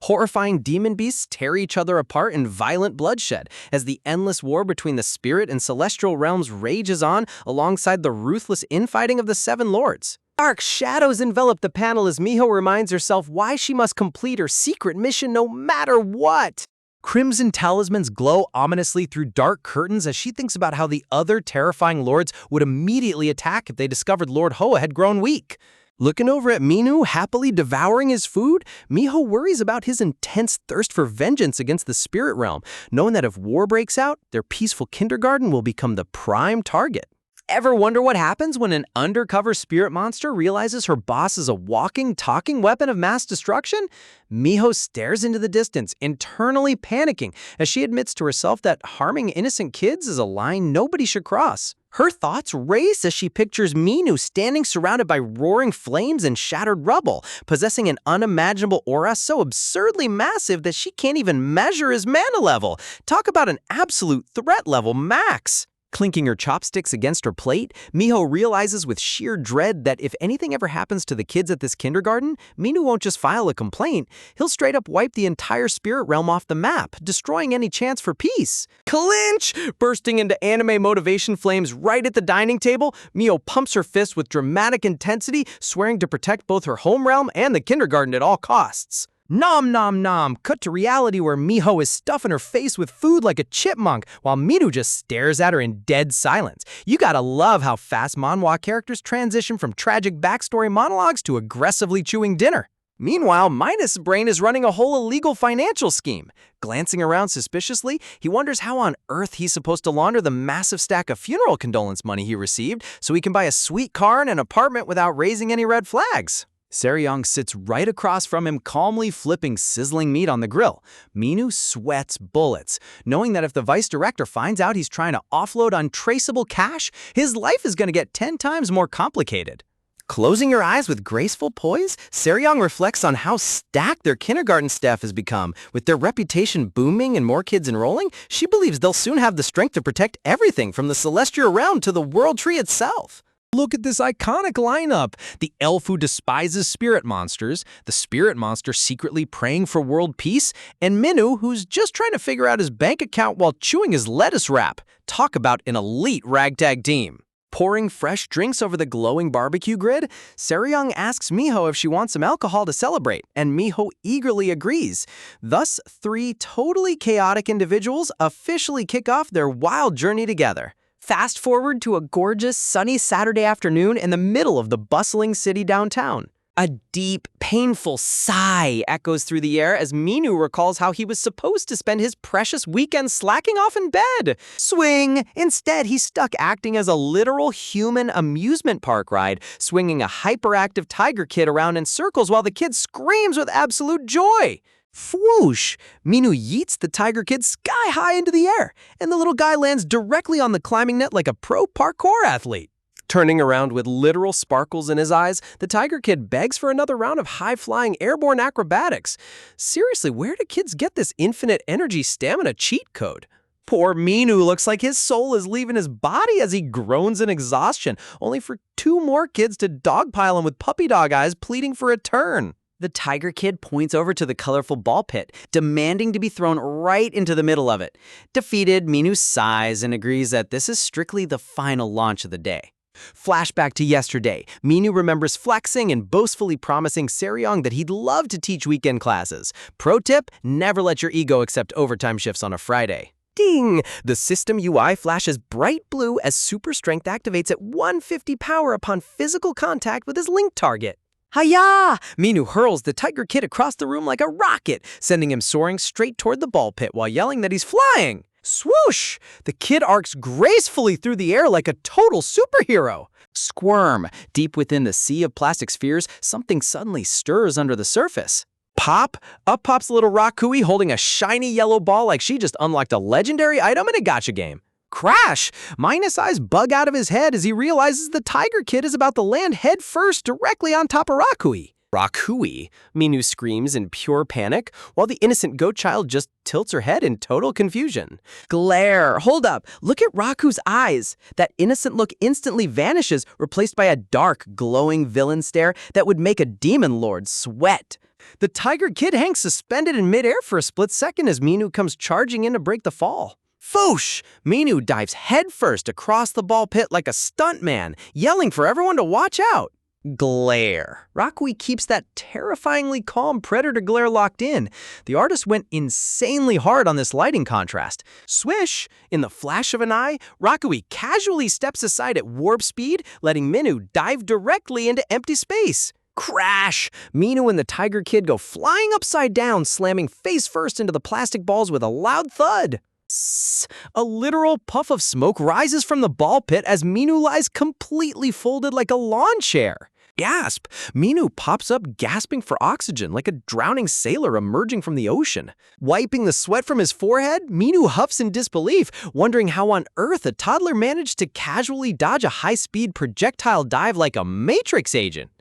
Horrifying demon beasts tear each other apart in violent bloodshed as the endless war between the spirit and celestial realms rages on alongside the ruthless infighting of the Seven Lords. Dark shadows envelop the panel as Miho reminds herself why she must complete her secret mission no matter what. Crimson talismans glow ominously through dark curtains as she thinks about how the other terrifying lords would immediately attack if they discovered Lord Hoa had grown weak. Looking over at Minu, happily devouring his food, Miho worries about his intense thirst for vengeance against the spirit realm, knowing that if war breaks out, their peaceful kindergarten will become the prime target. Ever wonder what happens when an undercover spirit monster realizes her boss is a walking, talking weapon of mass destruction? Miho stares into the distance, internally panicking, as she admits to herself that harming innocent kids is a line nobody should cross. Her thoughts race as she pictures Minu standing surrounded by roaring flames and shattered rubble, possessing an unimaginable aura so absurdly massive that she can't even measure his mana level. Talk about an absolute threat level max. Clinking her chopsticks against her plate, Miho realizes with sheer dread that if anything ever happens to the kids at this kindergarten, Minu won't just file a complaint, he'll straight up wipe the entire spirit realm off the map, destroying any chance for peace. Clinch! Bursting into anime motivation flames right at the dining table, Miho pumps her fist with dramatic intensity, swearing to protect both her home realm and the kindergarten at all costs. Nom nom nom, cut to reality where Miho is stuffing her face with food like a chipmunk, while Minu just stares at her in dead silence. You gotta love how fast manhwa characters transition from tragic backstory monologues to aggressively chewing dinner. Meanwhile, Minus' brain is running a whole illegal financial scheme. Glancing around suspiciously, he wonders how on earth he's supposed to launder the massive stack of funeral condolence money he received so he can buy a sweet car and an apartment without raising any red flags. Seryong sits right across from him, calmly flipping sizzling meat on the grill. Minu sweats bullets, knowing that if the vice director finds out he's trying to offload untraceable cash, his life is going to get 10 times more complicated. Closing her eyes with graceful poise, Seryong reflects on how stacked their kindergarten staff has become. With their reputation booming and more kids enrolling, she believes they'll soon have the strength to protect everything from the celestial realm to the world tree itself. Look at this iconic lineup. The elf who despises spirit monsters, the spirit monster secretly praying for world peace, and Minu who's just trying to figure out his bank account while chewing his lettuce wrap. Talk about an elite ragtag team. Pouring fresh drinks over the glowing barbecue grid, Seryong asks Miho if she wants some alcohol to celebrate, and Miho eagerly agrees. Thus, 3 totally chaotic individuals officially kick off their wild journey together. Fast forward to a gorgeous, sunny Saturday afternoon in the middle of the bustling city downtown. A deep, painful sigh echoes through the air as Minu recalls how he was supposed to spend his precious weekend slacking off in bed. Swing! Instead, he's stuck acting as a literal human amusement park ride, swinging a hyperactive tiger kid around in circles while the kid screams with absolute joy. Whoosh! Minu yeets the tiger kid sky high into the air, and the little guy lands directly on the climbing net like a pro parkour athlete. Turning around with literal sparkles in his eyes, the tiger kid begs for another round of high-flying airborne acrobatics. Seriously, where do kids get this infinite energy stamina cheat code? Poor Minu looks like his soul is leaving his body as he groans in exhaustion, only for 2 more kids to dogpile him with puppy dog eyes pleading for a turn. The tiger kid points over to the colorful ball pit, demanding to be thrown right into the middle of it. Defeated, Minu sighs and agrees that this is strictly the final launch of the day. Flashback to yesterday, Minu remembers flexing and boastfully promising Seryong that he'd love to teach weekend classes. Pro tip, never let your ego accept overtime shifts on a Friday. Ding! The system UI flashes bright blue as super strength activates at 150 power upon physical contact with his link target. Hiya! Minu hurls the tiger kid across the room like a rocket, sending him soaring straight toward the ball pit while yelling that he's flying. Swoosh! The kid arcs gracefully through the air like a total superhero. Squirm! Deep within the sea of plastic spheres, something suddenly stirs under the surface. Pop! Up pops little Rakui holding a shiny yellow ball like she just unlocked a legendary item in a gacha game. Crash! Minus eyes bug out of his head as he realizes the tiger kid is about to land head first directly on top of Rakui. Rakui? Minu screams in pure panic, while the innocent goat child just tilts her head in total confusion. Glare! Hold up! Look at Raku's eyes! That innocent look instantly vanishes, replaced by a dark, glowing villain stare that would make a demon lord sweat. The tiger kid hangs suspended in midair for a split second as Minu comes charging in to break the fall. Foosh! Minu dives headfirst across the ball pit like a stuntman, yelling for everyone to watch out. Glare. Rockaway keeps that terrifyingly calm predator glare locked in. The artist went insanely hard on this lighting contrast. Swish! In the flash of an eye, Rockaway casually steps aside at warp speed, letting Minu dive directly into empty space. Crash! Minu and the Tiger Kid go flying upside down, slamming face first into the plastic balls with a loud thud. A literal puff of smoke rises from the ball pit as Minu lies completely folded like a lawn chair. Gasp! Minu pops up gasping for oxygen like a drowning sailor emerging from the ocean. Wiping the sweat from his forehead, Minu huffs in disbelief, wondering how on earth a toddler managed to casually dodge a high-speed projectile dive like a Matrix agent.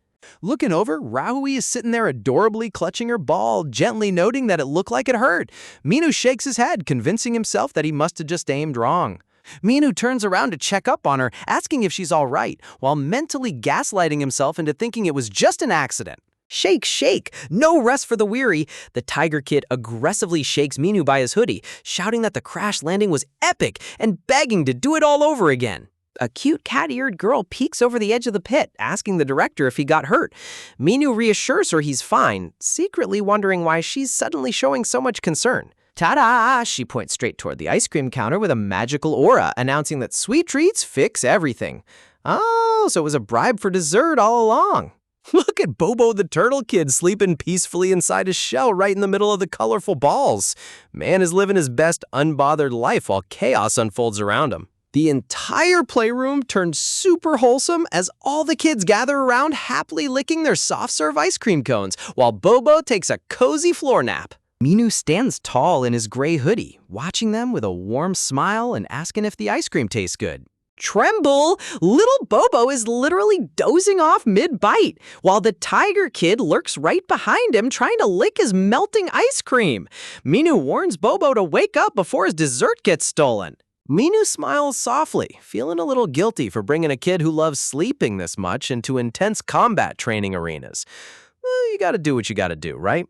Looking over, Rockaway is sitting there adorably clutching her ball, gently noting that it looked like it hurt. Minu shakes his head, convincing himself that he must have just aimed wrong. Minu turns around to check up on her, asking if she's all right, while mentally gaslighting himself into thinking it was just an accident. Shake, shake! No rest for the weary! The Tiger Kid aggressively shakes Minu by his hoodie, shouting that the crash landing was epic and begging to do it all over again. A cute cat-eared girl peeks over the edge of the pit, asking the director if he got hurt. Minu reassures her he's fine, secretly wondering why she's suddenly showing so much concern. Ta-da! She points straight toward the ice cream counter with a magical aura, announcing that sweet treats fix everything. Oh, so it was a bribe for dessert all along. Look at Bobo the Turtle Kid sleeping peacefully inside his shell right in the middle of the colorful balls. Man is living his best unbothered life while chaos unfolds around him. The entire playroom turns super wholesome as all the kids gather around happily licking their soft-serve ice cream cones while Bobo takes a cozy floor nap. Minu stands tall in his gray hoodie, watching them with a warm smile and asking if the ice cream tastes good. Tremble! Little Bobo is literally dozing off mid-bite, while the Tiger Kid lurks right behind him trying to lick his melting ice cream. Minu warns Bobo to wake up before his dessert gets stolen. Minu smiles softly, feeling a little guilty for bringing a kid who loves sleeping this much into intense combat training arenas. Well, you gotta do what you gotta do, right?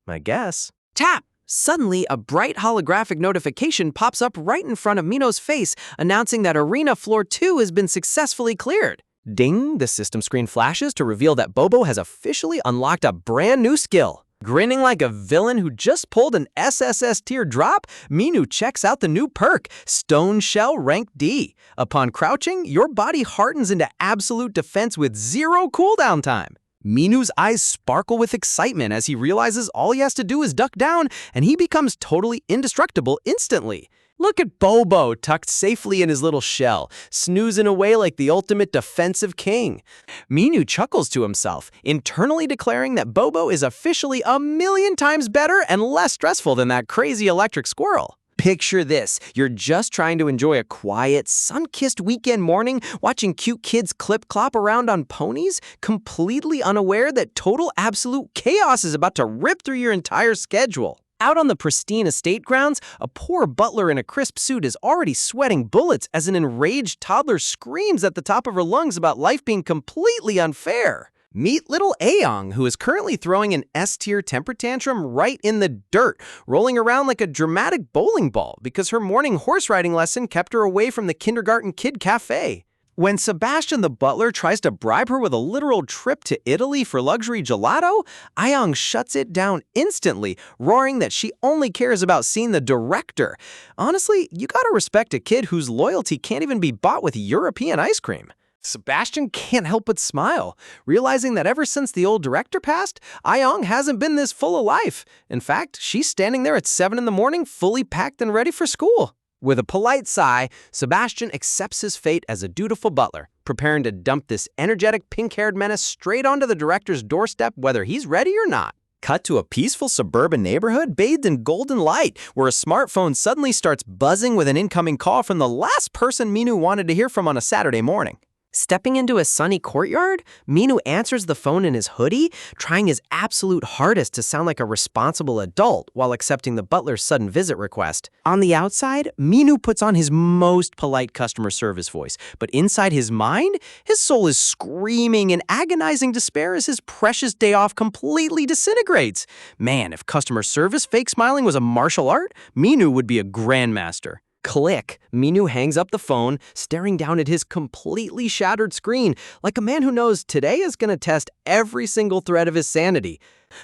I guess. Tap! Suddenly, a bright holographic notification pops up right in front of Minu's face, announcing that Arena Floor 2 has been successfully cleared. Ding! The system screen flashes to reveal that Bobo has officially unlocked a brand new skill. Grinning like a villain who just pulled an SSS tier drop, Minu checks out the new perk, Stone Shell Rank D. Upon crouching, your body hardens into absolute defense with 0 cooldown time. Minu's eyes sparkle with excitement as he realizes all he has to do is duck down and he becomes totally indestructible instantly. Look at Bobo tucked safely in his little shell, snoozing away like the ultimate defensive king. Minu chuckles to himself, internally declaring that Bobo is officially 1,000,000 times better and less stressful than that crazy electric squirrel. Picture this, you're just trying to enjoy a quiet, sun-kissed weekend morning, watching cute kids clip-clop around on ponies, completely unaware that total absolute chaos is about to rip through your entire schedule. Out on the pristine estate grounds, a poor butler in a crisp suit is already sweating bullets as an enraged toddler screams at the top of her lungs about life being completely unfair. Meet little Aong, who is currently throwing an S-tier temper tantrum right in the dirt, rolling around like a dramatic bowling ball because her morning horse riding lesson kept her away from the kindergarten kid cafe. When Sebastian the butler tries to bribe her with a literal trip to Italy for luxury gelato, Aong shuts it down instantly, roaring that she only cares about seeing the director. Honestly, you gotta respect a kid whose loyalty can't even be bought with European ice cream. Sebastian can't help but smile, realizing that ever since the old director passed, Aong hasn't been this full of life. In fact, she's standing there at 7 in the morning, fully packed and ready for school. With a polite sigh, Sebastian accepts his fate as a dutiful butler, preparing to dump this energetic pink-haired menace straight onto the director's doorstep whether he's ready or not. Cut to a peaceful suburban neighborhood bathed in golden light, where a smartphone suddenly starts buzzing with an incoming call from the last person Minu wanted to hear from on a Saturday morning. Stepping into a sunny courtyard, Minu answers the phone in his hoodie, trying his absolute hardest to sound like a responsible adult while accepting the butler's sudden visit request. On the outside, Minu puts on his most polite customer service voice, but inside his mind, his soul is screaming in agonizing despair as his precious day off completely disintegrates. Man, if customer service fake smiling was a martial art, Minu would be a grandmaster. Click. Minu hangs up the phone, staring down at his completely shattered screen, like a man who knows today is going to test every single thread of his sanity.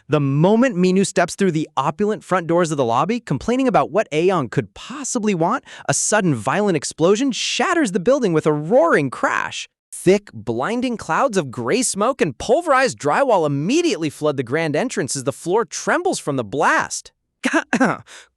The moment Minu steps through the opulent front doors of the lobby, complaining about what Aeon could possibly want, a sudden violent explosion shatters the building with a roaring crash. Thick, blinding clouds of gray smoke and pulverized drywall immediately flood the grand entrance as the floor trembles from the blast.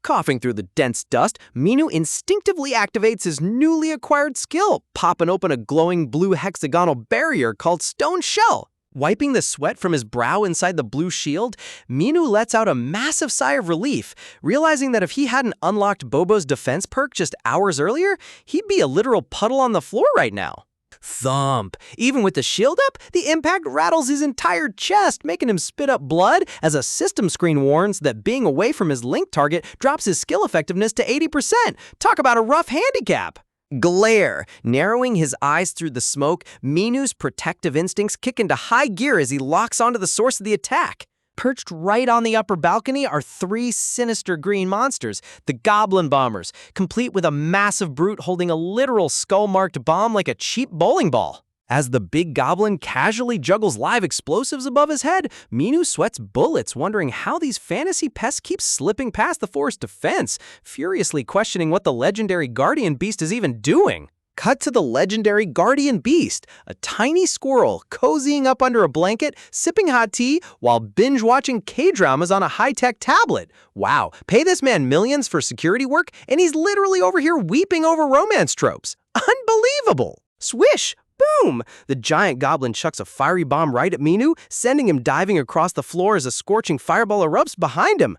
Coughing through the dense dust, Minu instinctively activates his newly acquired skill, popping open a glowing blue hexagonal barrier called Stone Shell. Wiping the sweat from his brow inside the blue shield, Minu lets out a massive sigh of relief, realizing that if he hadn't unlocked Bobo's defense perk just hours earlier, he'd be a literal puddle on the floor right now. Thump! Even with the shield up, the impact rattles his entire chest, making him spit up blood as a system screen warns that being away from his link target drops his skill effectiveness to 80%. Talk about a rough handicap! Glare! Narrowing his eyes through the smoke, Minu's protective instincts kick into high gear as he locks onto the source of the attack. Perched right on the upper balcony are 3 sinister green monsters, the Goblin Bombers, complete with a massive brute holding a literal skull-marked bomb like a cheap bowling ball. As the big goblin casually juggles live explosives above his head, Minu sweats bullets, wondering how these fantasy pests keep slipping past the forest defense, furiously questioning what the legendary Guardian Beast is even doing. Cut to the legendary Guardian Beast, a tiny squirrel cozying up under a blanket, sipping hot tea while binge-watching K-dramas on a high-tech tablet. Wow, pay this man millions for security work, and he's literally over here weeping over romance tropes. Unbelievable! Swish! Boom! The giant goblin chucks a fiery bomb right at Minu, sending him diving across the floor as a scorching fireball erupts behind him.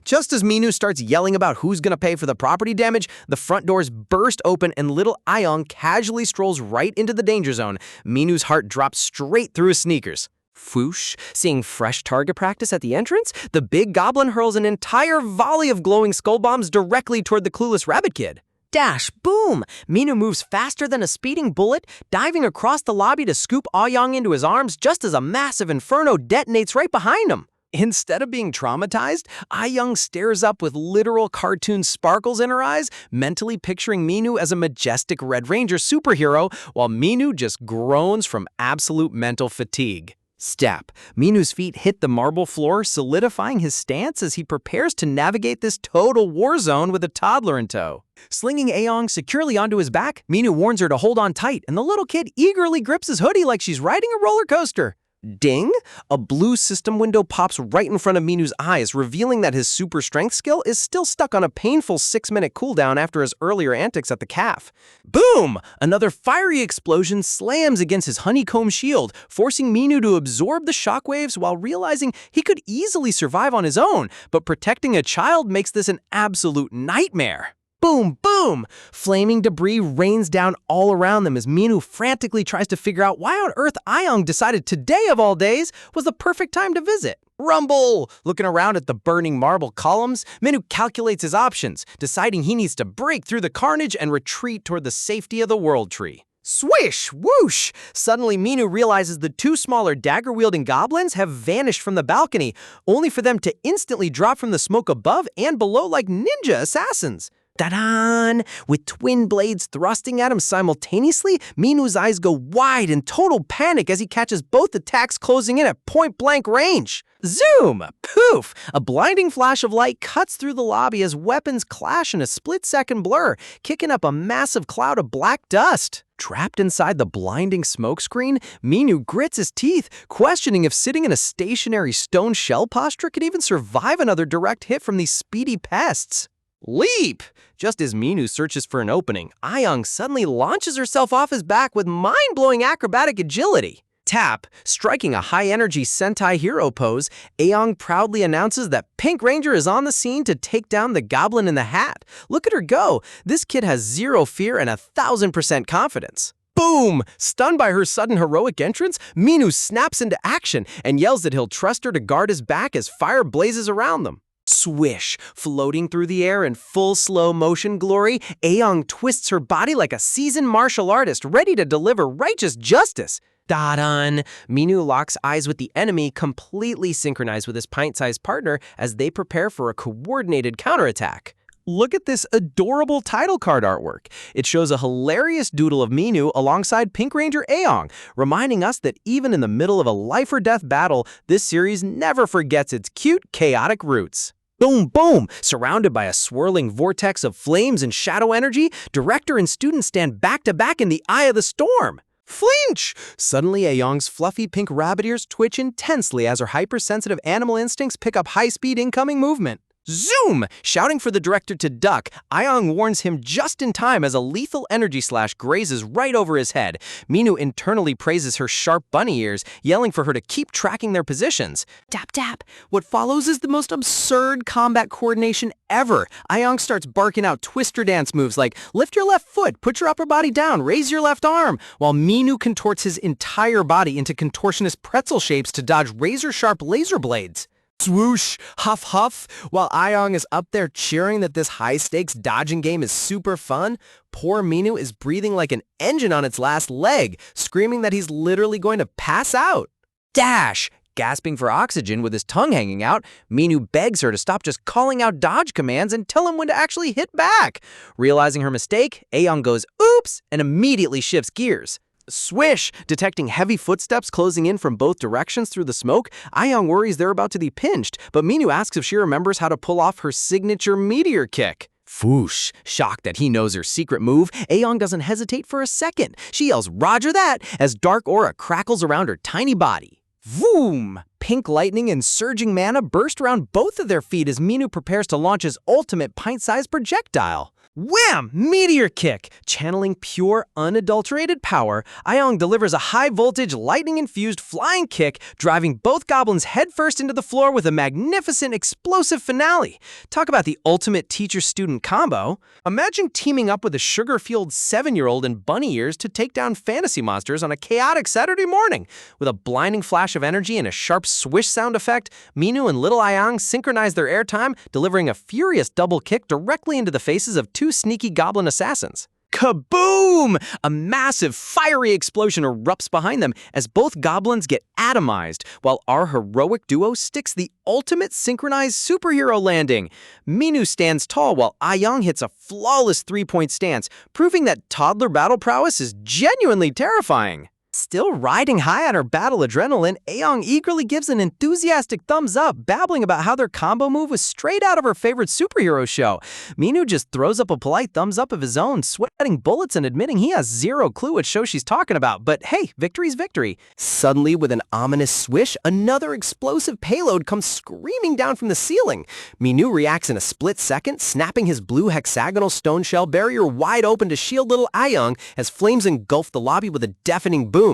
Just as Minu starts yelling about who's gonna pay for the property damage, the front doors burst open and little Aeon casually strolls right into the danger zone. Minu's heart drops straight through his sneakers. Foosh! Seeing fresh target practice at the entrance, the big goblin hurls an entire volley of glowing skull bombs directly toward the clueless rabbit kid. Dash! Boom! Minu moves faster than a speeding bullet, diving across the lobby to scoop Aoyang into his arms just as a massive inferno detonates right behind him. Instead of being traumatized, Aoyang stares up with literal cartoon sparkles in her eyes, mentally picturing Minu as a majestic Red Ranger superhero, while Minu just groans from absolute mental fatigue. Step. Minu's feet hit the marble floor, solidifying his stance as he prepares to navigate this total war zone with a toddler in tow. Slinging Aoyang securely onto his back, Minu warns her to hold on tight, and the little kid eagerly grips his hoodie like she's riding a roller coaster. Ding! A blue system window pops right in front of Minu's eyes, revealing that his super strength skill is still stuck on a painful 6-minute cooldown after his earlier antics at the calf. Boom! Another fiery explosion slams against his honeycomb shield, forcing Minu to absorb the shockwaves while realizing he could easily survive on his own, but protecting a child makes this an absolute nightmare. Boom, boom! Flaming debris rains down all around them as Minu frantically tries to figure out why on earth Aoyang decided today of all days was the perfect time to visit. Rumble! Looking around at the burning marble columns, Minu calculates his options, deciding he needs to break through the carnage and retreat toward the safety of the World Tree. Swish! Whoosh! Suddenly, Minu realizes the 2 smaller dagger-wielding goblins have vanished from the balcony, only for them to instantly drop from the smoke above and below like ninja assassins. Ta-da! With twin blades thrusting at him simultaneously, Minu's eyes go wide in total panic as he catches both attacks closing in at point-blank range. Zoom! Poof! A blinding flash of light cuts through the lobby as weapons clash in a split-second blur, kicking up a massive cloud of black dust. Trapped inside the blinding smokescreen, Minu grits his teeth, questioning if sitting in a stationary stone shell posture could even survive another direct hit from these speedy pests. Leap! Just as Minu searches for an opening, Aoyang suddenly launches herself off his back with mind-blowing acrobatic agility. Tap, striking a high-energy Sentai hero pose, Aoyang proudly announces that Pink Ranger is on the scene to take down the Goblin in the Hat. Look at her go! This kid has 0 fear and 1,000% confidence. Boom! Stunned by her sudden heroic entrance, Minu snaps into action and yells that he'll trust her to guard his back as fire blazes around them. Swish! Floating through the air in full slow-motion glory, Aoyang twists her body like a seasoned martial artist ready to deliver righteous justice. Da-dun! Minu locks eyes with the enemy, completely synchronized with his pint-sized partner as they prepare for a coordinated counterattack. Look at this adorable title card artwork. It shows a hilarious doodle of Minu alongside Pink Ranger Aong, reminding us that even in the middle of a life-or-death battle, this series never forgets its cute, chaotic roots. Boom, boom! Surrounded by a swirling vortex of flames and shadow energy, director and student stand back-to-back in the eye of the storm. Flinch! Suddenly, Aong's fluffy pink rabbit ears twitch intensely as her hypersensitive animal instincts pick up high-speed incoming movement. Zoom! Shouting for the director to duck, Aong warns him just in time as a lethal energy slash grazes right over his head. Minu internally praises her sharp bunny ears, yelling for her to keep tracking their positions. Tap tap! What follows is the most absurd combat coordination ever. Aong starts barking out twister dance moves like lift your left foot, put your upper body down, raise your left arm, while Minu contorts his entire body into contortionist pretzel shapes to dodge razor-sharp laser blades. Swoosh, huff huff, while Aong is up there cheering that this high-stakes dodging game is super fun, poor Minu is breathing like an engine on its last leg, screaming that he's literally going to pass out. Dash! Gasping for oxygen with his tongue hanging out, Minu begs her to stop just calling out dodge commands and tell him when to actually hit back. Realizing her mistake, Aong goes, oops, and immediately shifts gears. Swish! Detecting heavy footsteps closing in from both directions through the smoke, Aong worries they're about to be pinched, but Minu asks if she remembers how to pull off her signature meteor kick. Foosh! Shocked that he knows her secret move, Aong doesn't hesitate for a second. She yells, "Roger that!" as dark aura crackles around her tiny body. Voom! Pink lightning and surging mana burst around both of their feet as Minu prepares to launch his ultimate pint-sized projectile. Wham! Meteor kick! Channeling pure, unadulterated power, Aong delivers a high-voltage, lightning-infused flying kick, driving both goblins headfirst into the floor with a magnificent, explosive finale. Talk about the ultimate teacher-student combo. Imagine teaming up with a sugar-fueled 7-year-old in bunny ears to take down fantasy monsters on a chaotic Saturday morning. With a blinding flash of energy and a sharp swish sound effect, Minu and little Aong synchronize their airtime, delivering a furious double kick directly into the faces of two sneaky goblin assassins. Kaboom! A massive, fiery explosion erupts behind them as both goblins get atomized, while our heroic duo sticks the ultimate synchronized superhero landing. Minu stands tall while Aong hits a flawless three-point stance, proving that toddler battle prowess is genuinely terrifying. Still riding high on her battle adrenaline, Aong eagerly gives an enthusiastic thumbs up, babbling about how their combo move was straight out of her favorite superhero show. Minu just throws up a polite thumbs up of his own, sweating bullets and admitting he has zero clue what show she's talking about. But hey, victory's victory. Suddenly, with an ominous swish, another explosive payload comes screaming down from the ceiling. Minu reacts in a split second, snapping his blue hexagonal stone shell barrier wide open to shield little Aong as flames engulf the lobby with a deafening boom.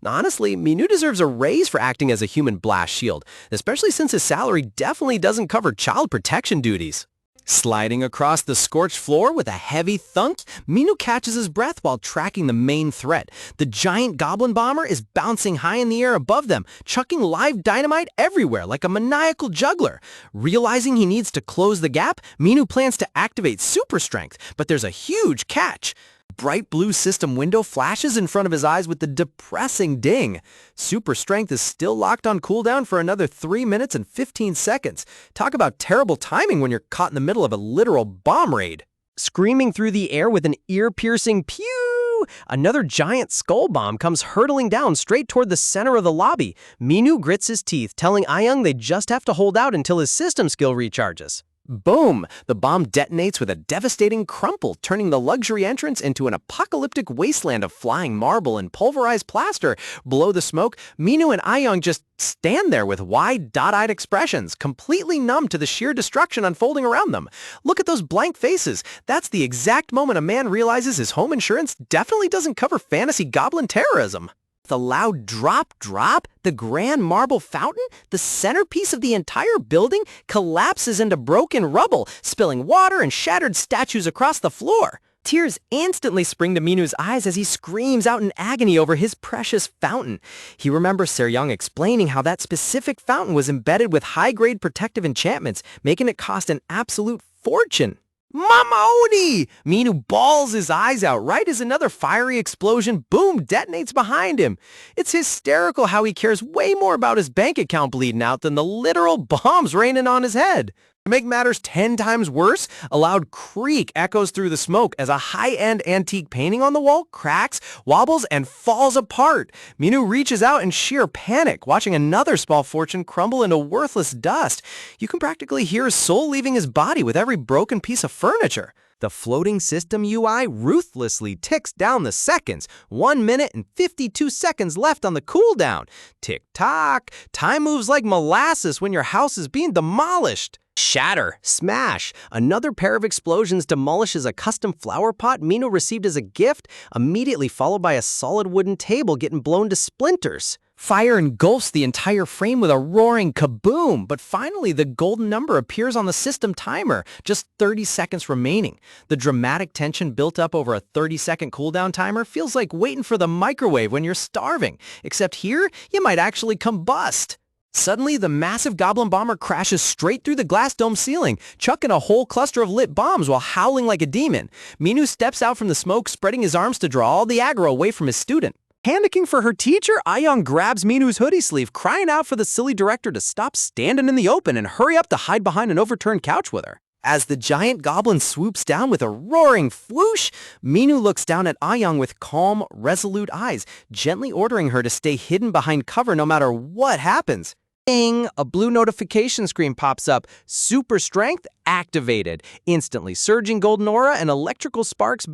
Honestly, Minu deserves a raise for acting as a human blast shield, especially since his salary definitely doesn't cover child protection duties. Sliding across the scorched floor with a heavy thunk, Minu catches his breath while tracking the main threat. The giant goblin bomber is bouncing high in the air above them, chucking live dynamite everywhere like a maniacal juggler. Realizing he needs to close the gap, Minu plans to activate super strength, but there's a huge catch. Bright blue system window flashes in front of his eyes with the depressing ding. Super strength is still locked on cooldown for another 3 minutes and 15 seconds. Talk about terrible timing when you're caught in the middle of a literal bomb raid. Screaming through the air with an ear-piercing pew, another giant skull bomb comes hurtling down straight toward the center of the lobby. Minu grits his teeth, telling Aong they just have to hold out until his system skill recharges. Boom! The bomb detonates with a devastating crumple, turning the luxury entrance into an apocalyptic wasteland of flying marble and pulverized plaster. Below the smoke, Minu and Aong just stand there with wide, dot-eyed expressions, completely numb to the sheer destruction unfolding around them. Look at those blank faces. That's the exact moment a man realizes his home insurance definitely doesn't cover fantasy goblin terrorism. The loud drop, the grand marble fountain, the centerpiece of the entire building, collapses into broken rubble, spilling water and shattered statues across the floor. Tears instantly spring to Minu's eyes as he screams out in agony over his precious fountain. He remembers Seryong explaining how that specific fountain was embedded with high-grade protective enchantments, making it cost an absolute fortune. Mama Oni! Minu bawls his eyes out right as another fiery explosion boom detonates behind him. It's hysterical how he cares way more about his bank account bleeding out than the literal bombs raining on his head. To make matters 10 times worse, a loud creak echoes through the smoke as a high-end antique painting on the wall cracks, wobbles, and falls apart. Minu reaches out in sheer panic, watching another small fortune crumble into worthless dust. You can practically hear his soul leaving his body with every broken piece of furniture. The floating system UI ruthlessly ticks down the seconds. 1 minute and 52 seconds left on the cooldown. Tick-tock. Time moves like molasses when your house is being demolished. Shatter, smash. Another pair of explosions demolishes a custom flower pot Minu received as a gift, immediately followed by a solid wooden table getting blown to splinters. Fire engulfs the entire frame with a roaring kaboom, but finally the golden number appears on the system timer, just 30 seconds remaining. The dramatic tension built up over a 30-second cooldown timer feels like waiting for the microwave when you're starving, except here you might actually combust. Suddenly, the massive goblin bomber crashes straight through the glass dome ceiling, chucking a whole cluster of lit bombs while howling like a demon. Minu steps out from the smoke, spreading his arms to draw all the aggro away from his student. Panicking for her teacher, Ayong grabs Minu's hoodie sleeve, crying out for the silly director to stop standing in the open and hurry up to hide behind an overturned couch with her. As the giant goblin swoops down with a roaring whoosh, Minu looks down at Ayong with calm, resolute eyes, gently ordering her to stay hidden behind cover no matter what happens. Ding! A blue notification screen pops up. Super strength activated. Instantly, surging golden aura and electrical sparks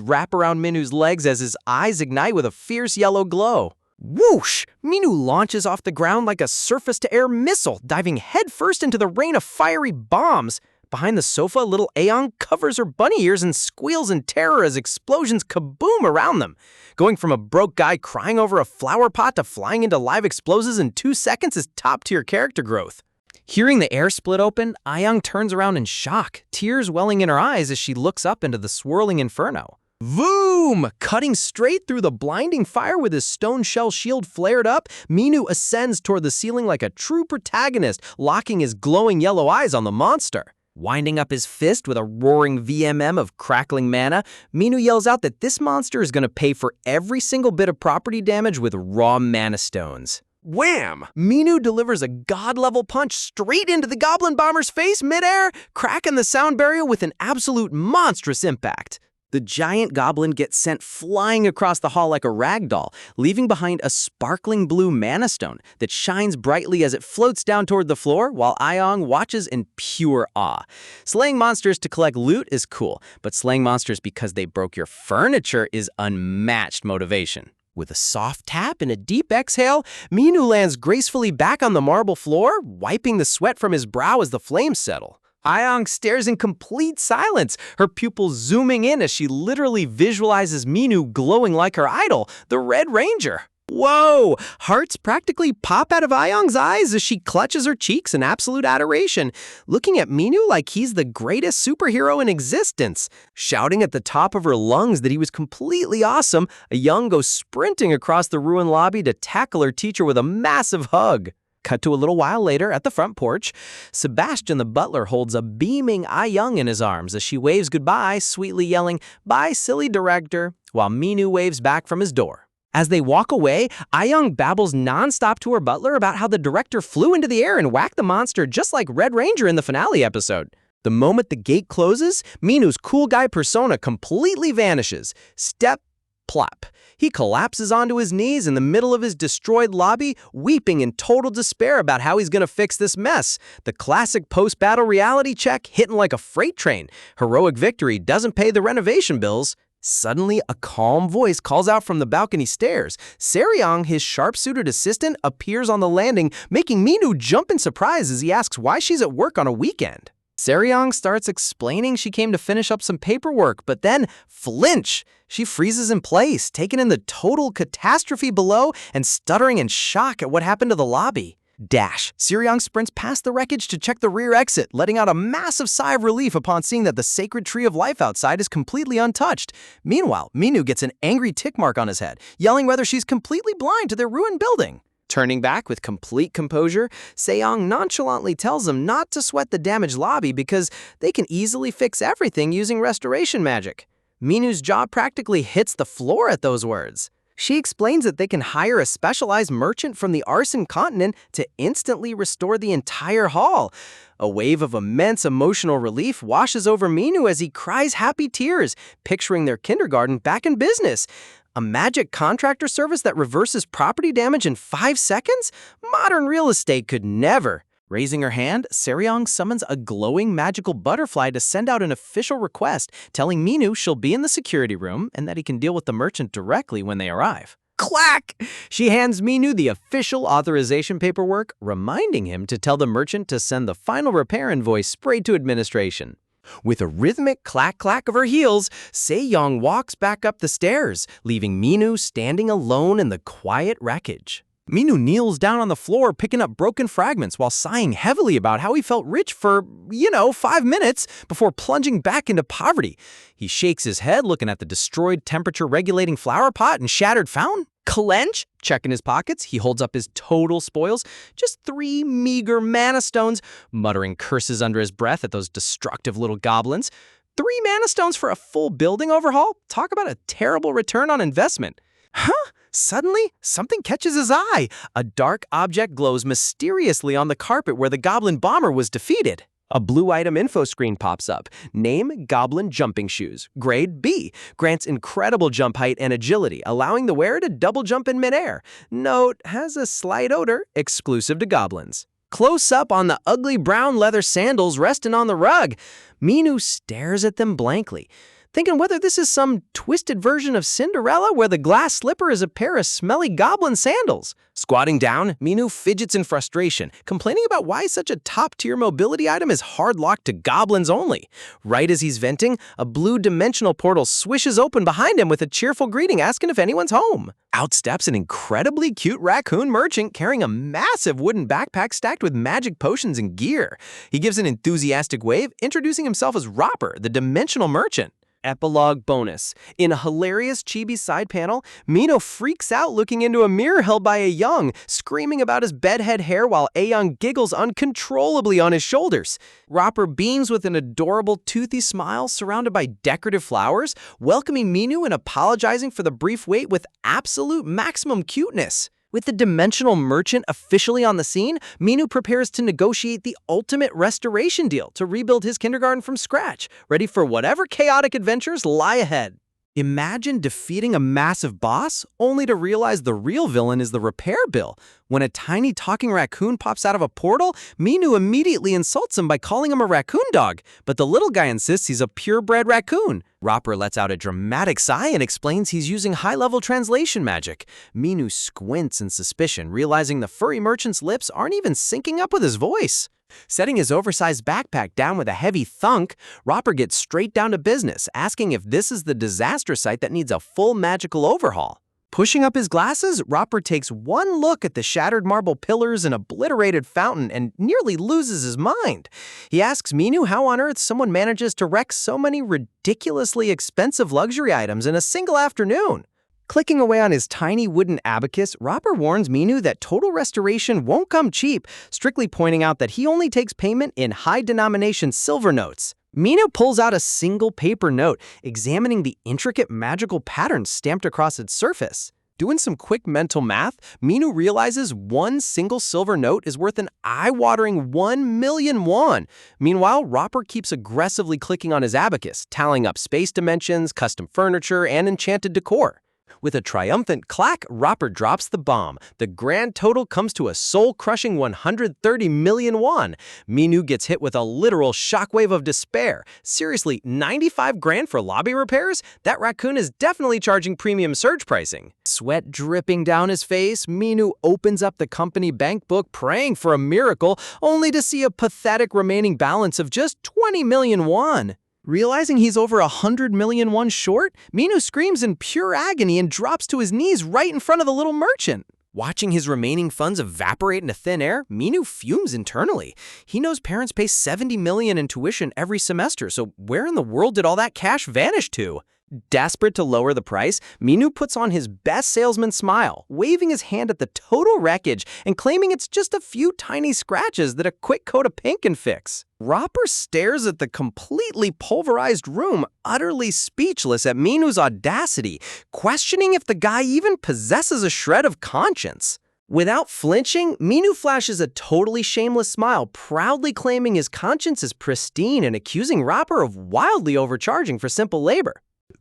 wrap around Minu's legs as his eyes ignite with a fierce yellow glow. Whoosh! Minu launches off the ground like a surface-to-air missile, diving headfirst into the rain of fiery bombs. Behind the sofa, little Ayong covers her bunny ears and squeals in terror as explosions kaboom around them. Going from a broke guy crying over a flower pot to flying into live explosives in 2 seconds is top-tier character growth. Hearing the air split open, Ayong turns around in shock, tears welling in her eyes as she looks up into the swirling inferno. Voom! Cutting straight through the blinding fire with his stone shell shield flared up, Minu ascends toward the ceiling like a true protagonist, locking his glowing yellow eyes on the monster. Winding up his fist with a roaring VMM of crackling mana, Minu yells out that this monster is going to pay for every single bit of property damage with raw mana stones. Wham! Minu delivers a god-level punch straight into the goblin bomber's face midair, cracking the sound barrier with an absolute monstrous impact. The giant goblin gets sent flying across the hall like a rag doll, leaving behind a sparkling blue mana stone that shines brightly as it floats down toward the floor while Ayong watches in pure awe. Slaying monsters to collect loot is cool, but slaying monsters because they broke your furniture is unmatched motivation. With a soft tap and a deep exhale, Minu lands gracefully back on the marble floor, wiping the sweat from his brow as the flames settle. Ayong stares in complete silence, her pupils zooming in as she literally visualizes Minu glowing like her idol, the Red Ranger. Whoa! Hearts practically pop out of Ayong's eyes as she clutches her cheeks in absolute adoration, looking at Minu like he's the greatest superhero in existence. Shouting at the top of her lungs that he was completely awesome, Ayong goes sprinting across the ruined lobby to tackle her teacher with a massive hug. Cut to a little while later at the front porch, Sebastian the butler holds a beaming Ayong in his arms as she waves goodbye, sweetly yelling, "Bye, silly director," while Minu waves back from his door. As they walk away, Ayong babbles nonstop to her butler about how the director flew into the air and whacked the monster just like Red Ranger in the finale episode. The moment the gate closes, Minu's cool guy persona completely vanishes. Step, plop. He collapses onto his knees in the middle of his destroyed lobby, weeping in total despair about how he's going to fix this mess. The classic post-battle reality check hitting like a freight train. Heroic victory doesn't pay the renovation bills. Suddenly, a calm voice calls out from the balcony stairs. Seryong, his sharp-suited assistant, appears on the landing, making Minu jump in surprise as he asks why she's at work on a weekend. Seryong starts explaining she came to finish up some paperwork, but then flinch! She freezes in place, taken in the total catastrophe below and stuttering in shock at what happened to the lobby. Dash. Seryong sprints past the wreckage to check the rear exit, letting out a massive sigh of relief upon seeing that the sacred tree of life outside is completely untouched. Meanwhile, Minu gets an angry tick mark on his head, yelling whether she's completely blind to their ruined building. Turning back with complete composure, Seong nonchalantly tells them not to sweat the damaged lobby because they can easily fix everything using restoration magic. Minu's jaw practically hits the floor at those words. She explains that they can hire a specialized merchant from the Arson continent to instantly restore the entire hall. A wave of immense emotional relief washes over Minu as he cries happy tears, picturing their kindergarten back in business. A magic contractor service that reverses property damage in 5 seconds? Modern real estate could never. Raising her hand, Seryong summons a glowing magical butterfly to send out an official request, telling Minu she'll be in the security room and that he can deal with the merchant directly when they arrive. Clack! She hands Minu the official authorization paperwork, reminding him to tell the merchant to send the final repair invoice straight to administration. With a rhythmic clack-clack of her heels, Seryong walks back up the stairs, leaving Minu standing alone in the quiet wreckage. Minu kneels down on the floor, picking up broken fragments while sighing heavily about how he felt rich for, 5 minutes before plunging back into poverty. He shakes his head, looking at the destroyed temperature-regulating flower pot and shattered fountain. Clench? Checking his pockets, he holds up his total spoils, just 3 meager mana stones, muttering curses under his breath at those destructive little goblins. 3 mana stones for a full building overhaul? Talk about a terrible return on investment. Huh? Suddenly, something catches his eye. A dark object glows mysteriously on the carpet where the goblin bomber was defeated. A blue item info screen pops up. Name, Goblin Jumping Shoes. Grade B. Grants incredible jump height and agility, allowing the wearer to double jump in midair. Note, has a slight odor, exclusive to goblins. Close up on the ugly brown leather sandals resting on the rug. Minu stares at them blankly, thinking whether this is some twisted version of Cinderella where the glass slipper is a pair of smelly goblin sandals. Squatting down, Minu fidgets in frustration, complaining about why such a top-tier mobility item is hard-locked to goblins only. Right as he's venting, a blue dimensional portal swishes open behind him with a cheerful greeting asking if anyone's home. Out steps an incredibly cute raccoon merchant carrying a massive wooden backpack stacked with magic potions and gear. He gives an enthusiastic wave, introducing himself as Ropper, the dimensional merchant. Epilogue bonus. In a hilarious chibi side panel, Minu freaks out looking into a mirror held by Ayoung, screaming about his bedhead hair while Ayoung giggles uncontrollably on his shoulders. Ropper beams with an adorable toothy smile surrounded by decorative flowers, welcoming Minu and apologizing for the brief wait with absolute maximum cuteness. With the dimensional merchant officially on the scene, Minu prepares to negotiate the ultimate restoration deal to rebuild his kindergarten from scratch, ready for whatever chaotic adventures lie ahead. Imagine defeating a massive boss, only to realize the real villain is the repair bill. When a tiny talking raccoon pops out of a portal, Minu immediately insults him by calling him a raccoon dog, but the little guy insists he's a purebred raccoon. Ropper lets out a dramatic sigh and explains he's using high-level translation magic. Minu squints in suspicion, realizing the furry merchant's lips aren't even syncing up with his voice. Setting his oversized backpack down with a heavy thunk, Ropper gets straight down to business, asking if this is the disaster site that needs a full magical overhaul. Pushing up his glasses, Ropper takes one look at the shattered marble pillars and obliterated fountain and nearly loses his mind. He asks Minu how on earth someone manages to wreck so many ridiculously expensive luxury items in a single afternoon. Clicking away on his tiny wooden abacus, Ropper warns Minu that total restoration won't come cheap, strictly pointing out that he only takes payment in high-denomination silver notes. Minu pulls out a single paper note, examining the intricate magical patterns stamped across its surface. Doing some quick mental math, Minu realizes one single silver note is worth an eye-watering 1 million won. Meanwhile, Ropper keeps aggressively clicking on his abacus, tallying up space dimensions, custom furniture, and enchanted decor. With a triumphant clack, Ropper drops the bomb. The grand total comes to a soul-crushing 130 million won. Minu gets hit with a literal shockwave of despair. Seriously, 95 grand for lobby repairs? That raccoon is definitely charging premium surge pricing. Sweat dripping down his face, Minu opens up the company bank book praying for a miracle, only to see a pathetic remaining balance of just 20 million won. Realizing he's over 100 million won short, Minu screams in pure agony and drops to his knees right in front of the little merchant. Watching his remaining funds evaporate into thin air, Minu fumes internally. He knows parents pay 70 million in tuition every semester, so where in the world did all that cash vanish to? Desperate to lower the price, Minu puts on his best salesman smile, waving his hand at the total wreckage and claiming it's just a few tiny scratches that a quick coat of paint can fix. Ropper stares at the completely pulverized room, utterly speechless at Minu's audacity, questioning if the guy even possesses a shred of conscience. Without flinching, Minu flashes a totally shameless smile, proudly claiming his conscience is pristine and accusing Ropper of wildly overcharging for simple labor.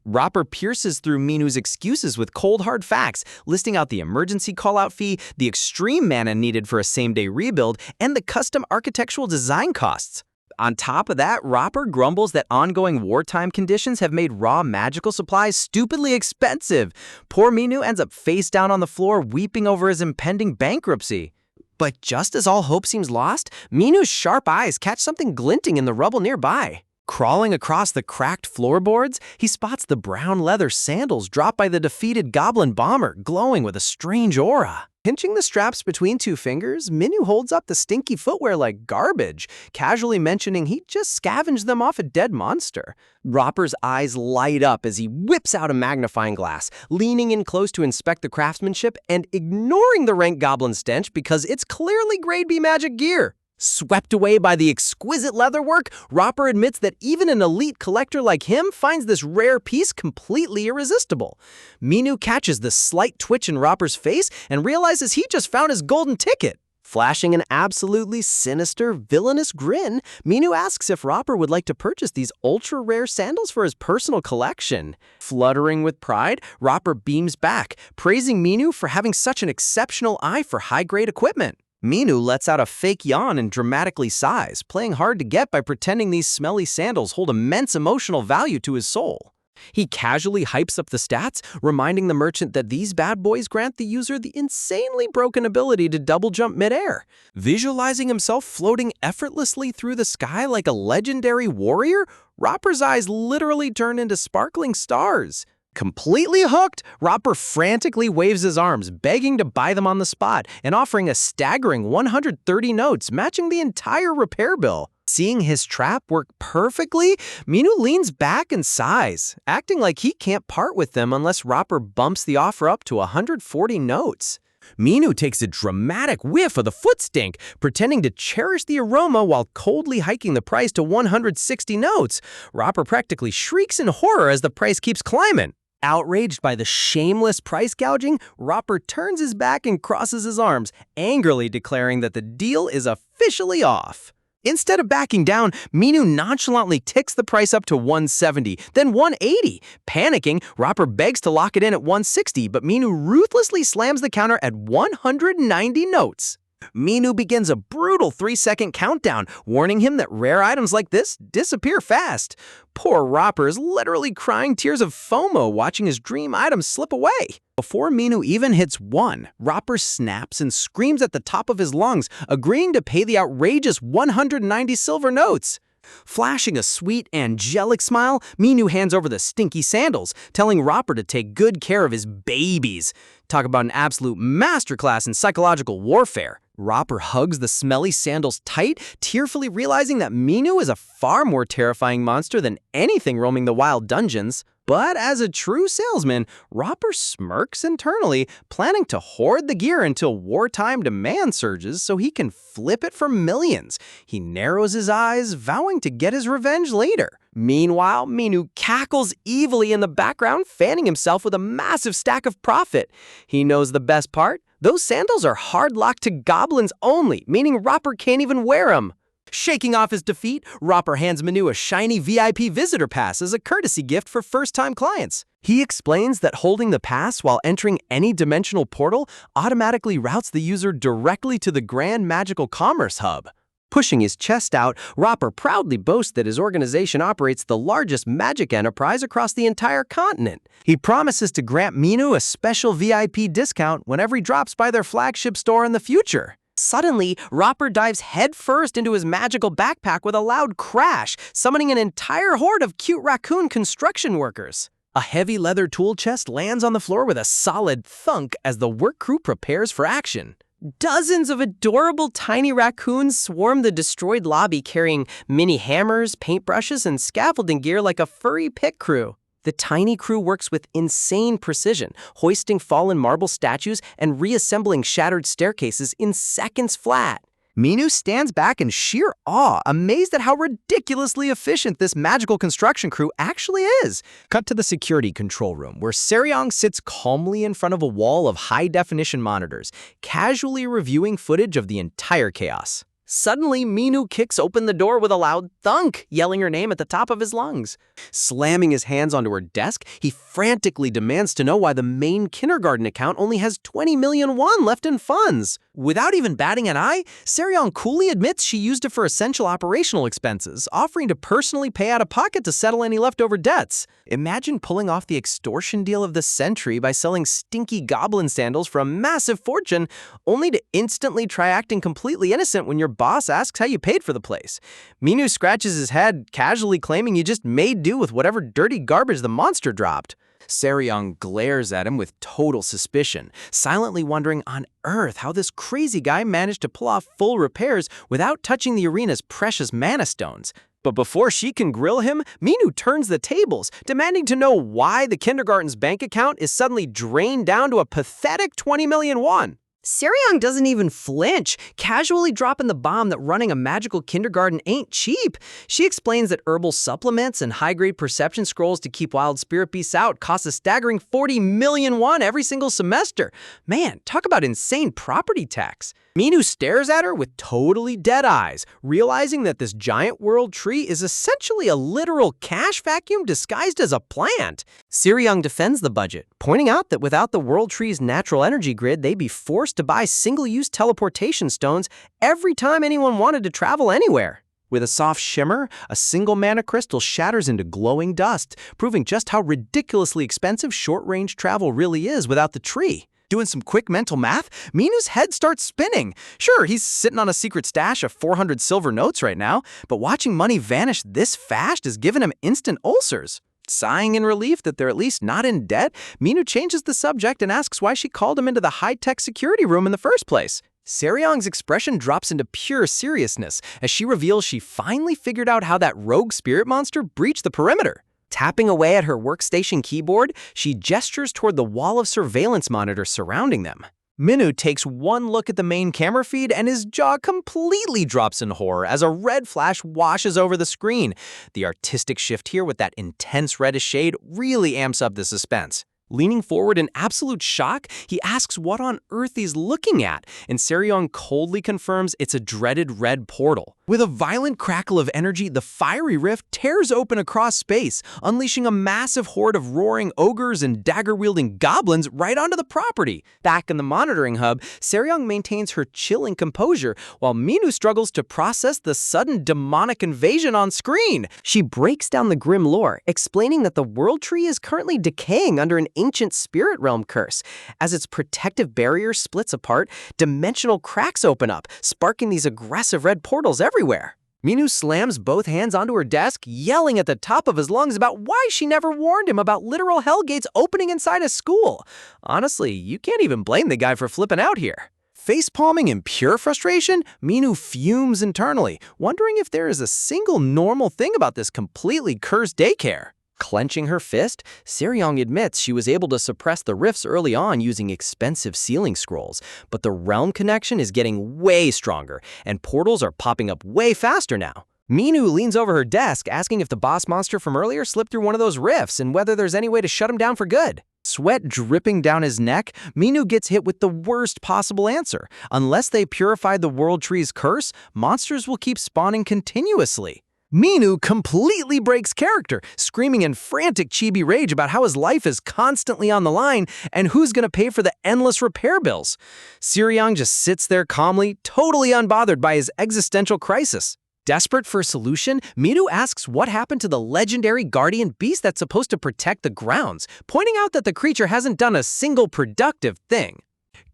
Ropper pierces through Minu's excuses with cold hard facts, listing out the emergency call-out fee, the extreme mana needed for a same-day rebuild, and the custom architectural design costs. On top of that, Ropper grumbles that ongoing wartime conditions have made raw magical supplies stupidly expensive. Poor Minu ends up face down on the floor, weeping over his impending bankruptcy. But just as all hope seems lost, Minu's sharp eyes catch something glinting in the rubble nearby. Crawling across the cracked floorboards, he spots the brown leather sandals dropped by the defeated goblin bomber, glowing with a strange aura. Pinching the straps between two fingers, Minu holds up the stinky footwear like garbage, casually mentioning he just scavenged them off a dead monster. Ropper's eyes light up as he whips out a magnifying glass, leaning in close to inspect the craftsmanship and ignoring the rank goblin stench because it's clearly grade B magic gear. Swept away by the exquisite leatherwork, Ropper admits that even an elite collector like him finds this rare piece completely irresistible. Minu catches the slight twitch in Ropper's face and realizes he just found his golden ticket. Flashing an absolutely sinister, villainous grin, Minu asks if Ropper would like to purchase these ultra-rare sandals for his personal collection. Fluttering with pride, Ropper beams back, praising Minu for having such an exceptional eye for high-grade equipment. Minu lets out a fake yawn and dramatically sighs, playing hard to get by pretending these smelly sandals hold immense emotional value to his soul. He casually hypes up the stats, reminding the merchant that these bad boys grant the user the insanely broken ability to double jump midair. Visualizing himself floating effortlessly through the sky like a legendary warrior, Ropper's eyes literally turn into sparkling stars. Completely hooked, Ropper frantically waves his arms, begging to buy them on the spot and offering a staggering 130 notes, matching the entire repair bill. Seeing his trap work perfectly, Minu leans back and sighs, acting like he can't part with them unless Ropper bumps the offer up to 140 notes. Minu takes a dramatic whiff of the foot stink, pretending to cherish the aroma while coldly hiking the price to 160 notes. Ropper practically shrieks in horror as the price keeps climbing. Outraged by the shameless price gouging, Ropper turns his back and crosses his arms, angrily declaring that the deal is officially off. Instead of backing down, Minu nonchalantly ticks the price up to 170, then 180. Panicking, Ropper begs to lock it in at 160, but Minu ruthlessly slams the counter at 190 notes. Minu begins a brutal 3-second countdown, warning him that rare items like this disappear fast. Poor Ropper is literally crying tears of FOMO watching his dream items slip away. Before Minu even hits 1, Ropper snaps and screams at the top of his lungs, agreeing to pay the outrageous 190 silver notes. Flashing a sweet, angelic smile, Minu hands over the stinky sandals, telling Ropper to take good care of his babies. Talk about an absolute masterclass in psychological warfare. Ropper hugs the smelly sandals tight, tearfully realizing that Minu is a far more terrifying monster than anything roaming the wild dungeons. But as a true salesman, Ropper smirks internally, planning to hoard the gear until wartime demand surges so he can flip it for millions. He narrows his eyes, vowing to get his revenge later. Meanwhile, Minu cackles evilly in the background, fanning himself with a massive stack of profit. He knows the best part. Those sandals are hard-locked to goblins only, meaning Ropper can't even wear them. Shaking off his defeat, Ropper hands Minu a shiny VIP visitor pass as a courtesy gift for first-time clients. He explains that holding the pass while entering any dimensional portal automatically routes the user directly to the Grand Magical Commerce Hub. Pushing his chest out, Ropper proudly boasts that his organization operates the largest magic enterprise across the entire continent. He promises to grant Minu a special VIP discount whenever he drops by their flagship store in the future. Suddenly, Ropper dives headfirst into his magical backpack with a loud crash, summoning an entire horde of cute raccoon construction workers. A heavy leather tool chest lands on the floor with a solid thunk as the work crew prepares for action. Dozens of adorable tiny raccoons swarm the destroyed lobby carrying mini hammers, paintbrushes, and scaffolding gear like a furry pit crew. The tiny crew works with insane precision, hoisting fallen marble statues and reassembling shattered staircases in seconds flat. Minu stands back in sheer awe, amazed at how ridiculously efficient this magical construction crew actually is. Cut to the security control room, where Seryong sits calmly in front of a wall of high-definition monitors, casually reviewing footage of the entire chaos. Suddenly, Minu kicks open the door with a loud thunk, yelling her name at the top of his lungs. Slamming his hands onto her desk, he frantically demands to know why the main kindergarten account only has 20 million won left in funds. Without even batting an eye, Seryong coolly admits she used it for essential operational expenses, offering to personally pay out of pocket to settle any leftover debts. Imagine pulling off the extortion deal of the century by selling stinky goblin sandals for a massive fortune, only to instantly try acting completely innocent when your boss asks how you paid for the place. Minu scratches his head, casually claiming you just made do with whatever dirty garbage the monster dropped. Seryong glares at him with total suspicion, silently wondering on earth how this crazy guy managed to pull off full repairs without touching the arena's precious mana stones. But before she can grill him, Minu turns the tables, demanding to know why the kindergarten's bank account is suddenly drained down to a pathetic 20 million won. Seryong doesn't even flinch, casually dropping the bomb that running a magical kindergarten ain't cheap. She explains that herbal supplements and high-grade perception scrolls to keep wild spirit beasts out cost a staggering 40 million won every single semester. Man, talk about insane property tax. Minu stares at her with totally dead eyes, realizing that this giant world tree is essentially a literal cash vacuum disguised as a plant. Seryong defends the budget, pointing out that without the world tree's natural energy grid, they'd be forced to buy single-use teleportation stones every time anyone wanted to travel anywhere. With a soft shimmer, a single mana crystal shatters into glowing dust, proving just how ridiculously expensive short-range travel really is without the tree. Doing some quick mental math, Minu's head starts spinning. Sure, he's sitting on a secret stash of 400 silver notes right now, but watching money vanish this fast is giving him instant ulcers. Sighing in relief that they're at least not in debt, Minu changes the subject and asks why she called him into the high-tech security room in the first place. Seryong's expression drops into pure seriousness as she reveals she finally figured out how that rogue spirit monster breached the perimeter. Tapping away at her workstation keyboard, she gestures toward the wall of surveillance monitors surrounding them. Minu takes one look at the main camera feed and his jaw completely drops in horror as a red flash washes over the screen. The artistic shift here with that intense reddish shade really amps up the suspense. Leaning forward in absolute shock, he asks what on earth he's looking at, and Seryong coldly confirms it's a dreaded red portal. With a violent crackle of energy, the fiery rift tears open across space, unleashing a massive horde of roaring ogres and dagger-wielding goblins right onto the property. Back in the monitoring hub, Seryong maintains her chilling composure, while Minu struggles to process the sudden demonic invasion on screen. She breaks down the grim lore, explaining that the World Tree is currently decaying under an ancient spirit realm curse. As its protective barrier splits apart, dimensional cracks open up, sparking these aggressive red portals everywhere. Minu slams both hands onto her desk, yelling at the top of his lungs about why she never warned him about literal hellgates opening inside a school. Honestly, you can't even blame the guy for flipping out here. Facepalming in pure frustration, Minu fumes internally, wondering if there is a single normal thing about this completely cursed daycare. Clenching her fist, Seryong admits she was able to suppress the rifts early on using expensive sealing scrolls, but the realm connection is getting way stronger, and portals are popping up way faster now. Minu leans over her desk, asking if the boss monster from earlier slipped through one of those rifts and whether there's any way to shut him down for good. Sweat dripping down his neck, Minu gets hit with the worst possible answer. Unless they purified the World Tree's curse, monsters will keep spawning continuously. Minu completely breaks character, screaming in frantic chibi rage about how his life is constantly on the line and who's going to pay for the endless repair bills. Seryong just sits there calmly, totally unbothered by his existential crisis. Desperate for a solution, Minu asks what happened to the legendary guardian beast that's supposed to protect the grounds, pointing out that the creature hasn't done a single productive thing.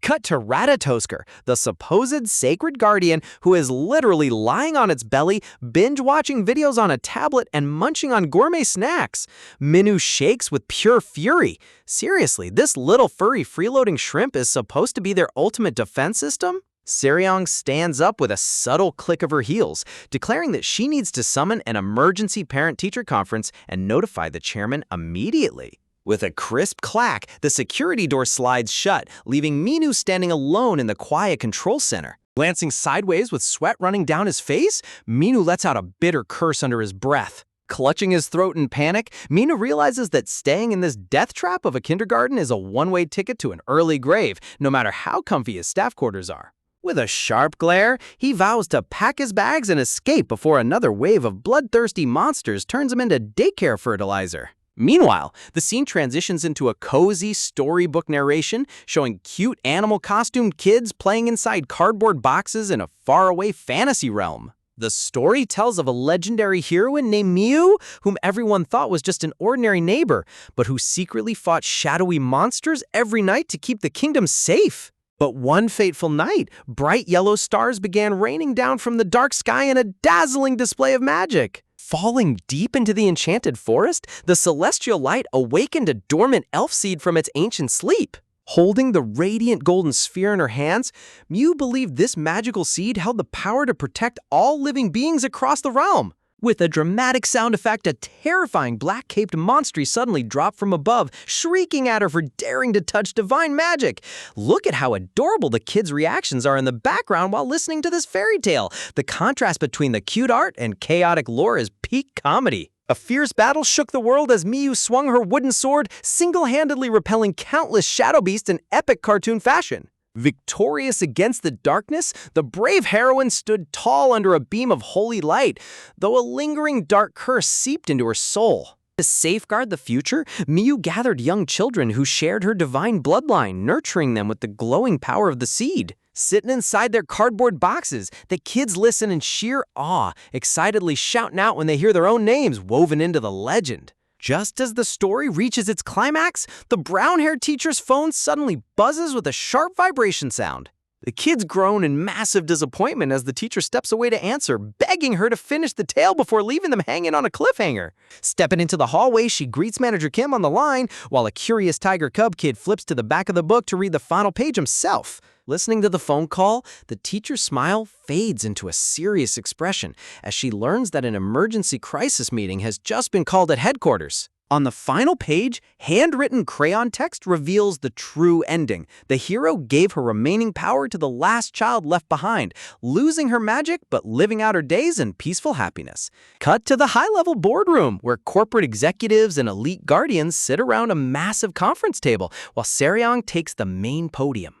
Cut to Ratatoskr, the supposed sacred guardian who is literally lying on its belly, binge-watching videos on a tablet and munching on gourmet snacks. Minu shakes with pure fury. Seriously, this little furry freeloading shrimp is supposed to be their ultimate defense system? Seryong stands up with a subtle click of her heels, declaring that she needs to summon an emergency parent-teacher conference and notify the chairman immediately. With a crisp clack, the security door slides shut, leaving Minu standing alone in the quiet control center. Glancing sideways with sweat running down his face, Minu lets out a bitter curse under his breath. Clutching his throat in panic, Minu realizes that staying in this death trap of a kindergarten is a one-way ticket to an early grave, no matter how comfy his staff quarters are. With a sharp glare, he vows to pack his bags and escape before another wave of bloodthirsty monsters turns him into daycare fertilizer. Meanwhile, the scene transitions into a cozy storybook narration showing cute animal-costumed kids playing inside cardboard boxes in a faraway fantasy realm. The story tells of a legendary heroine named Miu, whom everyone thought was just an ordinary neighbor, but who secretly fought shadowy monsters every night to keep the kingdom safe. But one fateful night, bright yellow stars began raining down from the dark sky in a dazzling display of magic. Falling deep into the enchanted forest, the celestial light awakened a dormant elf seed from its ancient sleep. Holding the radiant golden sphere in her hands, Miu believed this magical seed held the power to protect all living beings across the realm. With a dramatic sound effect, a terrifying black-caped monster suddenly dropped from above, shrieking at her for daring to touch divine magic. Look at how adorable the kids' reactions are in the background while listening to this fairy tale. The contrast between the cute art and chaotic lore is peak comedy. A fierce battle shook the world as Miu swung her wooden sword, single-handedly repelling countless shadow beasts in epic cartoon fashion. Victorious against the darkness, the brave heroine stood tall under a beam of holy light, though a lingering dark curse seeped into her soul. To safeguard the future, Miu gathered young children who shared her divine bloodline, nurturing them with the glowing power of the seed. Sitting inside their cardboard boxes, the kids listen in sheer awe, excitedly shouting out when they hear their own names woven into the legend. Just as the story reaches its climax, the brown-haired teacher's phone suddenly buzzes with a sharp vibration sound. The kids groan in massive disappointment as the teacher steps away to answer, begging her to finish the tale before leaving them hanging on a cliffhanger. Stepping into the hallway, she greets Manager Kim on the line, while a curious tiger cub kid flips to the back of the book to read the final page himself. Listening to the phone call, the teacher's smile fades into a serious expression as she learns that an emergency crisis meeting has just been called at headquarters. On the final page, handwritten crayon text reveals the true ending. The hero gave her remaining power to the last child left behind, losing her magic but living out her days in peaceful happiness. Cut to the high-level boardroom, where corporate executives and elite guardians sit around a massive conference table, while Seryong takes the main podium.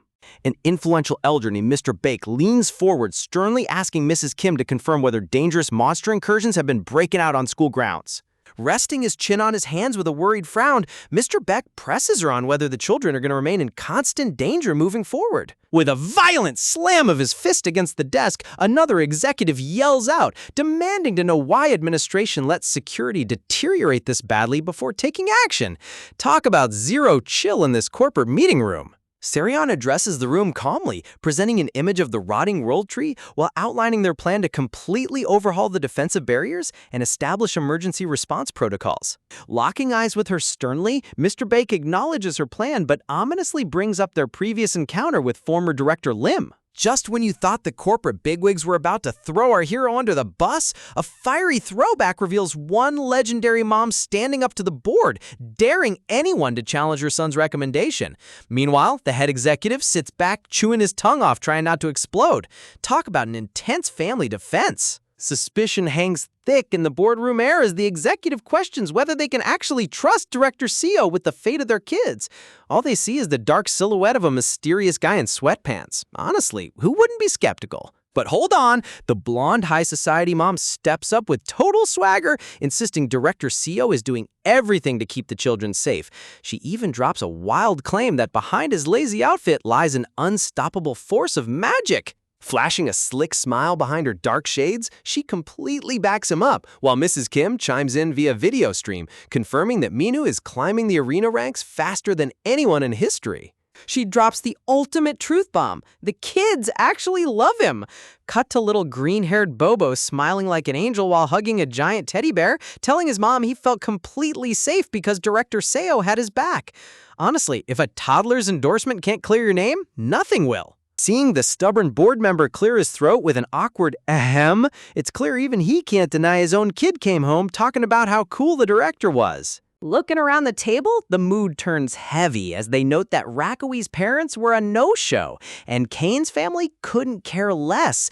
An influential elder named Mr. Bake leans forward, sternly asking Mrs. Kim to confirm whether dangerous monster incursions have been breaking out on school grounds. Resting his chin on his hands with a worried frown, Mr. Beck presses her on whether the children are going to remain in constant danger moving forward. With a violent slam of his fist against the desk, another executive yells out, demanding to know why administration lets security deteriorate this badly before taking action. Talk about zero chill in this corporate meeting room. Seryong addresses the room calmly, presenting an image of the rotting world tree while outlining their plan to completely overhaul the defensive barriers and establish emergency response protocols. Locking eyes with her sternly, Mr. Bake acknowledges her plan but ominously brings up their previous encounter with former director Lim. Just when you thought the corporate bigwigs were about to throw our hero under the bus, a fiery throwback reveals one legendary mom standing up to the board, daring anyone to challenge her son's recommendation. Meanwhile, the head executive sits back, chewing his tongue off, trying not to explode. Talk about an intense family defense. Suspicion hangs thick in the boardroom air as the executive questions whether they can actually trust Director Seo with the fate of their kids. All they see is the dark silhouette of a mysterious guy in sweatpants. Honestly, who wouldn't be skeptical? But hold on, the blonde high society mom steps up with total swagger, insisting Director Seo is doing everything to keep the children safe. She even drops a wild claim that behind his lazy outfit lies an unstoppable force of magic. Flashing a slick smile behind her dark shades, she completely backs him up, while Mrs. Kim chimes in via video stream, confirming that Minu is climbing the arena ranks faster than anyone in history. She drops the ultimate truth bomb. The kids actually love him. Cut to little green-haired Bobo smiling like an angel while hugging a giant teddy bear, telling his mom he felt completely safe because Director Seo had his back. Honestly, if a toddler's endorsement can't clear your name, nothing will. Seeing the stubborn board member clear his throat with an awkward ahem, it's clear even he can't deny his own kid came home talking about how cool the director was. Looking around the table, the mood turns heavy as they note that Rakawi's parents were a no-show, and Kane's family couldn't care less.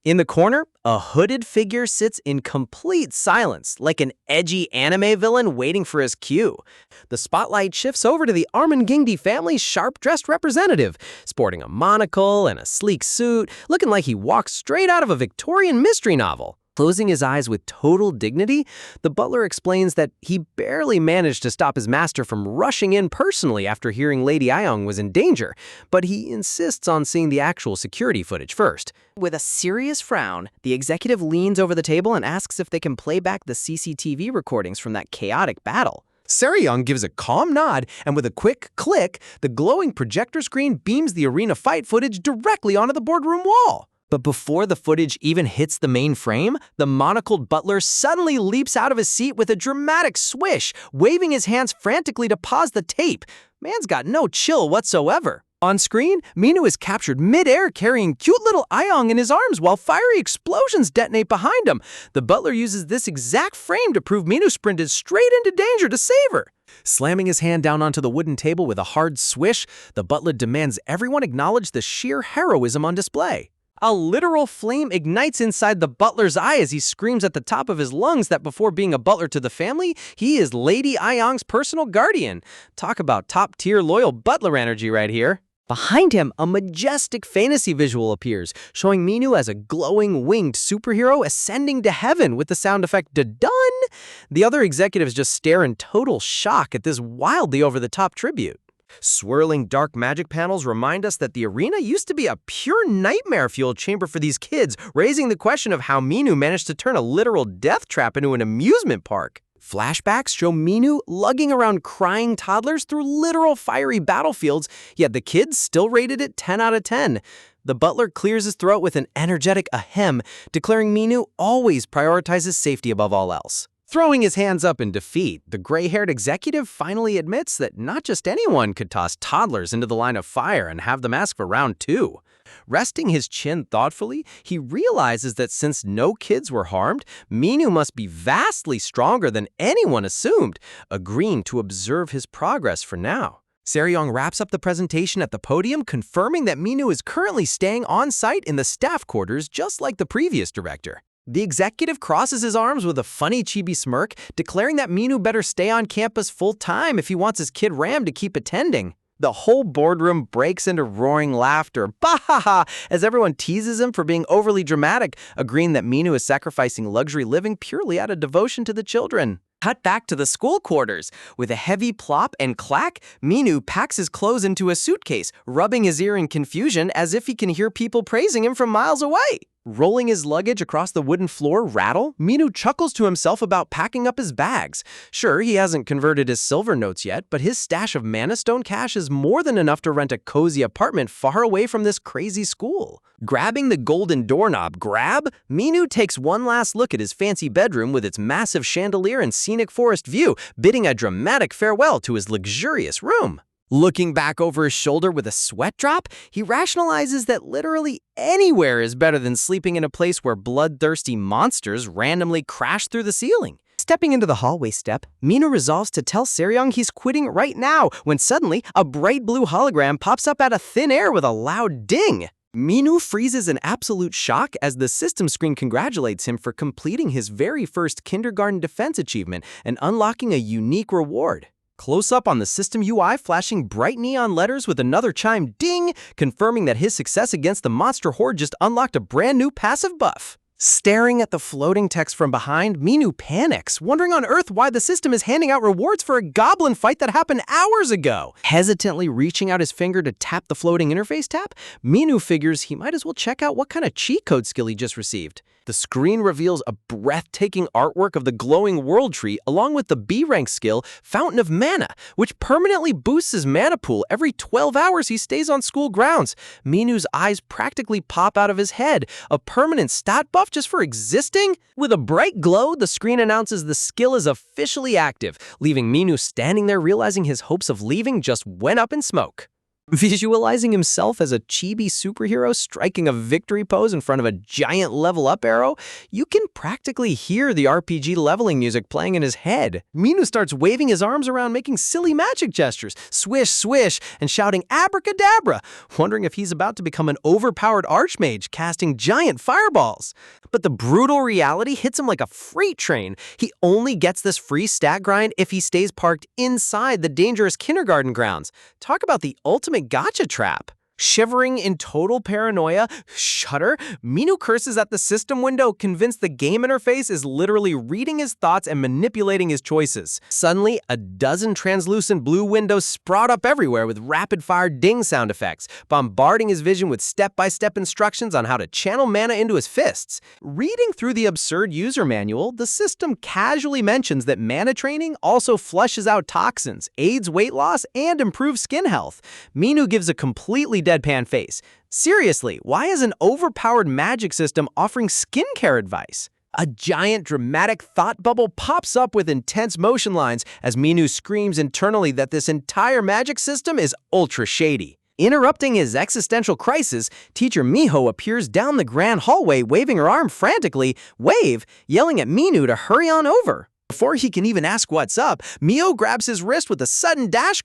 In the corner, a hooded figure sits in complete silence, like an edgy anime villain waiting for his cue. The spotlight shifts over to the Armangindi family's sharp-dressed representative, sporting a monocle and a sleek suit, looking like he walks straight out of a Victorian mystery novel. Closing his eyes with total dignity, the butler explains that he barely managed to stop his master from rushing in personally after hearing Lady Ayong was in danger, but he insists on seeing the actual security footage first. With a serious frown, the executive leans over the table and asks if they can play back the CCTV recordings from that chaotic battle. Seryong gives a calm nod, and with a quick click, the glowing projector screen beams the arena fight footage directly onto the boardroom wall. But before the footage even hits the main frame, the monocled butler suddenly leaps out of his seat with a dramatic swish, waving his hands frantically to pause the tape. Man's got no chill whatsoever. On screen, Minu is captured mid-air carrying cute little Ayong in his arms while fiery explosions detonate behind him. The butler uses this exact frame to prove Minu sprinted straight into danger to save her. Slamming his hand down onto the wooden table with a hard swish, the butler demands everyone acknowledge the sheer heroism on display. A literal flame ignites inside the butler's eye as he screams at the top of his lungs that before being a butler to the family, he is Lady Ayong's personal guardian. Talk about top-tier loyal butler energy right here. Behind him, a majestic fantasy visual appears, showing Minu as a glowing winged superhero ascending to heaven with the sound effect "da-dun." The other executives just stare in total shock at this wildly over-the-top tribute. Swirling dark magic panels remind us that the arena used to be a pure nightmare-fueled chamber for these kids, raising the question of how Minu managed to turn a literal death trap into an amusement park. Flashbacks show Minu lugging around crying toddlers through literal fiery battlefields, yet the kids still rated it 10 out of 10. The butler clears his throat with an energetic ahem, declaring Minu always prioritizes safety above all else. Throwing his hands up in defeat, the gray-haired executive finally admits that not just anyone could toss toddlers into the line of fire and have them ask for round 2. Resting his chin thoughtfully, he realizes that since no kids were harmed, Minu must be vastly stronger than anyone assumed, agreeing to observe his progress for now. Seryong wraps up the presentation at the podium, confirming that Minu is currently staying on site in the staff quarters just like the previous director. The executive crosses his arms with a funny chibi smirk, declaring that Minu better stay on campus full-time if he wants his kid Ram to keep attending. The whole boardroom breaks into roaring laughter, bah-ha-ha, as everyone teases him for being overly dramatic, agreeing that Minu is sacrificing luxury living purely out of devotion to the children. Cut back to the school quarters. With a heavy plop and clack, Minu packs his clothes into a suitcase, rubbing his ear in confusion as if he can hear people praising him from miles away. Rolling his luggage across the wooden floor rattle, Minu chuckles to himself about packing up his bags. Sure, he hasn't converted his silver notes yet, but his stash of Mana Stone cash is more than enough to rent a cozy apartment far away from this crazy school. Grabbing the golden doorknob grab, Minu takes one last look at his fancy bedroom with its massive chandelier and scenic forest view, bidding a dramatic farewell to his luxurious room. Looking back over his shoulder with a sweat drop, he rationalizes that literally anywhere is better than sleeping in a place where bloodthirsty monsters randomly crash through the ceiling. Stepping into the hallway step, Minu resolves to tell Seryong he's quitting right now when suddenly a bright blue hologram pops up out of thin air with a loud ding. Minu freezes in absolute shock as the system screen congratulates him for completing his very first kindergarten defense achievement and unlocking a unique reward. Close up on the system UI flashing bright neon letters with another chime ding, confirming that his success against the monster horde just unlocked a brand new passive buff. Staring at the floating text from behind, Minu panics, wondering on Earth why the system is handing out rewards for a goblin fight that happened hours ago. Hesitantly reaching out his finger to tap the floating interface tab, Minu figures he might as well check out what kind of cheat code skill he just received. The screen reveals a breathtaking artwork of the glowing world tree along with the B-rank skill, Fountain of Mana, which permanently boosts his mana pool every 12 hours he stays on school grounds. Minu's eyes practically pop out of his head. A permanent stat buff just for existing? With a bright glow, the screen announces the skill is officially active, leaving Minu standing there realizing his hopes of leaving just went up in smoke. Visualizing himself as a chibi superhero striking a victory pose in front of a giant level-up arrow, you can practically hear the RPG leveling music playing in his head. Minu starts waving his arms around, making silly magic gestures, swish, swish, and shouting abracadabra, wondering if he's about to become an overpowered archmage casting giant fireballs. But the brutal reality hits him like a freight train. He only gets this free stat grind if he stays parked inside the dangerous kindergarten grounds. Talk about the ultimate gotcha trap. Shivering in total paranoia, shudder, Minu curses at the system window, convinced the game interface is literally reading his thoughts and manipulating his choices. Suddenly, a dozen translucent blue windows sprout up everywhere with rapid-fire ding sound effects, bombarding his vision with step-by-step instructions on how to channel mana into his fists. Reading through the absurd user manual, the system casually mentions that mana training also flushes out toxins, aids weight loss, and improves skin health. Minu gives a completely deadpan face. Seriously, why is an overpowered magic system offering skincare advice? A giant dramatic thought bubble pops up with intense motion lines as Minu screams internally that this entire magic system is ultra shady. Interrupting his existential crisis, teacher Miho appears down the grand hallway waving her arm frantically, yelling at Minu to hurry on over. Before he can even ask what's up, Mio grabs his wrist with a sudden dash,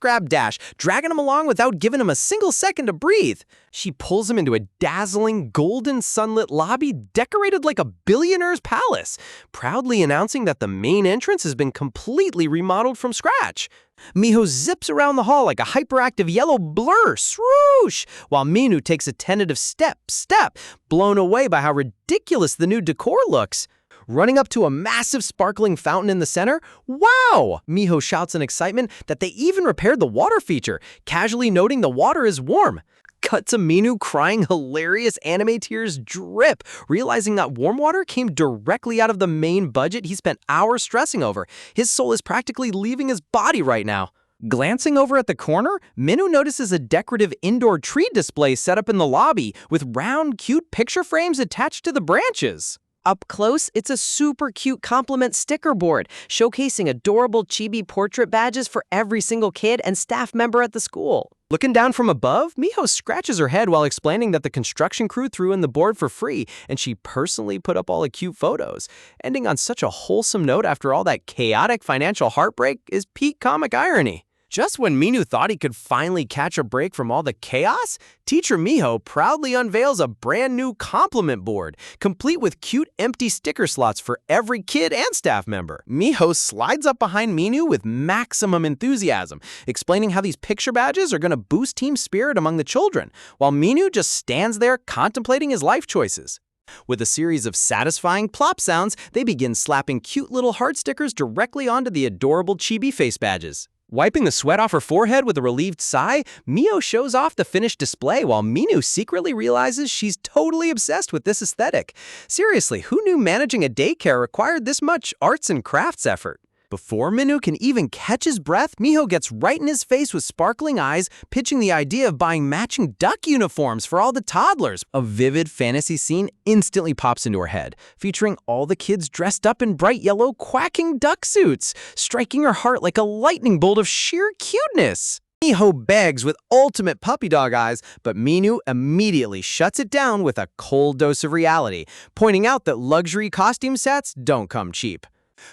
dragging him along without giving him a single second to breathe. She pulls him into a dazzling, golden sunlit lobby decorated like a billionaire's palace, proudly announcing that the main entrance has been completely remodeled from scratch. Miho zips around the hall like a hyperactive yellow blur, swoosh, while Minu takes a tentative step, blown away by how ridiculous the new decor looks. Running up to a massive sparkling fountain in the center, wow! Miho shouts in excitement that they even repaired the water feature, casually noting the water is warm. Cut to Minu crying hilarious anime tears drip, realizing that warm water came directly out of the main budget he spent hours stressing over. His soul is practically leaving his body right now. Glancing over at the corner, Minu notices a decorative indoor tree display set up in the lobby with round, cute picture frames attached to the branches. Up close, it's a super cute compliment sticker board, showcasing adorable chibi portrait badges for every single kid and staff member at the school. Looking down from above, Miho scratches her head while explaining that the construction crew threw in the board for free, and she personally put up all the cute photos. Ending on such a wholesome note after all that chaotic financial heartbreak is peak comic irony. Just when Minu thought he could finally catch a break from all the chaos, teacher Miho proudly unveils a brand new compliment board, complete with cute empty sticker slots for every kid and staff member. Miho slides up behind Minu with maximum enthusiasm, explaining how these picture badges are going to boost team spirit among the children, while Minu just stands there contemplating his life choices. With a series of satisfying plop sounds, they begin slapping cute little heart stickers directly onto the adorable chibi face badges. Wiping the sweat off her forehead with a relieved sigh, Mio shows off the finished display while Minu secretly realizes she's totally obsessed with this aesthetic. Seriously, who knew managing a daycare required this much arts and crafts effort? Before Minu can even catch his breath, Miho gets right in his face with sparkling eyes, pitching the idea of buying matching duck uniforms for all the toddlers. A vivid fantasy scene instantly pops into her head, featuring all the kids dressed up in bright yellow quacking duck suits, striking her heart like a lightning bolt of sheer cuteness. Miho begs with ultimate puppy dog eyes, but Minu immediately shuts it down with a cold dose of reality, pointing out that luxury costume sets don't come cheap.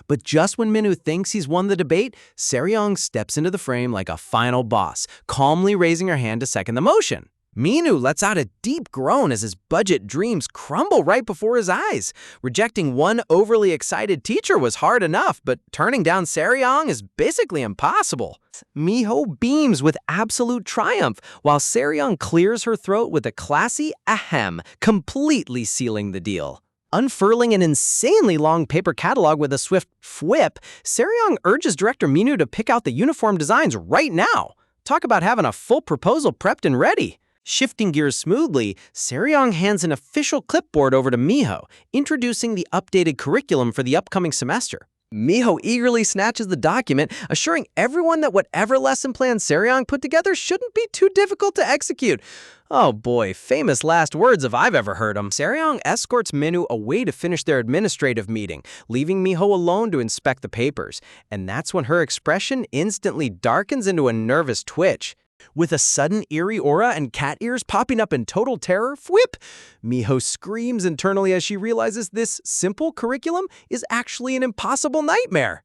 But just when Minu thinks he's won the debate, Seryong steps into the frame like a final boss, calmly raising her hand to second the motion. Minu lets out a deep groan as his budget dreams crumble right before his eyes. Rejecting one overly excited teacher was hard enough, but turning down Seryong is basically impossible. Miho beams with absolute triumph, while Seryong clears her throat with a classy ahem, completely sealing the deal. Unfurling an insanely long paper catalog with a swift whip, Seryong urges director Minu to pick out the uniform designs right now. Talk about having a full proposal prepped and ready. Shifting gears smoothly, Seryong hands an official clipboard over to Miho, introducing the updated curriculum for the upcoming semester. Miho eagerly snatches the document, assuring everyone that whatever lesson plan Seryong put together shouldn't be too difficult to execute. Oh boy, famous last words if I've ever heard them. Seryong escorts Minu away to finish their administrative meeting, leaving Miho alone to inspect the papers. And that's when her expression instantly darkens into a nervous twitch. With a sudden eerie aura and cat ears popping up in total terror, whip! Miho screams internally as she realizes this simple curriculum is actually an impossible nightmare.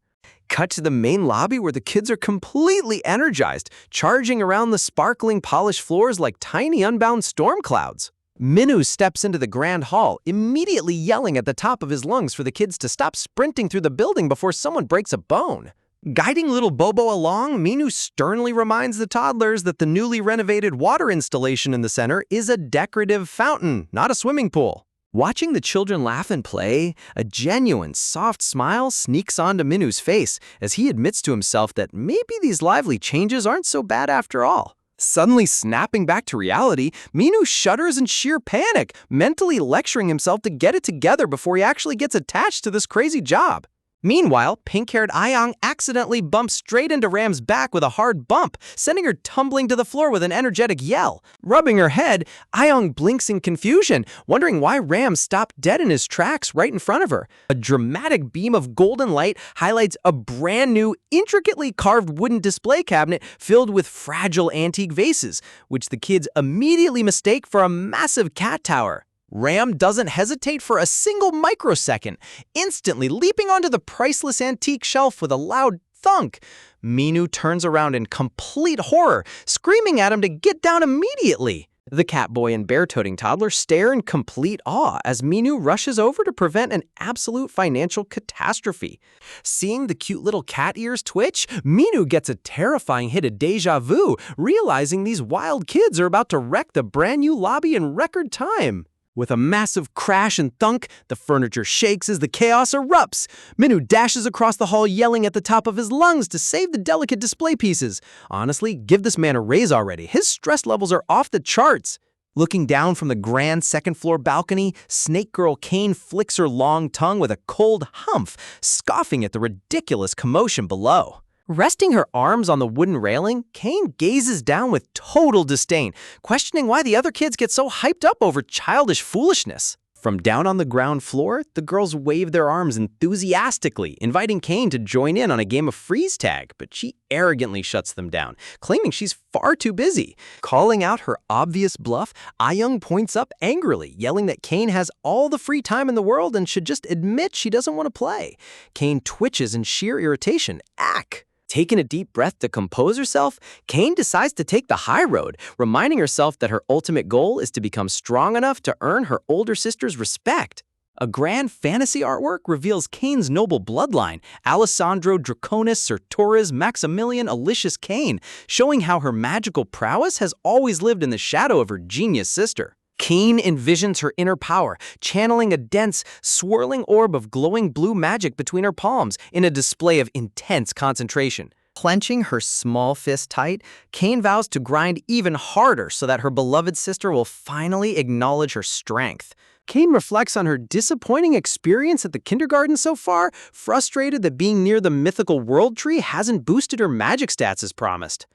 Cut to the main lobby where the kids are completely energized, charging around the sparkling polished floors like tiny unbound storm clouds. Minu steps into the grand hall, immediately yelling at the top of his lungs for the kids to stop sprinting through the building before someone breaks a bone. Guiding little Bobo along, Minu sternly reminds the toddlers that the newly renovated water installation in the center is a decorative fountain, not a swimming pool. Watching the children laugh and play, a genuine, soft smile sneaks onto Minu's face as he admits to himself that maybe these lively changes aren't so bad after all. Suddenly snapping back to reality, Minu shudders in sheer panic, mentally lecturing himself to get it together before he actually gets attached to this crazy job. Meanwhile, pink-haired Ayong accidentally bumps straight into Ram's back with a hard bump, sending her tumbling to the floor with an energetic yell. Rubbing her head, Ayong blinks in confusion, wondering why Ram stopped dead in his tracks right in front of her. A dramatic beam of golden light highlights a brand new, intricately carved wooden display cabinet filled with fragile antique vases, which the kids immediately mistake for a massive cat tower. Ram doesn't hesitate for a single microsecond, instantly leaping onto the priceless antique shelf with a loud thunk. Minu turns around in complete horror, screaming at him to get down immediately. The Catboy and bear-toting toddler stare in complete awe as Minu rushes over to prevent an absolute financial catastrophe. Seeing the cute little cat ears twitch, Minu gets a terrifying hit of deja vu, realizing these wild kids are about to wreck the brand new lobby in record time. With a massive crash and thunk, the furniture shakes as the chaos erupts. Minu dashes across the hall yelling at the top of his lungs to save the delicate display pieces. Honestly, give this man a raise already. His stress levels are off the charts. Looking down from the grand second-floor balcony, Snake Girl Caine flicks her long tongue with a cold humph, scoffing at the ridiculous commotion below. Resting her arms on the wooden railing, Caine gazes down with total disdain, questioning why the other kids get so hyped up over childish foolishness. From down on the ground floor, the girls wave their arms enthusiastically, inviting Caine to join in on a game of freeze tag, but she arrogantly shuts them down, claiming she's far too busy. Calling out her obvious bluff, Ayong points up angrily, yelling that Caine has all the free time in the world and should just admit she doesn't want to play. Caine twitches in sheer irritation. Ack! Taking a deep breath to compose herself, Caine decides to take the high road, reminding herself that her ultimate goal is to become strong enough to earn her older sister's respect. A grand fantasy artwork reveals Caine's noble bloodline, Alessandro Draconis Sertoris Maximilian Alicius Caine, showing how her magical prowess has always lived in the shadow of her genius sister. Caine envisions her inner power, channeling a dense, swirling orb of glowing blue magic between her palms in a display of intense concentration. Clenching her small fist tight, Caine vows to grind even harder so that her beloved sister will finally acknowledge her strength. Caine reflects on her disappointing experience at the kindergarten so far, frustrated that being near the mythical world tree hasn't boosted her magic stats as promised.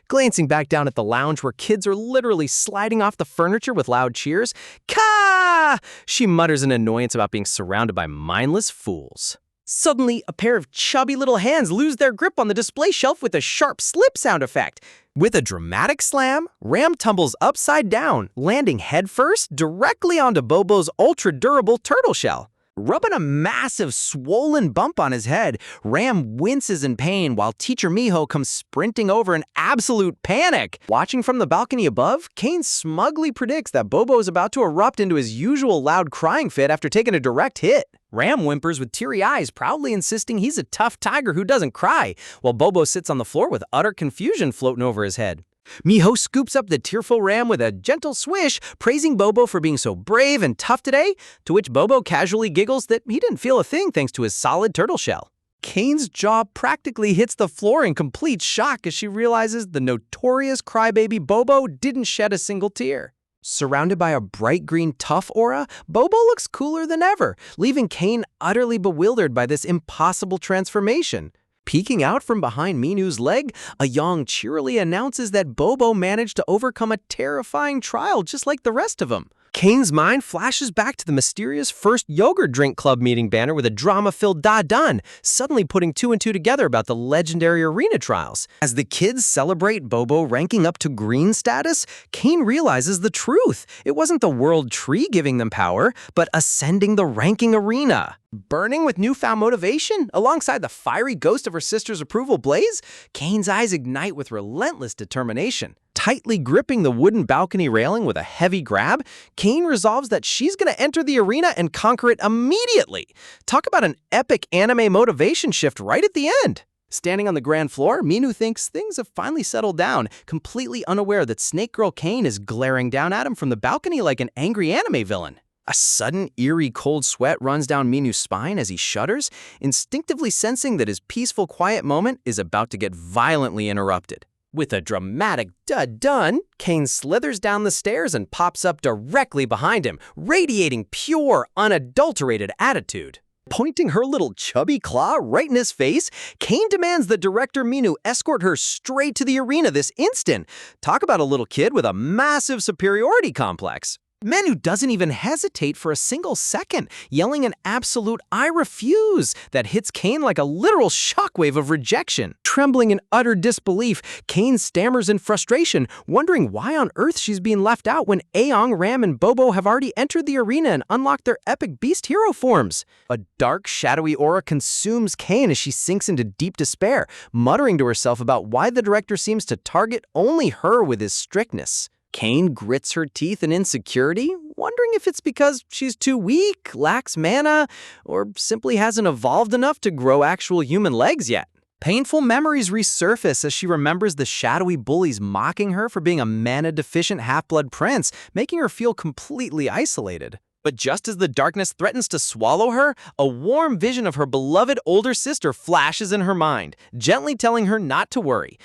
Glancing back down at the lounge where kids are literally sliding off the furniture with loud cheers, "Ka!" she mutters in annoyance about being surrounded by mindless fools. Suddenly, a pair of chubby little hands lose their grip on the display shelf with a sharp slip sound effect. With a dramatic slam, Ram tumbles upside down, landing headfirst directly onto Bobo's ultra-durable turtle shell. Rubbing a massive, swollen bump on his head, Ram winces in pain while Teacher Miho comes sprinting over in absolute panic. Watching from the balcony above, Caine smugly predicts that Bobo is about to erupt into his usual loud crying fit after taking a direct hit. Ram whimpers with teary eyes, proudly insisting he's a tough tiger who doesn't cry, while Bobo sits on the floor with utter confusion floating over his head. Miho scoops up the tearful Ram with a gentle swish, praising Bobo for being so brave and tough today, to which Bobo casually giggles that he didn't feel a thing thanks to his solid turtle shell. Caine's jaw practically hits the floor in complete shock as she realizes the notorious crybaby Bobo didn't shed a single tear. Surrounded by a bright green tough aura, Bobo looks cooler than ever, leaving Caine utterly bewildered by this impossible transformation. Peeking out from behind Minu's leg, Ayong cheerily announces that Bobo managed to overcome a terrifying trial just like the rest of them. Kane's mind flashes back to the mysterious first yogurt drink club meeting banner with a drama-filled "Da Done," suddenly putting two and two together about the legendary arena trials. As the kids celebrate Bobo ranking up to green status, Kane realizes the truth. It wasn't the world tree giving them power, but ascending the ranking arena. Burning with newfound motivation, alongside the fiery ghost of her sister's approval blaze, Kane's eyes ignite with relentless determination. Tightly gripping the wooden balcony railing with a heavy grab, Kane resolves that she's going to enter the arena and conquer it immediately. Talk about an epic anime motivation shift right at the end. Standing on the grand floor, Minu thinks things have finally settled down, completely unaware that Snake Girl Kane is glaring down at him from the balcony like an angry anime villain. A sudden, eerie cold sweat runs down Minu's spine as he shudders, instinctively sensing that his peaceful, quiet moment is about to get violently interrupted. With a dramatic "done," Kane slithers down the stairs and pops up directly behind him, radiating pure, unadulterated attitude. Pointing her little chubby claw right in his face, Kane demands that Director Minu escort her straight to the arena this instant. Talk about a little kid with a massive superiority complex. Minu doesn't even hesitate for a single second, yelling an absolute "I refuse" that hits Kane like a literal shockwave of rejection. Trembling in utter disbelief, Kane stammers in frustration, wondering why on earth she's being left out when Aong, Ram, and Bobo have already entered the arena and unlocked their epic beast hero forms. A dark, shadowy aura consumes Kane as she sinks into deep despair, muttering to herself about why the director seems to target only her with his strictness. Kane grits her teeth in insecurity, wondering if it's because she's too weak, lacks mana, or simply hasn't evolved enough to grow actual human legs yet. Painful memories resurface as she remembers the shadowy bullies mocking her for being a mana-deficient half-blood prince, making her feel completely isolated. But just as the darkness threatens to swallow her, a warm vision of her beloved older sister flashes in her mind, gently telling her not to worry.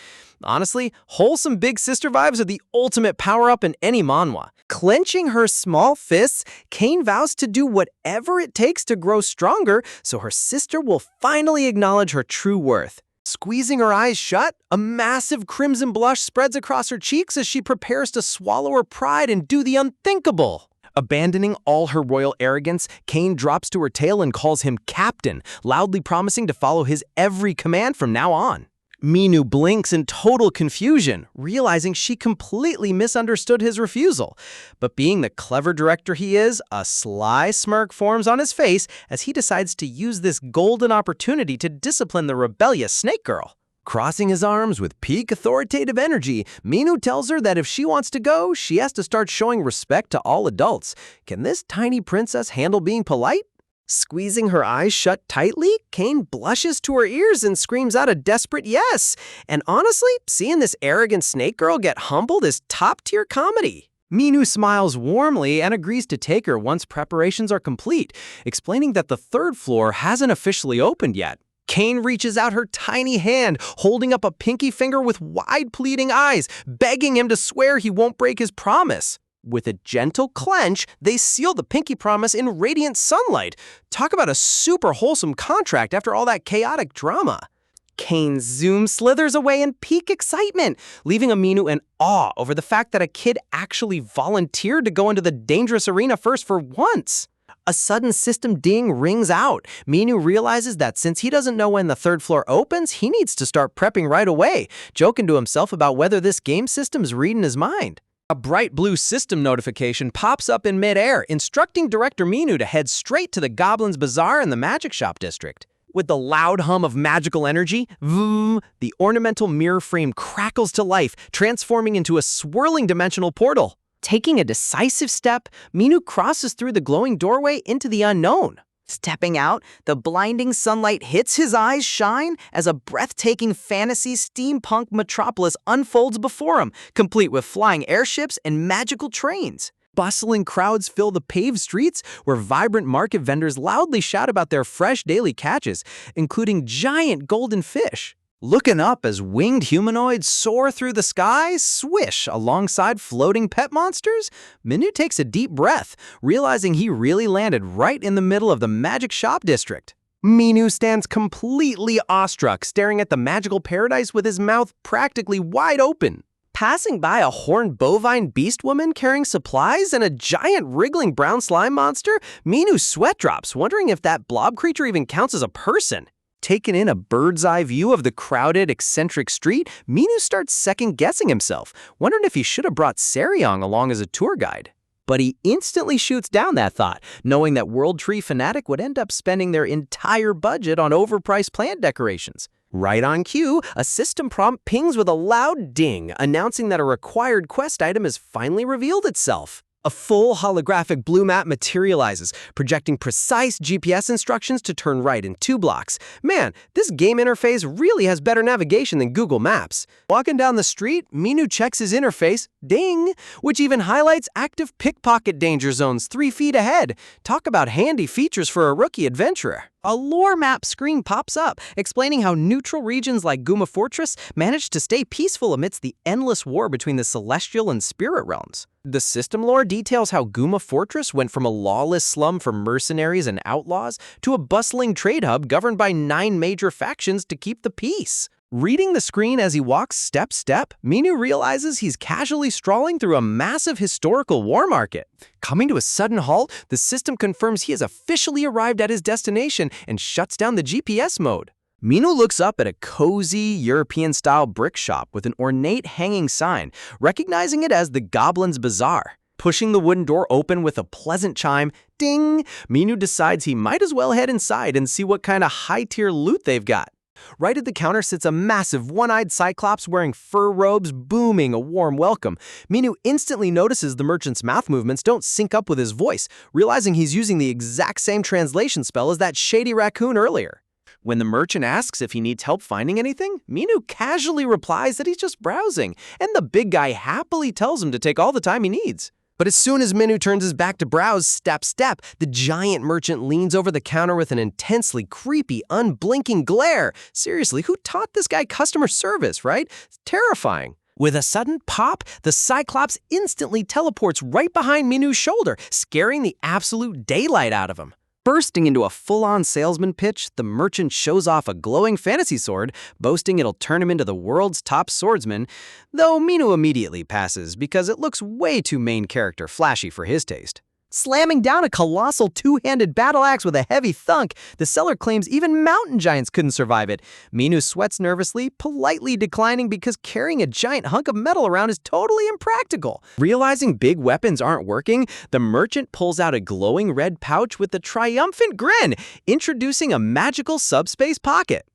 Honestly, wholesome big sister vibes are the ultimate power-up in any manhwa. Clenching her small fists, Kane vows to do whatever it takes to grow stronger so her sister will finally acknowledge her true worth. Squeezing her eyes shut, a massive crimson blush spreads across her cheeks as she prepares to swallow her pride and do the unthinkable. Abandoning all her royal arrogance, Kane drops to her tail and calls him Captain, loudly promising to follow his every command from now on. Minu blinks in total confusion, realizing she completely misunderstood his refusal. But being the clever director he is, a sly smirk forms on his face as he decides to use this golden opportunity to discipline the rebellious Snake Girl. Crossing his arms with peak authoritative energy, Minu tells her that if she wants to go, she has to start showing respect to all adults. Can this tiny princess handle being polite? Squeezing her eyes shut tightly, Kane blushes to her ears and screams out a desperate yes. And honestly, seeing this arrogant Snake Girl get humbled is top-tier comedy. Minu smiles warmly and agrees to take her once preparations are complete, explaining that the third floor hasn't officially opened yet. Kane reaches out her tiny hand, holding up a pinky finger with wide pleading eyes, begging him to swear he won't break his promise. With a gentle clench, they seal the pinky promise in radiant sunlight. Talk about a super wholesome contract after all that chaotic drama. Kane slithers away in peak excitement, leaving Aminu in awe over the fact that a kid actually volunteered to go into the dangerous arena first for once. A sudden system ding rings out. Minu realizes that since he doesn't know when the third floor opens, he needs to start prepping right away, joking to himself about whether this game system's reading his mind. A bright blue system notification pops up in midair, instructing Director Minu to head straight to the Goblin's Bazaar in the Magic Shop District. With the loud hum of magical energy, vroom, the ornamental mirror frame crackles to life, transforming into a swirling dimensional portal. Taking a decisive step, Minu crosses through the glowing doorway into the unknown. Stepping out, the blinding sunlight hits his eyes shine as a breathtaking fantasy steampunk metropolis unfolds before him, complete with flying airships and magical trains. Bustling crowds fill the paved streets, where vibrant market vendors loudly shout about their fresh daily catches, including giant golden fish. Looking up as winged humanoids soar through the sky, swish alongside floating pet monsters, Minu takes a deep breath, realizing he really landed right in the middle of the Magic Shop District. Minu stands completely awestruck, staring at the magical paradise with his mouth practically wide open. Passing by a horned bovine beast woman carrying supplies and a giant wriggling brown slime monster, Minu's sweat drops, wondering if that blob creature even counts as a person. Taken in a bird's-eye view of the crowded, eccentric street, Minu starts second-guessing himself, wondering if he should have brought Saryong along as a tour guide. But he instantly shoots down that thought, knowing that World Tree Fanatic would end up spending their entire budget on overpriced plant decorations. Right on cue, a system prompt pings with a loud ding, announcing that a required quest item has finally revealed itself. A full holographic blue map materializes, projecting precise GPS instructions to turn right in 2 blocks. Man, this game interface really has better navigation than Google Maps. Walking down the street, Minu checks his interface, ding, which even highlights active pickpocket danger zones 3 feet ahead. Talk about handy features for a rookie adventurer. A lore map screen pops up, explaining how neutral regions like Guma Fortress managed to stay peaceful amidst the endless war between the celestial and spirit realms. The system lore details how Guma Fortress went from a lawless slum for mercenaries and outlaws to a bustling trade hub governed by 9 major factions to keep the peace. Reading the screen as he walks step, Minu realizes he's casually strolling through a massive historical war market. Coming to a sudden halt, the system confirms he has officially arrived at his destination and shuts down the GPS mode. Minu looks up at a cozy, European-style brick shop with an ornate hanging sign, recognizing it as the Goblin's Bazaar. Pushing the wooden door open with a pleasant chime, ding, Minu decides he might as well head inside and see what kind of high-tier loot they've got. Right at the counter sits a massive one-eyed cyclops wearing fur robes, booming a warm welcome. Minu instantly notices the merchant's mouth movements don't sync up with his voice, realizing he's using the exact same translation spell as that shady raccoon earlier. When the merchant asks if he needs help finding anything, Minu casually replies that he's just browsing, and the big guy happily tells him to take all the time he needs. But as soon as Minu turns his back to browse step, the giant merchant leans over the counter with an intensely creepy, unblinking glare. Seriously, who taught this guy customer service, right? It's terrifying. With a sudden pop, the Cyclops instantly teleports right behind Minu's shoulder, scaring the absolute daylight out of him. Bursting into a full-on salesman pitch, the merchant shows off a glowing fantasy sword, boasting it'll turn him into the world's top swordsman, though Minu immediately passes because it looks way too main character flashy for his taste. Slamming down a colossal 2-handed battle axe with a heavy thunk, the seller claims even mountain giants couldn't survive it. Minu sweats nervously, politely declining because carrying a giant hunk of metal around is totally impractical. Realizing big weapons aren't working, the merchant pulls out a glowing red pouch with a triumphant grin, introducing a magical subspace pocket.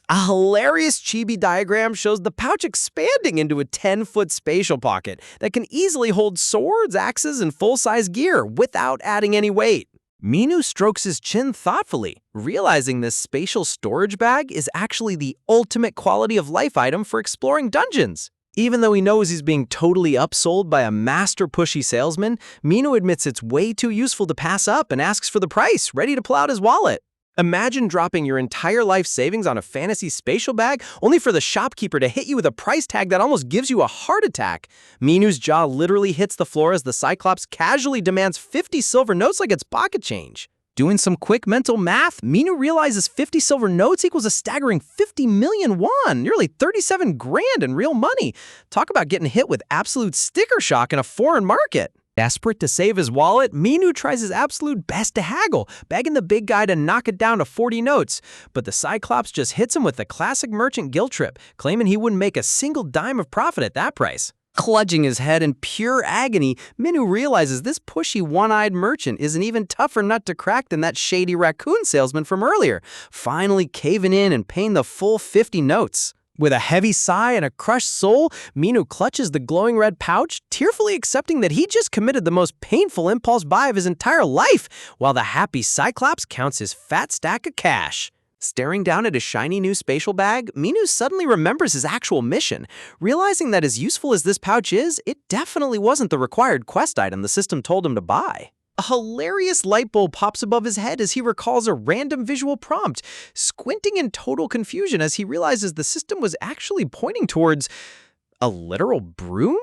A hilarious chibi diagram shows the pouch expanding into a 10-foot spatial pocket that can easily hold swords, axes, and full-size gear without adding any weight. Minu strokes his chin thoughtfully, realizing this spatial storage bag is actually the ultimate quality of life item for exploring dungeons. Even though he knows he's being totally upsold by a master pushy salesman, Minu admits it's way too useful to pass up and asks for the price, ready to pull out his wallet. Imagine dropping your entire life savings on a fantasy spatial bag only for the shopkeeper to hit you with a price tag that almost gives you a heart attack. Minu's jaw literally hits the floor as the Cyclops casually demands 50 silver notes like it's pocket change. Doing some quick mental math, Minu realizes 50 silver notes equals a staggering 50 million won, nearly 37 grand in real money. Talk about getting hit with absolute sticker shock in a foreign market. Desperate to save his wallet, Minu tries his absolute best to haggle, begging the big guy to knock it down to 40 notes. But the Cyclops just hits him with the classic merchant guilt trip, claiming he wouldn't make a single dime of profit at that price. Clutching his head in pure agony, Minu realizes this pushy one-eyed merchant is an even tougher nut to crack than that shady raccoon salesman from earlier, finally caving in and paying the full 50 notes. With a heavy sigh and a crushed soul, Minu clutches the glowing red pouch, tearfully accepting that he just committed the most painful impulse buy of his entire life, while the happy Cyclops counts his fat stack of cash. Staring down at his shiny new spatial bag, Minu suddenly remembers his actual mission. Realizing that as useful as this pouch is, it definitely wasn't the required quest item the system told him to buy. A hilarious light bulb pops above his head as he recalls a random visual prompt, squinting in total confusion as he realizes the system was actually pointing towards a literal broom?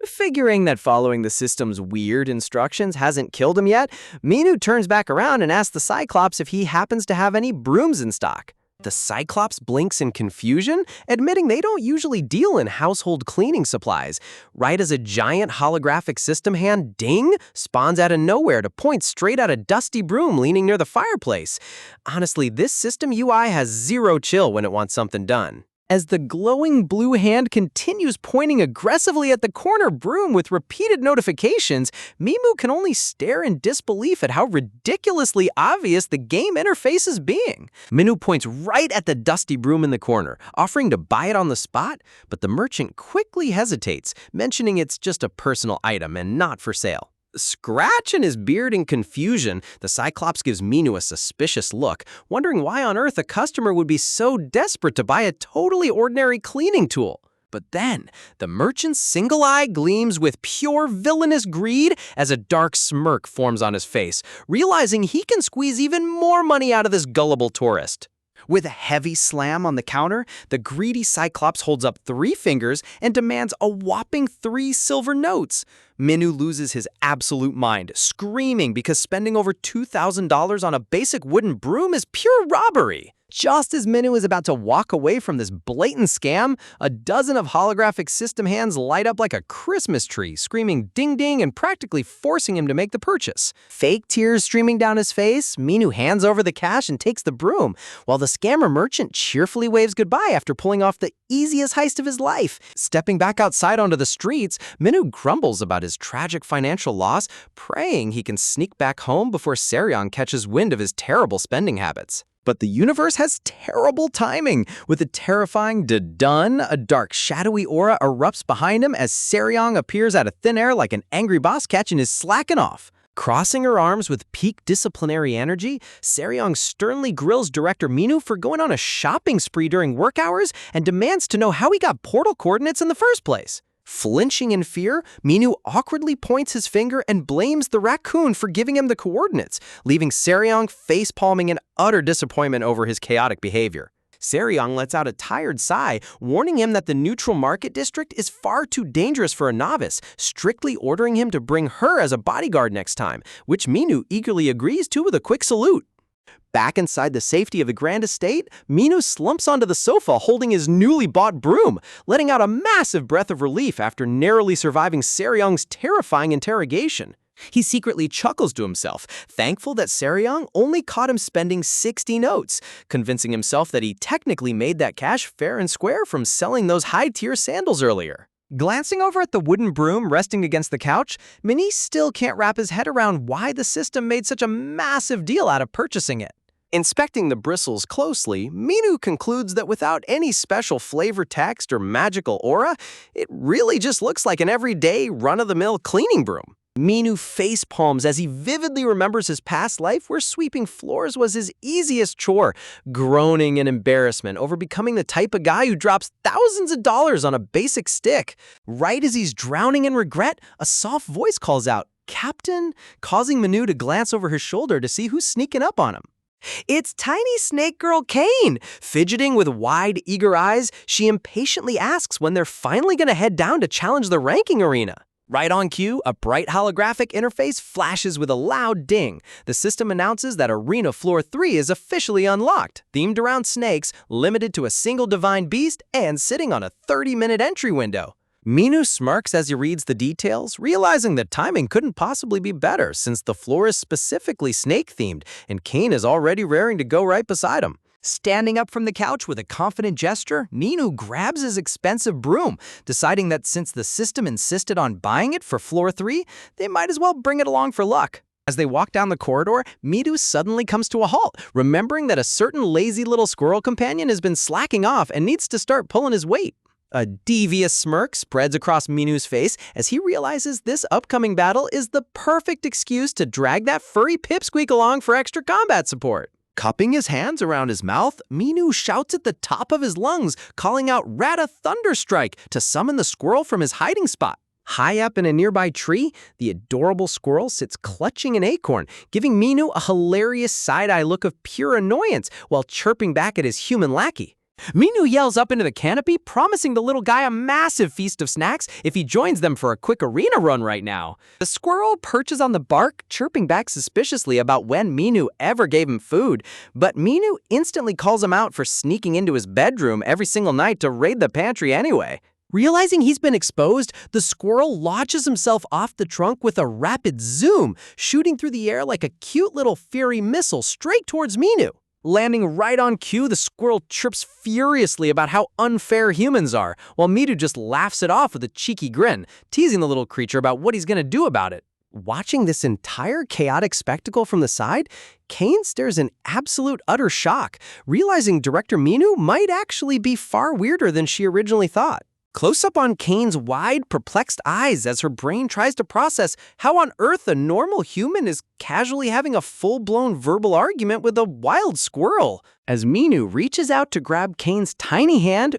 Figuring that following the system's weird instructions hasn't killed him yet, Minu turns back around and asks the Cyclops if he happens to have any brooms in stock. The Cyclops blinks in confusion, admitting they don't usually deal in household cleaning supplies, right as a giant holographic system hand, ding, spawns out of nowhere to point straight at a dusty broom leaning near the fireplace. Honestly, this system UI has zero chill when it wants something done. As the glowing blue hand continues pointing aggressively at the corner broom with repeated notifications, Mimu can only stare in disbelief at how ridiculously obvious the game interface is being. Minu points right at the dusty broom in the corner, offering to buy it on the spot, but the merchant quickly hesitates, mentioning it's just a personal item and not for sale. Scratching his beard in confusion, the Cyclops gives Minu a suspicious look, wondering why on earth a customer would be so desperate to buy a totally ordinary cleaning tool. But then, the merchant's single eye gleams with pure villainous greed as a dark smirk forms on his face, realizing he can squeeze even more money out of this gullible tourist. With a heavy slam on the counter, the greedy Cyclops holds up 3 fingers and demands a whopping 3 silver notes. Minu loses his absolute mind, screaming because spending over $2,000 on a basic wooden broom is pure robbery. Just as Minu is about to walk away from this blatant scam, a dozen of holographic system hands light up like a Christmas tree, screaming ding ding and practically forcing him to make the purchase. Fake tears streaming down his face, Minu hands over the cash and takes the broom, while the scammer merchant cheerfully waves goodbye after pulling off the easiest heist of his life. Stepping back outside onto the streets, Minu grumbles about his tragic financial loss, praying he can sneak back home before Seryong catches wind of his terrible spending habits. But the universe has terrible timing. With a terrifying da-dun, a dark shadowy aura erupts behind him as Seryong appears out of thin air like an angry boss catching his slacking off. Crossing her arms with peak disciplinary energy, Seryong sternly grills director Minu for going on a shopping spree during work hours and demands to know how he got portal coordinates in the first place. Flinching in fear, Minu awkwardly points his finger and blames the raccoon for giving him the coordinates, leaving Seryong face-palming in utter disappointment over his chaotic behavior. Seryong lets out a tired sigh, warning him that the neutral market district is far too dangerous for a novice, strictly ordering him to bring her as a bodyguard next time, which Minu eagerly agrees to with a quick salute. Back inside the safety of the Grand Estate, Minu slumps onto the sofa holding his newly bought broom, letting out a massive breath of relief after narrowly surviving Seryong's terrifying interrogation. He secretly chuckles to himself, thankful that Seryong only caught him spending 60 notes, convincing himself that he technically made that cash fair and square from selling those high-tier sandals earlier. Glancing over at the wooden broom resting against the couch, Mini still can't wrap his head around why the system made such a massive deal out of purchasing it. Inspecting the bristles closely, Minu concludes that without any special flavor text or magical aura, it really just looks like an everyday, run-of-the-mill cleaning broom. Minu facepalms as he vividly remembers his past life where sweeping floors was his easiest chore, groaning in embarrassment over becoming the type of guy who drops thousands of dollars on a basic stick. Right as he's drowning in regret, a soft voice calls out, "Captain?" causing Minu to glance over his shoulder to see who's sneaking up on him. It's tiny snake girl Kane. Fidgeting with wide, eager eyes, she impatiently asks when they're finally going to head down to challenge the ranking arena. Right on cue, a bright holographic interface flashes with a loud ding. The system announces that Arena Floor 3 is officially unlocked, themed around snakes, limited to a single divine beast, and sitting on a 30-minute entry window. Minu smirks as he reads the details, realizing that timing couldn't possibly be better since the floor is specifically snake-themed, and Kane is already raring to go right beside him. Standing up from the couch with a confident gesture, Ninu grabs his expensive broom, deciding that since the system insisted on buying it for Floor 3, they might as well bring it along for luck. As they walk down the corridor, Midu suddenly comes to a halt, remembering that a certain lazy little squirrel companion has been slacking off and needs to start pulling his weight. A devious smirk spreads across Minu's face as he realizes this upcoming battle is the perfect excuse to drag that furry pipsqueak along for extra combat support. Cupping his hands around his mouth, Minu shouts at the top of his lungs, calling out Rata Thunderstrike to summon the squirrel from his hiding spot. High up in a nearby tree, the adorable squirrel sits clutching an acorn, giving Minu a hilarious side-eye look of pure annoyance while chirping back at his human lackey. Minu yells up into the canopy, promising the little guy a massive feast of snacks if he joins them for a quick arena run right now. The squirrel perches on the bark, chirping back suspiciously about when Minu ever gave him food, but Minu instantly calls him out for sneaking into his bedroom every single night to raid the pantry anyway. Realizing he's been exposed, the squirrel launches himself off the trunk with a rapid zoom, shooting through the air like a cute little fiery missile straight towards Minu. Landing right on cue, the squirrel chirps furiously about how unfair humans are, while Minu just laughs it off with a cheeky grin, teasing the little creature about what he's going to do about it. Watching this entire chaotic spectacle from the side, Kane stares in absolute utter shock, realizing Director Minu might actually be far weirder than she originally thought. Close up on Kane's wide, perplexed eyes as her brain tries to process how on earth a normal human is casually having a full-blown verbal argument with a wild squirrel. As Minu reaches out to grab Kane's tiny hand,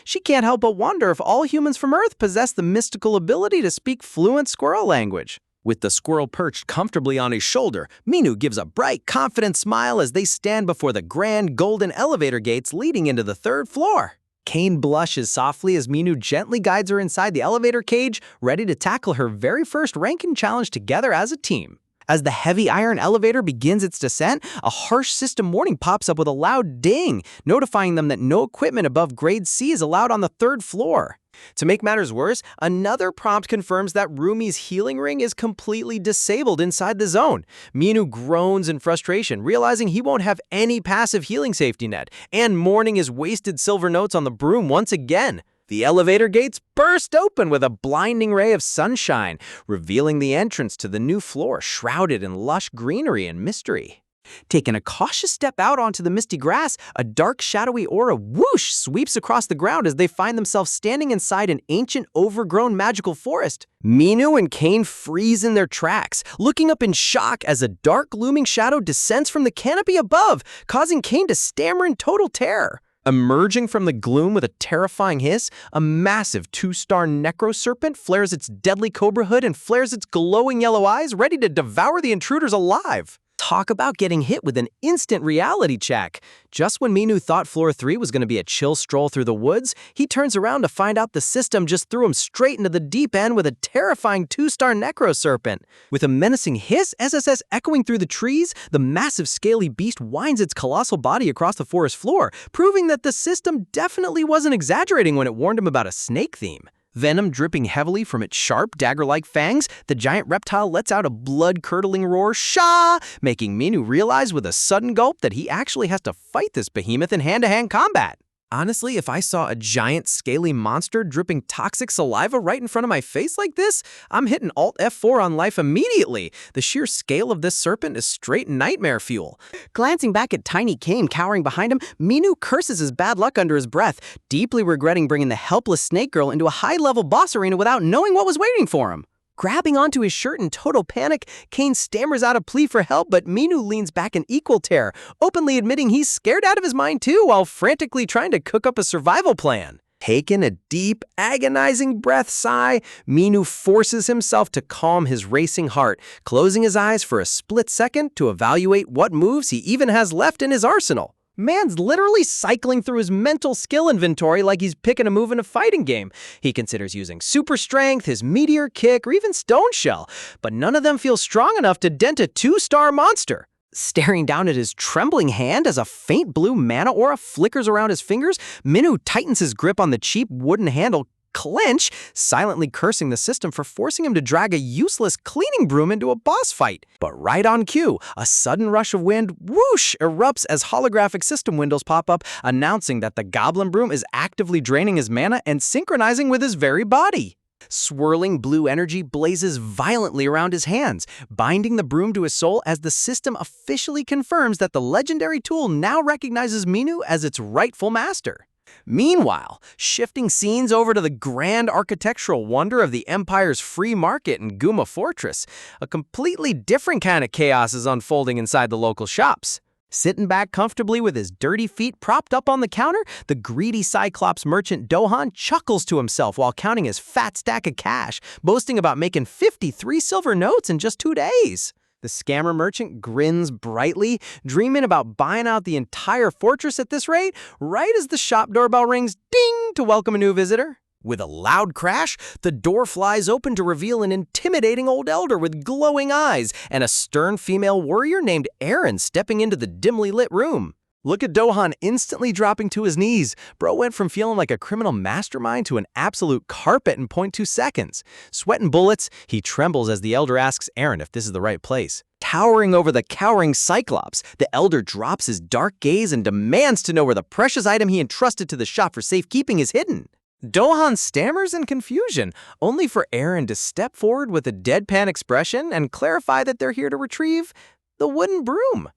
she can't help but wonder if all humans from Earth possess the mystical ability to speak fluent squirrel language. With the squirrel perched comfortably on his shoulder, Minu gives a bright, confident smile as they stand before the grand golden elevator gates leading into the 3rd floor. Kane blushes softly as Minu gently guides her inside the elevator cage, ready to tackle her very first ranking challenge together as a team. As the heavy iron elevator begins its descent, a harsh system warning pops up with a loud ding, notifying them that no equipment above grade C is allowed on the 3rd floor. To make matters worse, another prompt confirms that Rumi's healing ring is completely disabled inside the zone. Minu groans in frustration, realizing he won't have any passive healing safety net, and mourning his wasted silver notes on the broom once again. The elevator gates burst open with a blinding ray of sunshine, revealing the entrance to the new floor shrouded in lush greenery and mystery. Taking a cautious step out onto the misty grass, a dark, shadowy aura whoosh sweeps across the ground as they find themselves standing inside an ancient, overgrown magical forest. Minu and Kane freeze in their tracks, looking up in shock as a dark, looming shadow descends from the canopy above, causing Kane to stammer in total terror. Emerging from the gloom with a terrifying hiss, a massive 2-star necroserpent flares its deadly cobra hood and flares its glowing yellow eyes, ready to devour the intruders alive. Talk about getting hit with an instant reality check. Just when Minu thought floor 3 was going to be a chill stroll through the woods, he turns around to find out the system just threw him straight into the deep end with a terrifying 2-star necroserpent. With a menacing hiss, SSS echoing through the trees, the massive scaly beast winds its colossal body across the forest floor, proving that the system definitely wasn't exaggerating when it warned him about a snake theme. Venom dripping heavily from its sharp, dagger-like fangs, the giant reptile lets out a blood-curdling roar, "Shah!" making Minu realize with a sudden gulp that he actually has to fight this behemoth in hand-to-hand combat. Honestly, if I saw a giant, scaly monster dripping toxic saliva right in front of my face like this, I'm hitting Alt F4 on life immediately. The sheer scale of this serpent is straight nightmare fuel. Glancing back at Tiny Kane cowering behind him, Minu curses his bad luck under his breath, deeply regretting bringing the helpless snake girl into a high-level boss arena without knowing what was waiting for him. Grabbing onto his shirt in total panic, Kane stammers out a plea for help, but Minu leans back in equal terror, openly admitting he's scared out of his mind too while frantically trying to cook up a survival plan. Taking a deep, agonizing breath sigh, Minu forces himself to calm his racing heart, closing his eyes for a split second to evaluate what moves he even has left in his arsenal. Man's literally cycling through his mental skill inventory like he's picking a move in a fighting game. He considers using super strength, his meteor kick, or even stone shell, but none of them feel strong enough to dent a 2-star monster. Staring down at his trembling hand as a faint blue mana aura flickers around his fingers, Minu tightens his grip on the cheap wooden handle, clench, silently cursing the system for forcing him to drag a useless cleaning broom into a boss fight. But right on cue, a sudden rush of wind whoosh erupts as holographic system windows pop up, announcing that the goblin broom is actively draining his mana and synchronizing with his very body. Swirling blue energy blazes violently around his hands, binding the broom to his soul as the system officially confirms that the legendary tool now recognizes Minu as its rightful master. Meanwhile, shifting scenes over to the grand architectural wonder of the Empire's free market in Guma Fortress, a completely different kind of chaos is unfolding inside the local shops. Sitting back comfortably with his dirty feet propped up on the counter, the greedy Cyclops merchant Dohan chuckles to himself while counting his fat stack of cash, boasting about making 53 silver notes in just 2 days. The scammer merchant grins brightly, dreaming about buying out the entire fortress at this rate, right as the shop doorbell rings ding to welcome a new visitor. With a loud crash, the door flies open to reveal an intimidating old elder with glowing eyes and a stern female warrior named Aaron stepping into the dimly lit room. Look at Do-han instantly dropping to his knees. Bro went from feeling like a criminal mastermind to an absolute carpet in 0.2 seconds. Sweating bullets, he trembles as the elder asks Aaron if this is the right place. Towering over the cowering Cyclops, the elder drops his dark gaze and demands to know where the precious item he entrusted to the shop for safekeeping is hidden. Do-han stammers in confusion, only for Aaron to step forward with a deadpan expression and clarify that they're here to retrieve the wooden broom.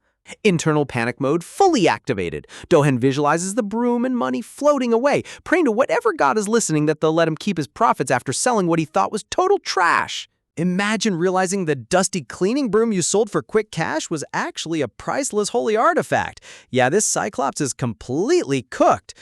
Internal panic mode fully activated. Do-han visualizes the broom and money floating away, praying to whatever god is listening that they'll let him keep his profits after selling what he thought was total trash. Imagine realizing the dusty cleaning broom you sold for quick cash was actually a priceless holy artifact. Yeah, this Cyclops is completely cooked.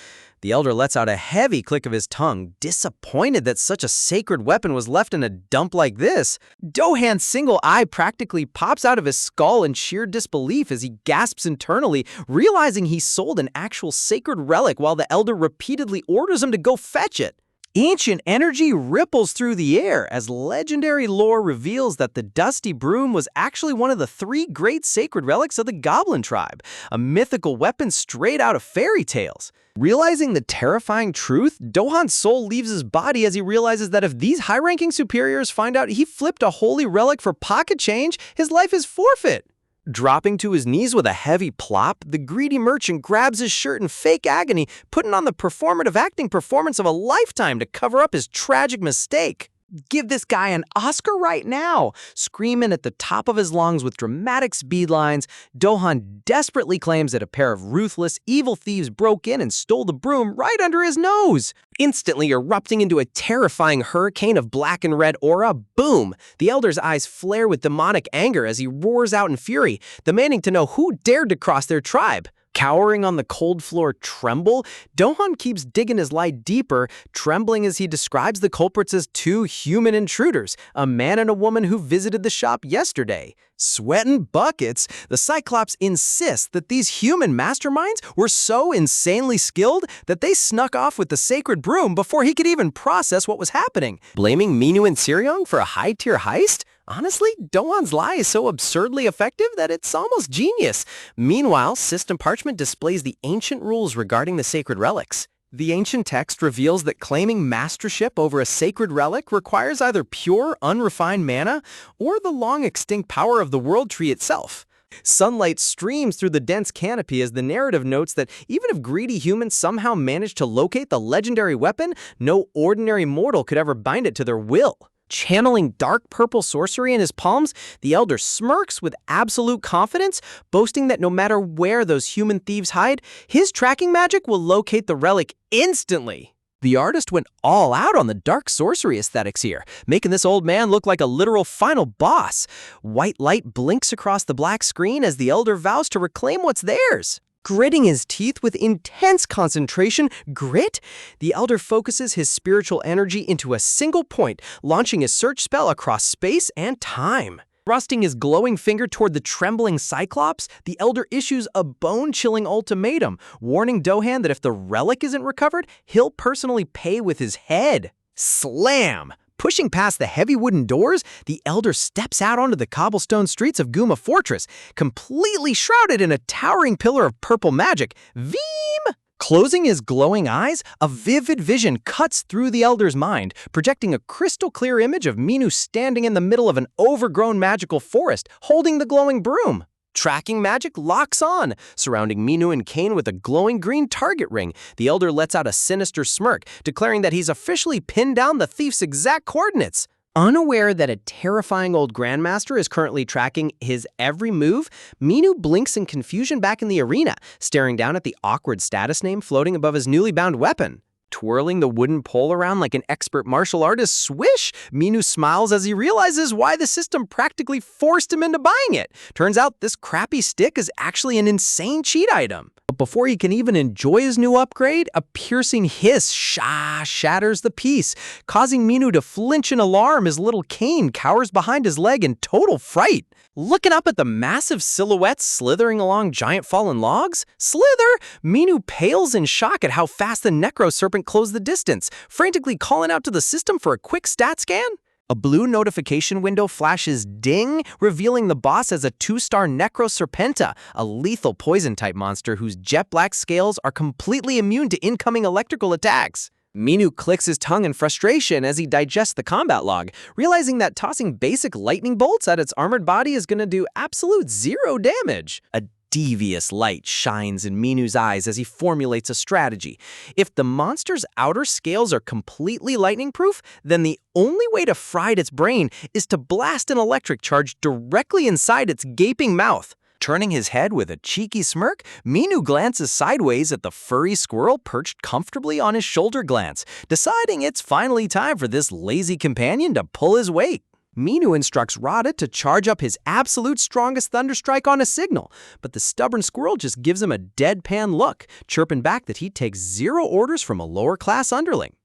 The elder lets out a heavy click of his tongue, disappointed that such a sacred weapon was left in a dump like this. Do-han's single eye practically pops out of his skull in sheer disbelief as he gasps internally, realizing he sold an actual sacred relic while the elder repeatedly orders him to go fetch it. Ancient energy ripples through the air as legendary lore reveals that the dusty broom was actually one of the 3 great sacred relics of the Goblin tribe, a mythical weapon straight out of fairy tales. Realizing the terrifying truth, Do-han's soul leaves his body as he realizes that if these high-ranking superiors find out he flipped a holy relic for pocket change, his life is forfeit. Dropping to his knees with a heavy plop, the greedy merchant grabs his shirt in fake agony, putting on the performative acting performance of a lifetime to cover up his tragic mistake. Give this guy an Oscar right now! Screaming at the top of his lungs with dramatic speed lines, Do-han desperately claims that a pair of ruthless, evil thieves broke in and stole the broom right under his nose. Instantly erupting into a terrifying hurricane of black and red aura, boom! The elder's eyes flare with demonic anger as he roars out in fury, demanding to know who dared to cross their tribe. Cowering on the cold floor tremble, Do-han keeps digging his lie deeper, trembling as he describes the culprits as 2 human intruders, a man and a woman who visited the shop yesterday. Sweating buckets, the Cyclops insists that these human masterminds were so insanely skilled that they snuck off with the sacred broom before he could even process what was happening. Blaming Minu and Seryong for a high-tier heist? Honestly, Do-han's lie is so absurdly effective that it's almost genius. Meanwhile, System Parchment displays the ancient rules regarding the sacred relics. The ancient text reveals that claiming mastership over a sacred relic requires either pure, unrefined mana or the long-extinct power of the World Tree itself. Sunlight streams through the dense canopy as the narrative notes that even if greedy humans somehow managed to locate the legendary weapon, no ordinary mortal could ever bind it to their will. Channeling dark purple sorcery in his palms, the elder smirks with absolute confidence, boasting that no matter where those human thieves hide, his tracking magic will locate the relic instantly. The artist went all out on the dark sorcery aesthetics here, making this old man look like a literal final boss. White light blinks across the black screen as the elder vows to reclaim what's theirs. Gritting his teeth with intense concentration, the elder focuses his spiritual energy into a single point, launching his search spell across space and time. Thrusting his glowing finger toward the trembling Cyclops, the elder issues a bone-chilling ultimatum, warning Do-han that if the relic isn't recovered, he'll personally pay with his head. Slam! Pushing past the heavy wooden doors, the elder steps out onto the cobblestone streets of Guma Fortress, completely shrouded in a towering pillar of purple magic. Veem! Closing his glowing eyes, a vivid vision cuts through the elder's mind, projecting a crystal-clear image of Minu standing in the middle of an overgrown magical forest, holding the glowing broom. Tracking magic locks on, surrounding Minu and Cain with a glowing green target ring. The elder lets out a sinister smirk, declaring that he's officially pinned down the thief's exact coordinates. Unaware that a terrifying old grandmaster is currently tracking his every move, Minu blinks in confusion back in the arena, staring down at the awkward status name floating above his newly bound weapon. Twirling the wooden pole around like an expert martial artist, swish! Minu smiles as he realizes why the system practically forced him into buying it. Turns out this crappy stick is actually an insane cheat item. But before he can even enjoy his new upgrade, a piercing hiss shatters the piece, causing Minu to flinch in alarm as little Cain cowers behind his leg in total fright. Looking up at the massive silhouettes slithering along giant fallen logs? Slither! Minu pales in shock at how fast the Necro Serpent closed the distance, frantically calling out to the system for a quick stat scan. A blue notification window flashes ding, revealing the boss as a 2-star Necro Serpenta, a lethal poison-type monster whose jet-black scales are completely immune to incoming electrical attacks. Minu clicks his tongue in frustration as he digests the combat log, realizing that tossing basic lightning bolts at its armored body is going to do absolute 0 damage. A devious light shines in Minu's eyes as he formulates a strategy. If the monster's outer scales are completely lightning-proof, then the only way to fright its brain is to blast an electric charge directly inside its gaping mouth. Turning his head with a cheeky smirk, Minu glances sideways at the furry squirrel perched comfortably on his shoulder glance, deciding it's finally time for this lazy companion to pull his weight. Minu instructs Rada to charge up his absolute strongest Thunderstrike on a signal, but the stubborn squirrel just gives him a deadpan look, chirping back that he takes 0 orders from a lower-class underling.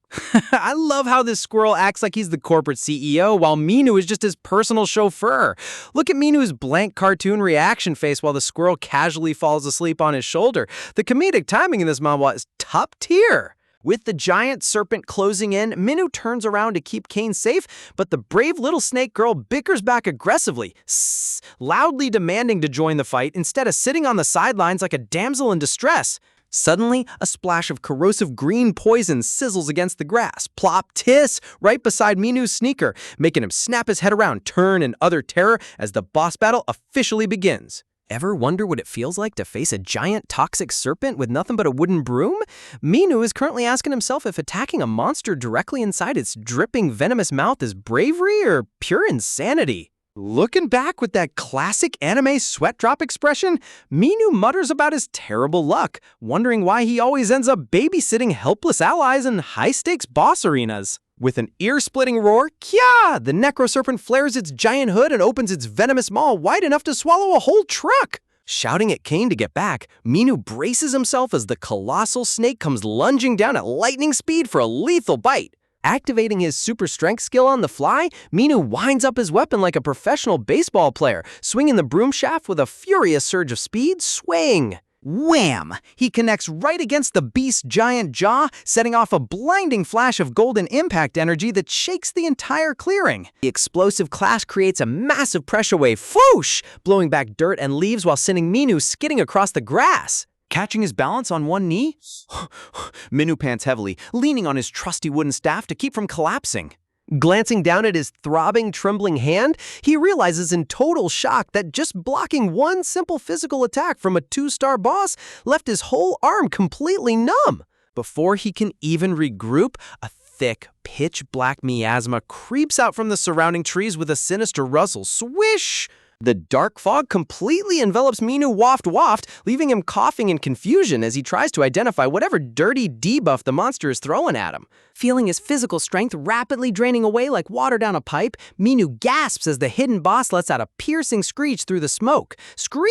I love how this squirrel acts like he's the corporate CEO while Minu is just his personal chauffeur. Look at Minu's blank cartoon reaction face while the squirrel casually falls asleep on his shoulder. The comedic timing in this manhwa is top tier. With the giant serpent closing in, Minu turns around to keep Cain safe, but the brave little snake girl bickers back aggressively, loudly demanding to join the fight instead of sitting on the sidelines like a damsel in distress. Suddenly, a splash of corrosive green poison sizzles against the grass, plop, tiss, right beside Minu's sneaker, making him snap his head around, turn in utter terror as the boss battle officially begins. Ever wonder what it feels like to face a giant toxic serpent with nothing but a wooden broom? Minu is currently asking himself if attacking a monster directly inside its dripping venomous mouth is bravery or pure insanity. Looking back with that classic anime sweat drop expression, Minu mutters about his terrible luck, wondering why he always ends up babysitting helpless allies in high-stakes boss arenas. With an ear-splitting roar, Kya! The Necroserpent flares its giant hood and opens its venomous maw wide enough to swallow a whole truck. Shouting at Cain to get back, Minu braces himself as the colossal snake comes lunging down at lightning speed for a lethal bite. Activating his super strength skill on the fly, Minu winds up his weapon like a professional baseball player, swinging the broom shaft with a furious surge of speed, swing. Wham! He connects right against the beast's giant jaw, setting off a blinding flash of golden impact energy that shakes the entire clearing. The explosive clash creates a massive pressure wave, whoosh, blowing back dirt and leaves while sending Minu skidding across the grass. Catching his balance on one knee, Minu pants heavily, leaning on his trusty wooden staff to keep from collapsing. Glancing down at his throbbing, trembling hand, he realizes in total shock that just blocking one simple physical attack from a 2-star boss left his whole arm completely numb. Before he can even regroup, a thick, pitch-black miasma creeps out from the surrounding trees with a sinister rustle. Swish! The dark fog completely envelops Minu waft, leaving him coughing in confusion as he tries to identify whatever dirty debuff the monster is throwing at him. Feeling his physical strength rapidly draining away like water down a pipe, Minu gasps as the hidden boss lets out a piercing screech through the smoke. Scree!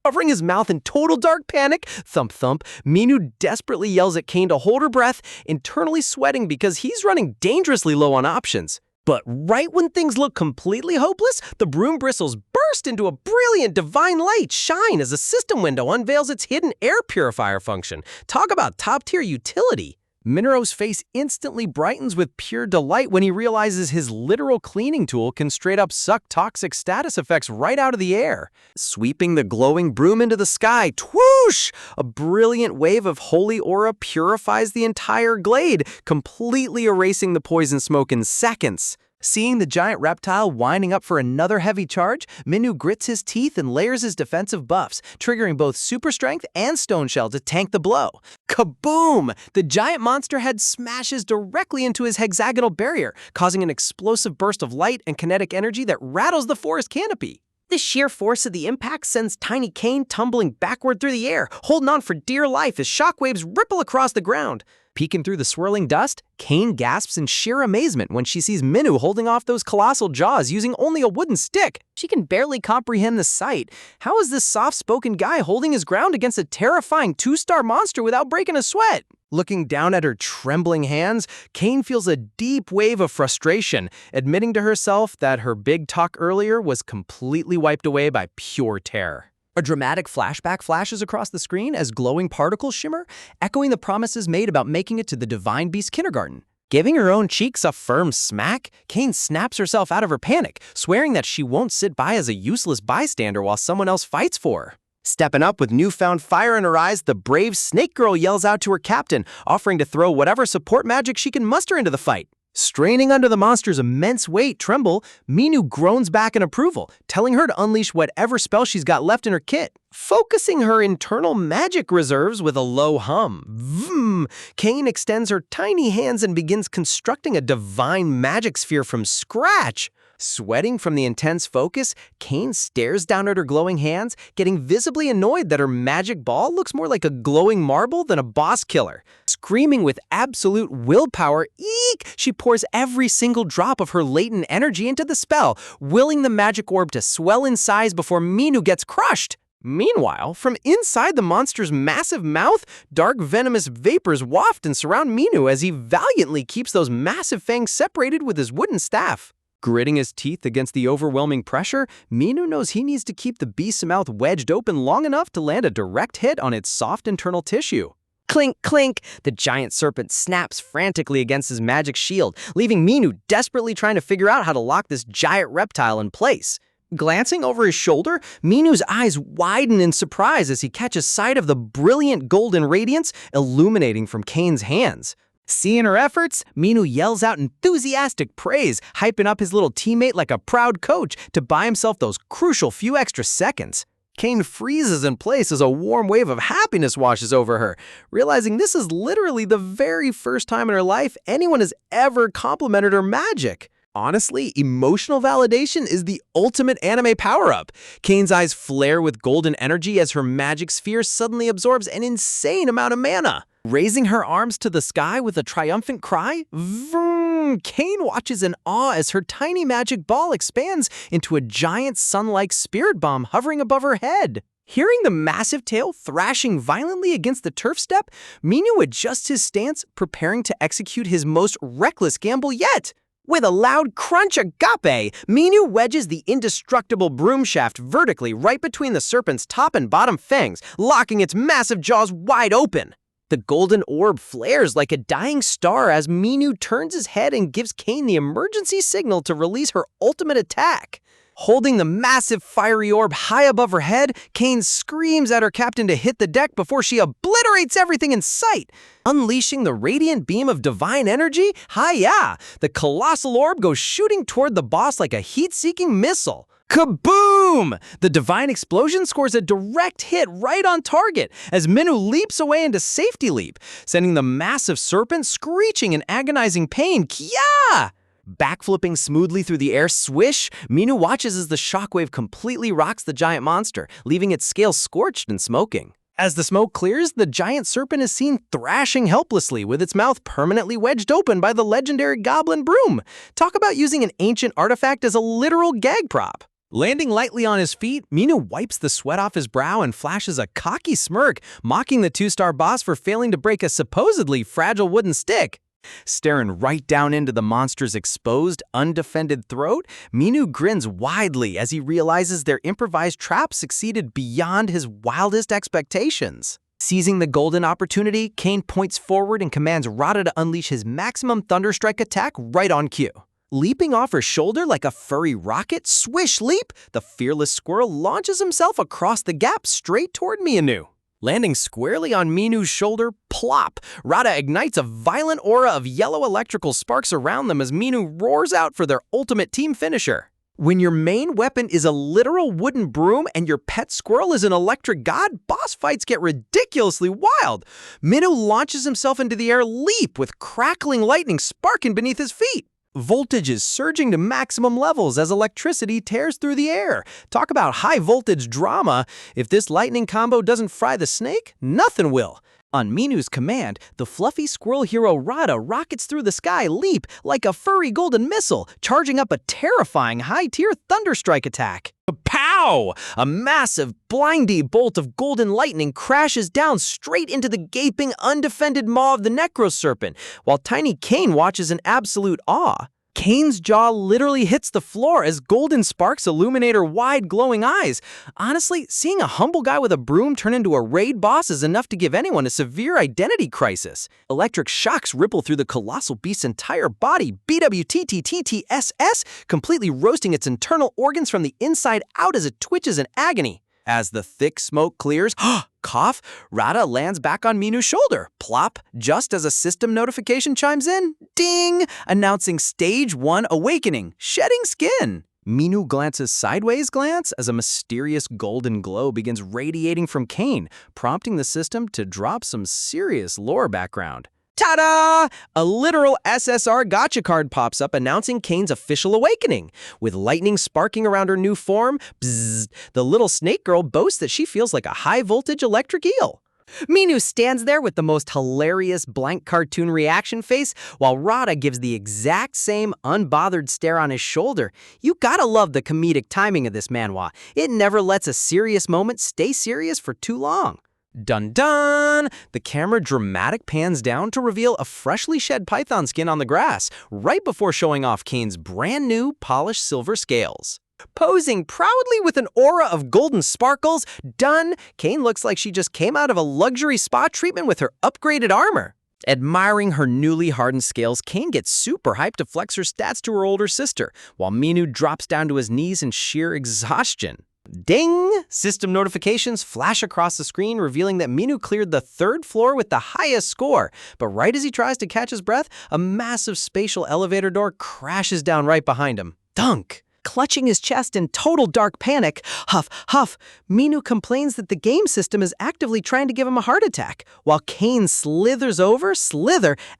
Covering his mouth in total dark panic, thump thump, Minu desperately yells at Cain to hold her breath, internally sweating because he's running dangerously low on options. But right when things look completely hopeless, the broom bristles burst into a brilliant divine light shine as a system window unveils its hidden air purifier function. Talk about top-tier utility. Minero's face instantly brightens with pure delight when he realizes his literal cleaning tool can straight up suck toxic status effects right out of the air. Sweeping the glowing broom into the sky, twoosh! A brilliant wave of holy aura purifies the entire glade, completely erasing the poison smoke in seconds. Seeing the giant reptile winding up for another heavy charge, Minu grits his teeth and layers his defensive buffs, triggering both super strength and stone shell to tank the blow. Kaboom! The giant monster head smashes directly into his hexagonal barrier, causing an explosive burst of light and kinetic energy that rattles the forest canopy. The sheer force of the impact sends tiny Cain tumbling backward through the air, holding on for dear life as shockwaves ripple across the ground. Peeking through the swirling dust, Cain gasps in sheer amazement when she sees Minu holding off those colossal jaws using only a wooden stick. She can barely comprehend the sight. How is this soft-spoken guy holding his ground against a terrifying 2-star monster without breaking a sweat? Looking down at her trembling hands, Kane feels a deep wave of frustration, admitting to herself that her big talk earlier was completely wiped away by pure terror. A dramatic flashback flashes across the screen as glowing particles shimmer, echoing the promises made about making it to the Divine Beast Kindergarten. Giving her own cheeks a firm smack, Kane snaps herself out of her panic, swearing that she won't sit by as a useless bystander while someone else fights for her. Stepping up with newfound fire in her eyes, the brave Snake Girl yells out to her captain, offering to throw whatever support magic she can muster into the fight. Straining under the monster's immense weight, Tremble, Minu groans back in approval, telling her to unleash whatever spell she's got left in her kit. Focusing her internal magic reserves with a low hum. Vroom! Kane extends her tiny hands and begins constructing a divine magic sphere from scratch. Sweating from the intense focus, Kane stares down at her glowing hands, getting visibly annoyed that her magic ball looks more like a glowing marble than a boss killer. Screaming with absolute willpower, eek, she pours every single drop of her latent energy into the spell, willing the magic orb to swell in size before Minu gets crushed. Meanwhile, from inside the monster's massive mouth, dark venomous vapors waft and surround Minu as he valiantly keeps those massive fangs separated with his wooden staff. Gritting his teeth against the overwhelming pressure, Minu knows he needs to keep the beast's mouth wedged open long enough to land a direct hit on its soft internal tissue. Clink, clink! The giant serpent snaps frantically against his magic shield, leaving Minu desperately trying to figure out how to lock this giant reptile in place. Glancing over his shoulder, Minu's eyes widen in surprise as he catches sight of the brilliant golden radiance illuminating from Kane's hands. Seeing her efforts, Minu yells out enthusiastic praise, hyping up his little teammate like a proud coach to buy himself those crucial few extra seconds. Kane freezes in place as a warm wave of happiness washes over her, realizing this is literally the very first time in her life anyone has ever complimented her magic. Honestly, emotional validation is the ultimate anime power-up. Kane's eyes flare with golden energy as her magic sphere suddenly absorbs an insane amount of mana. Raising her arms to the sky with a triumphant cry, vroom, Kane watches in awe as her tiny magic ball expands into a giant sun-like spirit bomb hovering above her head. Hearing the massive tail thrashing violently against the turf step, Minu adjusts his stance, preparing to execute his most reckless gamble yet. With a loud crunch agape, Minu wedges the indestructible broom shaft vertically right between the serpent's top and bottom fangs, locking its massive jaws wide open. The golden orb flares like a dying star as Minu turns his head and gives Kane the emergency signal to release her ultimate attack. Holding the massive fiery orb high above her head, Kane screams at her captain to hit the deck before she obliterates everything in sight. Unleashing the radiant beam of divine energy, hi-ya! The colossal orb goes shooting toward the boss like a heat-seeking missile. Kaboom! The divine explosion scores a direct hit right on target as Minu leaps away into safety leap, sending the massive serpent screeching in agonizing pain. Kya! Backflipping smoothly through the air, swish, Minu watches as the shockwave completely rocks the giant monster, leaving its scales scorched and smoking. As the smoke clears, the giant serpent is seen thrashing helplessly with its mouth permanently wedged open by the legendary goblin broom. Talk about using an ancient artifact as a literal gag prop. Landing lightly on his feet, Minu wipes the sweat off his brow and flashes a cocky smirk, mocking the two-star boss for failing to break a supposedly fragile wooden stick. Staring right down into the monster's exposed, undefended throat, Minu grins widely as he realizes their improvised trap succeeded beyond his wildest expectations. Seizing the golden opportunity, Kane points forward and commands Rada to unleash his maximum Thunderstrike attack right on cue. Leaping off her shoulder like a furry rocket, swish leap, the fearless squirrel launches himself across the gap straight toward Minu. Landing squarely on Minu's shoulder, plop, Rada ignites a violent aura of yellow electrical sparks around them as Minu roars out for their ultimate team finisher. When your main weapon is a literal wooden broom and your pet squirrel is an electric god, boss fights get ridiculously wild. Minu launches himself into the air leap with crackling lightning sparking beneath his feet. Voltage is surging to maximum levels as electricity tears through the air. Talk about high voltage drama. If this lightning combo doesn't fry the snake, nothing will. On Minu's command, the fluffy squirrel hero Rada rockets through the sky leap like a furry golden missile, charging up a terrifying high-tier Thunderstrike attack. Pow! A massive, blindy bolt of golden lightning crashes down straight into the gaping, undefended maw of the Necroserpent, while tiny Cain watches in absolute awe. Cain's jaw literally hits the floor as golden sparks illuminate her wide, glowing eyes. Honestly, seeing a humble guy with a broom turn into a raid boss is enough to give anyone a severe identity crisis. Electric shocks ripple through the colossal beast's entire body, BWTTTTSS, completely roasting its internal organs from the inside out as it twitches in agony. As the thick smoke clears, cough, Rada lands back on Minu's shoulder. Plop, just as a system notification chimes in. Ding! Announcing Stage 1 Awakening, shedding skin. Minu glances sideways as a mysterious golden glow begins radiating from Cain, prompting the system to drop some serious lore background. Ta-da! A literal SSR gacha card pops up announcing Cain's official awakening. With lightning sparking around her new form, bzzz, the little snake girl boasts that she feels like a high-voltage electric eel. Minu stands there with the most hilarious blank cartoon reaction face, while Rada gives the exact same unbothered stare on his shoulder. You gotta love the comedic timing of this manhwa. It never lets a serious moment stay serious for too long. Dun dun! The camera dramatic pans down to reveal a freshly shed python skin on the grass, right before showing off Cain's brand new polished silver scales. Posing proudly with an aura of golden sparkles, done, Cain looks like she just came out of a luxury spa treatment with her upgraded armor. Admiring her newly hardened scales, Cain gets super hyped to flex her stats to her older sister, while Minu drops down to his knees in sheer exhaustion. Ding! System notifications flash across the screen, revealing that Minu cleared the 3rd floor with the highest score. But right as he tries to catch his breath, a massive spatial elevator door crashes down right behind him. Dunk! Clutching his chest in total dark panic, huff, huff, Minu complains that the game system is actively trying to give him a heart attack, while Cain slithers over,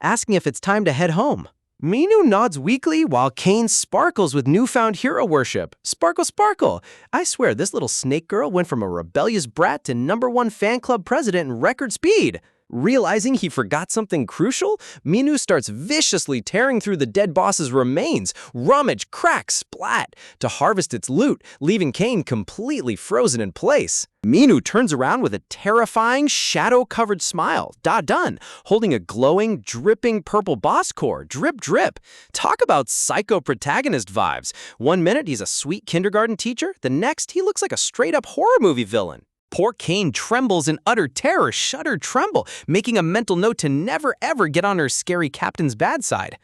asking if it's time to head home. Minu nods weakly while Cain sparkles with newfound hero worship. Sparkle, sparkle! I swear this little snake girl went from a rebellious brat to #1 fan club president in record speed. Realizing he forgot something crucial, Minu starts viciously tearing through the dead boss's remains, rummage, crack, splat, to harvest its loot, leaving Cain completely frozen in place. Minu turns around with a terrifying, shadow-covered smile, done, holding a glowing, dripping purple boss core, drip, drip. Talk about psycho-protagonist vibes. One minute he's a sweet kindergarten teacher, the next he looks like a straight-up horror movie villain. Poor Cain trembles in utter terror, shudder, tremble, making a mental note to never ever get on her scary captain's bad side.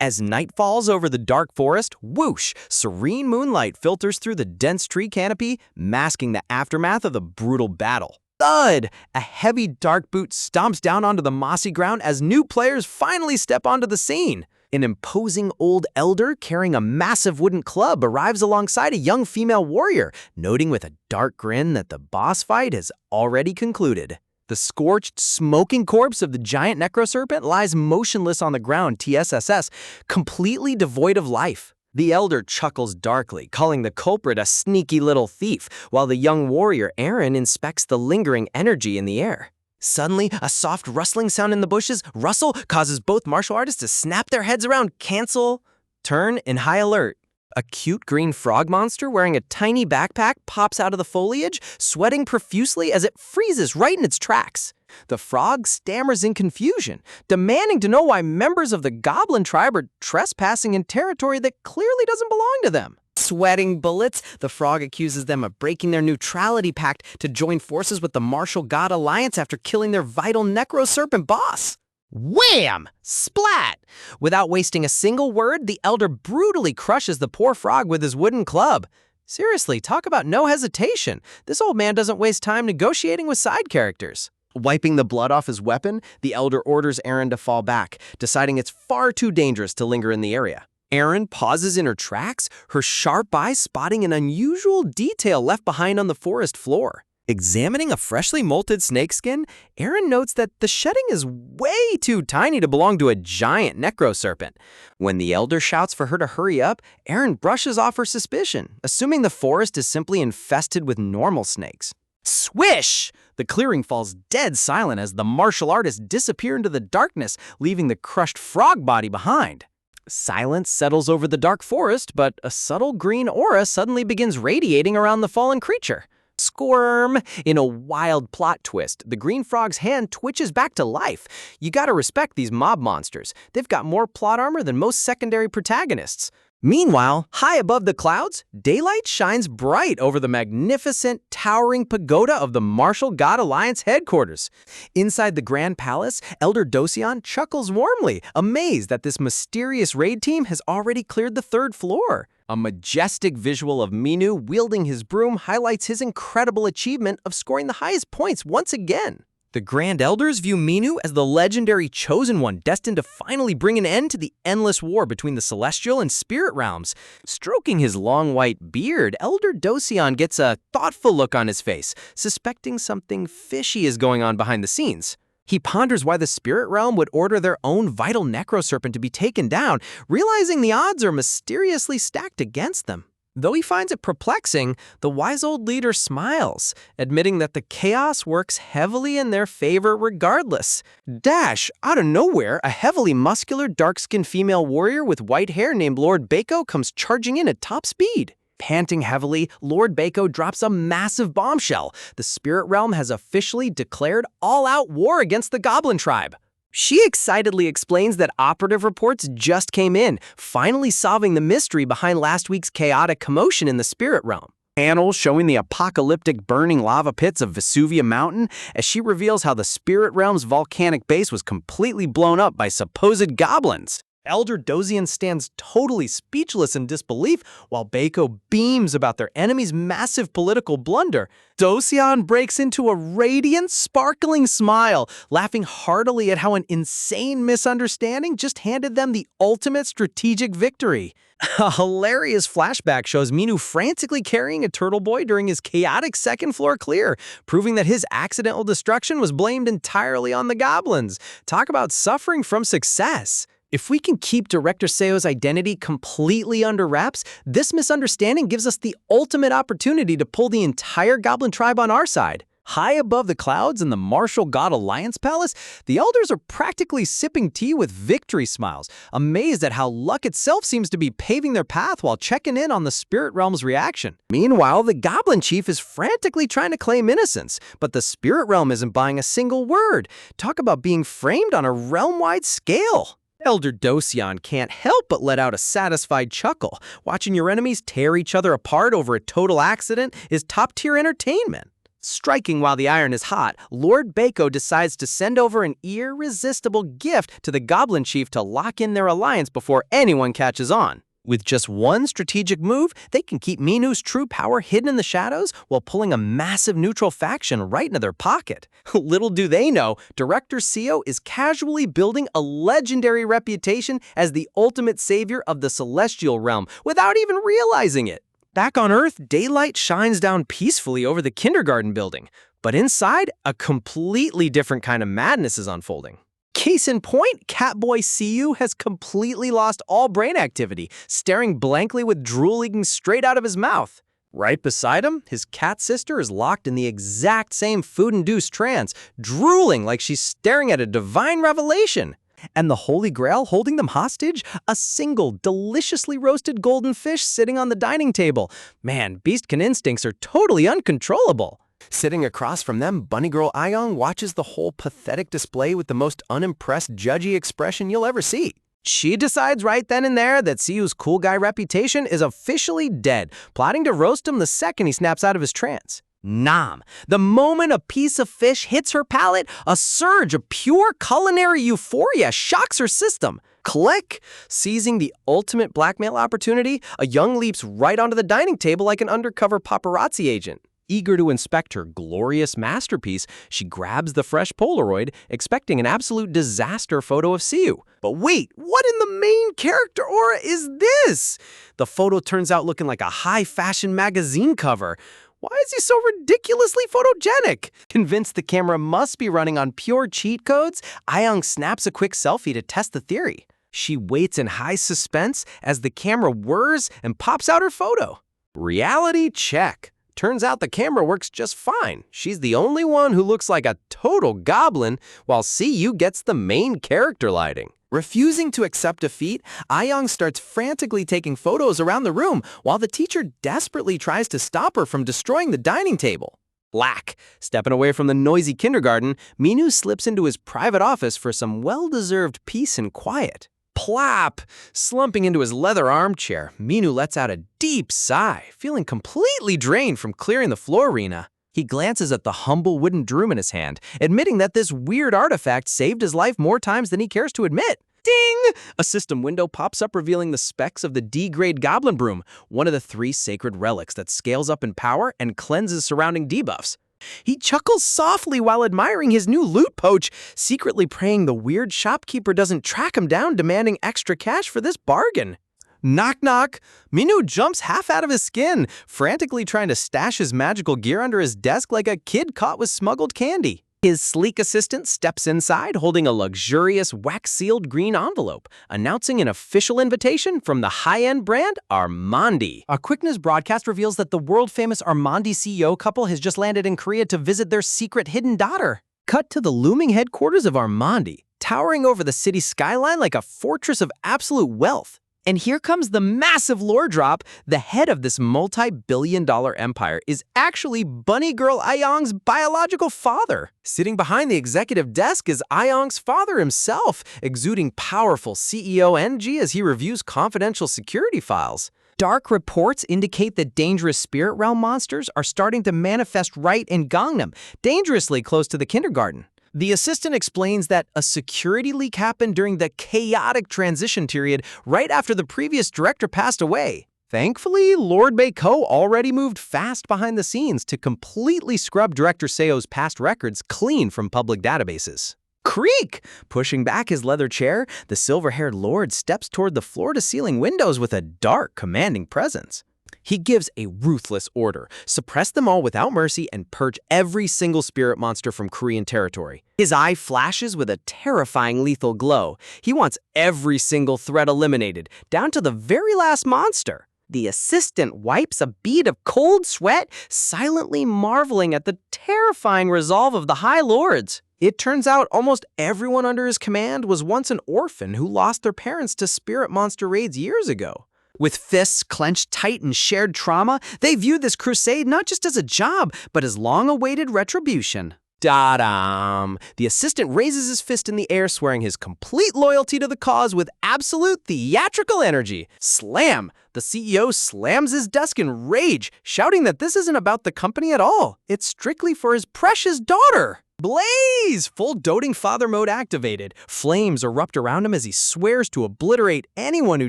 As night falls over the dark forest, whoosh, serene moonlight filters through the dense tree canopy, masking the aftermath of the brutal battle. Thud! A heavy dark boot stomps down onto the mossy ground as new players finally step onto the scene. An imposing old elder carrying a massive wooden club arrives alongside a young female warrior, noting with a dark grin that the boss fight has already concluded. The scorched, smoking corpse of the giant Necroserpent lies motionless on the ground, TSSS, completely devoid of life. The elder chuckles darkly, calling the culprit a sneaky little thief, while the young warrior Aaron inspects the lingering energy in the air. Suddenly, a soft rustling sound in the bushes, rustle, causes both martial artists to snap their heads around, cancel, turn, in high alert. A cute green frog monster wearing a tiny backpack pops out of the foliage, sweating profusely as it freezes right in its tracks. The frog stammers in confusion, demanding to know why members of the goblin tribe are trespassing in territory that clearly doesn't belong to them. Sweating bullets, the frog accuses them of breaking their neutrality pact to join forces with the Martial God Alliance after killing their vital Necroserpent boss. Wham! Splat! Without wasting a single word, the elder brutally crushes the poor frog with his wooden club. Seriously, talk about no hesitation. This old man doesn't waste time negotiating with side characters. Wiping the blood off his weapon, the elder orders Aaron to fall back, deciding it's far too dangerous to linger in the area. Aaron pauses in her tracks, her sharp eye spotting an unusual detail left behind on the forest floor. Examining a freshly molted snakeskin, Aaron notes that the shedding is way too tiny to belong to a giant Necroserpent. When the elder shouts for her to hurry up, Aaron brushes off her suspicion, assuming the forest is simply infested with normal snakes. Swish! The clearing falls dead silent as the martial artists disappear into the darkness, leaving the crushed frog body behind. Silence settles over the dark forest, but a subtle green aura suddenly begins radiating around the fallen creature. Squirm! In a wild plot twist, the green frog's hand twitches back to life. You gotta respect these mob monsters. They've got more plot armor than most secondary protagonists. Meanwhile, high above the clouds, daylight shines bright over the magnificent, towering pagoda of the Martial God Alliance headquarters. Inside the Grand Palace, Elder Docian chuckles warmly, amazed that this mysterious raid team has already cleared the 3rd floor. A majestic visual of Minu wielding his broom highlights his incredible achievement of scoring the highest points once again. The Grand Elders view Minu as the legendary Chosen One destined to finally bring an end to the endless war between the Celestial and Spirit realms. Stroking his long white beard, Elder Docian gets a thoughtful look on his face, suspecting something fishy is going on behind the scenes. He ponders why the Spirit Realm would order their own vital Necroserpent to be taken down, realizing the odds are mysteriously stacked against them. Though he finds it perplexing, the wise old leader smiles, admitting that the chaos works heavily in their favor regardless. Dash, out of nowhere, a heavily muscular, dark-skinned female warrior with white hair named Lord Bako comes charging in at top speed. Panting heavily, Lord Bako drops a massive bombshell. The Spirit Realm has officially declared all-out war against the Goblin Tribe. She excitedly explains that operative reports just came in, finally solving the mystery behind last week's chaotic commotion in the Spirit Realm. Panels showing the apocalyptic burning lava pits of Vesuvia Mountain as she reveals how the Spirit Realm's volcanic base was completely blown up by supposed goblins. Elder Docian stands totally speechless in disbelief while Bako beams about their enemy's massive political blunder. Docian breaks into a radiant, sparkling smile, laughing heartily at how an insane misunderstanding just handed them the ultimate strategic victory. A hilarious flashback shows Minu frantically carrying a turtle boy during his chaotic 2nd floor clear, proving that his accidental destruction was blamed entirely on the goblins. Talk about suffering from success. If we can keep Director Seo's identity completely under wraps, this misunderstanding gives us the ultimate opportunity to pull the entire Goblin Tribe on our side. High above the clouds in the Martial God Alliance Palace, the Elders are practically sipping tea with victory smiles, amazed at how luck itself seems to be paving their path while checking in on the Spirit Realm's reaction. Meanwhile, the Goblin Chief is frantically trying to claim innocence, but the Spirit Realm isn't buying a single word. Talk about being framed on a realm-wide scale. Elder Docian can't help but let out a satisfied chuckle. Watching your enemies tear each other apart over a total accident is top-tier entertainment. Striking while the iron is hot, Lord Bako decides to send over an irresistible gift to the Goblin Chief to lock in their alliance before anyone catches on. With just one strategic move, they can keep Minu's true power hidden in the shadows while pulling a massive neutral faction right into their pocket. Little do they know, Director Seo is casually building a legendary reputation as the ultimate savior of the Celestial Realm without even realizing it. Back on Earth, daylight shines down peacefully over the kindergarten building, but inside, a completely different kind of madness is unfolding. Case in point, Catboy Siu has completely lost all brain activity, staring blankly with drool leaking straight out of his mouth. Right beside him, his cat sister is locked in the exact same food-induced trance, drooling like she's staring at a divine revelation. And the Holy Grail holding them hostage? A single, deliciously roasted golden fish sitting on the dining table. Man, Beastkin instincts are totally uncontrollable. Sitting across from them, Bunny Girl Ayong watches the whole pathetic display with the most unimpressed, judgy expression you'll ever see. She decides right then and there that Siu's cool guy reputation is officially dead, plotting to roast him the second he snaps out of his trance. Nom. The moment a piece of fish hits her palate, a surge of pure culinary euphoria shocks her system. Click! Seizing the ultimate blackmail opportunity, a young leaps right onto the dining table like an undercover paparazzi agent. Eager to inspect her glorious masterpiece, she grabs the fresh Polaroid, expecting an absolute disaster photo of Siu. But wait, what in the main character aura is this? The photo turns out looking like a high-fashion magazine cover. Why is he so ridiculously photogenic? Convinced the camera must be running on pure cheat codes, Ayong snaps a quick selfie to test the theory. She waits in high suspense as the camera whirs and pops out her photo. Reality check. Turns out the camera works just fine. She's the only one who looks like a total goblin, while CU gets the main character lighting. Refusing to accept defeat, Ayoung starts frantically taking photos around the room while the teacher desperately tries to stop her from destroying the dining table. Lack. Stepping away from the noisy kindergarten, Minu slips into his private office for some well-deserved peace and quiet. Plop! Slumping into his leather armchair, Minu lets out a deep sigh, feeling completely drained from clearing the floor arena. He glances at the humble wooden broom in his hand, admitting that this weird artifact saved his life more times than he cares to admit. Ding! A system window pops up revealing the specs of the D-grade Goblin Broom, one of the 3 sacred relics that scales up in power and cleanses surrounding debuffs. He chuckles softly while admiring his new loot pouch, secretly praying the weird shopkeeper doesn't track him down demanding extra cash for this bargain. Knock knock! Minu jumps half out of his skin, frantically trying to stash his magical gear under his desk like a kid caught with smuggled candy. His sleek assistant steps inside holding a luxurious wax-sealed green envelope, announcing an official invitation from the high-end brand Armandi. A quick news broadcast reveals that the world-famous Armandi CEO couple has just landed in Korea to visit their secret hidden daughter. Cut to the looming headquarters of Armandi, towering over the city skyline like a fortress of absolute wealth. And here comes the massive lore drop. The head of this multi-billion-dollar empire is actually Bunny Girl Ayoung's biological father. Sitting behind the executive desk is Ayoung's father himself, exuding powerful CEO energy as he reviews confidential security files. Dark reports indicate that dangerous spirit realm monsters are starting to manifest right in Gangnam, dangerously close to the kindergarten. The assistant explains that a security leak happened during the chaotic transition period right after the previous director passed away. Thankfully, Lord Baeko already moved fast behind the scenes to completely scrub Director Seo's past records clean from public databases. Creak! Pushing back his leather chair, the silver-haired lord steps toward the floor-to-ceiling windows with a dark, commanding presence. He gives a ruthless order: suppress them all without mercy and purge every single spirit monster from Korean territory. His eye flashes with a terrifying lethal glow. He wants every single threat eliminated, down to the very last monster. The assistant wipes a bead of cold sweat, silently marveling at the terrifying resolve of the High Lords. It turns out almost everyone under his command was once an orphan who lost their parents to spirit monster raids years ago. With fists clenched tight in shared trauma, they view this crusade not just as a job, but as long-awaited retribution. Da-dum! The assistant raises his fist in the air, swearing his complete loyalty to the cause with absolute theatrical energy. Slam! The CEO slams his desk in rage, shouting that this isn't about the company at all. It's strictly for his precious daughter. Blaze! Full doting father mode activated. Flames erupt around him as he swears to obliterate anyone who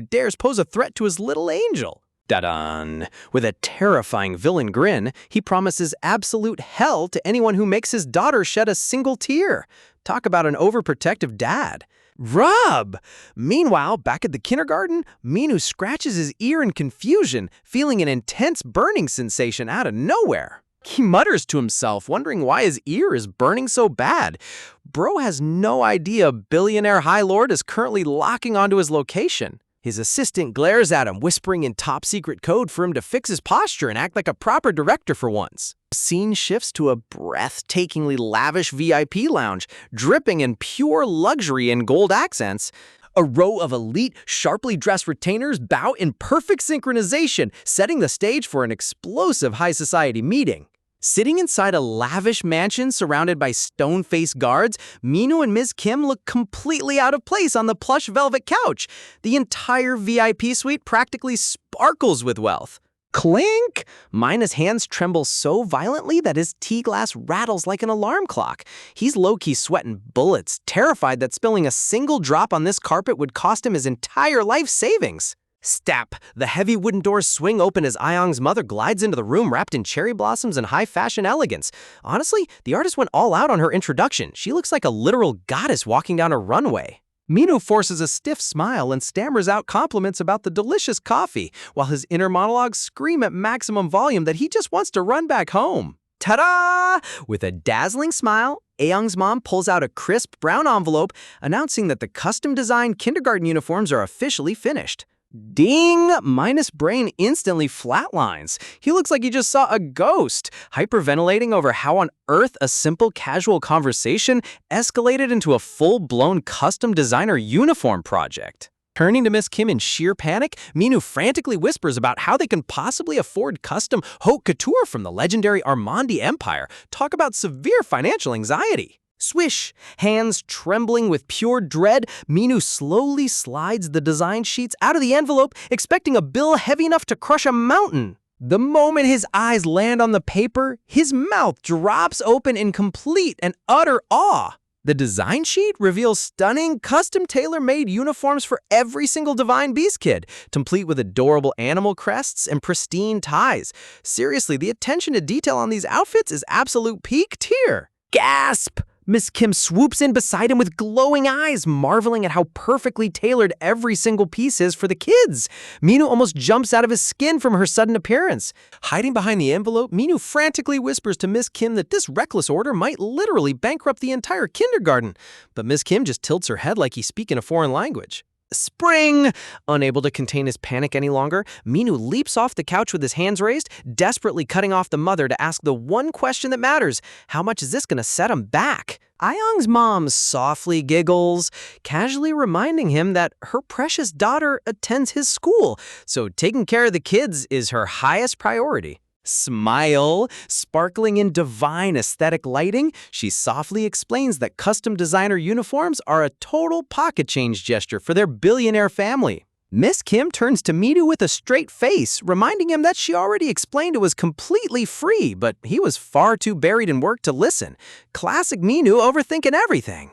dares pose a threat to his little angel. Da-dun! With a terrifying villain grin, he promises absolute hell to anyone who makes his daughter shed a single tear. Talk about an overprotective dad. Rub! Meanwhile, back at the kindergarten, Minu scratches his ear in confusion, feeling an intense burning sensation out of nowhere. He mutters to himself, wondering why his ear is burning so bad. Bro has no idea billionaire High Lord is currently locking onto his location. His assistant glares at him, whispering in top-secret code for him to fix his posture and act like a proper director for once. The scene shifts to a breathtakingly lavish VIP lounge, dripping in pure luxury and gold accents. A row of elite, sharply dressed retainers bow in perfect synchronization, setting the stage for an explosive high society meeting. Sitting inside a lavish mansion surrounded by stone-faced guards, Minu and Ms. Kim look completely out of place on the plush velvet couch. The entire VIP suite practically sparkles with wealth. Clink! Mina's hands tremble so violently that his tea glass rattles like an alarm clock. He's low-key sweating bullets, terrified that spilling a single drop on this carpet would cost him his entire life savings. Step! The heavy wooden doors swing open as Ayoung's mother glides into the room wrapped in cherry blossoms and high-fashion elegance. Honestly, the artist went all out on her introduction. She looks like a literal goddess walking down a runway. Minu forces a stiff smile and stammers out compliments about the delicious coffee, while his inner monologues scream at maximum volume that he just wants to run back home. Ta-da! With a dazzling smile, Ayoung's mom pulls out a crisp brown envelope announcing that the custom-designed kindergarten uniforms are officially finished. Ding! Minus brain instantly flatlines. He looks like he just saw a ghost, hyperventilating over how on earth a simple casual conversation escalated into a full-blown custom designer uniform project. Turning to Miss Kim in sheer panic, Minu frantically whispers about how they can possibly afford custom haute couture from the legendary Armandi Empire. Talk about severe financial anxiety. Swish! Hands trembling with pure dread, Minu slowly slides the design sheets out of the envelope, expecting a bill heavy enough to crush a mountain. The moment his eyes land on the paper, his mouth drops open in complete and utter awe. The design sheet reveals stunning, custom tailor-made uniforms for every single Divine Beast kid, complete with adorable animal crests and pristine ties. Seriously, the attention to detail on these outfits is absolute peak tier. Gasp! Miss Kim swoops in beside him with glowing eyes, marveling at how perfectly tailored every single piece is for the kids. Minu almost jumps out of his skin from her sudden appearance. Hiding behind the envelope, Minu frantically whispers to Miss Kim that this reckless order might literally bankrupt the entire kindergarten. But Miss Kim just tilts her head like he's speaking a foreign language. Spring! Unable to contain his panic any longer, Minu leaps off the couch with his hands raised, desperately cutting off the mother to ask the one question that matters. How much is this going to set him back? Ayoung's mom softly giggles, casually reminding him that her precious daughter attends his school, so taking care of the kids is her highest priority. Smile, sparkling in divine aesthetic lighting, she softly explains that custom designer uniforms are a total pocket change gesture for their billionaire family. Miss Kim turns to Minu with a straight face, reminding him that she already explained it was completely free, but he was far too buried in work to listen. Classic Minu overthinking everything.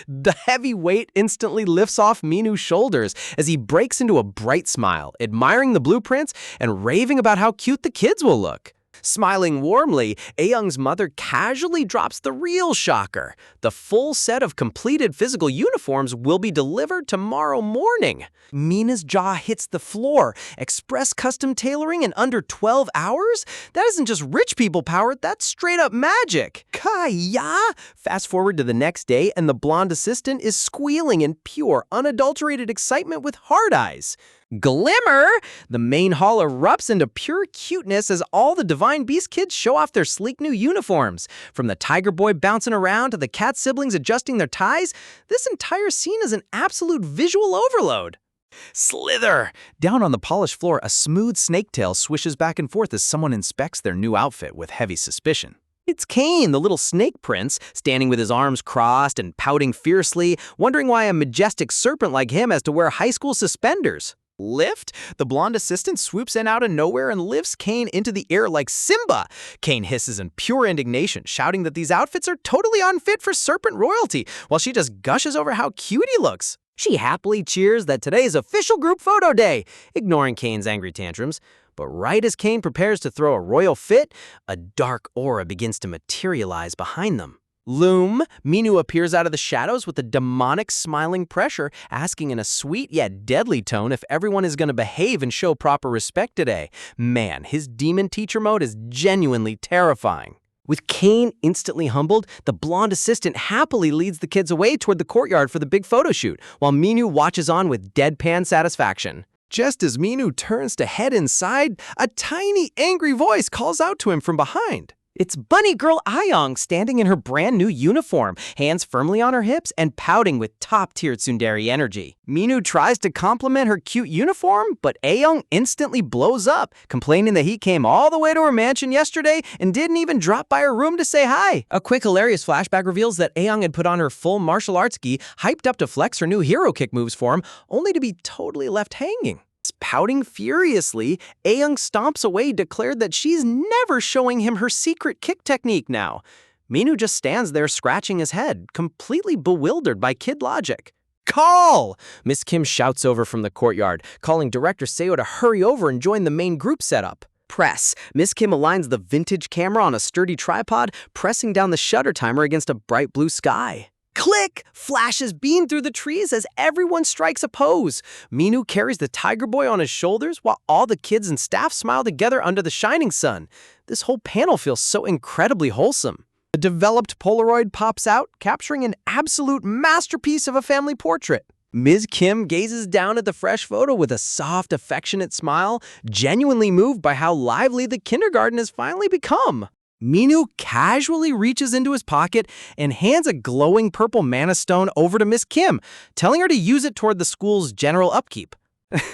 The heavy weight instantly lifts off Minu's shoulders as he breaks into a bright smile, admiring the blueprints and raving about how cute the kids will look. Smiling warmly, Ayoung's mother casually drops the real shocker. The full set of completed physical uniforms will be delivered tomorrow morning. Mina's jaw hits the floor. Express custom tailoring in under 12 hours? That isn't just rich people power, that's straight up magic. Kaya! Fast forward to the next day, and the blonde assistant is squealing in pure, unadulterated excitement with hard eyes. Glimmer! The main hall erupts into pure cuteness as all the Divine Beast kids show off their sleek new uniforms. From the Tiger Boy bouncing around to the cat siblings adjusting their ties, this entire scene is an absolute visual overload. Slither! Down on the polished floor, a smooth snake tail swishes back and forth as someone inspects their new outfit with heavy suspicion. It's Kane, the little snake prince, standing with his arms crossed and pouting fiercely, wondering why a majestic serpent like him has to wear high school suspenders. Lift? The blonde assistant swoops in out of nowhere and lifts Kane into the air like Simba. Kane hisses in pure indignation, shouting that these outfits are totally unfit for serpent royalty, while she just gushes over how cute he looks. She happily cheers that today's official group photo day, ignoring Kane's angry tantrums. But right as Kane prepares to throw a royal fit, a dark aura begins to materialize behind them. Loom, Minu appears out of the shadows with a demonic smiling pressure, asking in a sweet yet deadly tone if everyone is going to behave and show proper respect today. Man, his demon teacher mode is genuinely terrifying. With Kane instantly humbled, the blonde assistant happily leads the kids away toward the courtyard for the big photo shoot, while Minu watches on with deadpan satisfaction. Just as Minu turns to head inside, a tiny, angry voice calls out to him from behind. It's Bunny Girl Ayong standing in her brand new uniform, hands firmly on her hips and pouting with top-tier tsundere energy. Minu tries to compliment her cute uniform, but Ayong instantly blows up, complaining that he came all the way to her mansion yesterday and didn't even drop by her room to say hi. A quick hilarious flashback reveals that Ayong had put on her full martial arts gi, hyped up to flex her new hero kick moves for him, only to be totally left hanging. Pouting furiously, Ayoung stomps away, declared that she's never showing him her secret kick technique now. Minu just stands there scratching his head, completely bewildered by kid logic. Call! Miss Kim shouts over from the courtyard, calling Director Seo to hurry over and join the main group setup. Press. Miss Kim aligns the vintage camera on a sturdy tripod, pressing down the shutter timer against a bright blue sky. Click! Flashes beam through the trees as everyone strikes a pose. Minu carries the Tiger Boy on his shoulders while all the kids and staff smile together under the shining sun. This whole panel feels so incredibly wholesome. A developed Polaroid pops out, capturing an absolute masterpiece of a family portrait. Ms. Kim gazes down at the fresh photo with a soft, affectionate smile, genuinely moved by how lively the kindergarten has finally become. Minu casually reaches into his pocket and hands a glowing purple mana stone over to Miss Kim, telling her to use it toward the school's general upkeep.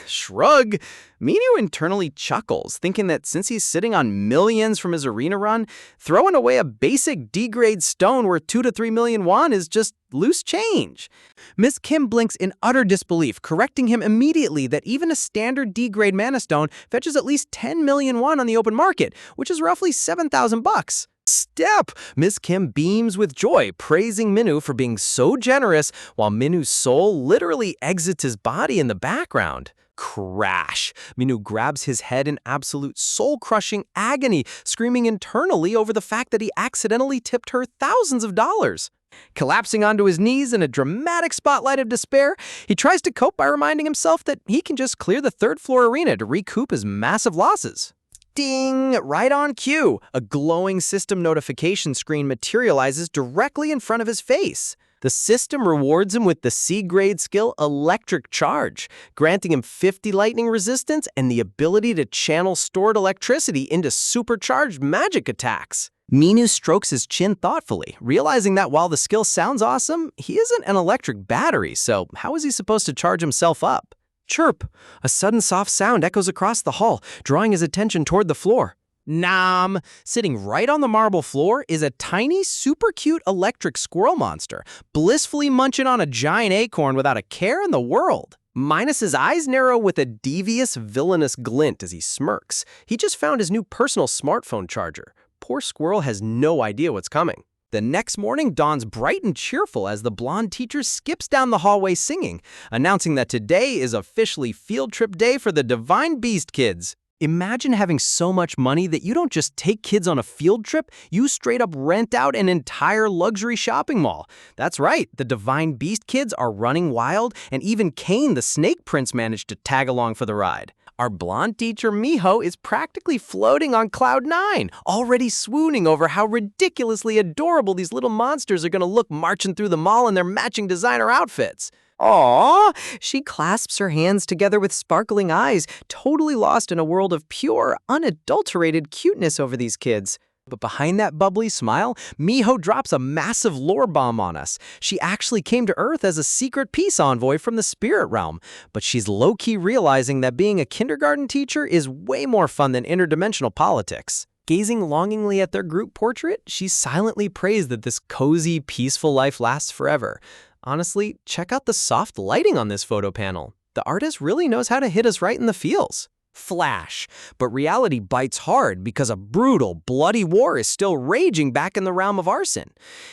Shrug. Minu internally chuckles, thinking that since he's sitting on millions from his arena run, throwing away a basic D-grade stone worth 2 to 3 million won is just loose change. Miss Kim blinks in utter disbelief, correcting him immediately that even a standard D-grade mana stone fetches at least 10 million won on the open market, which is roughly 7,000 bucks. Step! Miss Kim beams with joy, praising Minu for being so generous, while Minu's soul literally exits his body in the background. Crash! Minu grabs his head in absolute soul-crushing agony, screaming internally over the fact that he accidentally tipped her thousands of dollars. Collapsing onto his knees in a dramatic spotlight of despair, he tries to cope by reminding himself that he can just clear the third-floor arena to recoup his massive losses. Ding! Right on cue, a glowing system notification screen materializes directly in front of his face. The system rewards him with the C-grade skill Electric Charge, granting him 50 lightning resistance and the ability to channel stored electricity into supercharged magic attacks. Minu strokes his chin thoughtfully, realizing that while the skill sounds awesome, he isn't an electric battery, so how is he supposed to charge himself up? Chirp! A sudden soft sound echoes across the hall, drawing his attention toward the floor. Nom! Sitting right on the marble floor is a tiny, super cute electric squirrel monster, blissfully munching on a giant acorn without a care in the world. Minus's eyes narrow with a devious, villainous glint as he smirks. He just found his new personal smartphone charger. Poor squirrel has no idea what's coming. The next morning dawns bright and cheerful as the blonde teacher skips down the hallway singing, announcing that today is officially field trip day for the Divine Beast kids. Imagine having so much money that you don't just take kids on a field trip, you straight up rent out an entire luxury shopping mall. That's right, the Divine Beast kids are running wild, and even Kane the Snake Prince managed to tag along for the ride. Our blonde teacher Miho is practically floating on cloud 9, already swooning over how ridiculously adorable these little monsters are going to look marching through the mall in their matching designer outfits. Aww! She clasps her hands together with sparkling eyes, totally lost in a world of pure, unadulterated cuteness over these kids. But behind that bubbly smile, Miho drops a massive lore bomb on us. She actually came to Earth as a secret peace envoy from the spirit realm, but she's low-key realizing that being a kindergarten teacher is way more fun than interdimensional politics. Gazing longingly at their group portrait, she silently prays that this cozy, peaceful life lasts forever. Honestly, check out the soft lighting on this photo panel. The artist really knows how to hit us right in the feels. Flash. But reality bites hard because a brutal, bloody war is still raging back in the realm of Arson.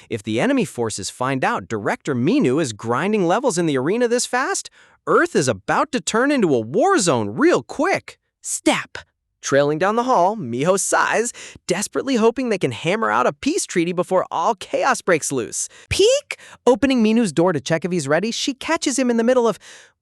If the enemy forces find out Director Minu is grinding levels in the arena this fast, Earth is about to turn into a war zone real quick. Step! Trailing down the hall, Miho sighs, desperately hoping they can hammer out a peace treaty before all chaos breaks loose. Peek! Opening Minu's door to check if he's ready, she catches him in the middle of...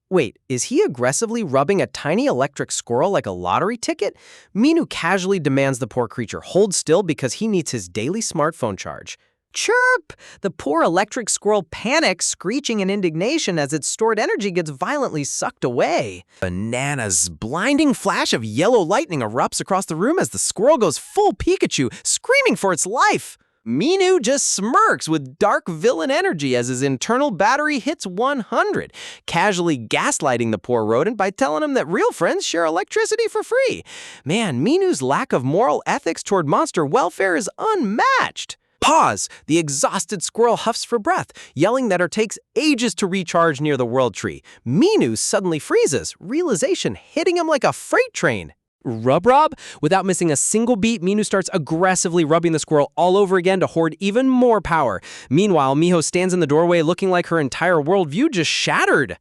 Wait, is he aggressively rubbing a tiny electric squirrel like a lottery ticket? Minu casually demands the poor creature hold still because he needs his daily smartphone charge. Chirp! The poor electric squirrel panics, screeching in indignation as its stored energy gets violently sucked away. Bananas! Blinding flash of yellow lightning erupts across the room as the squirrel goes full Pikachu, screaming for its life. Minu just smirks with dark villain energy as his internal battery hits 100, casually gaslighting the poor rodent by telling him that real friends share electricity for free. Man, Minu's lack of moral ethics toward monster welfare is unmatched. Pause! The exhausted squirrel huffs for breath, yelling that it takes ages to recharge near the world tree. Minu suddenly freezes, realization hitting him like a freight train. Rub? Without missing a single beat, Minu starts aggressively rubbing the squirrel all over again to hoard even more power. Meanwhile, Miho stands in the doorway looking like her entire worldview just shattered.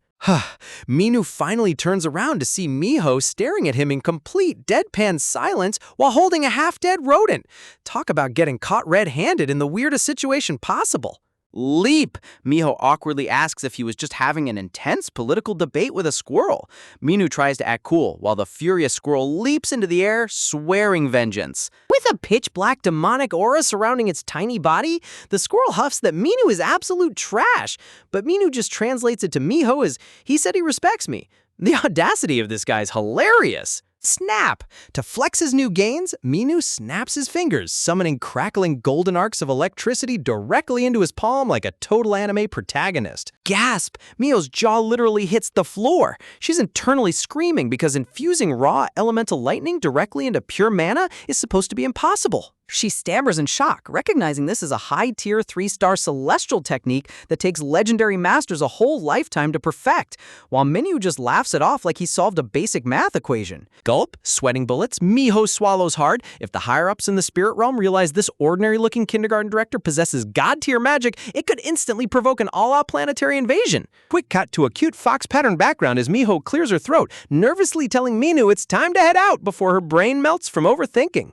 Minu finally turns around to see Miho staring at him in complete deadpan silence while holding a half-dead rodent. Talk about getting caught red-handed in the weirdest situation possible. Leap! Miho awkwardly asks if he was just having an intense political debate with a squirrel. Minu tries to act cool, while the furious squirrel leaps into the air, swearing vengeance. With a pitch-black demonic aura surrounding its tiny body, the squirrel huffs that Minu is absolute trash, but Minu just translates it to Miho as, he said he respects me. The audacity of this guy's hilarious. Snap! To flex his new gains, Minu snaps his fingers, summoning crackling golden arcs of electricity directly into his palm like a total anime protagonist. Gasp! Mio's jaw literally hits the floor. She's internally screaming because infusing raw elemental lightning directly into pure mana is supposed to be impossible. She stammers in shock, recognizing this is a high-tier 3-star celestial technique that takes legendary masters a whole lifetime to perfect, while Minu just laughs it off like he solved a basic math equation. Gulp, sweating bullets, Miho swallows hard. If the higher-ups in the spirit realm realize this ordinary-looking kindergarten director possesses god-tier magic, it could instantly provoke an all-out planetary invasion. Quick cut to a cute fox pattern background as Miho clears her throat, nervously telling Minu it's time to head out before her brain melts from overthinking.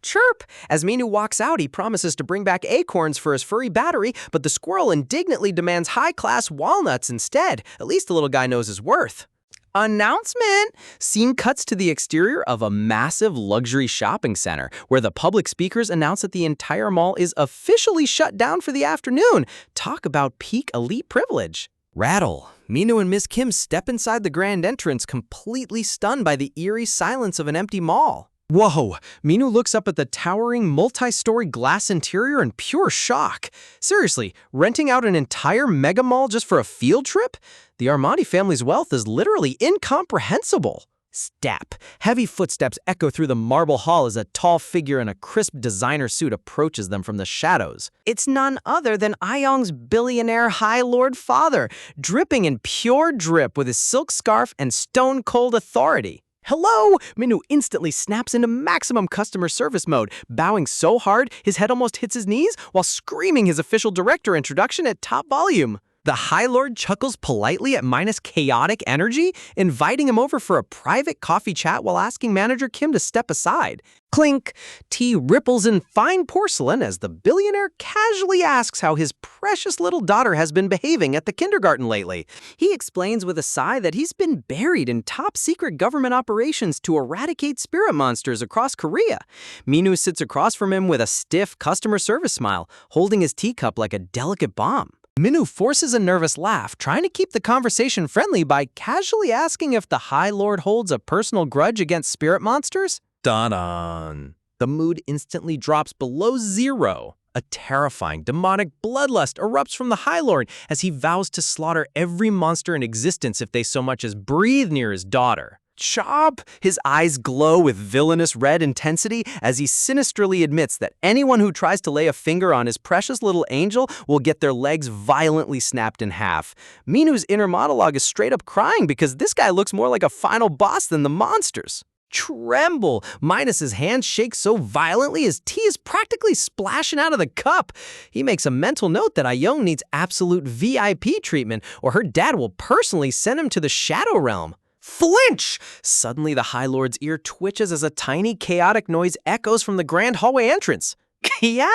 Chirp! As Minu walks out, he promises to bring back acorns for his furry battery, but the squirrel indignantly demands high-class walnuts instead. At least the little guy knows his worth. Announcement! Scene cuts to the exterior of a massive luxury shopping center, where the public speakers announce that the entire mall is officially shut down for the afternoon. Talk about peak elite privilege. Rattle. Minu and Miss Kim step inside the grand entrance, completely stunned by the eerie silence of an empty mall. Whoa! Minu looks up at the towering, multi-story glass interior in pure shock. Seriously, renting out an entire mega mall just for a field trip? The Armani family's wealth is literally incomprehensible. Step. Heavy footsteps echo through the marble hall as a tall figure in a crisp designer suit approaches them from the shadows. It's none other than Ayong's billionaire High Lord father, dripping in pure drip with his silk scarf and stone-cold authority. Hello! Minu instantly snaps into maximum customer service mode, bowing so hard his head almost hits his knees while screaming his official director introduction at top volume. The High Lord chuckles politely at Minus' chaotic energy, inviting him over for a private coffee chat while asking manager Kim to step aside. Clink! Tea ripples in fine porcelain as the billionaire casually asks how his precious little daughter has been behaving at the kindergarten lately. He explains with a sigh that he's been buried in top-secret government operations to eradicate spirit monsters across Korea. Minu sits across from him with a stiff customer service smile, holding his teacup like a delicate bomb. Minu forces a nervous laugh, trying to keep the conversation friendly by casually asking if the High Lord holds a personal grudge against spirit monsters. Dun-dun. The mood instantly drops below zero. A terrifying, demonic bloodlust erupts from the High Lord as he vows to slaughter every monster in existence if they so much as breathe near his daughter. Chop! His eyes glow with villainous red intensity as he sinisterly admits that anyone who tries to lay a finger on his precious little angel will get their legs violently snapped in half. Minu's inner monologue is straight up crying because this guy looks more like a final boss than the monsters. Tremble! Minus's hands shake so violently his tea is practically splashing out of the cup. He makes a mental note that Ayong needs absolute VIP treatment or her dad will personally send him to the Shadow Realm. Flinch! Suddenly, the High Lord's ear twitches as a tiny, chaotic noise echoes from the grand hallway entrance. Yeah!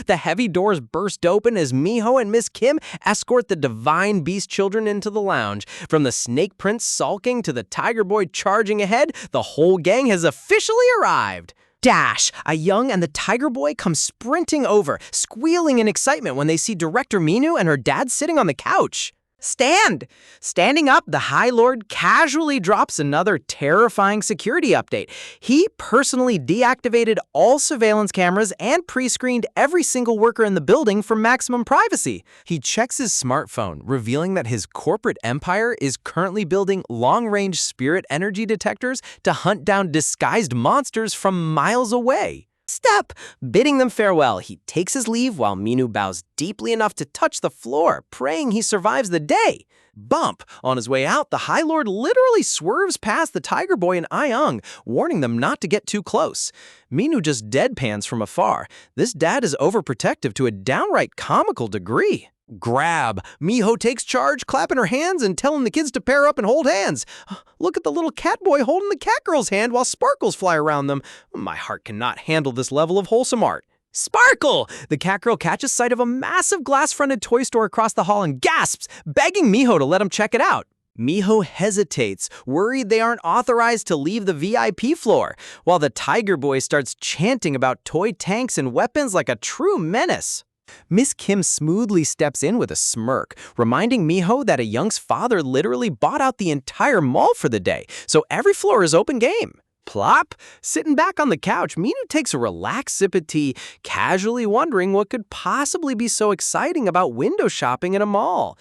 The heavy doors burst open as Miho and Miss Kim escort the divine beast children into the lounge. From the Snake Prince sulking to the Tiger Boy charging ahead, the whole gang has officially arrived. Dash! Ayong and the Tiger Boy come sprinting over, squealing in excitement when they see Director Minu and her dad sitting on the couch. Stand! Standing up, the High Lord casually drops another terrifying security update. He personally deactivated all surveillance cameras and pre-screened every single worker in the building for maximum privacy. He checks his smartphone, revealing that his corporate empire is currently building long-range spirit energy detectors to hunt down disguised monsters from miles away. Step! Bidding them farewell, he takes his leave while Minu bows deeply enough to touch the floor, praying he survives the day. Bump! On his way out, the High Lord literally swerves past the Tiger Boy and Ayong, warning them not to get too close. Minu just deadpans from afar. This dad is overprotective to a downright comical degree. Grab! Miho takes charge, clapping her hands and telling the kids to pair up and hold hands. Look at the little cat boy holding the cat girl's hand while sparkles fly around them. My heart cannot handle this level of wholesome art. Sparkle! The cat girl catches sight of a massive glass-fronted toy store across the hall and gasps, begging Miho to let him check it out. Miho hesitates, worried they aren't authorized to leave the VIP floor, while the Tiger Boy starts chanting about toy tanks and weapons like a true menace. Miss Kim smoothly steps in with a smirk, reminding Miho that a young's father literally bought out the entire mall for the day, so every floor is open game. Plop! Sitting back on the couch, Minu takes a relaxed sip of tea, casually wondering what could possibly be so exciting about window shopping in a mall.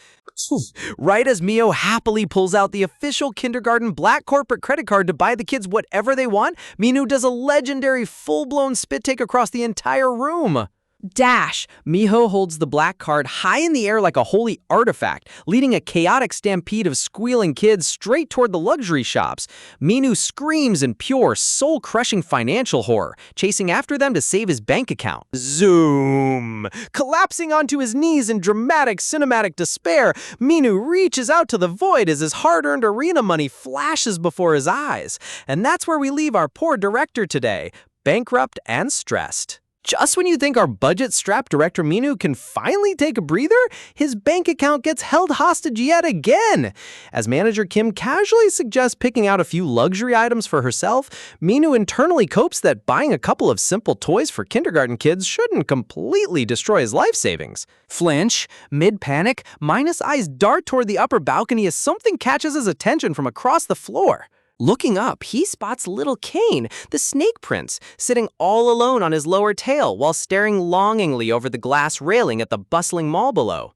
Right as Mio happily pulls out the official kindergarten black corporate credit card to buy the kids whatever they want, Minu does a legendary full-blown spit take across the entire room. Dash! Miho holds the black card high in the air like a holy artifact, leading a chaotic stampede of squealing kids straight toward the luxury shops. Minu screams in pure, soul-crushing financial horror, chasing after them to save his bank account. Zoom! Collapsing onto his knees in dramatic cinematic despair, Minu reaches out to the void as his hard-earned arena money flashes before his eyes. And that's where we leave our poor director today, bankrupt and stressed. Just when you think our budget-strapped director Minu can finally take a breather, his bank account gets held hostage yet again. As manager Kim casually suggests picking out a few luxury items for herself, Minu internally copes that buying a couple of simple toys for kindergarten kids shouldn't completely destroy his life savings. Flinch, mid-panic, Minus eyes dart toward the upper balcony as something catches his attention from across the floor. Looking up, he spots little Kane, the snake prince, sitting all alone on his lower tail while staring longingly over the glass railing at the bustling mall below.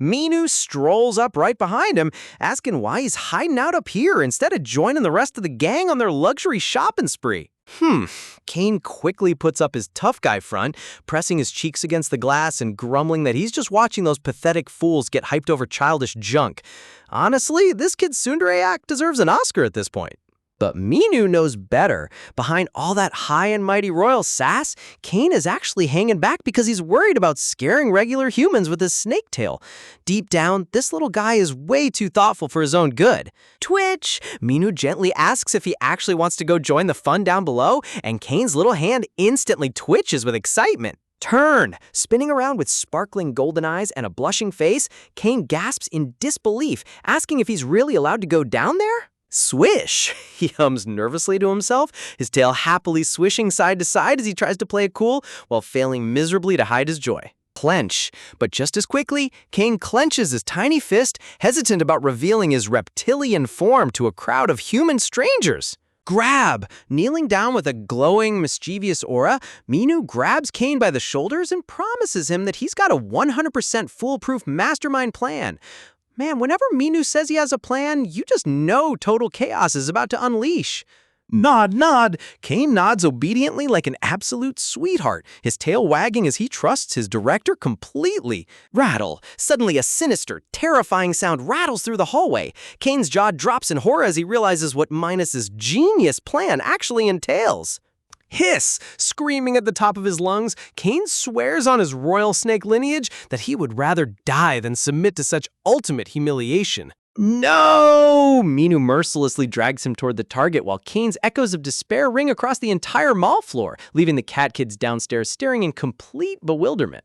Minu strolls up right behind him, asking why he's hiding out up here instead of joining the rest of the gang on their luxury shopping spree. Kane quickly puts up his tough guy front, pressing his cheeks against the glass and grumbling that he's just watching those pathetic fools get hyped over childish junk. Honestly, this kid's tsundere act deserves an Oscar at this point. But Minu knows better. Behind all that high and mighty royal sass, Kane is actually hanging back because he's worried about scaring regular humans with his snake tail. Deep down, this little guy is way too thoughtful for his own good. Twitch! Minu gently asks if he actually wants to go join the fun down below, and Kane's little hand instantly twitches with excitement. Turn! Spinning around with sparkling golden eyes and a blushing face, Kane gasps in disbelief, asking if he's really allowed to go down there? Swish! He hums nervously to himself, his tail happily swishing side to side as he tries to play it cool, while failing miserably to hide his joy. Clench. But just as quickly, Kane clenches his tiny fist, hesitant about revealing his reptilian form to a crowd of human strangers. Grab! Kneeling down with a glowing, mischievous aura, Minu grabs Kane by the shoulders and promises him that he's got a 100% foolproof mastermind plan. Man, whenever Minu says he has a plan, you just know total chaos is about to unleash. Nod, nod. Kane nods obediently like an absolute sweetheart, his tail wagging as he trusts his director completely. Rattle. Suddenly a sinister, terrifying sound rattles through the hallway. Kane's jaw drops in horror as he realizes what Minus's genius plan actually entails. Hiss! Screaming at the top of his lungs, Kane swears on his royal snake lineage that he would rather die than submit to such ultimate humiliation. No! Minu mercilessly drags him toward the target while Kane's echoes of despair ring across the entire mall floor, leaving the cat kids downstairs staring in complete bewilderment.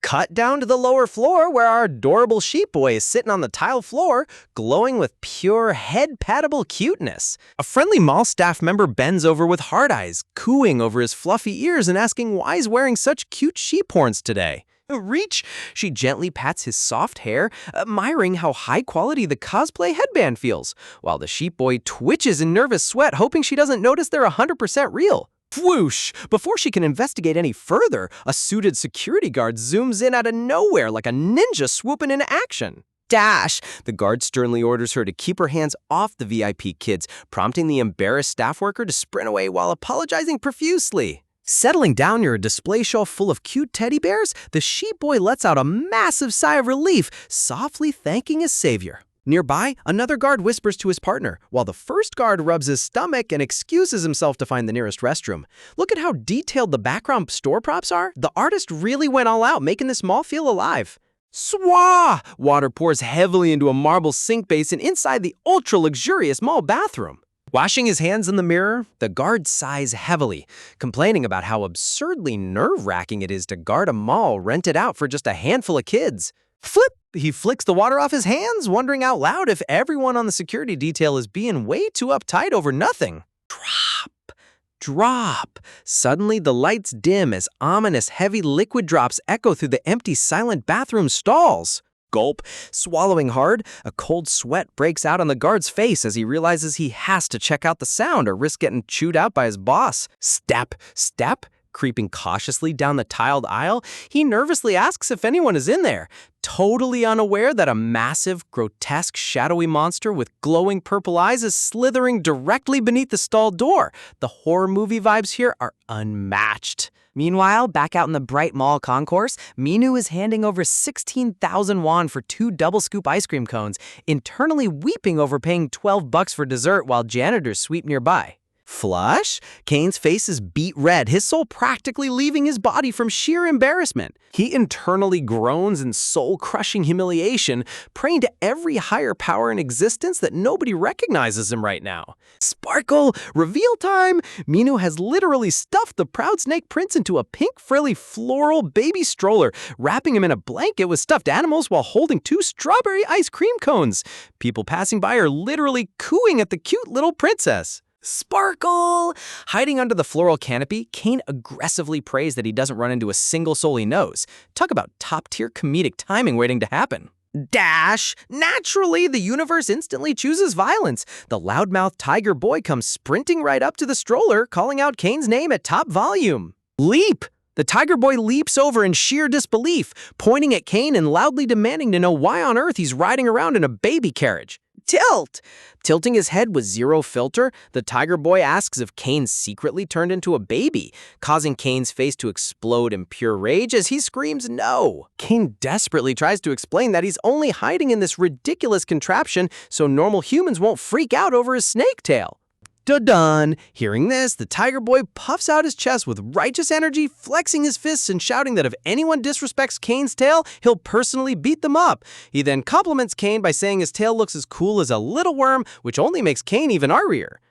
Cut down to the lower floor where our adorable sheep boy is sitting on the tile floor, glowing with pure head-pattable cuteness. A friendly mall staff member bends over with hard eyes, cooing over his fluffy ears and asking why he's wearing such cute sheep horns today. Reach! She gently pats his soft hair, admiring how high quality the cosplay headband feels, while the sheep boy twitches in nervous sweat, hoping she doesn't notice they're 100% real. Whoosh! Before she can investigate any further, a suited security guard zooms in out of nowhere like a ninja swooping into action. Dash! The guard sternly orders her to keep her hands off the VIP kids, prompting the embarrassed staff worker to sprint away while apologizing profusely. Settling down near a display shelf full of cute teddy bears, the sheep boy lets out a massive sigh of relief, softly thanking his savior. Nearby, another guard whispers to his partner, while the first guard rubs his stomach and excuses himself to find the nearest restroom. Look at how detailed the background store props are. The artist really went all out, making this mall feel alive. Swah! Water pours heavily into a marble sink basin inside the ultra-luxurious mall bathroom. Washing his hands in the mirror, the guard sighs heavily, complaining about how absurdly nerve-wracking it is to guard a mall rented out for just a handful of kids. Flip! He flicks the water off his hands, wondering out loud if everyone on the security detail is being way too uptight over nothing. Drop! Drop! Suddenly, the lights dim as ominous heavy liquid drops echo through the empty, silent bathroom stalls. Gulp. Swallowing hard, a cold sweat breaks out on the guard's face as he realizes he has to check out the sound or risk getting chewed out by his boss. Step, step. Creeping cautiously down the tiled aisle, he nervously asks if anyone is in there, totally unaware that a massive, grotesque, shadowy monster with glowing purple eyes is slithering directly beneath the stall door. The horror movie vibes here are unmatched. Meanwhile, back out in the bright mall concourse, Minu is handing over 16,000 won for 2 double-scoop ice cream cones, internally weeping over paying $12 for dessert while janitors sweep nearby. Flush? Kane's face is beet red, his soul practically leaving his body from sheer embarrassment. He internally groans in soul-crushing humiliation, praying to every higher power in existence that nobody recognizes him right now. Sparkle! Reveal time! Minu has literally stuffed the proud snake prince into a pink, frilly, floral baby stroller, wrapping him in a blanket with stuffed animals while holding 2 strawberry ice cream cones. People passing by are literally cooing at the cute little princess. Sparkle! Hiding under the floral canopy, Kane aggressively prays that he doesn't run into a single soul he knows. Talk about top-tier comedic timing waiting to happen. Dash! Naturally, the universe instantly chooses violence. The loudmouth tiger boy comes sprinting right up to the stroller, calling out Kane's name at top volume. Leap! The tiger boy leaps over in sheer disbelief, pointing at Kane and loudly demanding to know why on earth he's riding around in a baby carriage. Tilt! Tilting his head with zero filter, the tiger boy asks if Kane secretly turned into a baby, causing Kane's face to explode in pure rage as he screams no. Kane desperately tries to explain that he's only hiding in this ridiculous contraption so normal humans won't freak out over his snake tail. Dun-dun! Hearing this, the tiger boy puffs out his chest with righteous energy, flexing his fists and shouting that if anyone disrespects Kane's tail, he'll personally beat them up. He then compliments Kane by saying his tail looks as cool as a little worm, which only makes Kane even airier.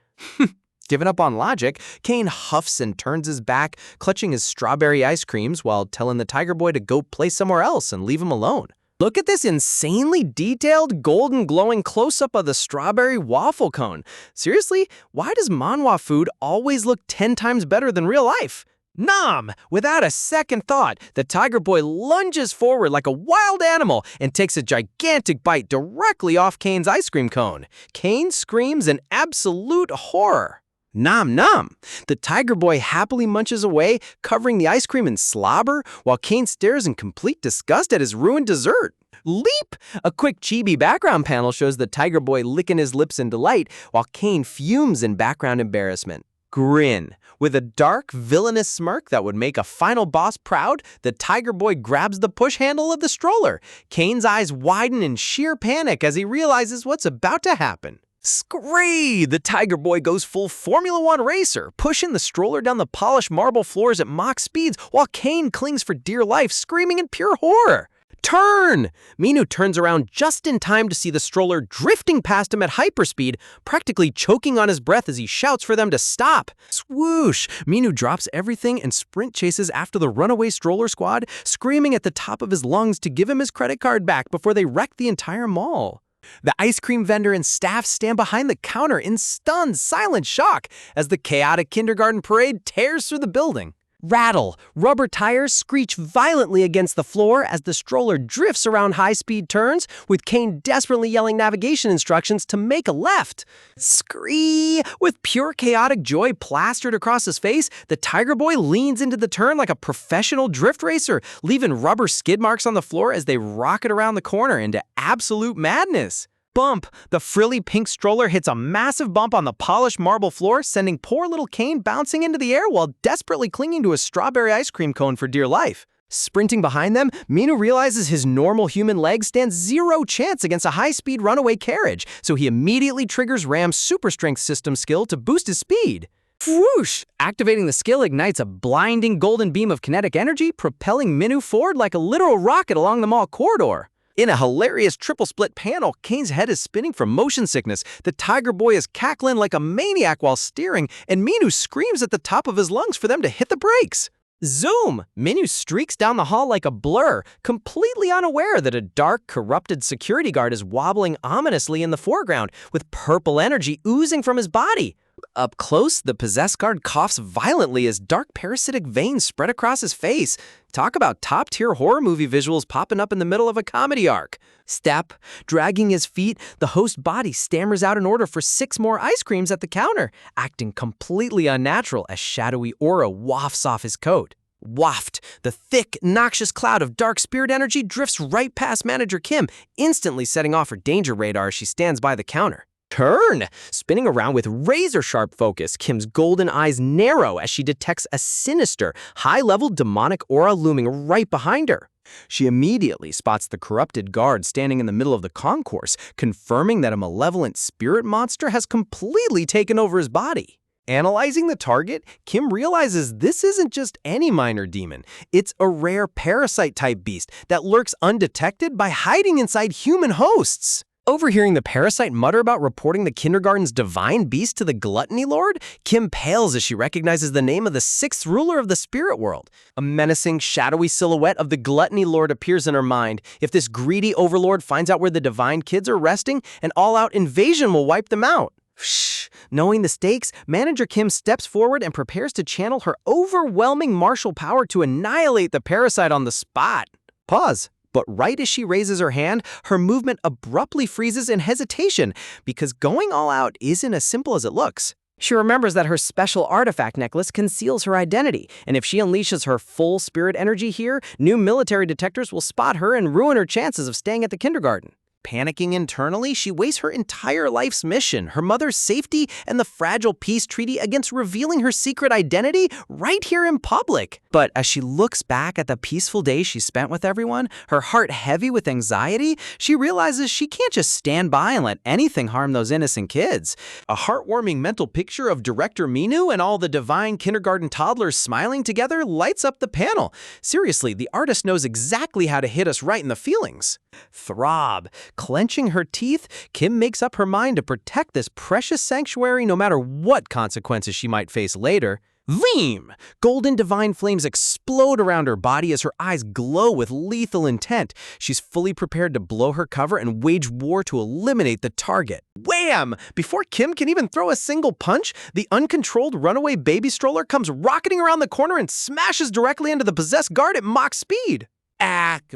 Giving up on logic, Kane huffs and turns his back, clutching his strawberry ice creams while telling the tiger boy to go play somewhere else and leave him alone. Look at this insanely detailed, golden glowing close-up of the strawberry waffle cone. Seriously, why does manhwa food always look 10 times better than real life? Nom! Without a second thought, the tiger boy lunges forward like a wild animal and takes a gigantic bite directly off Kane's ice cream cone. Kane screams in absolute horror. Nom nom! The tiger boy happily munches away, covering the ice cream in slobber, while Kane stares in complete disgust at his ruined dessert. Leap! A quick chibi background panel shows the tiger boy licking his lips in delight, while Kane fumes in background embarrassment. Grin. With a dark, villainous smirk that would make a final boss proud, the tiger boy grabs the push handle of the stroller. Kane's eyes widen in sheer panic as he realizes what's about to happen. Scree! The tiger boy goes full Formula One racer, pushing the stroller down the polished marble floors at Mach speeds while Kane clings for dear life, screaming in pure horror. Turn! Minu turns around just in time to see the stroller drifting past him at hyperspeed, practically choking on his breath as he shouts for them to stop. Swoosh! Minu drops everything and sprint chases after the runaway stroller squad, screaming at the top of his lungs to give him his credit card back before they wreck the entire mall. The ice cream vendor and staff stand behind the counter in stunned, silent shock as the chaotic kindergarten parade tears through the building. Rattle! Rubber tires screech violently against the floor as the stroller drifts around high-speed turns, with Kane desperately yelling navigation instructions to make a left. Scree! With pure chaotic joy plastered across his face, the tiger boy leans into the turn like a professional drift racer, leaving rubber skid marks on the floor as they rocket around the corner into absolute madness. Bump! The frilly pink stroller hits a massive bump on the polished marble floor, sending poor little Kane bouncing into the air while desperately clinging to a strawberry ice cream cone for dear life. Sprinting behind them, Minu realizes his normal human leg stands zero chance against a high-speed runaway carriage, so he immediately triggers Ram's super strength system skill to boost his speed. Whoosh! Activating the skill ignites a blinding golden beam of kinetic energy, propelling Minu forward like a literal rocket along the mall corridor. In a hilarious triple split panel, Kane's head is spinning from motion sickness. The Tiger Boy is cackling like a maniac while steering, and Minu screams at the top of his lungs for them to hit the brakes. Zoom! Minu streaks down the hall like a blur, completely unaware that a dark, corrupted security guard is wobbling ominously in the foreground, with purple energy oozing from his body. Up close, the possessed guard coughs violently as dark parasitic veins spread across his face. Talk about top-tier horror movie visuals popping up in the middle of a comedy arc. Step, dragging his feet, the host body stammers out an order for 6 more ice creams at the counter, acting completely unnatural as shadowy aura wafts off his coat. Waft, the thick, noxious cloud of dark spirit energy drifts right past Manager Kim, instantly setting off her danger radar as she stands by the counter. Turn! Spinning around with razor-sharp focus, Kim's golden eyes narrow as she detects a sinister, high-level demonic aura looming right behind her. She immediately spots the corrupted guard standing in the middle of the concourse, confirming that a malevolent spirit monster has completely taken over his body. Analyzing the target, Kim realizes this isn't just any minor demon. It's a rare parasite-type beast that lurks undetected by hiding inside human hosts. Overhearing the parasite mutter about reporting the kindergarten's divine beast to the Gluttony Lord, Kim pales as she recognizes the name of the 6th ruler of the spirit world. A menacing, shadowy silhouette of the Gluttony Lord appears in her mind. If this greedy overlord finds out where the divine kids are resting, an all-out invasion will wipe them out. Shh. Knowing the stakes, Manager Kim steps forward and prepares to channel her overwhelming martial power to annihilate the parasite on the spot. Pause. But right as she raises her hand, her movement abruptly freezes in hesitation, because going all out isn't as simple as it looks. She remembers that her special artifact necklace conceals her identity, and if she unleashes her full spirit energy here, new military detectors will spot her and ruin her chances of staying at the kindergarten. Panicking internally, she weighs her entire life's mission, her mother's safety, and the fragile peace treaty against revealing her secret identity right here in public. But as she looks back at the peaceful days she spent with everyone, her heart heavy with anxiety, she realizes she can't just stand by and let anything harm those innocent kids. A heartwarming mental picture of Director Minu and all the divine kindergarten toddlers smiling together lights up the panel. Seriously, the artist knows exactly how to hit us right in the feelings. Throb. Clenching her teeth, Kim makes up her mind to protect this precious sanctuary no matter what consequences she might face later. Veem! Golden divine flames explode around her body as her eyes glow with lethal intent. She's fully prepared to blow her cover and wage war to eliminate the target. Wham! Before Kim can even throw a single punch, the uncontrolled runaway baby stroller comes rocketing around the corner and smashes directly into the possessed guard at Mach speed.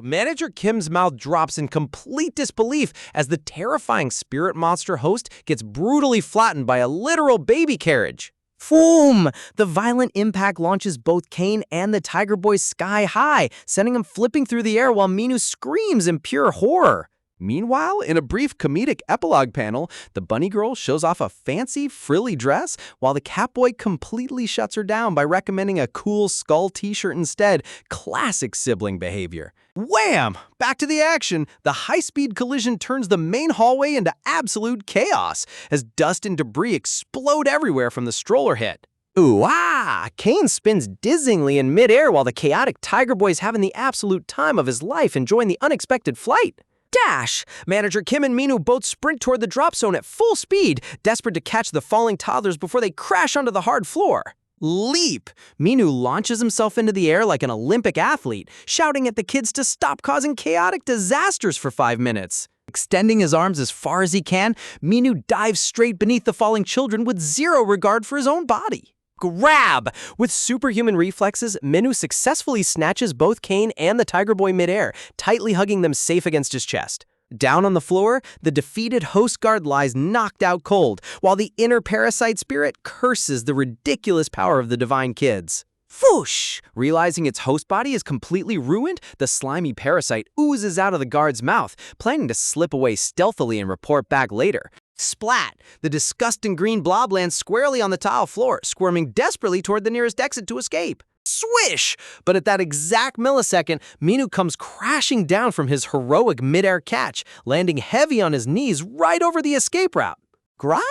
Manager Kim's mouth drops in complete disbelief as the terrifying spirit monster host gets brutally flattened by a literal baby carriage. Boom! The violent impact launches both Kane and the Tiger Boy sky high, sending him flipping through the air while Minu screams in pure horror. Meanwhile, in a brief comedic epilogue panel, the bunny girl shows off a fancy, frilly dress, while the Catboy completely shuts her down by recommending a cool skull t-shirt instead. Classic sibling behavior. Wham! Back to the action. The high-speed collision turns the main hallway into absolute chaos as dust and debris explode everywhere from the stroller hit. Ooh-ah! Kane spins dizzyingly in midair while the chaotic Tiger Boy's having the absolute time of his life enjoying the unexpected flight. Dash! Manager Kim and Minu both sprint toward the drop zone at full speed, desperate to catch the falling toddlers before they crash onto the hard floor. Leap! Minu launches himself into the air like an Olympic athlete, shouting at the kids to stop causing chaotic disasters for 5 minutes. Extending his arms as far as he can, Minu dives straight beneath the falling children with zero regard for his own body. Grab! With superhuman reflexes, Minu successfully snatches both Kane and the Tiger Boy midair, tightly hugging them safe against his chest. Down on the floor, the defeated host guard lies knocked out cold, while the inner parasite spirit curses the ridiculous power of the divine kids. Whoosh! Realizing its host body is completely ruined, the slimy parasite oozes out of the guard's mouth, planning to slip away stealthily and report back later. Splat! The disgusting green blob lands squarely on the tile floor, squirming desperately toward the nearest exit to escape. Swish! But at that exact millisecond, Minu comes crashing down from his heroic midair catch, landing heavy on his knees right over the escape route. Gra?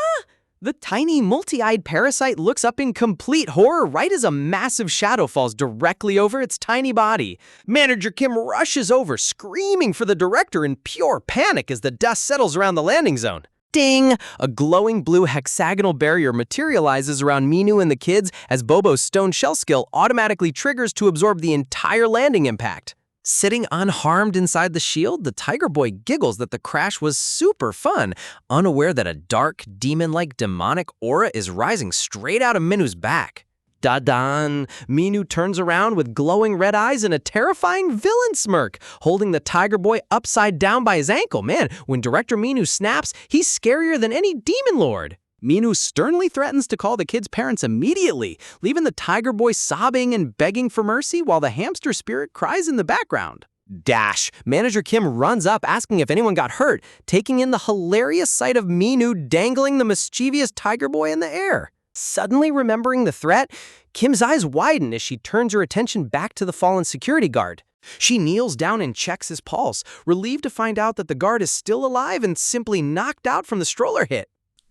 The tiny, multi-eyed parasite looks up in complete horror right as a massive shadow falls directly over its tiny body. Manager Kim rushes over, screaming for the director in pure panic as the dust settles around the landing zone. Ding! A glowing blue hexagonal barrier materializes around Minu and the kids as Bobo's stone shell skill automatically triggers to absorb the entire landing impact. Sitting unharmed inside the shield, the Tiger Boy giggles that the crash was super fun, unaware that a dark, demon-like demonic aura is rising straight out of Minu's back. Da-dan! Minu turns around with glowing red eyes and a terrifying villain smirk, holding the Tiger Boy upside down by his ankle. Man, when Director Minu snaps, he's scarier than any demon lord. Minu sternly threatens to call the kid's parents immediately, leaving the Tiger Boy sobbing and begging for mercy while the hamster spirit cries in the background. Dash! Manager Kim runs up asking if anyone got hurt, taking in the hilarious sight of Minu dangling the mischievous Tiger Boy in the air. Suddenly remembering the threat, Kim's eyes widen as she turns her attention back to the fallen security guard. She kneels down and checks his pulse, relieved to find out that the guard is still alive and simply knocked out from the stroller hit.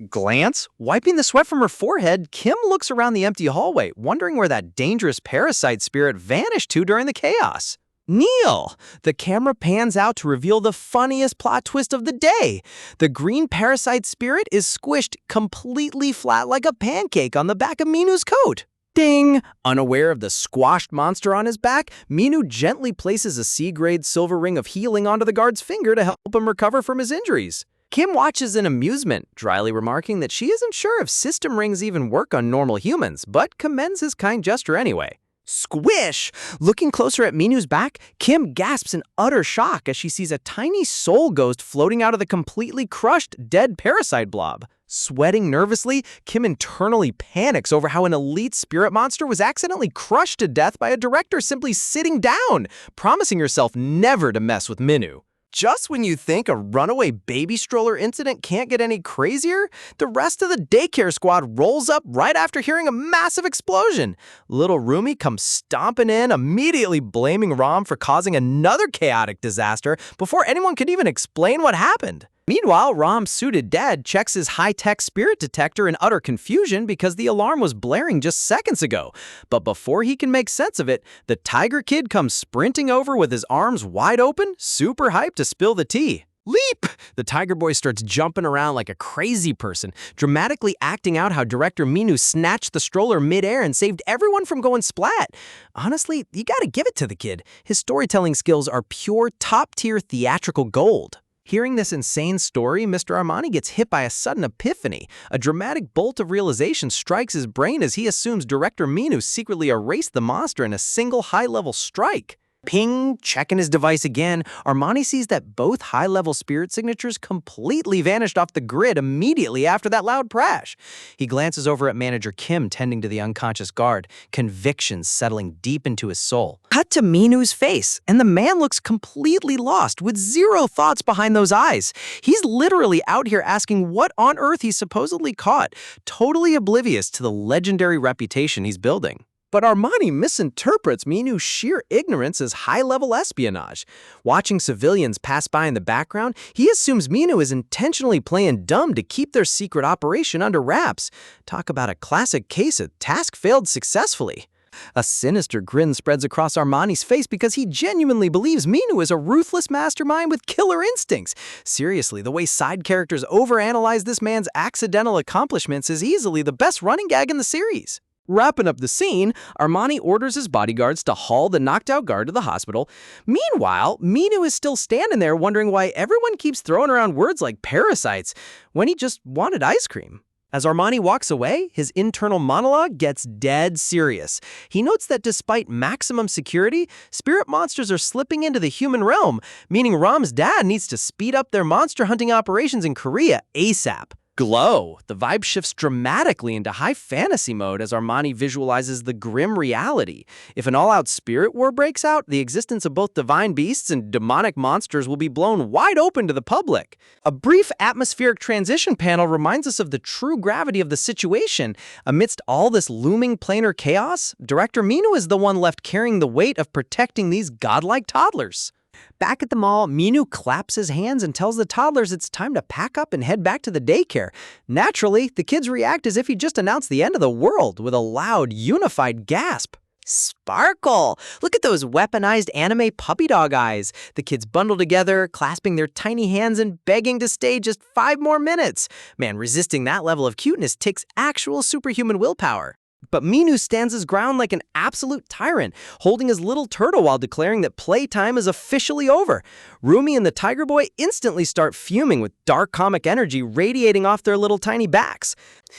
Glance, wiping the sweat from her forehead, Kim looks around the empty hallway, wondering where that dangerous parasite spirit vanished to during the chaos. Neil! The camera pans out to reveal the funniest plot twist of the day. The green parasite spirit is squished completely flat like a pancake on the back of Minu's coat. Ding! Unaware of the squashed monster on his back, Minu gently places a C-grade silver ring of healing onto the guard's finger to help him recover from his injuries. Kim watches in amusement, dryly remarking that she isn't sure if system rings even work on normal humans, but commends his kind gesture anyway. Squish! Looking closer at Minu's back, Kim gasps in utter shock as she sees a tiny soul ghost floating out of the completely crushed, dead parasite blob. Sweating nervously, Kim internally panics over how an elite spirit monster was accidentally crushed to death by a director simply sitting down, promising herself never to mess with Minu. Just when you think a runaway baby stroller incident can't get any crazier, the rest of the daycare squad rolls up right after hearing a massive explosion. Little Rumi comes stomping in, immediately blaming Ram for causing another chaotic disaster before anyone could even explain what happened. Meanwhile, Ram's suited dad checks his high-tech spirit detector in utter confusion because the alarm was blaring just seconds ago. But before he can make sense of it, the Tiger Kid comes sprinting over with his arms wide open, super hyped to spill the tea. Leap! The Tiger Boy starts jumping around like a crazy person, dramatically acting out how director Minu snatched the stroller midair and saved everyone from going splat. Honestly, you gotta give it to the kid. His storytelling skills are pure top-tier theatrical gold. Hearing this insane story, Mr. Armani gets hit by a sudden epiphany. A dramatic bolt of realization strikes his brain as he assumes director Minu secretly erased the monster in a single high-level strike. Ping, checking his device again, Armani sees that both high-level spirit signatures completely vanished off the grid immediately after that loud crash. He glances over at manager Kim tending to the unconscious guard, conviction settling deep into his soul. Cut to Minu's face, and the man looks completely lost with zero thoughts behind those eyes. He's literally out here asking what on earth he supposedly caught, totally oblivious to the legendary reputation he's building. But Armani misinterprets Minu's sheer ignorance as high-level espionage. Watching civilians pass by in the background, he assumes Minu is intentionally playing dumb to keep their secret operation under wraps. Talk about a classic case of task failed successfully. A sinister grin spreads across Armani's face because he genuinely believes Minu is a ruthless mastermind with killer instincts. Seriously, the way side characters overanalyze this man's accidental accomplishments is easily the best running gag in the series. Wrapping up the scene, Armani orders his bodyguards to haul the knocked-out guard to the hospital. Meanwhile, Minu is still standing there wondering why everyone keeps throwing around words like parasites when he just wanted ice cream. As Armani walks away, his internal monologue gets dead serious. He notes that despite maximum security, spirit monsters are slipping into the human realm, meaning Ram's dad needs to speed up their monster hunting operations in Korea ASAP. Glow. The vibe shifts dramatically into high fantasy mode as Armani visualizes the grim reality. If an all-out spirit war breaks out, the existence of both divine beasts and demonic monsters will be blown wide open to the public. A brief atmospheric transition panel reminds us of the true gravity of the situation. Amidst all this looming planar chaos, director Minu is the one left carrying the weight of protecting these godlike toddlers. Back at the mall, Minu claps his hands and tells the toddlers it's time to pack up and head back to the daycare. Naturally, the kids react as if he just announced the end of the world with a loud, unified gasp. Sparkle! Look at those weaponized anime puppy dog eyes. The kids bundle together, clasping their tiny hands and begging to stay just 5 more minutes. Man, resisting that level of cuteness takes actual superhuman willpower. But Minu stands his ground like an absolute tyrant, holding his little turtle while declaring that playtime is officially over. Rumi and the Tiger Boy instantly start fuming with dark comic energy radiating off their little tiny backs.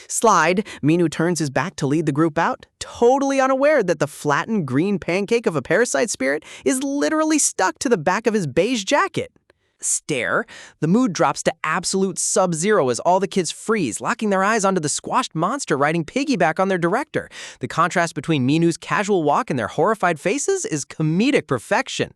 Slide, Minu turns his back to lead the group out, totally unaware that the flattened green pancake of a parasite spirit is literally stuck to the back of his beige jacket. Stare. The mood drops to absolute sub-zero as all the kids freeze, locking their eyes onto the squashed monster riding piggyback on their director. The contrast between Minu's casual walk and their horrified faces is comedic perfection.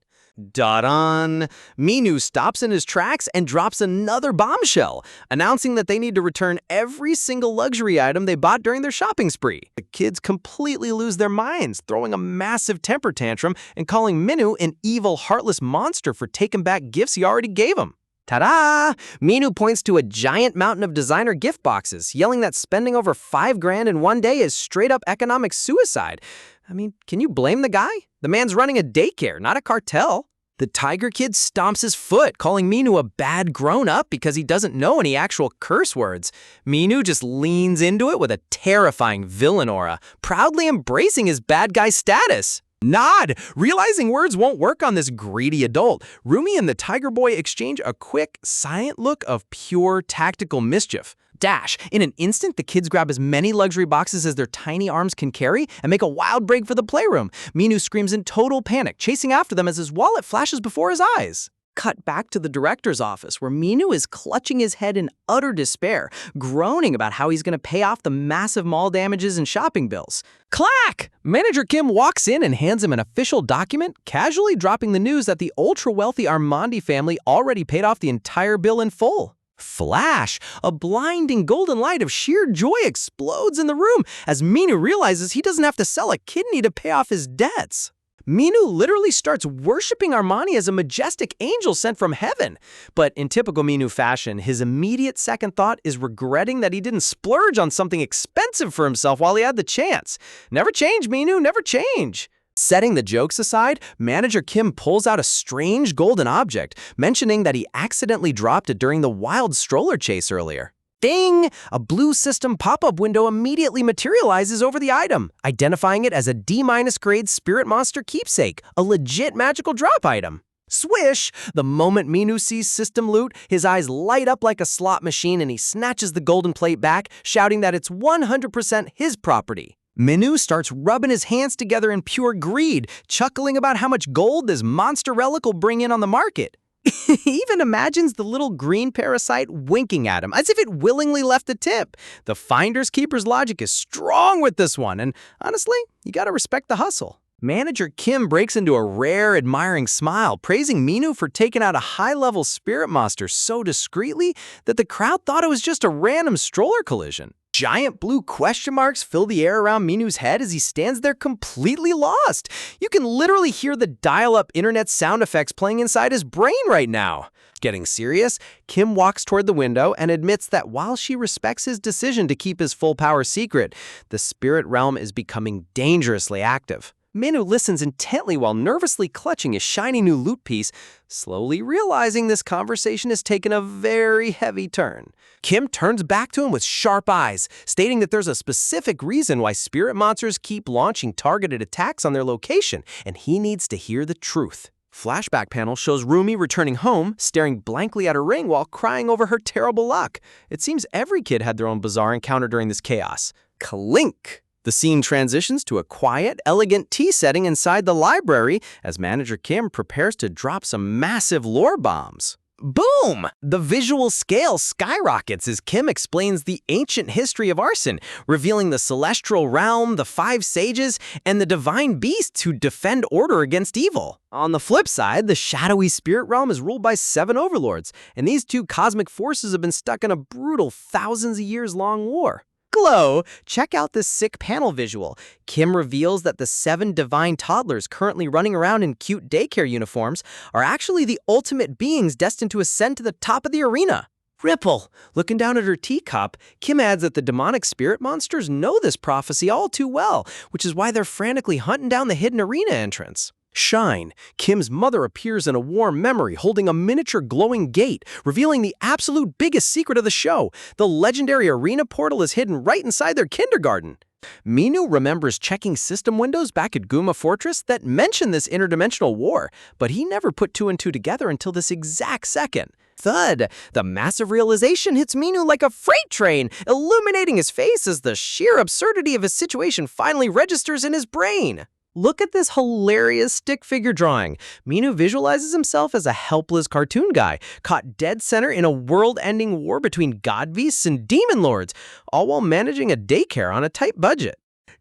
Da-dun! Minu stops in his tracks and drops another bombshell, announcing that they need to return every single luxury item they bought during their shopping spree. The kids completely lose their minds, throwing a massive temper tantrum and calling Minu an evil, heartless monster for taking back gifts he already gave them. Ta-da! Minu points to a giant mountain of designer gift boxes, yelling that spending over $5,000 in one day is straight-up economic suicide. I mean, can you blame the guy? The man's running a daycare, not a cartel. The Tiger Kid stomps his foot, calling Minu a bad grown-up because he doesn't know any actual curse words. Minu just leans into it with a terrifying villain aura, proudly embracing his bad guy status. Nod! Realizing words won't work on this greedy adult, Rumi and the Tiger Boy exchange a quick, silent look of pure tactical mischief. Dash! In an instant, the kids grab as many luxury boxes as their tiny arms can carry and make a wild break for the playroom. Minu screams in total panic, chasing after them as his wallet flashes before his eyes. Cut back to the director's office, where Minu is clutching his head in utter despair, groaning about how he's going to pay off the massive mall damages and shopping bills. Clack! Manager Kim walks in and hands him an official document, casually dropping the news that the ultra-wealthy Armandi family already paid off the entire bill in full. Flash! A blinding golden light of sheer joy explodes in the room as Minu realizes he doesn't have to sell a kidney to pay off his debts. Minu literally starts worshipping Armani as a majestic angel sent from heaven. But in typical Minu fashion, his immediate second thought is regretting that he didn't splurge on something expensive for himself while he had the chance. Never change, Minu, never change. Setting the jokes aside, Manager Kim pulls out a strange golden object, mentioning that he accidentally dropped it during the wild stroller chase earlier. Ding! A blue system pop-up window immediately materializes over the item, identifying it as a D- grade Spirit Monster keepsake, a legit magical drop item. Swish! The moment Minu sees system loot, his eyes light up like a slot machine and he snatches the golden plate back, shouting that it's 100% his property. Minu starts rubbing his hands together in pure greed, chuckling about how much gold this monster relic will bring in on the market. He even imagines the little green parasite winking at him, as if it willingly left a tip. The finder's keeper's logic is strong with this one, and honestly, you gotta respect the hustle. Manager Kim breaks into a rare, admiring smile, praising Minu for taking out a high-level spirit monster so discreetly that the crowd thought it was just a random stroller collision. Giant blue question marks fill the air around Minu's head as he stands there completely lost. You can literally hear the dial-up internet sound effects playing inside his brain right now. Getting serious, Kim walks toward the window and admits that while she respects his decision to keep his full power secret, the spirit realm is becoming dangerously active. Minu listens intently while nervously clutching his shiny new loot piece, slowly realizing this conversation has taken a very heavy turn. Kim turns back to him with sharp eyes, stating that there's a specific reason why spirit monsters keep launching targeted attacks on their location, and he needs to hear the truth. Flashback panel shows Rumi returning home, staring blankly at her ring while crying over her terrible luck. It seems every kid had their own bizarre encounter during this chaos. Clink! The scene transitions to a quiet, elegant tea setting inside the library as Manager Kim prepares to drop some massive lore bombs. Boom! The visual scale skyrockets as Kim explains the ancient history of arson, revealing the celestial realm, the 5 sages, and the divine beasts who defend order against evil. On the flip side, the shadowy spirit realm is ruled by 7 overlords, and these 2 cosmic forces have been stuck in a brutal thousands of years long war. glow, check out this sick panel visual. Kim reveals that the 7 divine toddlers currently running around in cute daycare uniforms are actually the ultimate beings destined to ascend to the top of the arena. Ripple. Looking down at her teacup, Kim adds that the demonic spirit monsters know this prophecy all too well, which is why they're frantically hunting down the hidden arena entrance. Shine. Kim's mother appears in a warm memory holding a miniature glowing gate, revealing the absolute biggest secret of the show. The legendary arena portal is hidden right inside their kindergarten. Minu remembers checking system windows back at Guma Fortress that mention this interdimensional war, but he never put 2 and 2 together until this exact second. Thud! The massive realization hits Minu like a freight train, illuminating his face as the sheer absurdity of his situation finally registers in his brain. Look at this hilarious stick figure drawing. Minu visualizes himself as a helpless cartoon guy, caught dead center in a world-ending war between god beasts and demon lords, all while managing a daycare on a tight budget.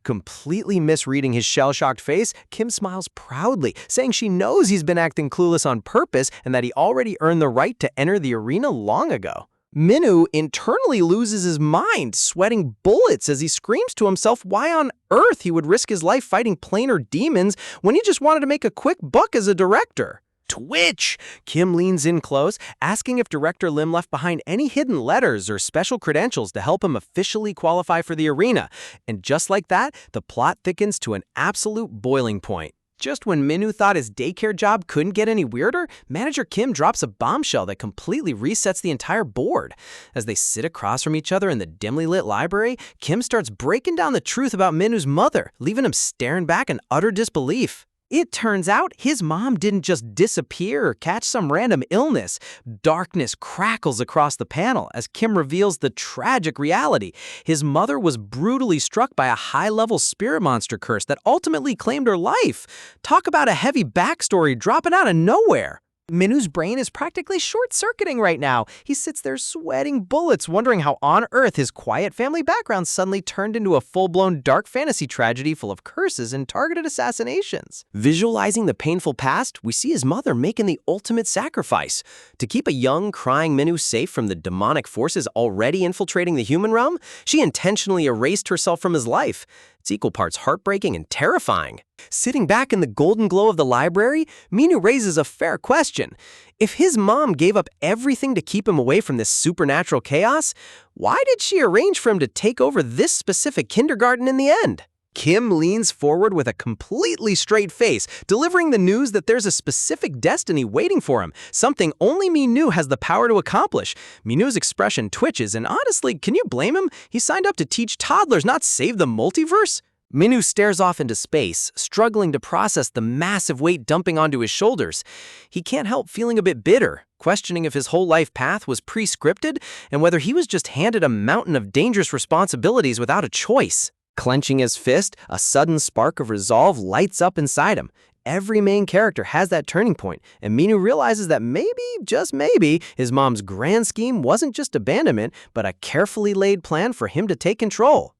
Completely misreading his shell-shocked face, Kim smiles proudly, saying she knows he's been acting clueless on purpose and that he already earned the right to enter the arena long ago. Minu internally loses his mind, sweating bullets as he screams to himself why on earth he would risk his life fighting planar demons when he just wanted to make a quick buck as a director. Twitch! Kim leans in close, asking if Director Lim left behind any hidden letters or special credentials to help him officially qualify for the arena. And just like that, the plot thickens to an absolute boiling point. Just when Minu thought his daycare job couldn't get any weirder, Manager Kim drops a bombshell that completely resets the entire board. As they sit across from each other in the dimly lit library, Kim starts breaking down the truth about Minu's mother, leaving him staring back in utter disbelief. It turns out his mom didn't just disappear or catch some random illness. Darkness crackles across the panel as Kim reveals the tragic reality. His mother was brutally struck by a high-level spirit monster curse that ultimately claimed her life. Talk about a heavy backstory dropping out of nowhere. Minu's brain is practically short-circuiting right now. He sits there sweating bullets, wondering how on earth his quiet family background suddenly turned into a full-blown dark fantasy tragedy full of curses and targeted assassinations. Visualizing the painful past, we see his mother making the ultimate sacrifice. To keep a young, crying Minu safe from the demonic forces already infiltrating the human realm, she intentionally erased herself from his life. It's equal parts heartbreaking and terrifying. Sitting back in the golden glow of the library, Minu raises a fair question. If his mom gave up everything to keep him away from this supernatural chaos, why did she arrange for him to take over this specific kindergarten in the end? Kim leans forward with a completely straight face, delivering the news that there's a specific destiny waiting for him, something only Minu has the power to accomplish. Minu's expression twitches, and honestly, can you blame him? He signed up to teach toddlers, not save the multiverse. Minu stares off into space, struggling to process the massive weight dumping onto his shoulders. He can't help feeling a bit bitter, questioning if his whole life path was pre-scripted and whether he was just handed a mountain of dangerous responsibilities without a choice. Clenching his fist, a sudden spark of resolve lights up inside him. Every main character has that turning point, and Minu realizes that maybe, just maybe, his mom's grand scheme wasn't just abandonment, but a carefully laid plan for him to take control.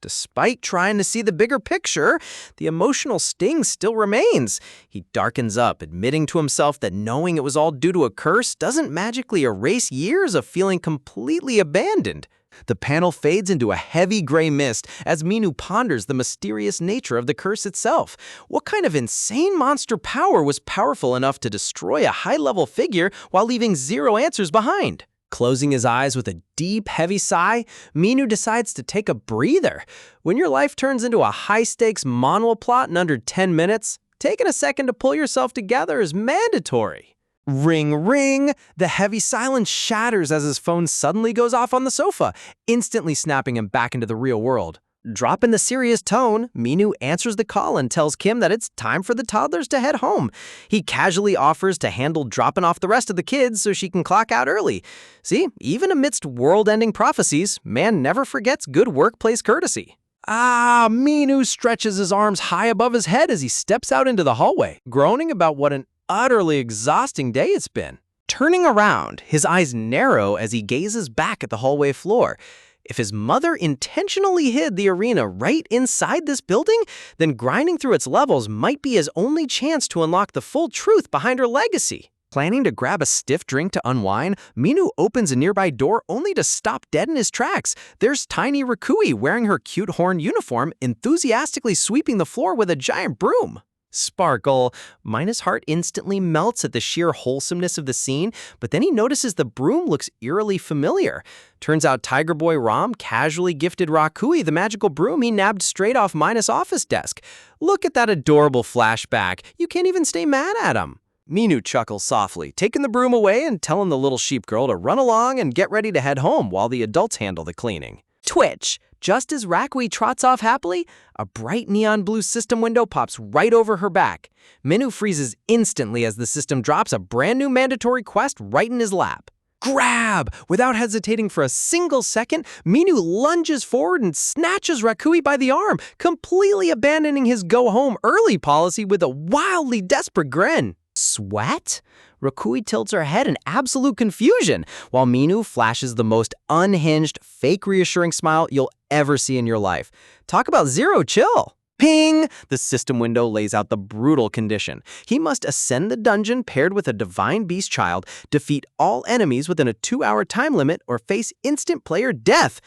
Despite trying to see the bigger picture, the emotional sting still remains. He darkens up, admitting to himself that knowing it was all due to a curse doesn't magically erase years of feeling completely abandoned. The panel fades into a heavy gray mist as Minu ponders the mysterious nature of the curse itself. What kind of insane monster power was powerful enough to destroy a high-level figure while leaving zero answers behind? Closing his eyes with a deep, heavy sigh, Minu decides to take a breather. When your life turns into a high-stakes manual plot in under 10 minutes, taking a second to pull yourself together is mandatory. Ring, ring! The heavy silence shatters as his phone suddenly goes off on the sofa, instantly snapping him back into the real world. Dropping the serious tone, Minu answers the call and tells Kim that it's time for the toddlers to head home. He casually offers to handle dropping off the rest of the kids so she can clock out early. See, even amidst world-ending prophecies, man never forgets good workplace courtesy. Minu stretches his arms high above his head as he steps out into the hallway, groaning about what an utterly exhausting day it's been. Turning around, his eyes narrow as he gazes back at the hallway floor. If his mother intentionally hid the arena right inside this building, then grinding through its levels might be his only chance to unlock the full truth behind her legacy. Planning to grab a stiff drink to unwind, Minu opens a nearby door only to stop dead in his tracks. There's tiny Rakui wearing her cute horn uniform, enthusiastically sweeping the floor with a giant broom. Sparkle. Minus heart instantly melts at the sheer wholesomeness of the scene, but then he notices the broom looks eerily familiar. Turns out Tiger Boy Ram casually gifted Rakui the magical broom he nabbed straight off Minus' office desk. Look at that adorable flashback. You can't even stay mad at him. Minu chuckles softly, taking the broom away and telling the little sheep girl to run along and get ready to head home while the adults handle the cleaning. Twitch. Just as Rakui trots off happily, a bright neon blue system window pops right over her back. Minu freezes instantly as the system drops a brand new mandatory quest right in his lap. Grab! Without hesitating for a single second, Minu lunges forward and snatches Rakui by the arm, completely abandoning his go-home early policy with a wildly desperate grin. Sweat? Rakui tilts her head in absolute confusion, while Minu flashes the most unhinged, fake reassuring smile you'll ever see in your life. Talk about zero chill. Ping! The system window lays out the brutal condition. He must ascend the dungeon paired with a divine beast child, defeat all enemies within a 2-hour time limit, or face instant player death.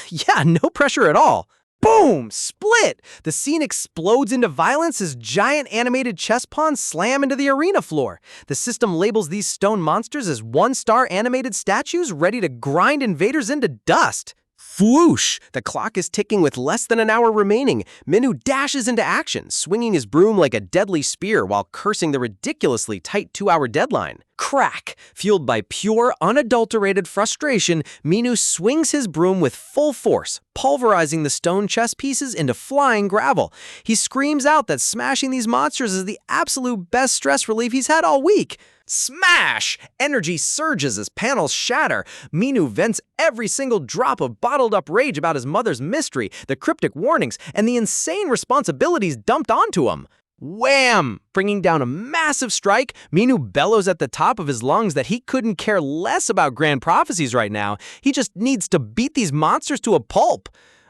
Yeah, no pressure at all. Boom! Split! The scene explodes into violence as giant animated chess pawns slam into the arena floor. The system labels these stone monsters as 1-star animated statues ready to grind invaders into dust. Whoosh! The clock is ticking with less than an hour remaining. Minu dashes into action, swinging his broom like a deadly spear while cursing the ridiculously tight 2-hour deadline. Crack! Fueled by pure, unadulterated frustration, Minu swings his broom with full force, pulverizing the stone chess pieces into flying gravel. He screams out that smashing these monsters is the absolute best stress relief he's had all week. Smash! Energy surges as panels shatter. Minu vents every single drop of bottled-up rage about his mother's mystery, the cryptic warnings, and the insane responsibilities dumped onto him. Wham! Bringing down a massive strike, Minu bellows at the top of his lungs that he couldn't care less about grand prophecies right now. He just needs to beat these monsters to a pulp.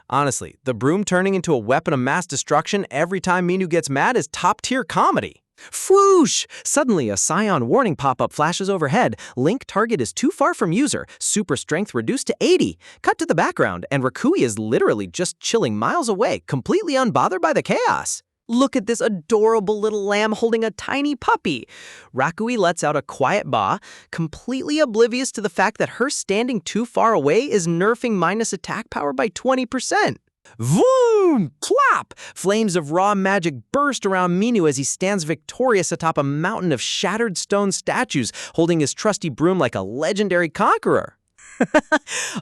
Honestly, the broom turning into a weapon of mass destruction every time Minu gets mad is top-tier comedy. Whoosh! Suddenly, a Scion warning pop-up flashes overhead. Link target is too far from user. Super strength reduced to 80. Cut to the background, and Rakui is literally just chilling miles away, completely unbothered by the chaos. Look at this adorable little lamb holding a tiny puppy. Rakui lets out a quiet baa, completely oblivious to the fact that her standing too far away is nerfing Minus attack power by 20%. Vroom! Plop! Flames of raw magic burst around Minu as he stands victorious atop a mountain of shattered stone statues, holding his trusty broom like a legendary conqueror.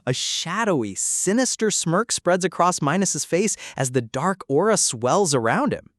A shadowy, sinister smirk spreads across Minus's face as the dark aura swells around him.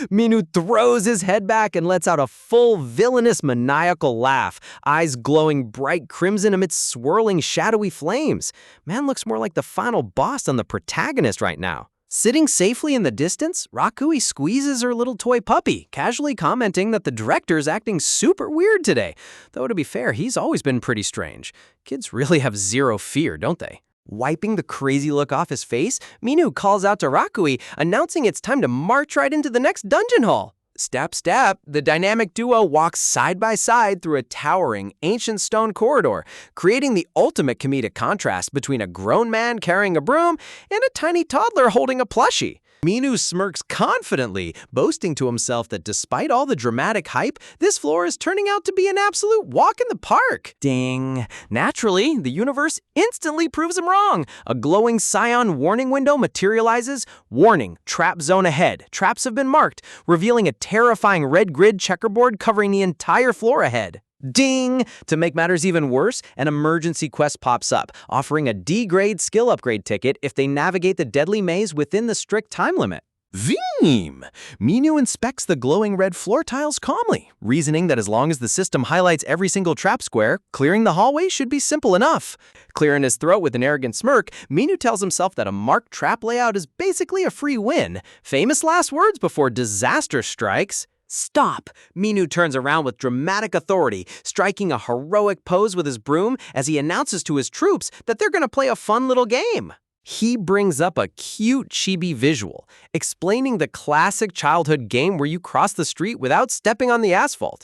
Minu throws his head back and lets out a full villainous maniacal laugh, eyes glowing bright crimson amidst swirling shadowy flames. Man looks more like the final boss than the protagonist right now. Sitting safely in the distance, Rakui squeezes her little toy puppy, casually commenting that the director is acting super weird today. Though to be fair, he's always been pretty strange. Kids really have zero fear, don't they? Wiping the crazy look off his face, Minu calls out to Rakui, announcing it's time to march right into the next dungeon hall. Step, step, the dynamic duo walks side by side through a towering, ancient stone corridor, creating the ultimate comedic contrast between a grown man carrying a broom and a tiny toddler holding a plushie. Minu smirks confidently, boasting to himself that despite all the dramatic hype, this floor is turning out to be an absolute walk in the park. Ding. Naturally, the universe instantly proves him wrong. A glowing Scion warning window materializes. Warning, trap zone ahead. Traps have been marked, revealing a terrifying red grid checkerboard covering the entire floor ahead. Ding! To make matters even worse, an emergency quest pops up, offering a D-grade skill upgrade ticket if they navigate the deadly maze within the strict time limit. Veem! Minu inspects the glowing red floor tiles calmly, reasoning that as long as the system highlights every single trap square, clearing the hallway should be simple enough. Clearing his throat with an arrogant smirk, Minu tells himself that a marked trap layout is basically a free win. Famous last words before disaster strikes. Stop! Minu turns around with dramatic authority, striking a heroic pose with his broom as he announces to his troops that they're going to play a fun little game. He brings up a cute chibi visual, explaining the classic childhood game where you cross the street without stepping on the asphalt.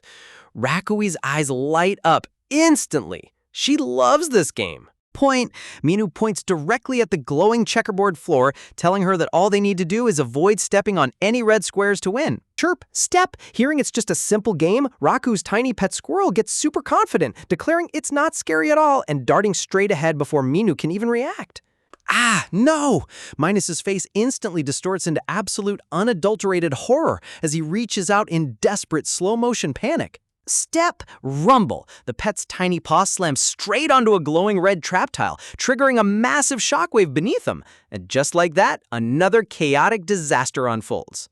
Rakui's eyes light up instantly. She loves this game. Point. Minu points directly at the glowing checkerboard floor, telling her that all they need to do is avoid stepping on any red squares to win. Chirp, step. Hearing it's just a simple game, Raku's tiny pet squirrel gets super confident, declaring it's not scary at all and darting straight ahead before Minu can even react. Ah, no! Minus's face instantly distorts into absolute unadulterated horror as he reaches out in desperate slow-motion panic. Step, rumble. The pet's tiny paw slams straight onto a glowing red trap tile, triggering a massive shockwave beneath him. And just like that, another chaotic disaster unfolds.